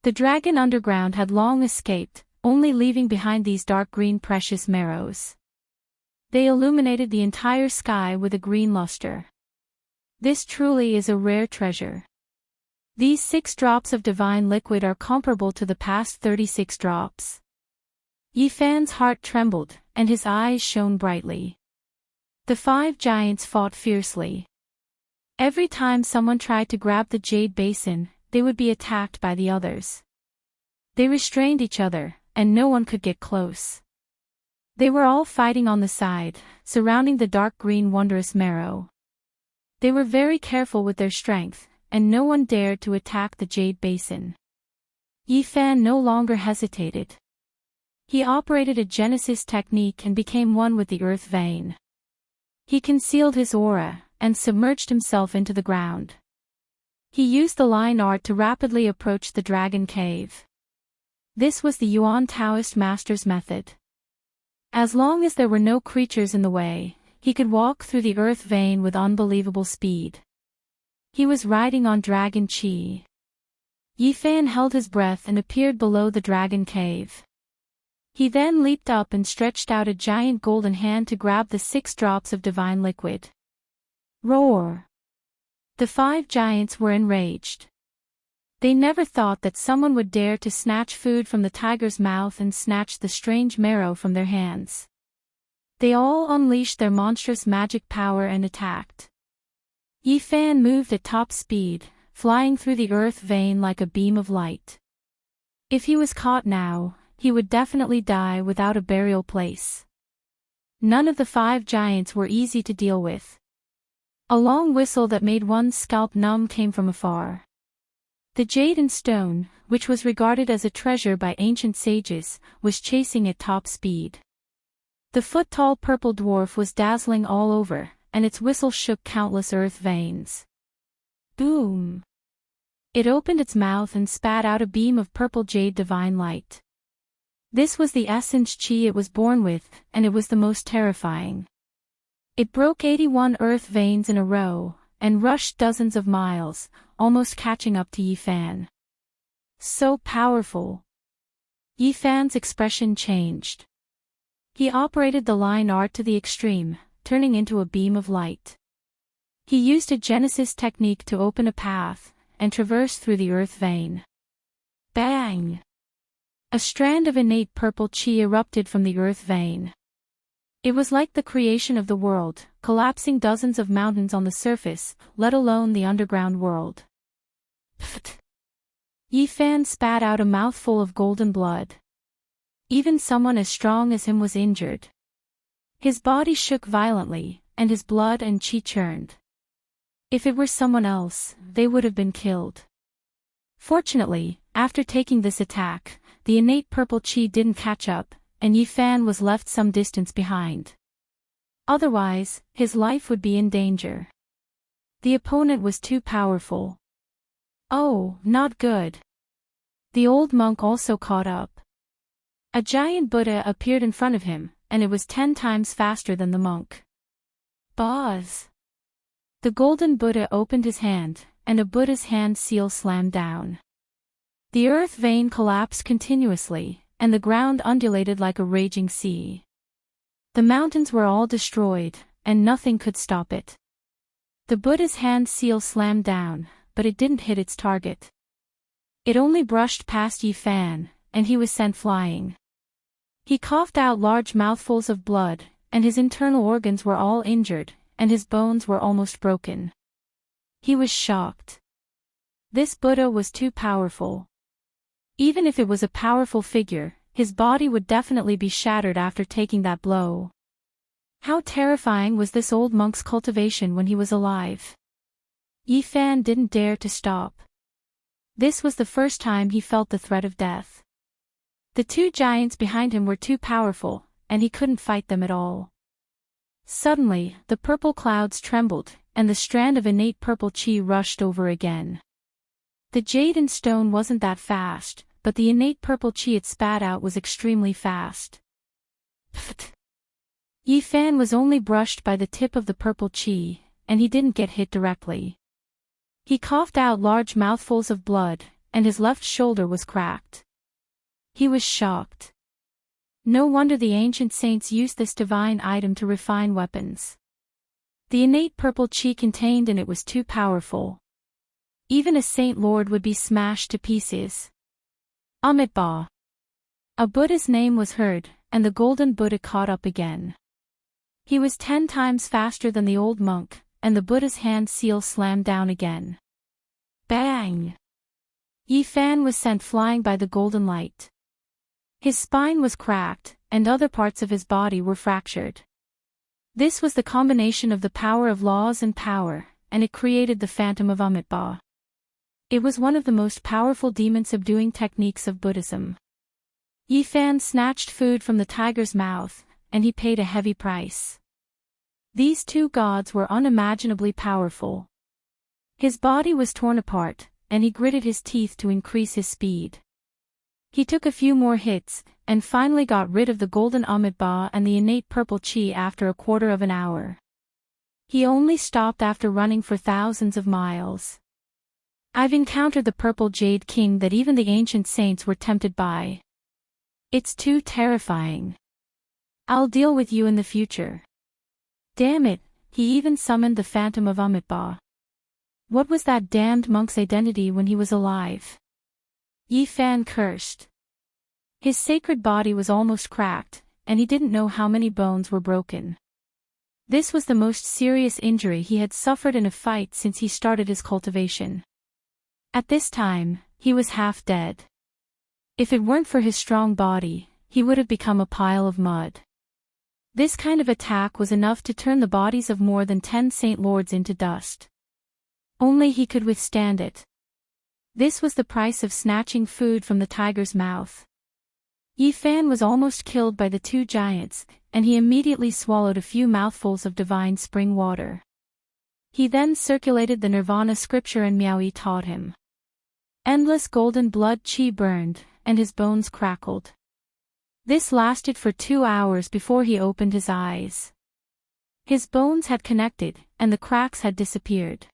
Speaker 1: The dragon underground had long escaped, only leaving behind these dark green precious marrows. They illuminated the entire sky with a green luster. This truly is a rare treasure. These 6 drops of divine liquid are comparable to the past 36 drops. Yifan's heart trembled, and his eyes shone brightly. The 5 giants fought fiercely. Every time someone tried to grab the jade basin, they would be attacked by the others. They restrained each other, and no one could get close. They were all fighting on the side, surrounding the dark green wondrous marrow. They were very careful with their strength, and no one dared to attack the jade basin. Yifan no longer hesitated. He operated a genesis technique and became one with the earth vein. He concealed his aura, and submerged himself into the ground. He used the line art to rapidly approach the dragon cave. This was the Yuan Taoist master's method. As long as there were no creatures in the way, he could walk through the earth vein with unbelievable speed. He was riding on dragon chi. Yifan held his breath and appeared below the dragon cave. He then leaped up and stretched out a giant golden hand to grab the 6 drops of divine liquid. Roar! The 5 giants were enraged. They never thought that someone would dare to snatch food from the tiger's mouth and snatch the strange marrow from their hands. They all unleashed their monstrous magic power and attacked. Yifan moved at top speed, flying through the earth vein like a beam of light. If he was caught now, he would definitely die without a burial place. None of the 5 giants were easy to deal with. A long whistle that made one's scalp numb came from afar. The jade and stone, which was regarded as a treasure by ancient sages, was chasing at top speed. The foot-tall purple dwarf was dazzling all over, and its whistle shook countless earth veins. Boom! It opened its mouth and spat out a beam of purple jade divine light. This was the essence chi it was born with, and it was the most terrifying. It broke 81 earth veins in a row, and rushed dozens of miles, almost catching up to Yifan. So powerful! Yifan's expression changed. He operated the line art to the extreme, turning into a beam of light. He used a Genesis technique to open a path, and traverse through the earth vein. Bang! A strand of innate purple chi erupted from the earth vein. It was like the creation of the world, collapsing dozens of mountains on the surface, let alone the underground world. Pfft! Yifan spat out a mouthful of golden blood. Even someone as strong as him was injured. His body shook violently, and his blood and chi churned. If it were someone else, they would have been killed. Fortunately, after taking this attack, the innate purple chi didn't catch up, and Yifan was left some distance behind. Otherwise, his life would be in danger. The opponent was too powerful. Oh, not good. The old monk also caught up. A giant Buddha appeared in front of him, and it was 10 times faster than the monk. Buzz! The golden Buddha opened his hand, and a Buddha's hand seal slammed down. The earth vein collapsed continuously, and the ground undulated like a raging sea. The mountains were all destroyed, and nothing could stop it. The Buddha's hand seal slammed down, but it didn't hit its target. It only brushed past Yifan, and he was sent flying. He coughed out large mouthfuls of blood, and his internal organs were all injured, and his bones were almost broken. He was shocked. This Buddha was too powerful. Even if it was a powerful figure, his body would definitely be shattered after taking that blow. How terrifying was this old monk's cultivation when he was alive? Yifan didn't dare to stop. This was the first time he felt the threat of death. The 2 giants behind him were too powerful, and he couldn't fight them at all. Suddenly, the purple clouds trembled, and the strand of innate purple chi rushed over again. The jade and stone wasn't that fast, but the innate purple chi it spat out was extremely fast. Pfft! Yifan was only brushed by the tip of the purple chi, and he didn't get hit directly. He coughed out large mouthfuls of blood, and his left shoulder was cracked. He was shocked. No wonder the ancient saints used this divine item to refine weapons. The innate purple chi contained in it was too powerful. Even a saint lord would be smashed to pieces. Amitabha. A Buddha's name was heard, and the golden Buddha caught up again. He was 10 times faster than the old monk, and the Buddha's hand seal slammed down again. Bang! Yifan was sent flying by the golden light. His spine was cracked, and other parts of his body were fractured. This was the combination of the power of laws and power, and it created the Phantom of Amitabha. It was one of the most powerful demon-subduing techniques of Buddhism. Yifan snatched food from the tiger's mouth, and he paid a heavy price. These 2 gods were unimaginably powerful. His body was torn apart, and he gritted his teeth to increase his speed. He took a few more hits, and finally got rid of the golden Amitabha and the innate purple chi after a quarter of an hour. He only stopped after running for thousands of miles. I've encountered the purple jade king that even the ancient saints were tempted by. It's too terrifying. I'll deal with you in the future. Damn it, he even summoned the phantom of Amitabha. What was that damned monk's identity when he was alive? Yi Fan cursed. His sacred body was almost cracked, and he didn't know how many bones were broken. This was the most serious injury he had suffered in a fight since he started his cultivation. At this time, he was half dead. If it weren't for his strong body, he would have become a pile of mud. This kind of attack was enough to turn the bodies of more than 10 Saint Lords into dust. Only he could withstand it. This was the price of snatching food from the tiger's mouth. Yi Fan was almost killed by the two giants, and he immediately swallowed a few mouthfuls of divine spring water. He then circulated the Nirvana scripture and Miaoyi taught him. Endless golden blood chi burned, and his bones crackled. This lasted for 2 hours before he opened his eyes. His bones had connected, and the cracks had disappeared.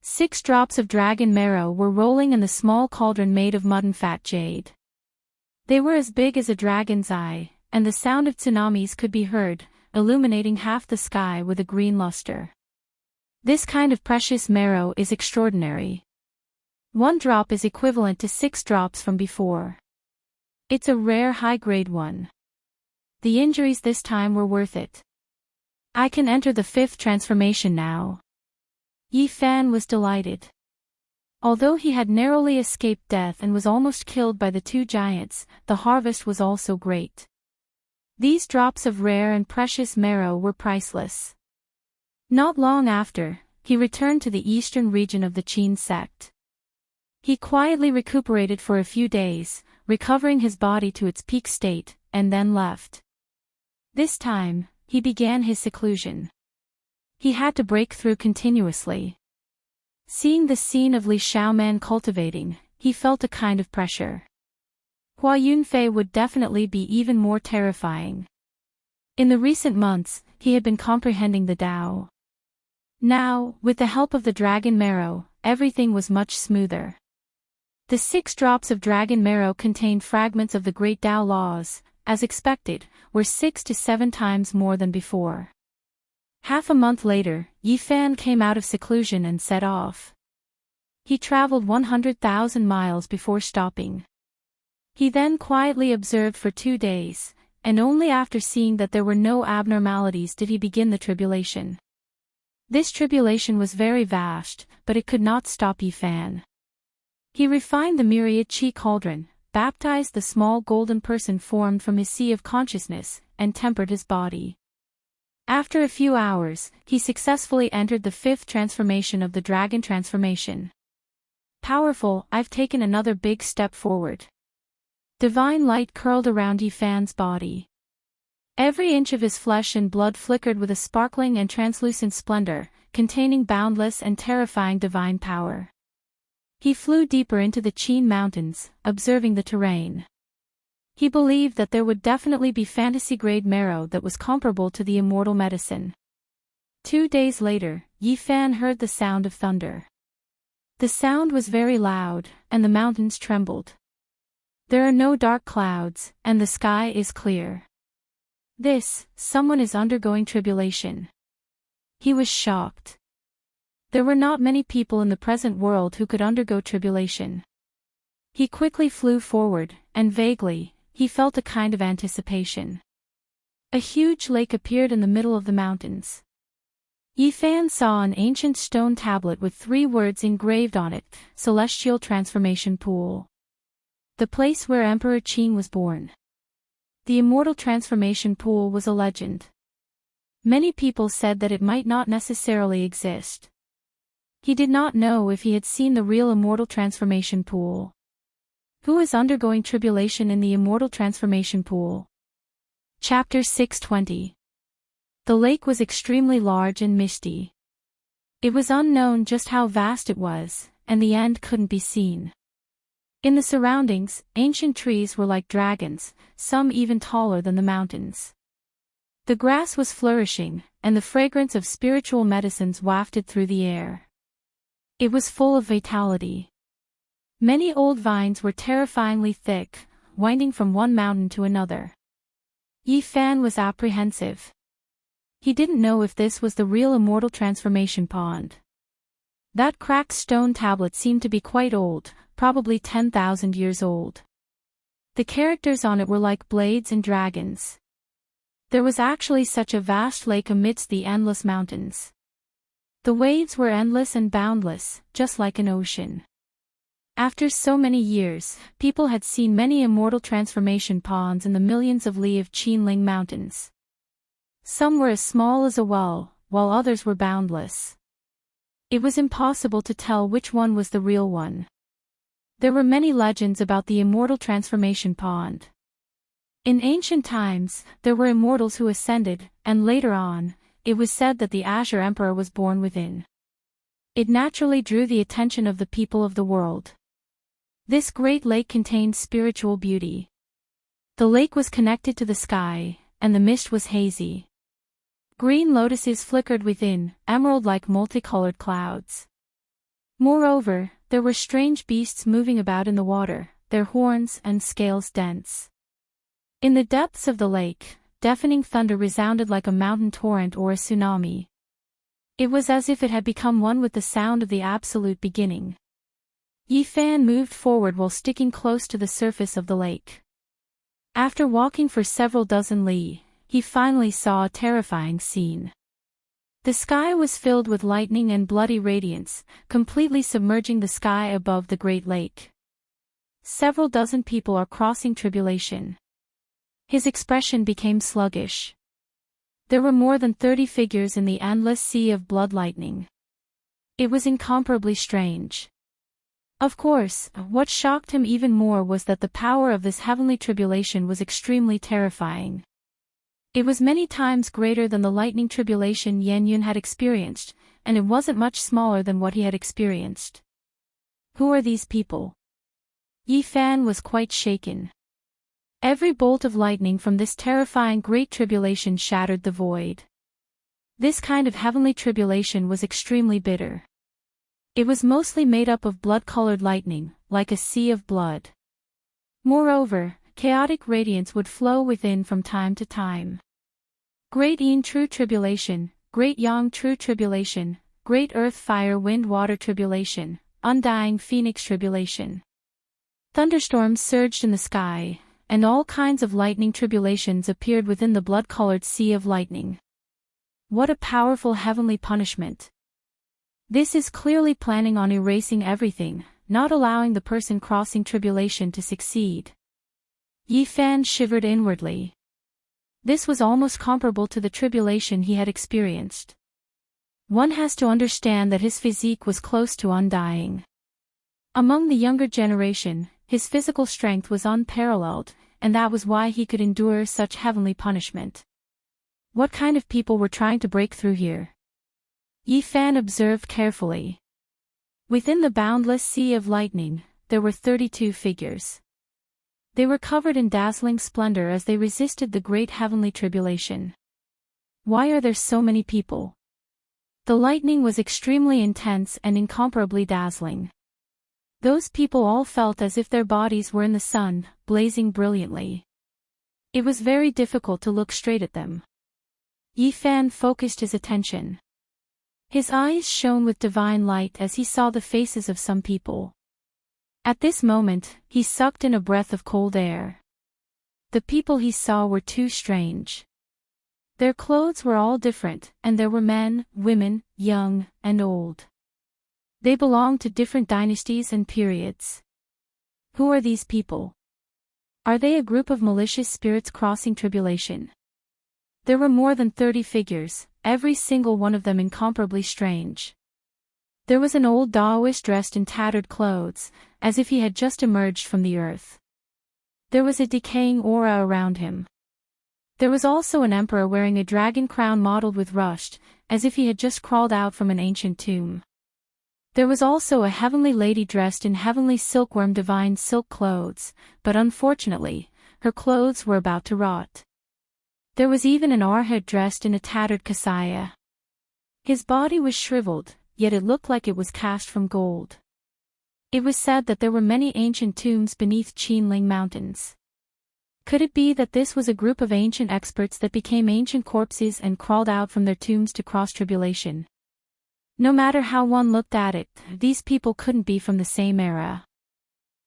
Speaker 1: 6 drops of dragon marrow were rolling in the small cauldron made of mud and fat jade. They were as big as a dragon's eye, and the sound of tsunamis could be heard, illuminating half the sky with a green luster. This kind of precious marrow is extraordinary. 1 drop is equivalent to 6 drops from before. It's a rare high-grade one. The injuries this time were worth it. I can enter the 5th transformation now. Yi Fan was delighted. Although he had narrowly escaped death and was almost killed by the two giants, the harvest was also great. These drops of rare and precious marrow were priceless. Not long after, he returned to the eastern region of the Qin sect. He quietly recuperated for a few days, recovering his body to its peak state, and then left. This time, he began his seclusion. He had to break through continuously. Seeing the scene of Li Xiaoman cultivating, he felt a kind of pressure. Hua Yunfei would definitely be even more terrifying. In the recent months, he had been comprehending the Tao. Now, with the help of the dragon marrow, everything was much smoother. The 6 drops of dragon marrow contained fragments of the great Tao laws, as expected, were 6 to 7 times more than before. Half a month later, Yi Fan came out of seclusion and set off. He traveled 100,000 miles before stopping. He then quietly observed for 2 days, and only after seeing that there were no abnormalities did he begin the tribulation. This tribulation was very vast, but it could not stop Yi Fan. He refined the myriad chi cauldron, baptized the small golden person formed from his sea of consciousness, and tempered his body. After a few hours, he successfully entered the 5th transformation of the dragon transformation. Powerful, I've taken another big step forward. Divine light curled around Yi Fan's body. Every inch of his flesh and blood flickered with a sparkling and translucent splendor, containing boundless and terrifying divine power. He flew deeper into the Qin mountains, observing the terrain. He believed that there would definitely be fantasy-grade marrow that was comparable to the immortal medicine. 2 days later, Yi Fan heard the sound of thunder. The sound was very loud, and the mountains trembled. There are no dark clouds, and the sky is clear. Someone is undergoing tribulation. He was shocked. There were not many people in the present world who could undergo tribulation. He quickly flew forward, and vaguely, he felt a kind of anticipation. A huge lake appeared in the middle of the mountains. Yi Fan saw an ancient stone tablet with 3 words engraved on it, Celestial Transformation Pool. The place where Emperor Qin was born. The immortal transformation pool was a legend. Many people said that it might not necessarily exist. He did not know if he had seen the real immortal transformation pool. Who is undergoing tribulation in the immortal transformation pool? Chapter 620. The lake was extremely large and misty. It was unknown just how vast it was, and the end couldn't be seen. In the surroundings, ancient trees were like dragons, some even taller than the mountains. The grass was flourishing, and the fragrance of spiritual medicines wafted through the air. It was full of vitality. Many old vines were terrifyingly thick, winding from one mountain to another. Yi Fan was apprehensive. He didn't know if this was the real immortal transformation pond. That cracked stone tablet seemed to be quite old, probably 10,000 years old. The characters on it were like blades and dragons. There was actually such a vast lake amidst the endless mountains. The waves were endless and boundless, just like an ocean. After so many years, people had seen many immortal transformation ponds in the millions of li of Qinling Mountains. Some were as small as a well, while others were boundless. It was impossible to tell which one was the real one. There were many legends about the immortal transformation pond. In ancient times, there were immortals who ascended, and later on, it was said that the Azure Emperor was born within. It naturally drew the attention of the people of the world. This great lake contained spiritual beauty. The lake was connected to the sky, and the mist was hazy. Green lotuses flickered within, emerald-like multicolored clouds. Moreover, there were strange beasts moving about in the water, their horns and scales dense. In the depths of the lake, deafening thunder resounded like a mountain torrent or a tsunami. It was as if it had become one with the sound of the absolute beginning. Yi Fan moved forward while sticking close to the surface of the lake. After walking for several dozen li, he finally saw a terrifying scene. The sky was filled with lightning and bloody radiance, completely submerging the sky above the Great Lake. Several dozen people are crossing tribulation. His expression became sluggish. There were more than 30 figures in the endless sea of blood lightning. It was incomparably strange. Of course, what shocked him even more was that the power of this heavenly tribulation was extremely terrifying. It was many times greater than the lightning tribulation Yan Yun had experienced, and it wasn't much smaller than what he had experienced. Who are these people? Yi Fan was quite shaken. Every bolt of lightning from this terrifying great tribulation shattered the void. This kind of heavenly tribulation was extremely bitter. It was mostly made up of blood-colored lightning, like a sea of blood. Moreover, chaotic radiance would flow within from time to time. Great Yin True Tribulation, Great Yang True Tribulation, Great Earth Fire Wind Water Tribulation, Undying Phoenix Tribulation. Thunderstorms surged in the sky, and all kinds of lightning tribulations appeared within the blood-colored sea of lightning. What a powerful heavenly punishment! This is clearly planning on erasing everything, not allowing the person crossing tribulation to succeed. Yi Fan shivered inwardly. This was almost comparable to the tribulation he had experienced. One has to understand that his physique was close to undying. Among the younger generation, his physical strength was unparalleled, and that was why he could endure such heavenly punishment. What kind of people were trying to break through here? Yi Fan observed carefully. Within the boundless sea of lightning, there were 32 figures. They were covered in dazzling splendor as they resisted the great heavenly tribulation. Why are there so many people? The lightning was extremely intense and incomparably dazzling. Those people all felt as if their bodies were in the sun, blazing brilliantly. It was very difficult to look straight at them. Yi Fan focused his attention. His eyes shone with divine light as he saw the faces of some people. At this moment, he sucked in a breath of cold air. The people he saw were too strange. Their clothes were all different, and there were men, women, young, and old. They belonged to different dynasties and periods. Who are these people? Are they a group of malicious spirits crossing tribulation? There were more than 30 figures, every single one of them incomparably strange. There was an old Taoist dressed in tattered clothes, as if he had just emerged from the earth. There was a decaying aura around him. There was also an emperor wearing a dragon crown mottled with rust, as if he had just crawled out from an ancient tomb. There was also a heavenly lady dressed in heavenly silkworm divine silk clothes, but unfortunately, her clothes were about to rot. There was even an arhat dressed in a tattered kasaya. His body was shriveled, yet it looked like it was cast from gold. It was said that there were many ancient tombs beneath Qinling Mountains. Could it be that this was a group of ancient experts that became ancient corpses and crawled out from their tombs to cross tribulation? No matter how one looked at it, these people couldn't be from the same era.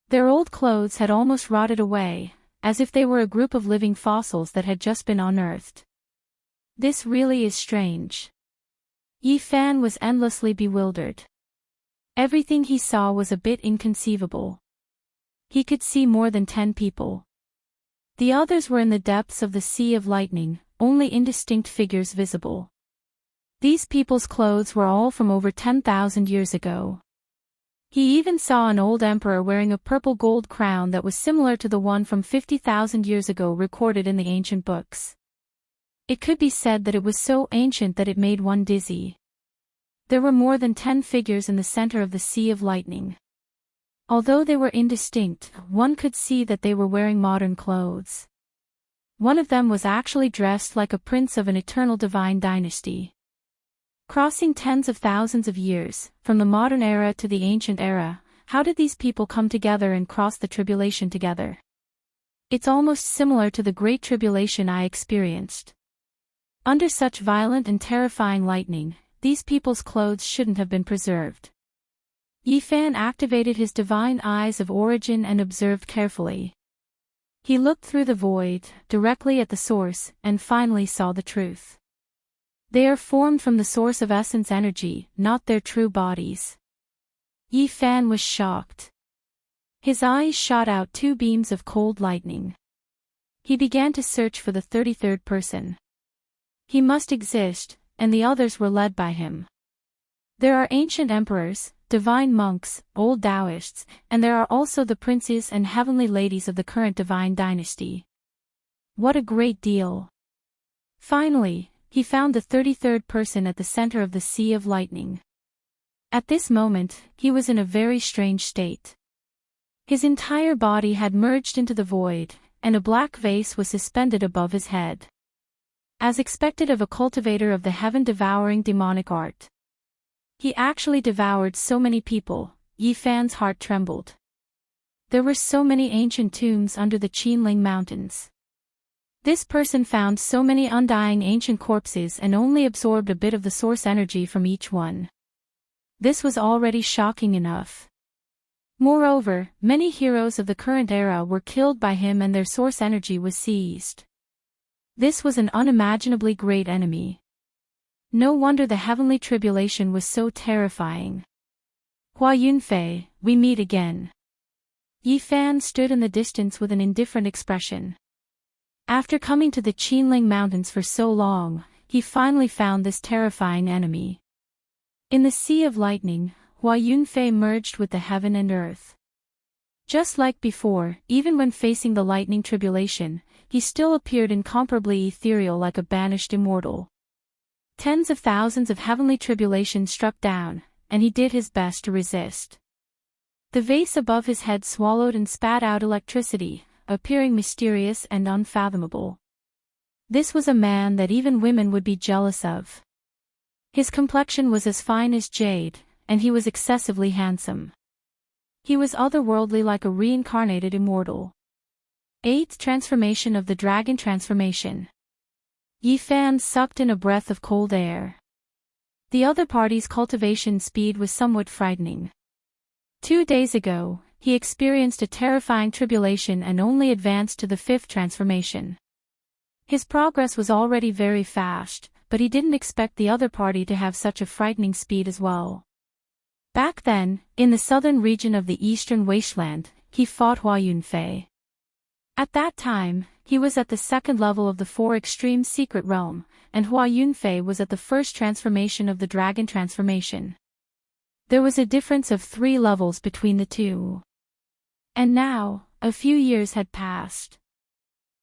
Speaker 1: Their old clothes had almost rotted away, as if they were a group of living fossils that had just been unearthed. This really is strange. Yi Fan was endlessly bewildered. Everything he saw was a bit inconceivable. He could see more than 10 people. The others were in the depths of the Sea of Lightning, only indistinct figures visible. These people's clothes were all from over 10,000 years ago. He even saw an old emperor wearing a purple gold crown that was similar to the one from 50,000 years ago recorded in the ancient books. It could be said that it was so ancient that it made one dizzy. There were more than 10 figures in the center of the Sea of Lightning. Although they were indistinct, one could see that they were wearing modern clothes. One of them was actually dressed like a prince of an eternal divine dynasty. Crossing tens of thousands of years, from the modern era to the ancient era, how did these people come together and cross the tribulation together? It's almost similar to the Great Tribulation I experienced. Under such violent and terrifying lightning, these people's clothes shouldn't have been preserved. Yi Fan activated his divine eyes of origin and observed carefully. He looked through the void, directly at the source, and finally saw the truth. They are formed from the source of essence energy, not their true bodies. Yi Fan was shocked. His eyes shot out 2 beams of cold lightning. He began to search for the 33rd person. He must exist, and the others were led by him. There are ancient emperors, divine monks, old Taoists, and there are also the princes and heavenly ladies of the current divine dynasty. What a great deal! Finally, he found the 33rd person at the center of the Sea of Lightning. At this moment, he was in a very strange state. His entire body had merged into the void, and a black vase was suspended above his head. As expected of a cultivator of the heaven-devouring demonic art. He actually devoured so many people, Yi Fan's heart trembled. There were so many ancient tombs under the Qinling Mountains. This person found so many undying ancient corpses and only absorbed a bit of the source energy from each one. This was already shocking enough. Moreover, many heroes of the current era were killed by him and their source energy was seized. This was an unimaginably great enemy. No wonder the heavenly tribulation was so terrifying. Hua Yunfei, we meet again. Yi Fan stood in the distance with an indifferent expression. After coming to the Qinling Mountains for so long, he finally found this terrifying enemy. In the Sea of Lightning, Hua Yunfei merged with the heaven and earth. Just like before, even when facing the lightning tribulation, he still appeared incomparably ethereal like a banished immortal. Tens of thousands of heavenly tribulations struck down, and he did his best to resist. The vase above his head swallowed and spat out electricity, appearing mysterious and unfathomable. This was a man that even women would be jealous of. His complexion was as fine as jade, and he was excessively handsome. He was otherworldly like a reincarnated immortal. 8th Transformation of the Dragon Transformation. Yi Fan sucked in a breath of cold air. The other party's cultivation speed was somewhat frightening. 2 days ago, he experienced a terrifying tribulation and only advanced to the 5th transformation. His progress was already very fast, but he didn't expect the other party to have such a frightening speed as well. Back then, in the southern region of the eastern wasteland, he fought Hua Yunfei. At that time, he was at the 2nd level of the 4 extreme secret realm, and Hua Yunfei was at the 1st transformation of the dragon transformation. There was a difference of 3 levels between the two. And now, a few years had passed.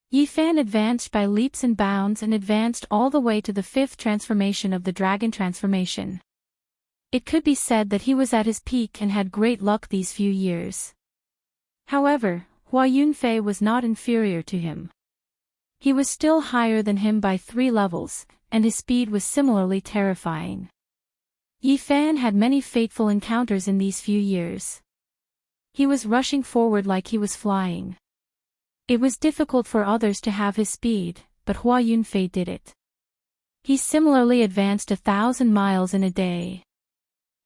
Speaker 1: Yi Fan advanced by leaps and bounds and advanced all the way to the 5th transformation of the dragon transformation. It could be said that he was at his peak and had great luck these few years. However, Hua Yunfei was not inferior to him. He was still higher than him by 3 levels, and his speed was similarly terrifying. Yi Fan had many fateful encounters in these few years. He was rushing forward like he was flying. It was difficult for others to have his speed, but Hua Yunfei did it. He similarly advanced 1,000 miles in a day.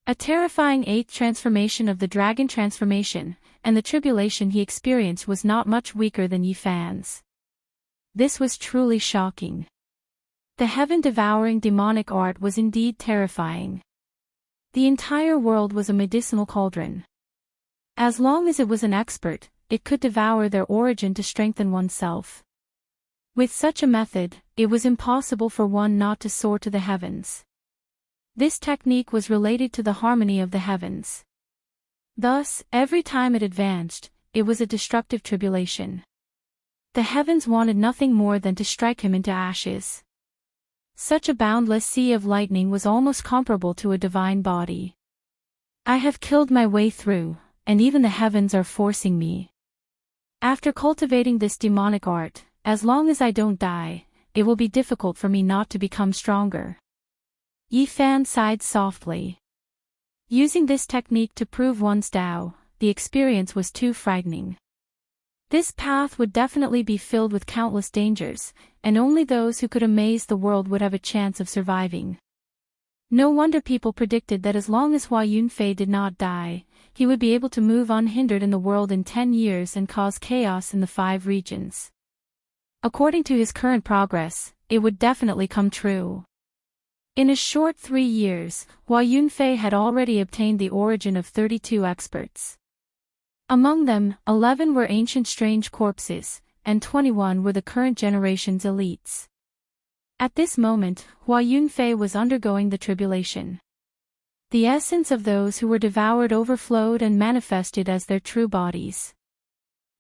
Speaker 1: A terrifying 8th transformation of the dragon transformation, and the tribulation he experienced was not much weaker than Yi Fan's. This was truly shocking. The heaven-devouring demonic art was indeed terrifying. The entire world was a medicinal cauldron. As long as it was an expert, it could devour their origin to strengthen oneself. With such a method, it was impossible for one not to soar to the heavens. This technique was related to the harmony of the heavens. Thus, every time it advanced, it was a destructive tribulation. The heavens wanted nothing more than to strike him into ashes. Such a boundless sea of lightning was almost comparable to a divine body. I have killed my way through, and even the heavens are forcing me. After cultivating this demonic art, as long as I don't die, it will be difficult for me not to become stronger. Yi Fan sighed softly. Using this technique to prove one's Tao, the experience was too frightening. This path would definitely be filled with countless dangers, and only those who could amaze the world would have a chance of surviving. No wonder people predicted that as long as Hua Yunfei did not die, he would be able to move unhindered in the world in 10 years and cause chaos in the 5 regions. According to his current progress, it would definitely come true. In a short 3 years, Hua Yunfei had already obtained the origin of 32 experts. Among them, 11 were ancient strange corpses, and 21 were the current generation's elites. At this moment, Hua Yunfei was undergoing the tribulation. The essence of those who were devoured overflowed and manifested as their true bodies.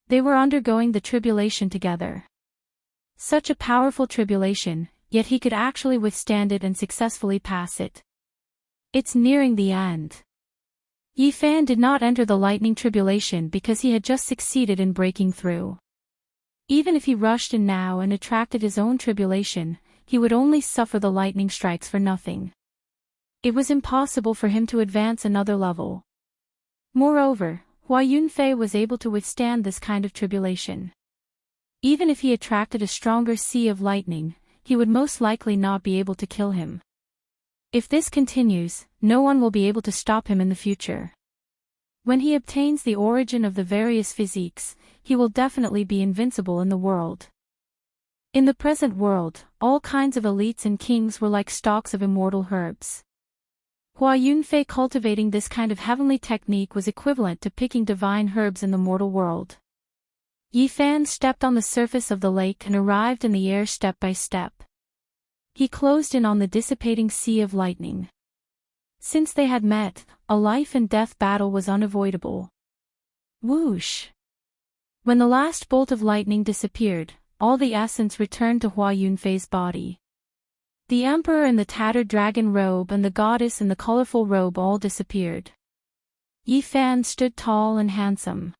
Speaker 1: They were undergoing the tribulation together. Such a powerful tribulation, yet he could actually withstand it and successfully pass it. It's nearing the end. Yi Fan did not enter the lightning tribulation because he had just succeeded in breaking through. Even if he rushed in now and attracted his own tribulation, he would only suffer the lightning strikes for nothing. It was impossible for him to advance another level. Moreover, Hua Yunfei was able to withstand this kind of tribulation. Even if he attracted a stronger sea of lightning, he would most likely not be able to kill him. If this continues, no one will be able to stop him in the future. When he obtains the origin of the various physiques, he will definitely be invincible in the world. In the present world, all kinds of elites and kings were like stalks of immortal herbs. Hua Yunfei cultivating this kind of heavenly technique was equivalent to picking divine herbs in the mortal world. Yi Fan stepped on the surface of the lake and arrived in the air step by step. He closed in on the dissipating sea of lightning. Since they had met, a life and death battle was unavoidable. Whoosh! When the last bolt of lightning disappeared, all the essence returned to Hua Yunfei's body. The emperor in the tattered dragon robe and the goddess in the colorful robe all disappeared. Yi Fan stood tall and handsome.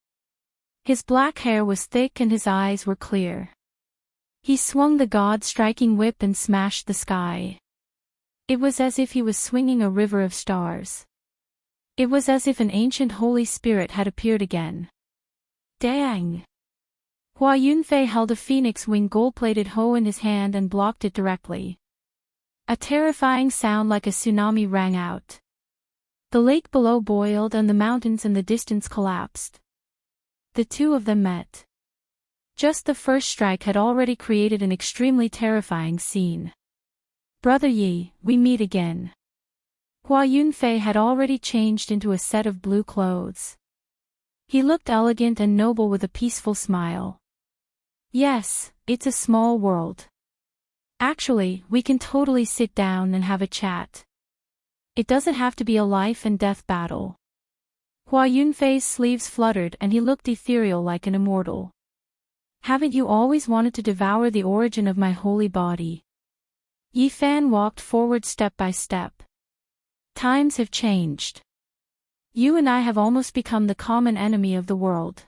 Speaker 1: His black hair was thick and his eyes were clear. He swung the god-striking whip and smashed the sky. It was as if he was swinging a river of stars. It was as if an ancient holy spirit had appeared again. Dang! Hua Yunfei held a phoenix wing gold-plated hoe in his hand and blocked it directly. A terrifying sound like a tsunami rang out. The lake below boiled and the mountains in the distance collapsed. The two of them met. Just the first strike had already created an extremely terrifying scene. Brother Yi, we meet again. Hua Yunfei had already changed into a set of blue clothes. He looked elegant and noble with a peaceful smile. Yes, it's a small world. Actually, we can totally sit down and have a chat. It doesn't have to be a life and death battle. Hua Yunfei's sleeves fluttered and he looked ethereal like an immortal. Haven't you always wanted to devour the origin of my holy body? Yi Fan walked forward step by step. Times have changed. You and I have almost become the common enemy of the world.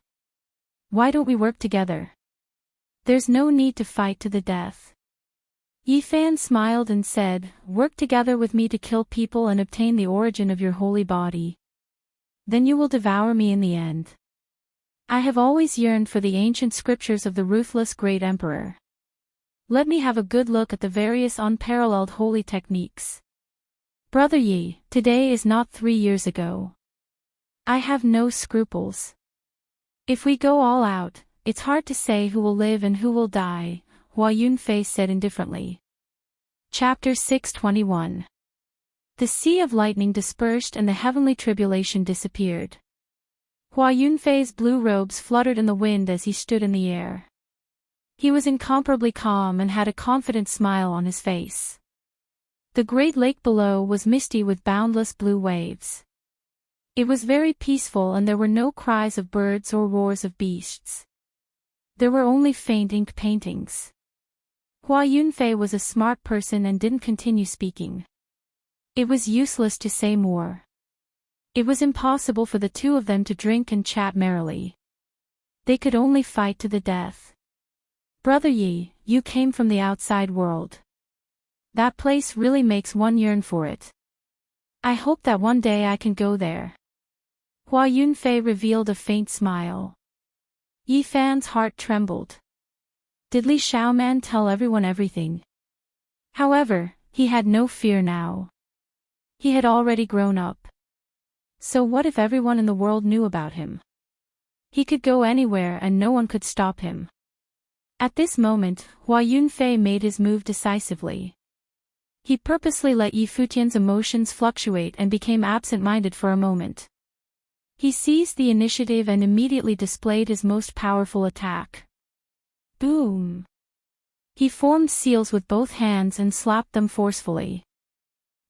Speaker 1: Why don't we work together? There's no need to fight to the death. Yifan smiled and said, "Work together with me to kill people and obtain the origin of your holy body. Then you will devour me in the end. I have always yearned for the ancient scriptures of the ruthless great emperor. Let me have a good look at the various unparalleled holy techniques. Brother Yi, today is not 3 years ago. I have no scruples. If we go all out, it's hard to say who will live and who will die," Hua Yunfei said indifferently. Chapter 621. The sea of lightning dispersed and the heavenly tribulation disappeared. Hua Yunfei's blue robes fluttered in the wind as he stood in the air. He was incomparably calm and had a confident smile on his face. The great lake below was misty with boundless blue waves. It was very peaceful and there were no cries of birds or roars of beasts. There were only faint ink paintings. Hua Yunfei was a smart person and didn't continue speaking. It was useless to say more. It was impossible for the two of them to drink and chat merrily. They could only fight to the death. Brother Yi, you came from the outside world. That place really makes one yearn for it. I hope that one day I can go there. Hua Yunfei revealed a faint smile. Yifan's heart trembled. Did Li Xiaoman tell everyone everything? However, he had no fear now. He had already grown up. So what if everyone in the world knew about him? He could go anywhere and no one could stop him. At this moment, Hua Yunfei made his move decisively. He purposely let Yi Futian's emotions fluctuate and became absent-minded for a moment. He seized the initiative and immediately displayed his most powerful attack. Boom! He formed seals with both hands and slapped them forcefully.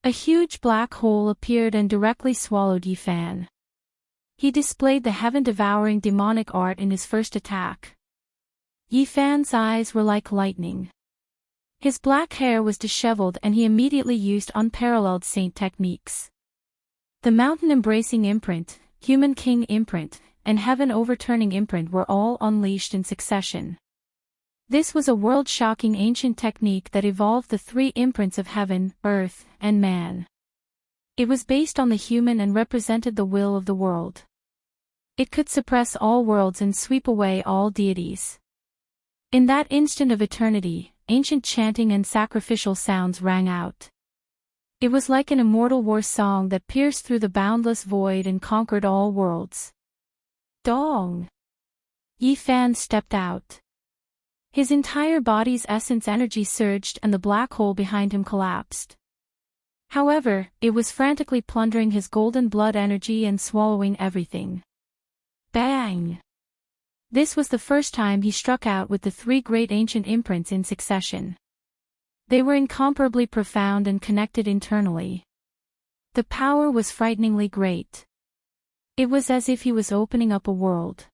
Speaker 1: A huge black hole appeared and directly swallowed Yifan. He displayed the heaven-devouring demonic art in his first attack. Yifan's eyes were like lightning. His black hair was disheveled and he immediately used unparalleled saint techniques. The mountain-embracing imprint, human king imprint, and heaven-overturning imprint were all unleashed in succession. This was a world-shocking ancient technique that evolved the 3 imprints of heaven, earth, and man. It was based on the human and represented the will of the world. It could suppress all worlds and sweep away all deities. In that instant of eternity, ancient chanting and sacrificial sounds rang out. It was like an immortal war song that pierced through the boundless void and conquered all worlds. Dong! Yifan stepped out. His entire body's essence energy surged and the black hole behind him collapsed. However, it was frantically plundering his golden blood energy and swallowing everything. Bang! This was the first time he struck out with the 3 great ancient imprints in succession. They were incomparably profound and connected internally. The power was frighteningly great. It was as if he was opening up a world.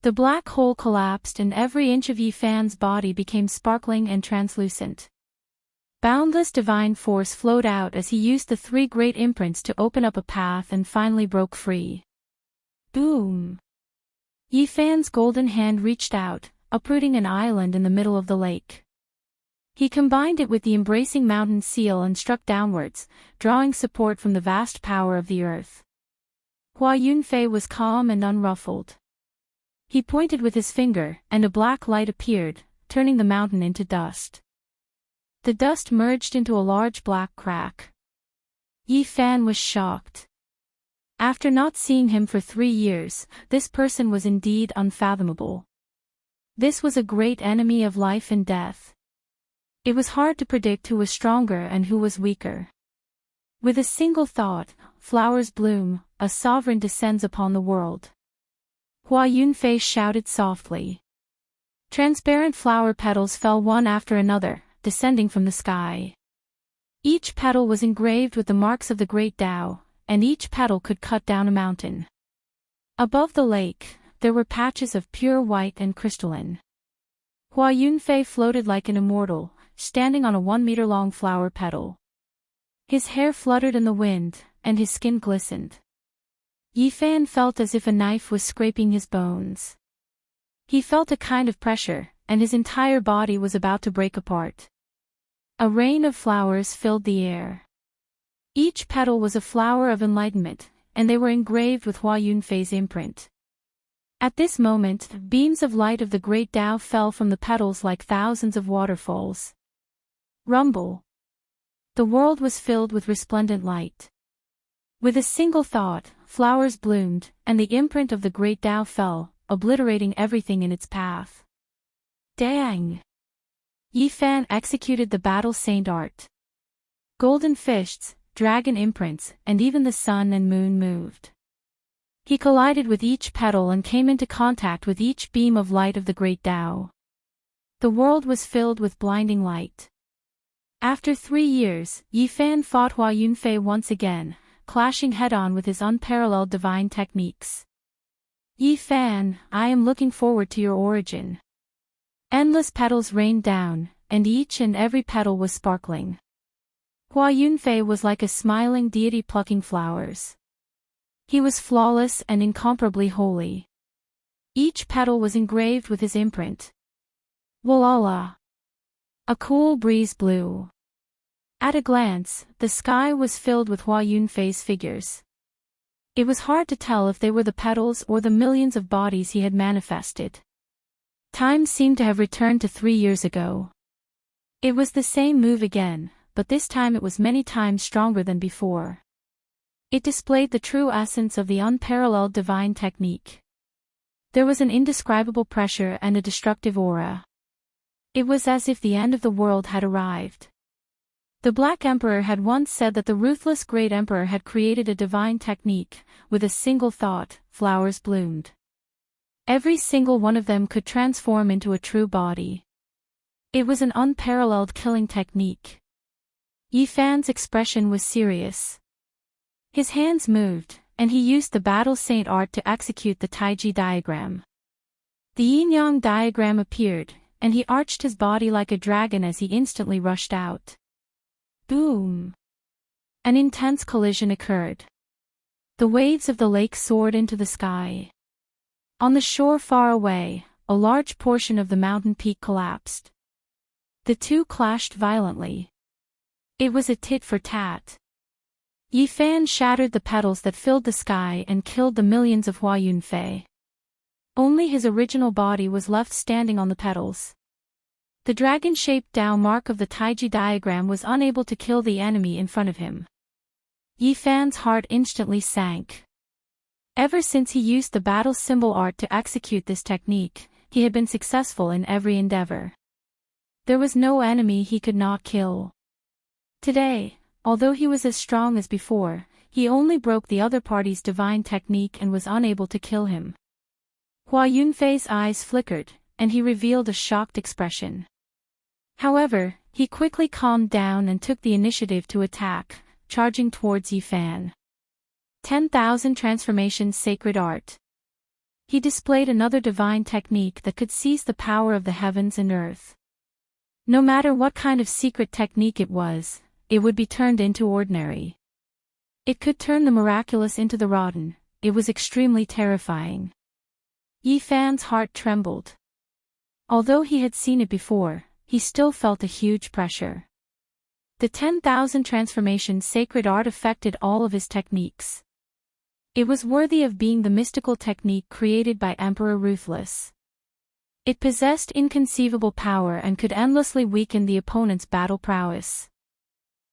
Speaker 1: The black hole collapsed and every inch of Yifan's body became sparkling and translucent. Boundless divine force flowed out as he used the 3 great imprints to open up a path and finally broke free. Boom! Yifan's golden hand reached out, uprooting an island in the middle of the lake. He combined it with the embracing mountain seal and struck downwards, drawing support from the vast power of the earth. Hua Yunfei was calm and unruffled. He pointed with his finger, and a black light appeared, turning the mountain into dust. The dust merged into a large black crack. Yifan was shocked. After not seeing him for 3 years, this person was indeed unfathomable. This was a great enemy of life and death. It was hard to predict who was stronger and who was weaker. With a single thought, flowers bloom, a sovereign descends upon the world. Hua Yunfei shouted softly. Transparent flower petals fell one after another, descending from the sky. Each petal was engraved with the marks of the great Tao, and each petal could cut down a mountain. Above the lake, there were patches of pure white and crystalline. Hua Yunfei floated like an immortal, standing on a 1-meter-long flower petal. His hair fluttered in the wind, and his skin glistened. Yifan felt as if a knife was scraping his bones. He felt a kind of pressure, and his entire body was about to break apart. A rain of flowers filled the air. Each petal was a flower of enlightenment, and they were engraved with Hua Yunfei's imprint. At this moment, beams of light of the great Tao fell from the petals like thousands of waterfalls. Rumble. The world was filled with resplendent light. With a single thought, flowers bloomed, and the imprint of the great Tao fell, obliterating everything in its path. Dang! Yi Fan executed the battle saint art. Golden fists, dragon imprints, and even the sun and moon moved. He collided with each petal and came into contact with each beam of light of the great Tao. The world was filled with blinding light. After 3 years, Yi Fan fought Hua Yunfei once again, clashing head-on with his unparalleled divine techniques. Yi Fan, I am looking forward to your origin. Endless petals rained down, and each and every petal was sparkling. Hua Yunfei was like a smiling deity plucking flowers. He was flawless and incomparably holy. Each petal was engraved with his imprint. Walala. A cool breeze blew. At a glance, the sky was filled with Hua Yunfei's figures. It was hard to tell if they were the petals or the millions of bodies he had manifested. Time seemed to have returned to 3 years ago. It was the same move again, but this time it was many times stronger than before. It displayed the true essence of the unparalleled divine technique. There was an indescribable pressure and a destructive aura. It was as if the end of the world had arrived. The Black Emperor had once said that the ruthless Great Emperor had created a divine technique. With a single thought, flowers bloomed. Every single one of them could transform into a true body. It was an unparalleled killing technique. Yi Fan's expression was serious. His hands moved, and he used the battle saint art to execute the Taiji diagram. The yin-yang diagram appeared, and he arched his body like a dragon as he instantly rushed out. Boom! An intense collision occurred. The waves of the lake soared into the sky. On the shore far away, a large portion of the mountain peak collapsed. The two clashed violently. It was a tit for tat. Yi Fan shattered the petals that filled the sky and killed the millions of Hua Yunfei. Only his original body was left standing on the petals. The dragon-shaped Tao mark of the Taiji diagram was unable to kill the enemy in front of him. Yi Fan's heart instantly sank. Ever since he used the battle symbol art to execute this technique, he had been successful in every endeavor. There was no enemy he could not kill. Today, although he was as strong as before, he only broke the other party's divine technique and was unable to kill him. Hua Yunfei's eyes flickered, and he revealed a shocked expression. However, he quickly calmed down and took the initiative to attack, charging towards Yi Fan. 10,000 Transformations Sacred Art. He displayed another divine technique that could seize the power of the heavens and earth. No matter what kind of secret technique it was, it would be turned into ordinary. It could turn the miraculous into the rotten. It was extremely terrifying. Yi Fan's heart trembled. Although he had seen it before, he still felt a huge pressure. The 10,000 Transformations Sacred Art affected all of his techniques. It was worthy of being the mystical technique created by Emperor Ruthless. It possessed inconceivable power and could endlessly weaken the opponent's battle prowess.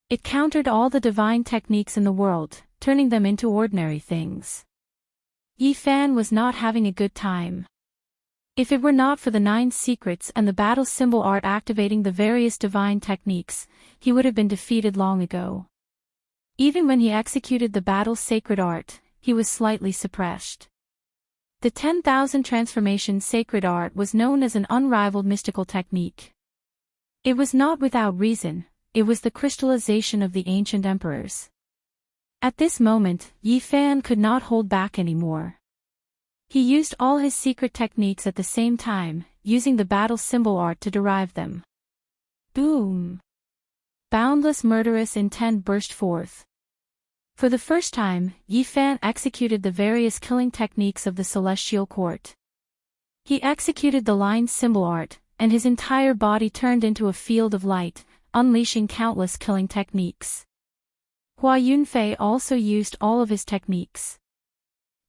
Speaker 1: It countered all the divine techniques in the world, turning them into ordinary things. Yi Fan was not having a good time. If it were not for the 9 secrets and the battle symbol art activating the various divine techniques, he would have been defeated long ago. Even when he executed the battle sacred art, he was slightly suppressed. The 10,000 Transformations Sacred Art was known as an unrivaled mystical technique. It was not without reason, it was the crystallization of the ancient emperors. At this moment, Yi Fan could not hold back anymore. He used all his secret techniques at the same time, using the battle symbol art to derive them. Boom! Boundless murderous intent burst forth. For the first time, Yi Fan executed the various killing techniques of the celestial court. He executed the line symbol art, and his entire body turned into a field of light, unleashing countless killing techniques. Hua Yunfei also used all of his techniques.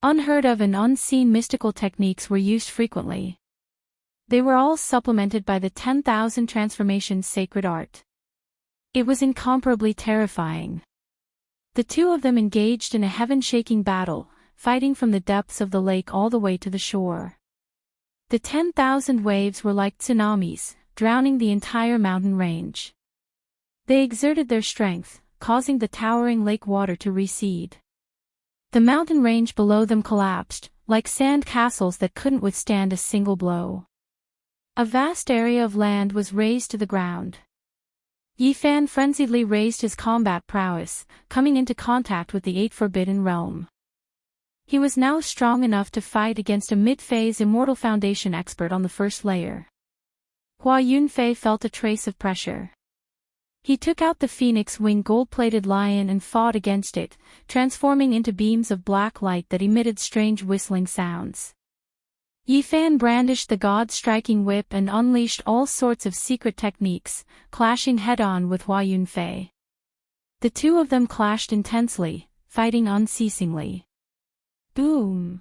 Speaker 1: Unheard of and unseen mystical techniques were used frequently. They were all supplemented by the 10,000 transformations sacred art. It was incomparably terrifying. The two of them engaged in a heaven-shaking battle, fighting from the depths of the lake all the way to the shore. The 10,000 waves were like tsunamis, drowning the entire mountain range. They exerted their strength, causing the towering lake water to recede. The mountain range below them collapsed, like sand castles that couldn't withstand a single blow. A vast area of land was razed to the ground. Yifan frenziedly raised his combat prowess, coming into contact with the 8 Forbidden Realm. He was now strong enough to fight against a mid-phase Immortal Foundation expert on the first layer. Hua Yunfei felt a trace of pressure. He took out the phoenix wing gold-plated lion and fought against it, transforming into beams of black light that emitted strange whistling sounds. Yifan brandished the god-striking whip and unleashed all sorts of secret techniques, clashing head-on with Hua Yunfei. The two of them clashed intensely, fighting unceasingly. Boom!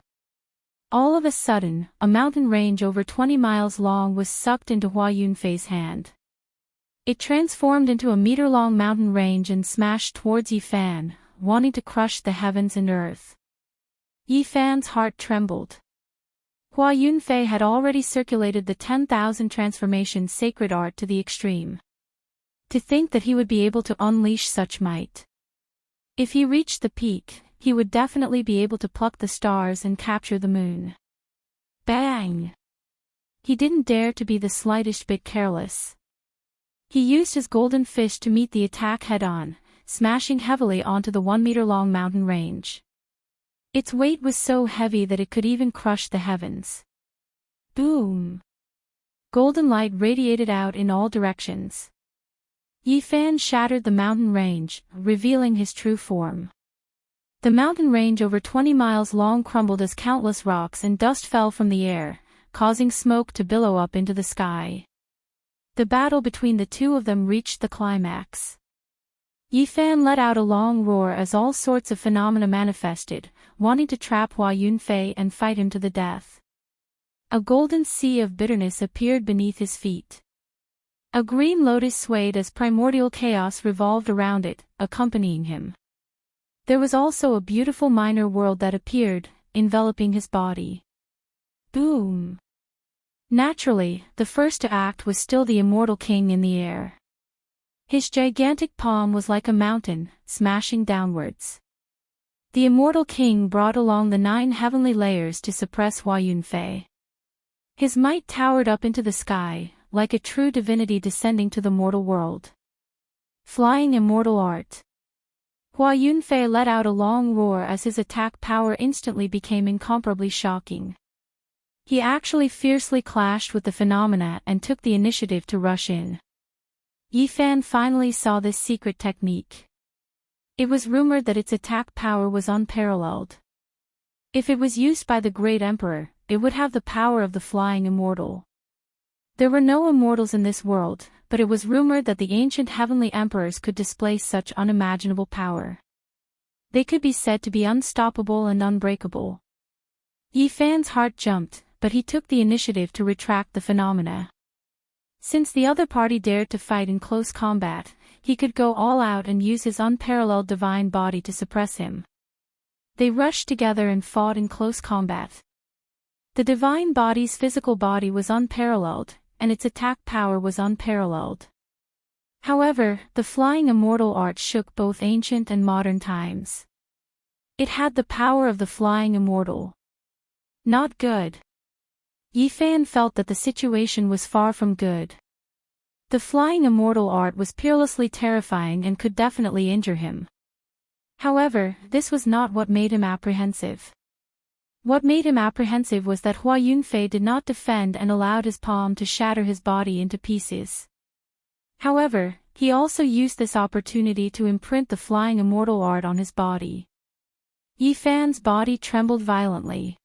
Speaker 1: All of a sudden, a mountain range over 20 miles long was sucked into Hua Yunfei's hand. It transformed into a meter-long mountain range and smashed towards Yifan, wanting to crush the heavens and earth. Yifan's heart trembled. Hua Yunfei had already circulated the 10,000 transformations sacred art to the extreme. To think that he would be able to unleash such might. If he reached the peak, he would definitely be able to pluck the stars and capture the moon. Bang! He didn't dare to be the slightest bit careless. He used his golden fist to meet the attack head-on, smashing heavily onto the 1-meter-long mountain range. Its weight was so heavy that it could even crush the heavens. Boom! Golden light radiated out in all directions. Yifan shattered the mountain range, revealing his true form. The mountain range over 20 miles long crumbled as countless rocks and dust fell from the air, causing smoke to billow up into the sky. The battle between the two of them reached the climax. Yifan let out a long roar as all sorts of phenomena manifested, wanting to trap Hua Yunfei and fight him to the death. A golden sea of bitterness appeared beneath his feet. A green lotus swayed as primordial chaos revolved around it, accompanying him. There was also a beautiful minor world that appeared, enveloping his body. Boom! Naturally, the first to act was still the immortal king in the air. His gigantic palm was like a mountain, smashing downwards. The immortal king brought along the 9 heavenly layers to suppress Hua Yunfei. His might towered up into the sky, like a true divinity descending to the mortal world. Flying immortal art. Hua Yunfei let out a long roar as his attack power instantly became incomparably shocking. He actually fiercely clashed with the phenomena and took the initiative to rush in. Yifan finally saw this secret technique. It was rumored that its attack power was unparalleled. If it was used by the great emperor, it would have the power of the flying immortal. There were no immortals in this world, but it was rumored that the ancient heavenly emperors could display such unimaginable power. They could be said to be unstoppable and unbreakable. Yifan's heart jumped, but he took the initiative to retract the phenomena. Since the other party dared to fight in close combat, he could go all out and use his unparalleled divine body to suppress him. They rushed together and fought in close combat. The divine body's physical body was unparalleled, and its attack power was unparalleled. However, the flying immortal art shook both ancient and modern times. It had the power of the flying immortal. Not good. Yifan felt that the situation was far from good. The flying immortal art was peerlessly terrifying and could definitely injure him. However, this was not what made him apprehensive. What made him apprehensive was that Hua Yunfei did not defend and allowed his palm to shatter his body into pieces. However, he also used this opportunity to imprint the flying immortal art on his body. Yifan's body trembled violently.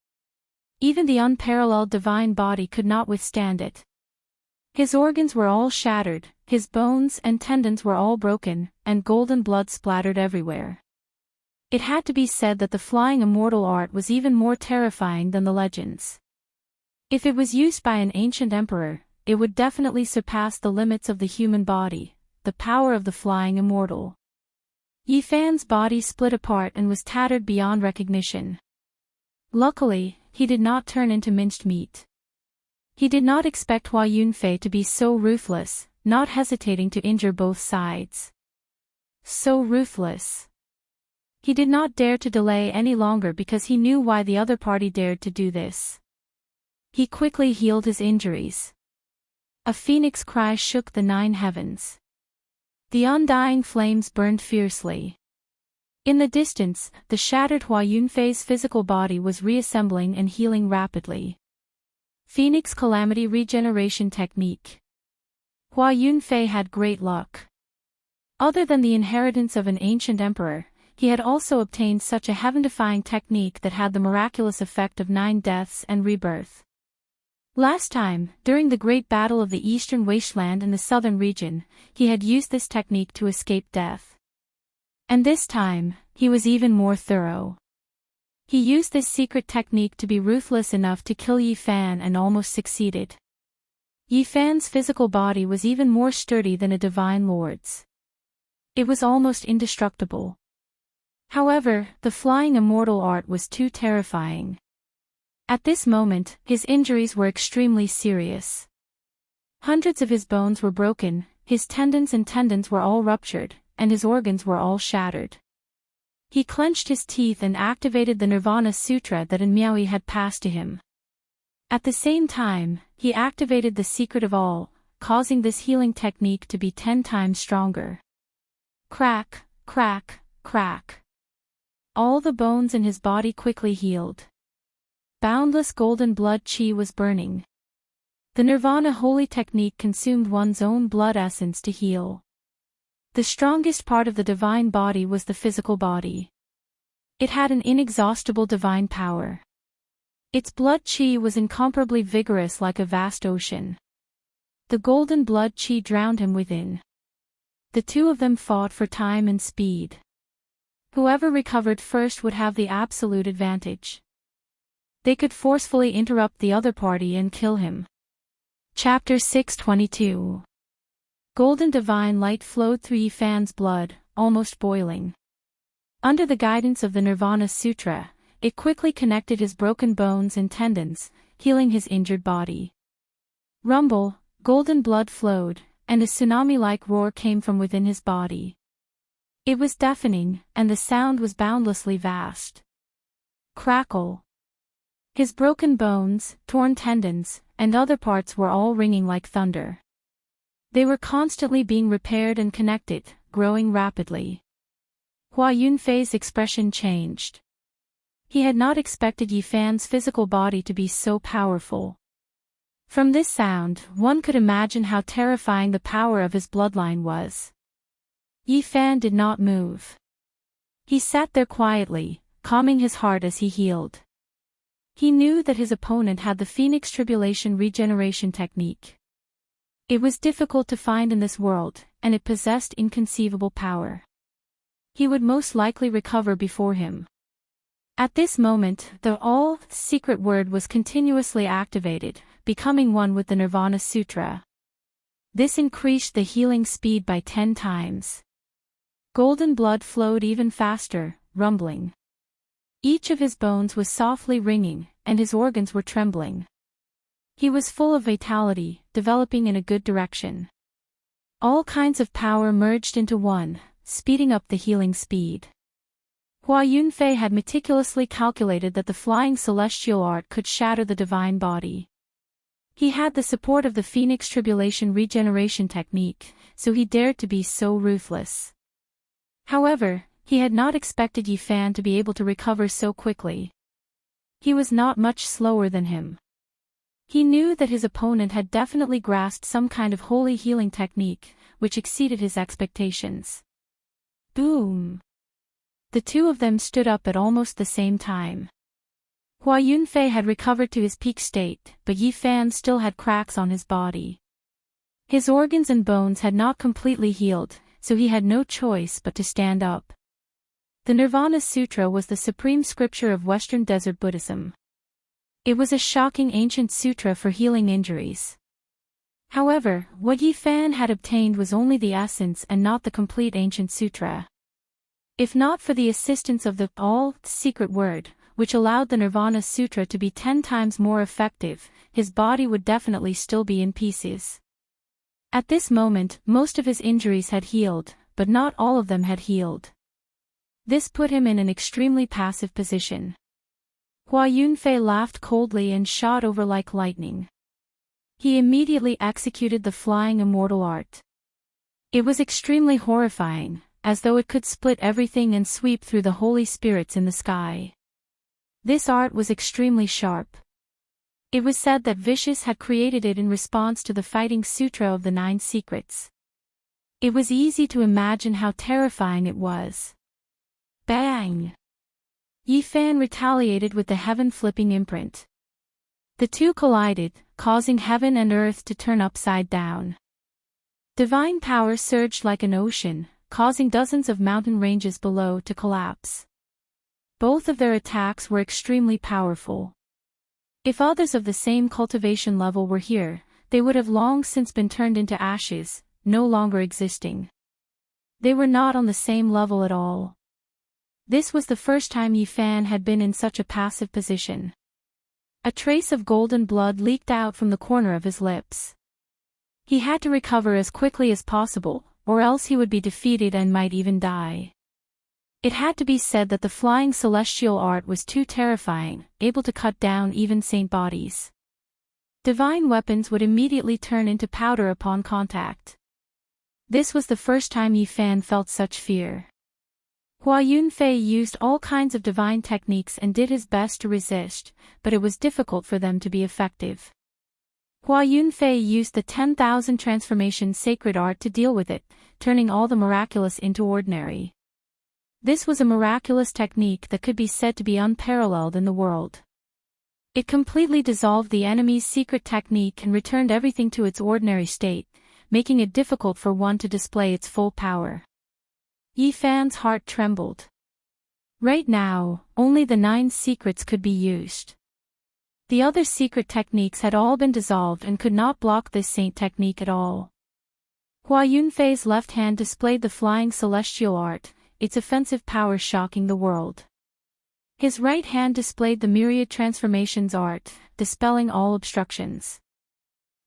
Speaker 1: Even the unparalleled divine body could not withstand it. His organs were all shattered, his bones and tendons were all broken, and golden blood splattered everywhere. It had to be said that the flying immortal art was even more terrifying than the legends. If it was used by an ancient emperor, it would definitely surpass the limits of the human body, the power of the flying immortal. Yi Fan's body split apart and was tattered beyond recognition. Luckily, he did not turn into minced meat. He did not expect Hua Yunfei to be so ruthless, not hesitating to injure both sides. So ruthless. He did not dare to delay any longer because he knew why the other party dared to do this. He quickly healed his injuries. A phoenix cry shook the 9 heavens. The undying flames burned fiercely. In the distance, the shattered Hua Yunfei's physical body was reassembling and healing rapidly. Phoenix Calamity Regeneration Technique. Hua Yunfei had great luck. Other than the inheritance of an ancient emperor, he had also obtained such a heaven-defying technique that had the miraculous effect of 9 deaths and rebirth. Last time, during the Great Battle of the Eastern Wasteland in the southern region, he had used this technique to escape death. And this time, he was even more thorough. He used this secret technique to be ruthless enough to kill Yi Fan and almost succeeded. Yi Fan's physical body was even more sturdy than a divine lord's. It was almost indestructible. However, the flying immortal art was too terrifying. At this moment, his injuries were extremely serious. Hundreds of his bones were broken, his tendons were all ruptured, and his organs were all shattered. He clenched his teeth and activated the Nirvana Sutra that Miaoi had passed to him. At the same time, he activated the secret of all, causing this healing technique to be 10 times stronger. Crack, crack, crack. All the bones in his body quickly healed. Boundless golden blood chi was burning. The Nirvana holy technique consumed one's own blood essence to heal. The strongest part of the divine body was the physical body. It had an inexhaustible divine power. Its blood chi was incomparably vigorous like a vast ocean. The golden blood chi drowned him within. The two of them fought for time and speed. Whoever recovered first would have the absolute advantage. They could forcefully interrupt the other party and kill him. Chapter 622. Golden divine light flowed through Yi Fan's blood, almost boiling. Under the guidance of the Nirvana Sutra, it quickly connected his broken bones and tendons, healing his injured body. Rumble, golden blood flowed, and a tsunami-like roar came from within his body. It was deafening, and the sound was boundlessly vast. Crackle. His broken bones, torn tendons, and other parts were all ringing like thunder. They were constantly being repaired and connected, growing rapidly. Hua Yunfei's expression changed. He had not expected Yi Fan's physical body to be so powerful. From this sound, one could imagine how terrifying the power of his bloodline was. Yi Fan did not move. He sat there quietly, calming his heart as he healed. He knew that his opponent had the Phoenix Tribulation Regeneration Technique. It was difficult to find in this world, and it possessed inconceivable power. He would most likely recover before him. At this moment, the all-secret word was continuously activated, becoming one with the Nirvana Sutra. This increased the healing speed by 10 times. Golden blood flowed even faster, rumbling. Each of his bones was softly ringing, and his organs were trembling. He was full of vitality, developing in a good direction. All kinds of power merged into one, speeding up the healing speed. Hua Yunfei had meticulously calculated that the flying celestial art could shatter the divine body. He had the support of the Phoenix Tribulation Regeneration Technique, so he dared to be so ruthless. However, he had not expected Yi Fan to be able to recover so quickly. He was not much slower than him. He knew that his opponent had definitely grasped some kind of holy healing technique, which exceeded his expectations. Boom! The two of them stood up at almost the same time. Hua Yunfei had recovered to his peak state, but Yi Fan still had cracks on his body. His organs and bones had not completely healed, so he had no choice but to stand up. The Nirvana Sutra was the supreme scripture of Western Desert Buddhism. It was a shocking ancient sutra for healing injuries. However, what Yi Fan had obtained was only the essence and not the complete ancient sutra. If not for the assistance of the all-secret word, which allowed the Nirvana Sutra to be 10 times more effective, his body would definitely still be in pieces. At this moment, most of his injuries had healed, but not all of them had healed. This put him in an extremely passive position. Hua Yunfei laughed coldly and shot over like lightning. He immediately executed the flying immortal art. It was extremely horrifying, as though it could split everything and sweep through the holy spirits in the sky. This art was extremely sharp. It was said that Vicious had created it in response to the Fighting Sutra of the 9 Secrets. It was easy to imagine how terrifying it was. Bang! Yi Fan retaliated with the heaven-flipping imprint. The two collided, causing heaven and earth to turn upside down. Divine power surged like an ocean, causing dozens of mountain ranges below to collapse. Both of their attacks were extremely powerful. If others of the same cultivation level were here, they would have long since been turned into ashes, no longer existing. They were not on the same level at all. This was the first time Yi Fan had been in such a passive position. A trace of golden blood leaked out from the corner of his lips. He had to recover as quickly as possible, or else he would be defeated and might even die. It had to be said that the flying celestial art was too terrifying, able to cut down even saint bodies. Divine weapons would immediately turn into powder upon contact. This was the first time Yi Fan felt such fear. Hua Yunfei used all kinds of divine techniques and did his best to resist, but it was difficult for them to be effective. Hua Yunfei used the 10,000 transformation sacred art to deal with it, turning all the miraculous into ordinary. This was a miraculous technique that could be said to be unparalleled in the world. It completely dissolved the enemy's secret technique and returned everything to its ordinary state, making it difficult for one to display its full power. Yi Fan's heart trembled. Right now, only the 9 secrets could be used. The other secret techniques had all been dissolved and could not block this saint technique at all. Hua Yunfei's left hand displayed the flying celestial art, its offensive power shocking the world. His right hand displayed the myriad transformations art, dispelling all obstructions.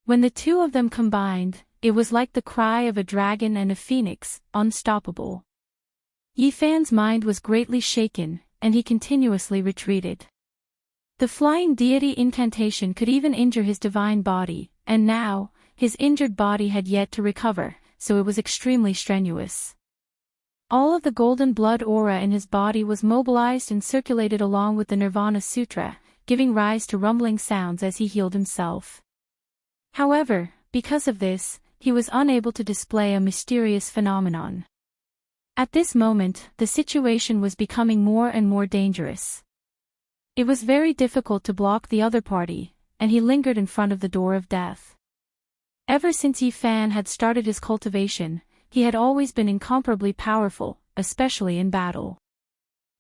Speaker 1: When the two of them combined, it was like the cry of a dragon and a phoenix, unstoppable. Yi Fan's mind was greatly shaken, and he continuously retreated. The flying deity incantation could even injure his divine body, and now, his injured body had yet to recover, so it was extremely strenuous. All of the golden blood aura in his body was mobilized and circulated along with the Nirvana Sutra, giving rise to rumbling sounds as he healed himself. However, because of this, he was unable to display a mysterious phenomenon. At this moment, the situation was becoming more and more dangerous. It was very difficult to block the other party, and he lingered in front of the door of death. Ever since Yi Fan had started his cultivation, he had always been incomparably powerful, especially in battle.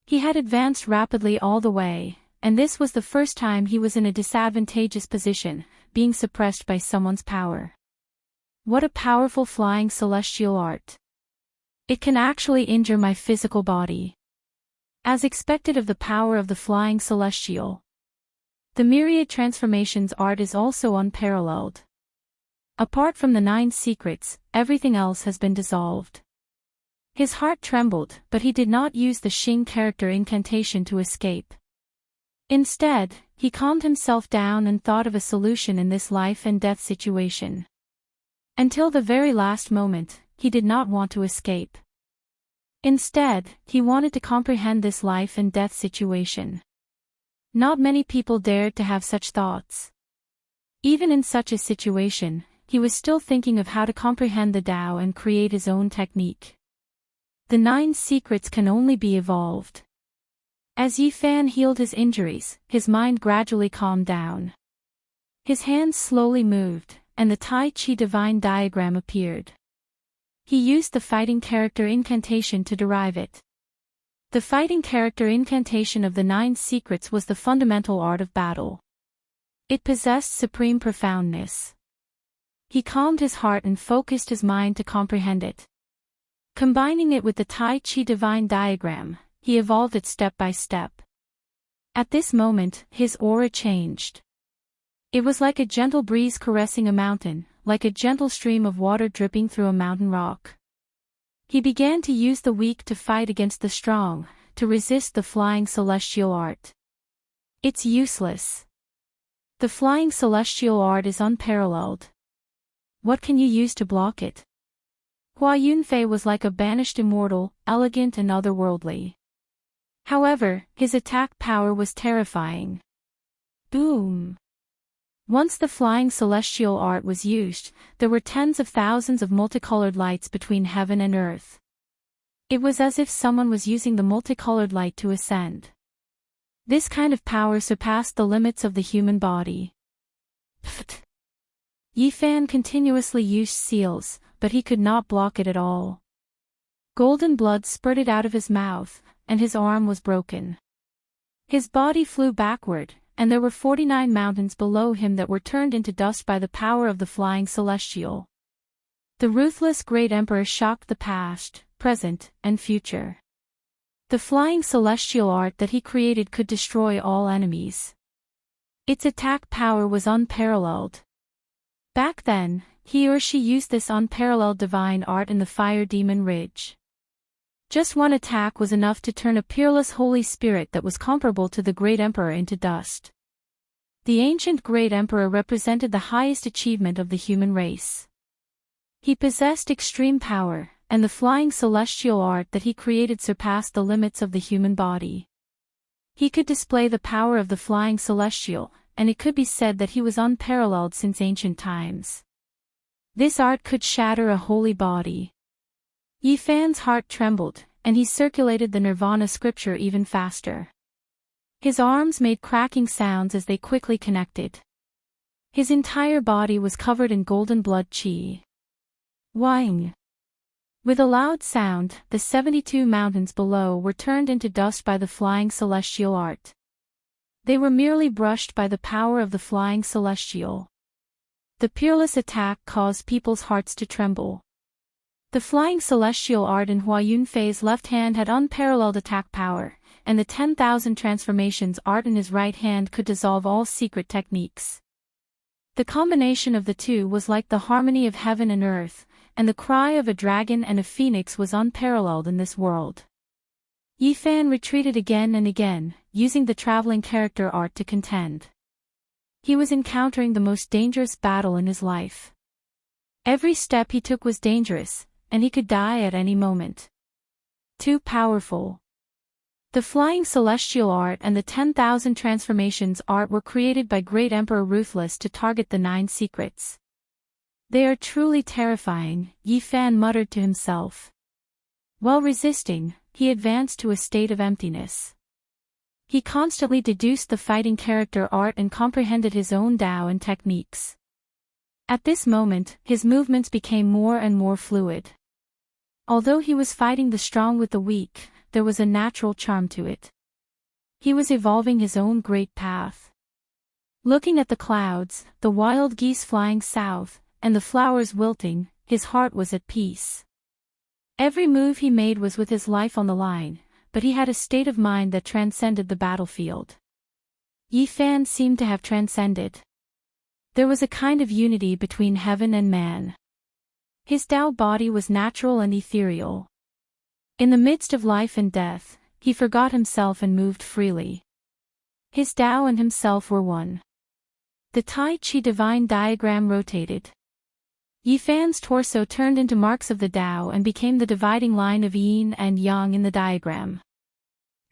Speaker 1: He had advanced rapidly all the way, and this was the first time he was in a disadvantageous position, being suppressed by someone's power. What a powerful flying celestial art! It can actually injure my physical body. As expected of the power of the flying celestial. The myriad transformations art is also unparalleled. Apart from the 9 secrets, everything else has been dissolved. His heart trembled, but he did not use the Xing character incantation to escape. Instead, he calmed himself down and thought of a solution in this life and death situation. Until the very last moment, he did not want to escape. Instead, he wanted to comprehend this life and death situation. Not many people dared to have such thoughts. Even in such a situation, he was still thinking of how to comprehend the Tao and create his own technique. The 9 secrets can only be evolved. As Yi Fan healed his injuries, his mind gradually calmed down. His hands slowly moved, and the Tai Chi divine diagram appeared. He used the fighting character incantation to derive it. The fighting character incantation of the 9 secrets was the fundamental art of battle. It possessed supreme profoundness. He calmed his heart and focused his mind to comprehend it. Combining it with the Tai Chi divine diagram, he evolved it step by step. At this moment, his aura changed. It was like a gentle breeze caressing a mountain, like a gentle stream of water dripping through a mountain rock. He began to use the weak to fight against the strong, to resist the flying celestial art. It's useless. The flying celestial art is unparalleled. What can you use to block it? Hua Yunfei was like a banished immortal, elegant and otherworldly. However, his attack power was terrifying. Boom! Once the flying celestial art was used, there were tens of thousands of multicolored lights between heaven and earth. It was as if someone was using the multicolored light to ascend. This kind of power surpassed the limits of the human body. Pfft! Yi Fan continuously used seals, but he could not block it at all. Golden blood spurted out of his mouth, and his arm was broken. His body flew backward, and there were 49 mountains below him that were turned into dust by the power of the flying celestial. The ruthless great emperor shocked the past, present, and future. The flying celestial art that he created could destroy all enemies. Its attack power was unparalleled. Back then, he or she used this unparalleled divine art in the Fire Demon Ridge. Just one attack was enough to turn a peerless holy spirit that was comparable to the Great Emperor into dust. The ancient Great Emperor represented the highest achievement of the human race. He possessed extreme power, and the flying celestial art that he created surpassed the limits of the human body. He could display the power of the flying celestial, and it could be said that he was unparalleled since ancient times. This art could shatter a holy body. Yi Fan's heart trembled, and he circulated the Nirvana scripture even faster. His arms made cracking sounds as they quickly connected. His entire body was covered in golden blood chi. Wang! With a loud sound, the 72 mountains below were turned into dust by the flying celestial art. They were merely brushed by the power of the flying celestial. The peerless attack caused people's hearts to tremble. The flying celestial art in Hua Yunfei's left hand had unparalleled attack power, and the 10,000 transformations art in his right hand could dissolve all secret techniques. The combination of the two was like the harmony of heaven and earth, and the cry of a dragon and a phoenix was unparalleled in this world. Yi Fan retreated again and again, using the traveling character art to contend. He was encountering the most dangerous battle in his life. Every step he took was dangerous, and he could die at any moment. Too powerful. The flying celestial art and the 10,000 transformations art were created by Great Emperor Ruthless to target the 9 secrets. They are truly terrifying, Yi Fan muttered to himself. While resisting, he advanced to a state of emptiness. He constantly deduced the fighting character art and comprehended his own Tao and techniques. At this moment, his movements became more and more fluid. Although he was fighting the strong with the weak, there was a natural charm to it. He was evolving his own great path. Looking at the clouds, the wild geese flying south, and the flowers wilting, his heart was at peace. Every move he made was with his life on the line, but he had a state of mind that transcended the battlefield. Yi Fan seemed to have transcended. There was a kind of unity between heaven and man. His Tao body was natural and ethereal. In the midst of life and death, he forgot himself and moved freely. His Tao and himself were one. The Tai Chi divine diagram rotated. Yi Fan's torso turned into marks of the Tao and became the dividing line of yin and yang in the diagram.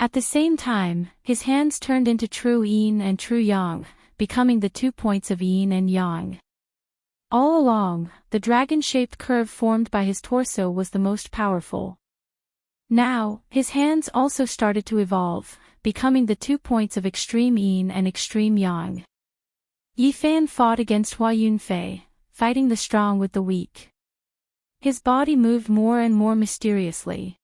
Speaker 1: At the same time, his hands turned into true yin and true yang, becoming the 2 points of yin and yang. All along, the dragon-shaped curve formed by his torso was the most powerful. Now, his hands also started to evolve, becoming the 2 points of extreme yin and extreme yang. Yi Fan fought against Hua Yunfei, fighting the strong with the weak. His body moved more and more mysteriously.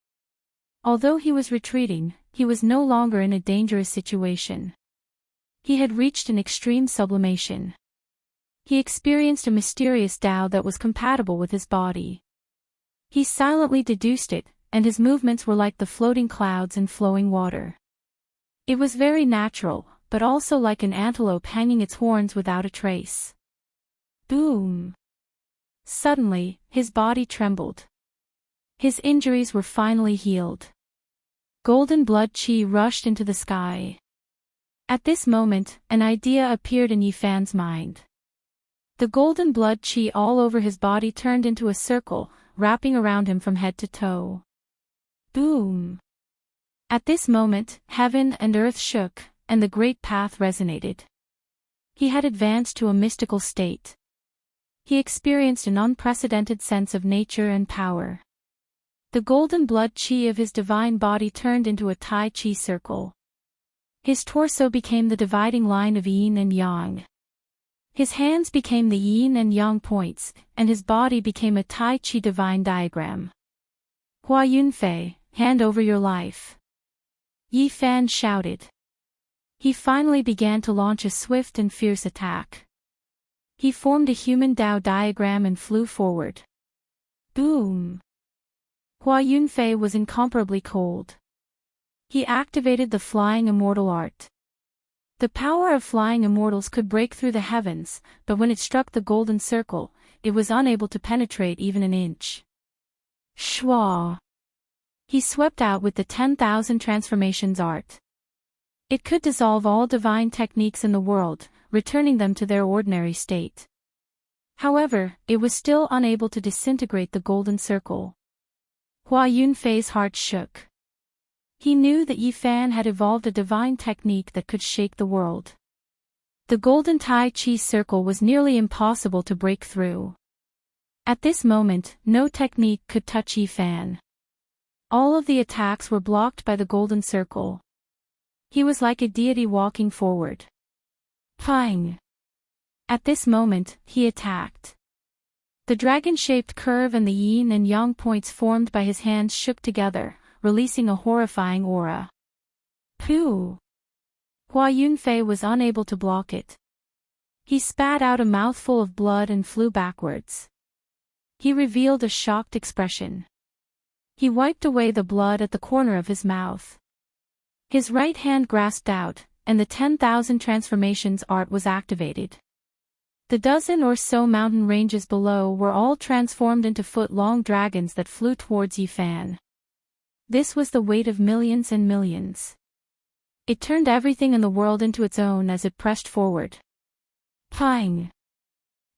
Speaker 1: Although he was retreating, he was no longer in a dangerous situation. He had reached an extreme sublimation. He experienced a mysterious Tao that was compatible with his body. He silently deduced it, and his movements were like the floating clouds and flowing water. It was very natural, but also like an antelope hanging its horns without a trace. Boom! Suddenly, his body trembled. His injuries were finally healed. Golden blood qi rushed into the sky. At this moment, an idea appeared in Yifan's mind. The golden blood qi all over his body turned into a circle, wrapping around him from head to toe. Boom! At this moment, heaven and earth shook, and the great path resonated. He had advanced to a mystical state. He experienced an unprecedented sense of nature and power. The golden blood qi of his divine body turned into a Tai Chi circle. His torso became the dividing line of yin and yang. His hands became the yin and yang points, and his body became a Tai Chi divine diagram. Hua Yunfei, hand over your life. Yifan shouted. He finally began to launch a swift and fierce attack. He formed a human Tao diagram and flew forward. Boom! Hua Yunfei was incomparably cold. He activated the flying immortal art. The power of flying immortals could break through the heavens, but when it struck the golden circle, it was unable to penetrate even an inch. Shwa! He swept out with the 10,000 transformations art. It could dissolve all divine techniques in the world, returning them to their ordinary state. However, it was still unable to disintegrate the golden circle. Hua Yunfei's heart shook. He knew that Yifan had evolved a divine technique that could shake the world. The golden Tai Chi circle was nearly impossible to break through. At this moment, no technique could touch Yifan. All of the attacks were blocked by the golden circle. He was like a deity walking forward. Pang! At this moment, he attacked. The dragon-shaped curve and the yin and yang points formed by his hands shook together, releasing a horrifying aura. Pooh! Hua Yunfei was unable to block it. He spat out a mouthful of blood and flew backwards. He revealed a shocked expression. He wiped away the blood at the corner of his mouth. His right hand grasped out, and the 10,000 transformations art was activated. The dozen or so mountain ranges below were all transformed into foot-long dragons that flew towards Yifan. This was the weight of millions and millions. It turned everything in the world into its own as it pressed forward. Pang!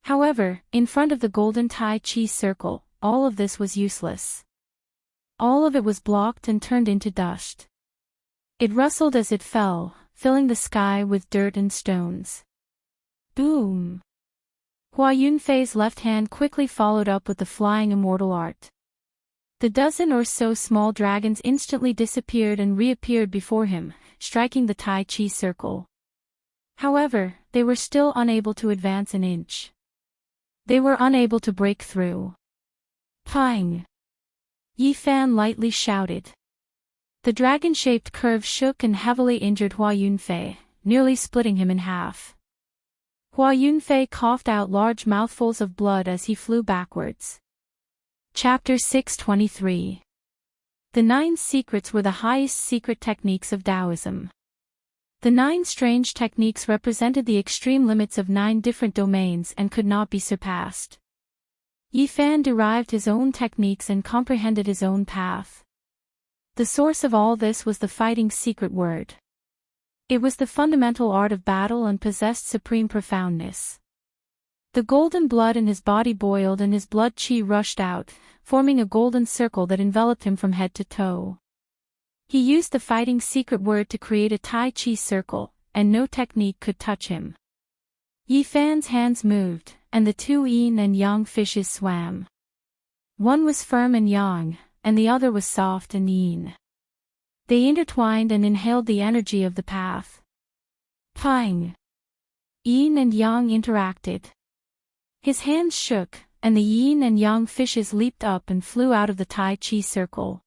Speaker 1: However, in front of the golden Tai Chi circle, all of this was useless. All of it was blocked and turned into dust. It rustled as it fell, filling the sky with dirt and stones. Boom! Hua Yunfei's left hand quickly followed up with the flying immortal art. The dozen or so small dragons instantly disappeared and reappeared before him, striking the Tai Chi circle. However, they were still unable to advance an inch. They were unable to break through. Pang! Yifan lightly shouted. The dragon-shaped curve shook and heavily injured Hua Yunfei, nearly splitting him in half. Hua Yunfei coughed out large mouthfuls of blood as he flew backwards. Chapter 623. The 9 secrets were the highest secret techniques of Taoism. The 9 strange techniques represented the extreme limits of 9 different domains and could not be surpassed. Yifan derived his own techniques and comprehended his own path. The source of all this was the fighting secret word. It was the fundamental art of battle and possessed supreme profoundness. The golden blood in his body boiled and his blood qi rushed out, forming a golden circle that enveloped him from head to toe. He used the fighting secret word to create a Tai Chi circle, and no technique could touch him. Yifan's hands moved, and the 2 yin and yang fishes swam. One was firm and yang, and the other was soft and yin. They intertwined and inhaled the energy of the path. Pang! Yin and yang interacted. His hands shook, and the yin and yang fishes leaped up and flew out of the Tai Chi circle.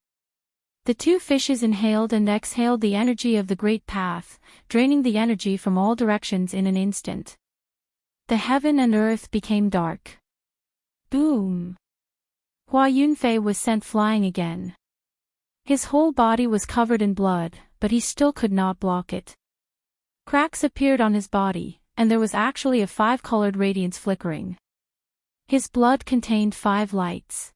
Speaker 1: The two fishes inhaled and exhaled the energy of the great path, draining the energy from all directions in an instant. The heaven and earth became dark. Boom! Hua Yunfei was sent flying again. His whole body was covered in blood, but he still could not block it. Cracks appeared on his body, and there was actually a 5-colored radiance flickering. His blood contained 5 lights.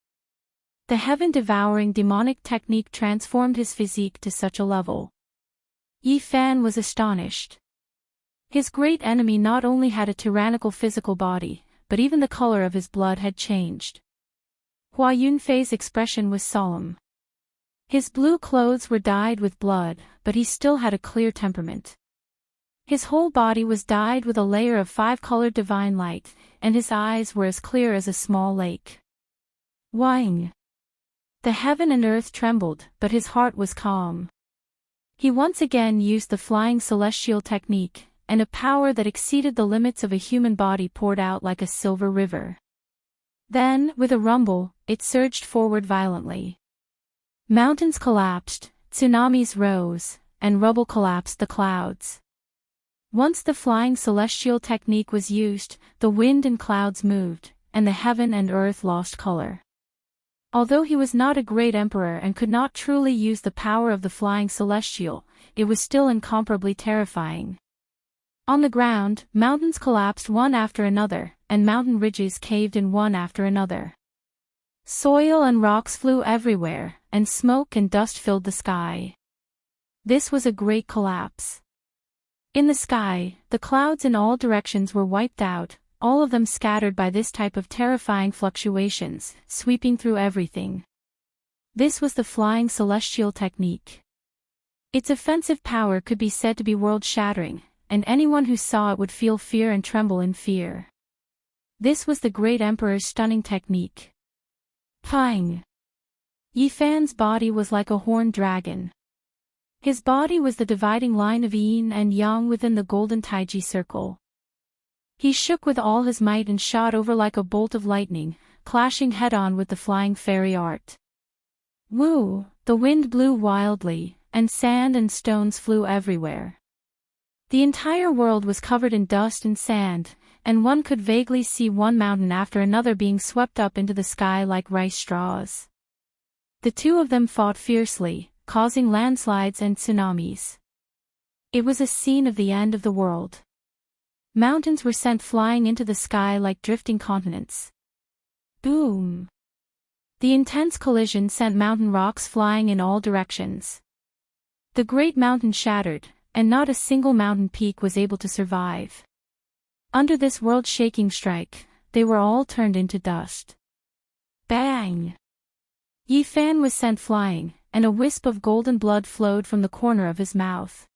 Speaker 1: The heaven-devouring demonic technique transformed his physique to such a level. Yi Fan was astonished. His great enemy not only had a tyrannical physical body, but even the color of his blood had changed. Hua Yunfei's expression was solemn. His blue clothes were dyed with blood, but he still had a clear temperament. His whole body was dyed with a layer of 5-colored divine light, and his eyes were as clear as a small lake. Wang! The heaven and earth trembled, but his heart was calm. He once again used the flying celestial technique, and a power that exceeded the limits of a human body poured out like a silver river. Then, with a rumble, it surged forward violently. Mountains collapsed, tsunamis rose, and rubble collapsed the clouds. Once the flying celestial technique was used, the wind and clouds moved, and the heaven and earth lost color. Although he was not a great emperor and could not truly use the power of the flying celestial, it was still incomparably terrifying. On the ground, mountains collapsed one after another, and mountain ridges caved in one after another. Soil and rocks flew everywhere, and smoke and dust filled the sky. This was a great collapse. In the sky, the clouds in all directions were wiped out, all of them scattered by this type of terrifying fluctuations, sweeping through everything. This was the flying celestial technique. Its offensive power could be said to be world-shattering, and anyone who saw it would feel fear and tremble in fear. This was the great emperor's stunning technique. Pang! Yi Fan's body was like a horned dragon. His body was the dividing line of yin and yang within the golden taiji circle. He shook with all his might and shot over like a bolt of lightning, clashing head-on with the flying fairy art. Woo! The wind blew wildly, and sand and stones flew everywhere. The entire world was covered in dust and sand, and one could vaguely see one mountain after another being swept up into the sky like rice straws. The two of them fought fiercely, causing landslides and tsunamis. It was a scene of the end of the world. Mountains were sent flying into the sky like drifting continents. Boom! The intense collision sent mountain rocks flying in all directions. The great mountain shattered, and not a single mountain peak was able to survive. Under this world-shaking strike, they were all turned into dust. Bang! Yi Fan was sent flying, and a wisp of golden blood flowed from the corner of his mouth.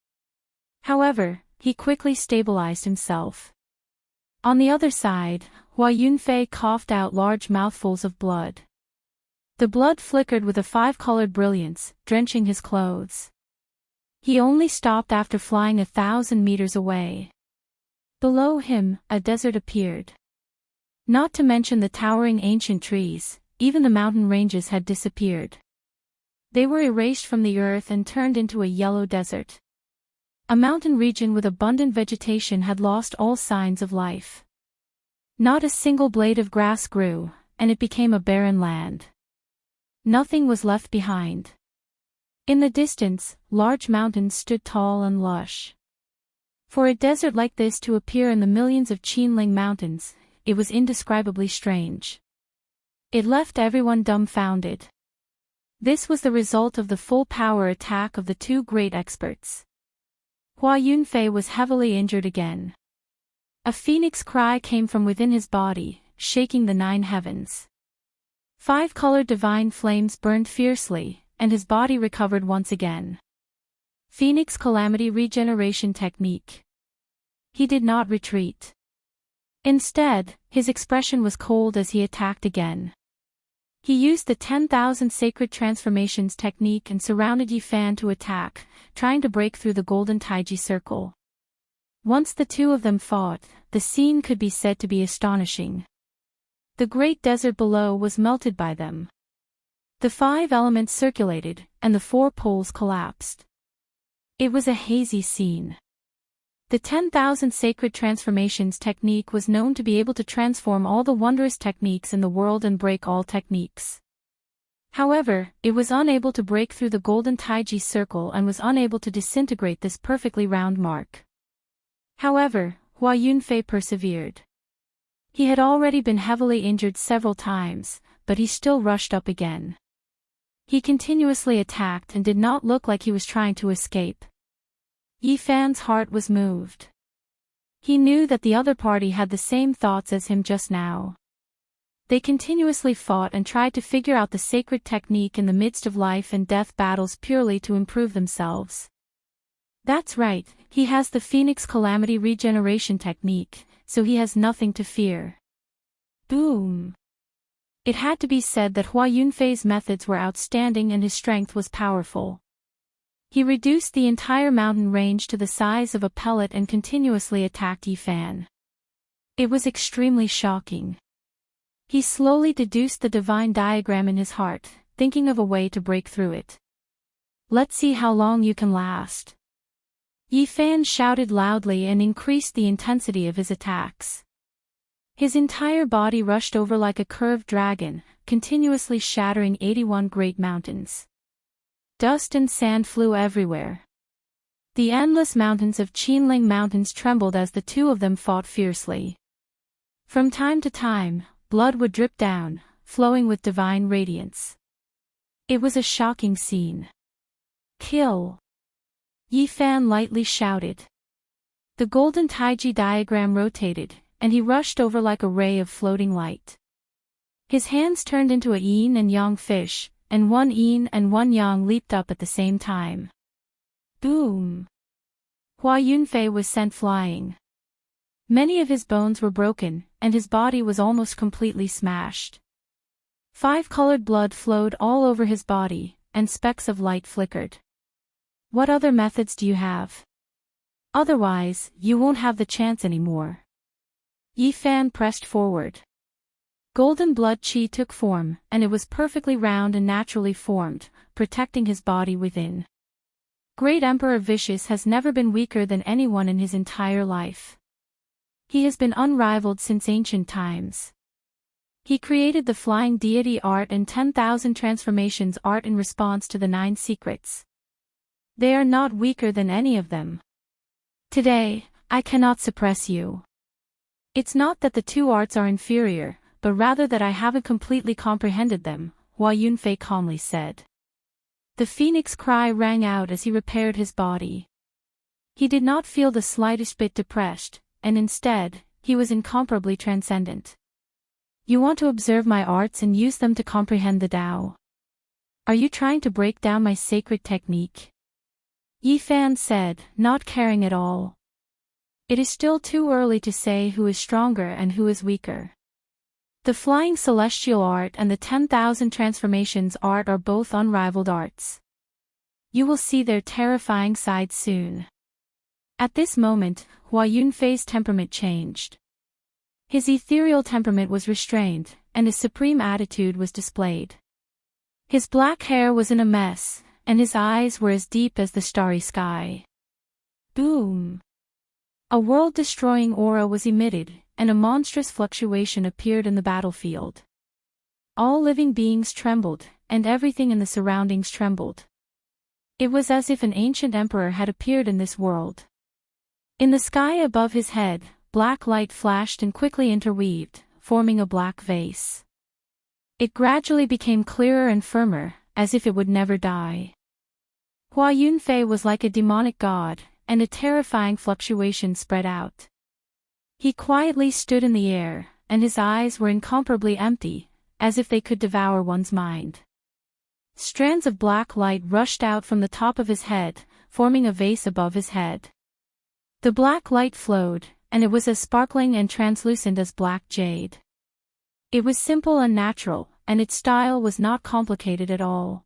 Speaker 1: However, he quickly stabilized himself. On the other side, Hua Yunfei coughed out large mouthfuls of blood. The blood flickered with a 5-colored brilliance, drenching his clothes. He only stopped after flying 1,000 meters away. Below him, a desert appeared. Not to mention the towering ancient trees, even the mountain ranges had disappeared. They were erased from the earth and turned into a yellow desert. A mountain region with abundant vegetation had lost all signs of life. Not a single blade of grass grew, and it became a barren land. Nothing was left behind. In the distance, large mountains stood tall and lush. For a desert like this to appear in the millions of Qinling mountains, it was indescribably strange. It left everyone dumbfounded. This was the result of the full power attack of the two great experts. Hua Yunfei was heavily injured again. A phoenix cry came from within his body, shaking the 9 heavens. 5-colored divine flames burned fiercely, and his body recovered once again. Phoenix Calamity Regeneration Technique. He did not retreat. Instead, his expression was cold as he attacked again. He used the 10,000 Sacred Transformations technique and surrounded Yi Fan to attack, trying to break through the golden taiji circle. Once the two of them fought, the scene could be said to be astonishing. The great desert below was melted by them. The 5 elements circulated, and the 4 poles collapsed. It was a hazy scene. The 10,000 sacred transformations technique was known to be able to transform all the wondrous techniques in the world and break all techniques. However, it was unable to break through the golden Taiji circle and was unable to disintegrate this perfectly round mark. However, Hua Yunfei persevered. He had already been heavily injured several times, but he still rushed up again. He continuously attacked and did not look like he was trying to escape. Yi Fan's heart was moved. He knew that the other party had the same thoughts as him just now. They continuously fought and tried to figure out the sacred technique in the midst of life and death battles purely to improve themselves. That's right, he has the Phoenix Calamity Regeneration technique, so he has nothing to fear. Boom! It had to be said that Hua Yunfei's methods were outstanding and his strength was powerful. He reduced the entire mountain range to the size of a pellet and continuously attacked Yi Fan. It was extremely shocking. He slowly deduced the divine diagram in his heart, thinking of a way to break through it. Let's see how long you can last. Yi Fan shouted loudly and increased the intensity of his attacks. His entire body rushed over like a curved dragon, continuously shattering 81 great mountains. Dust and sand flew everywhere. The endless mountains of Qinling Mountains trembled as the two of them fought fiercely. From time to time, blood would drip down, flowing with divine radiance. It was a shocking scene. Kill! Yi Fan lightly shouted. The golden Taiji diagram rotated, and he rushed over like a ray of floating light. His hands turned into a yin and yang fish, and one yin and one yang leaped up at the same time. Boom! Hua Yunfei was sent flying. Many of his bones were broken, and his body was almost completely smashed. 5-colored blood flowed all over his body, and specks of light flickered. What other methods do you have? Otherwise, you won't have the chance anymore. Yi Fan pressed forward. Golden blood qi took form, and it was perfectly round and naturally formed, protecting his body within. Great Emperor Vicious has never been weaker than anyone in his entire life. He has been unrivaled since ancient times. He created the Flying Deity art and 10,000 transformations art in response to the 9 secrets. They are not weaker than any of them. Today, I cannot suppress you. It's not that the 2 arts are inferior, but rather that I haven't completely comprehended them, Hua Yunfei calmly said. The phoenix cry rang out as he repaired his body. He did not feel the slightest bit depressed, and instead, he was incomparably transcendent. You want to observe my arts and use them to comprehend the Tao. Are you trying to break down my sacred technique? Yi Fan said, not caring at all. It is still too early to say who is stronger and who is weaker. The Flying Celestial art and the 10,000 transformations art are both unrivaled arts. You will see their terrifying sides soon. At this moment, Hua Yunfei's temperament changed. His ethereal temperament was restrained, and his supreme attitude was displayed. His black hair was in a mess, and his eyes were as deep as the starry sky. Boom! A world-destroying aura was emitted, and a monstrous fluctuation appeared in the battlefield. All living beings trembled, and everything in the surroundings trembled. It was as if an ancient emperor had appeared in this world. In the sky above his head, black light flashed and quickly interweaved, forming a black vase. It gradually became clearer and firmer, as if it would never die. Hua Yunfei was like a demonic god, and a terrifying fluctuation spread out. He quietly stood in the air, and his eyes were incomparably empty, as if they could devour one's mind. Strands of black light rushed out from the top of his head, forming a vase above his head. The black light flowed, and it was as sparkling and translucent as black jade. It was simple and natural, and its style was not complicated at all.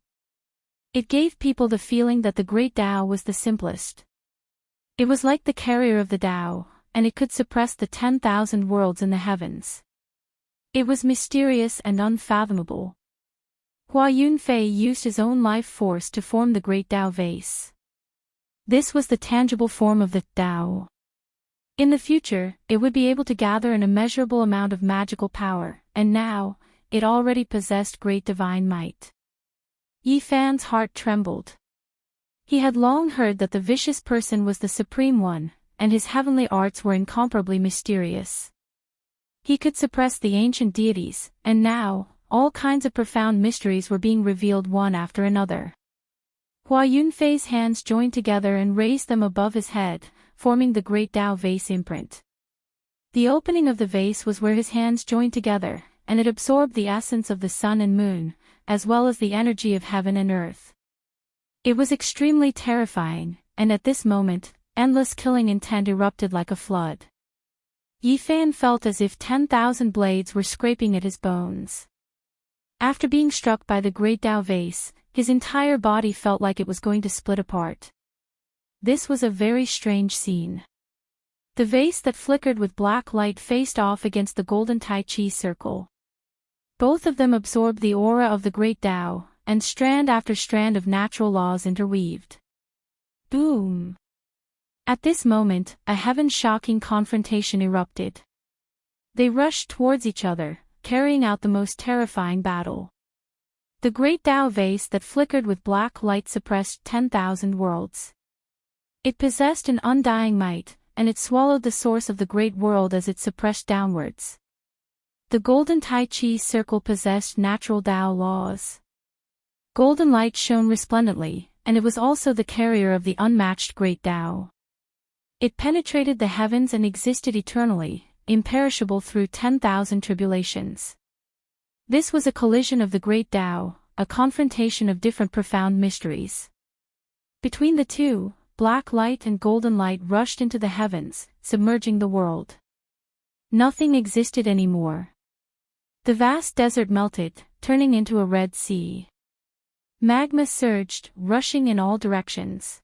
Speaker 1: It gave people the feeling that the great Tao was the simplest. It was like the carrier of the Tao, and it could suppress the 10,000 worlds in the heavens. It was mysterious and unfathomable. Hua Yunfei used his own life force to form the great Tao vase. This was the tangible form of the Tao. In the future, it would be able to gather an immeasurable amount of magical power, and now, it already possessed great divine might. Yi Fan's heart trembled. He had long heard that the vicious person was the supreme one, and his heavenly arts were incomparably mysterious. He could suppress the ancient deities, and now, all kinds of profound mysteries were being revealed one after another. Hua Yunfei's hands joined together and raised them above his head, forming the great Tao vase imprint. The opening of the vase was where his hands joined together, and it absorbed the essence of the sun and moon, as well as the energy of heaven and earth. It was extremely terrifying, and at this moment, endless killing intent erupted like a flood. Yi Fan felt as if 10,000 blades were scraping at his bones. After being struck by the great Tao vase, his entire body felt like it was going to split apart. This was a very strange scene. The vase that flickered with black light faced off against the golden Tai Chi circle. Both of them absorbed the aura of the great Tao, and strand after strand of natural laws interweaved. Boom! At this moment, a heaven-shocking confrontation erupted. They rushed towards each other, carrying out the most terrifying battle. The great Tao vase that flickered with black light suppressed 10,000 worlds. It possessed an undying might, and it swallowed the source of the great world as it suppressed downwards. The golden Tai Chi circle possessed natural Tao laws. Golden light shone resplendently, and it was also the carrier of the unmatched great Tao. It penetrated the heavens and existed eternally, imperishable through 10,000 tribulations. This was a collision of the great Tao, a confrontation of different profound mysteries. Between the two, black light and golden light rushed into the heavens, submerging the world. Nothing existed anymore. The vast desert melted, turning into a red sea. Magma surged, rushing in all directions.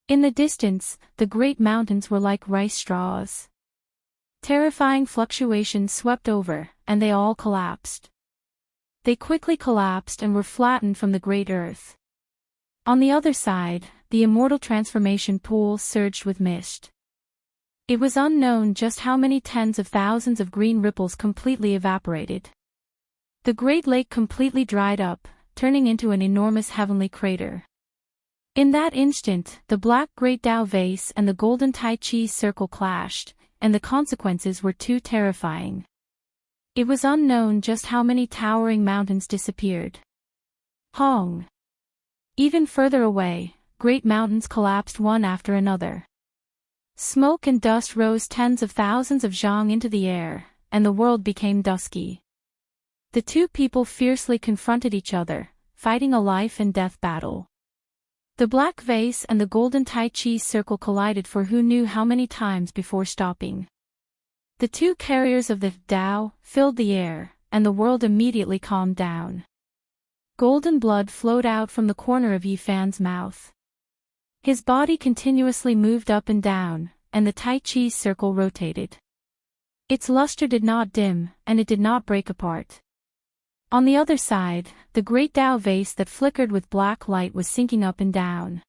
Speaker 1: In the distance, the great mountains were like rice straws. Terrifying fluctuations swept over, and they all collapsed. They quickly collapsed and were flattened from the great earth. On the other side, the immortal transformation pool surged with mist. It was unknown just how many tens of thousands of green ripples completely evaporated. The great lake completely dried up, turning into an enormous heavenly crater. In that instant, the black great Tao vase and the golden Tai Chi circle clashed, and the consequences were too terrifying. It was unknown just how many towering mountains disappeared. Hong! Even further away, great mountains collapsed one after another. Smoke and dust rose tens of thousands of zhang into the air, and the world became dusky. The two people fiercely confronted each other, fighting a life and death battle. The black vase and the golden Tai Chi circle collided for who knew how many times before stopping. The two carriers of the Tao filled the air, and the world immediately calmed down. Golden blood flowed out from the corner of Yi Fan's mouth. His body continuously moved up and down, and the Tai Chi circle rotated. Its luster did not dim, and it did not break apart. On the other side, the great Tao vase that flickered with black light was sinking up and down.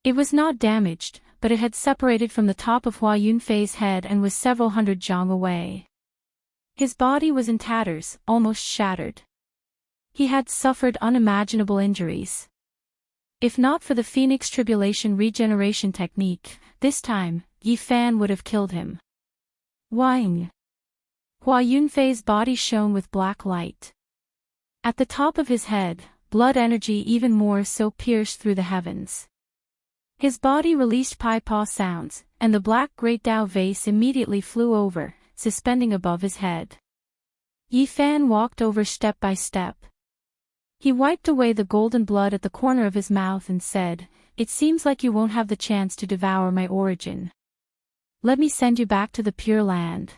Speaker 1: It was not damaged, but it had separated from the top of Hua Yunfei's head and was several hundred zhang away. His body was in tatters, almost shattered. He had suffered unimaginable injuries. If not for the Phoenix Tribulation regeneration technique, this time, Yi Fan would have killed him. Wang! Hua Yunfei's body shone with black light. At the top of his head, blood energy even more so pierced through the heavens. His body released pai-pa sounds, and the black great Tao vase immediately flew over, suspending above his head. Yi Fan walked over step by step. He wiped away the golden blood at the corner of his mouth and said, "It seems like you won't have the chance to devour my origin. Let me send you back to the Pure Land."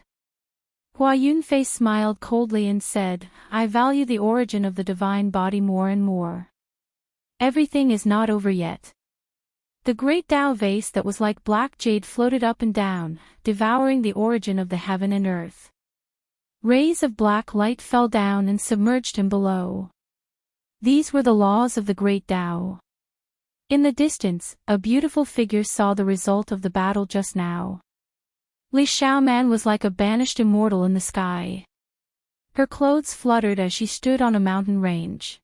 Speaker 1: Hua Yunfei smiled coldly and said, "I value the origin of the divine body more and more. Everything is not over yet." The great Tao vase that was like black jade floated up and down, devouring the origin of the heaven and earth. Rays of black light fell down and submerged him below. These were the laws of the great Tao. In the distance, a beautiful figure saw the result of the battle just now. Li Xiaoman was like a banished immortal in the sky. Her clothes fluttered as she stood on a mountain range.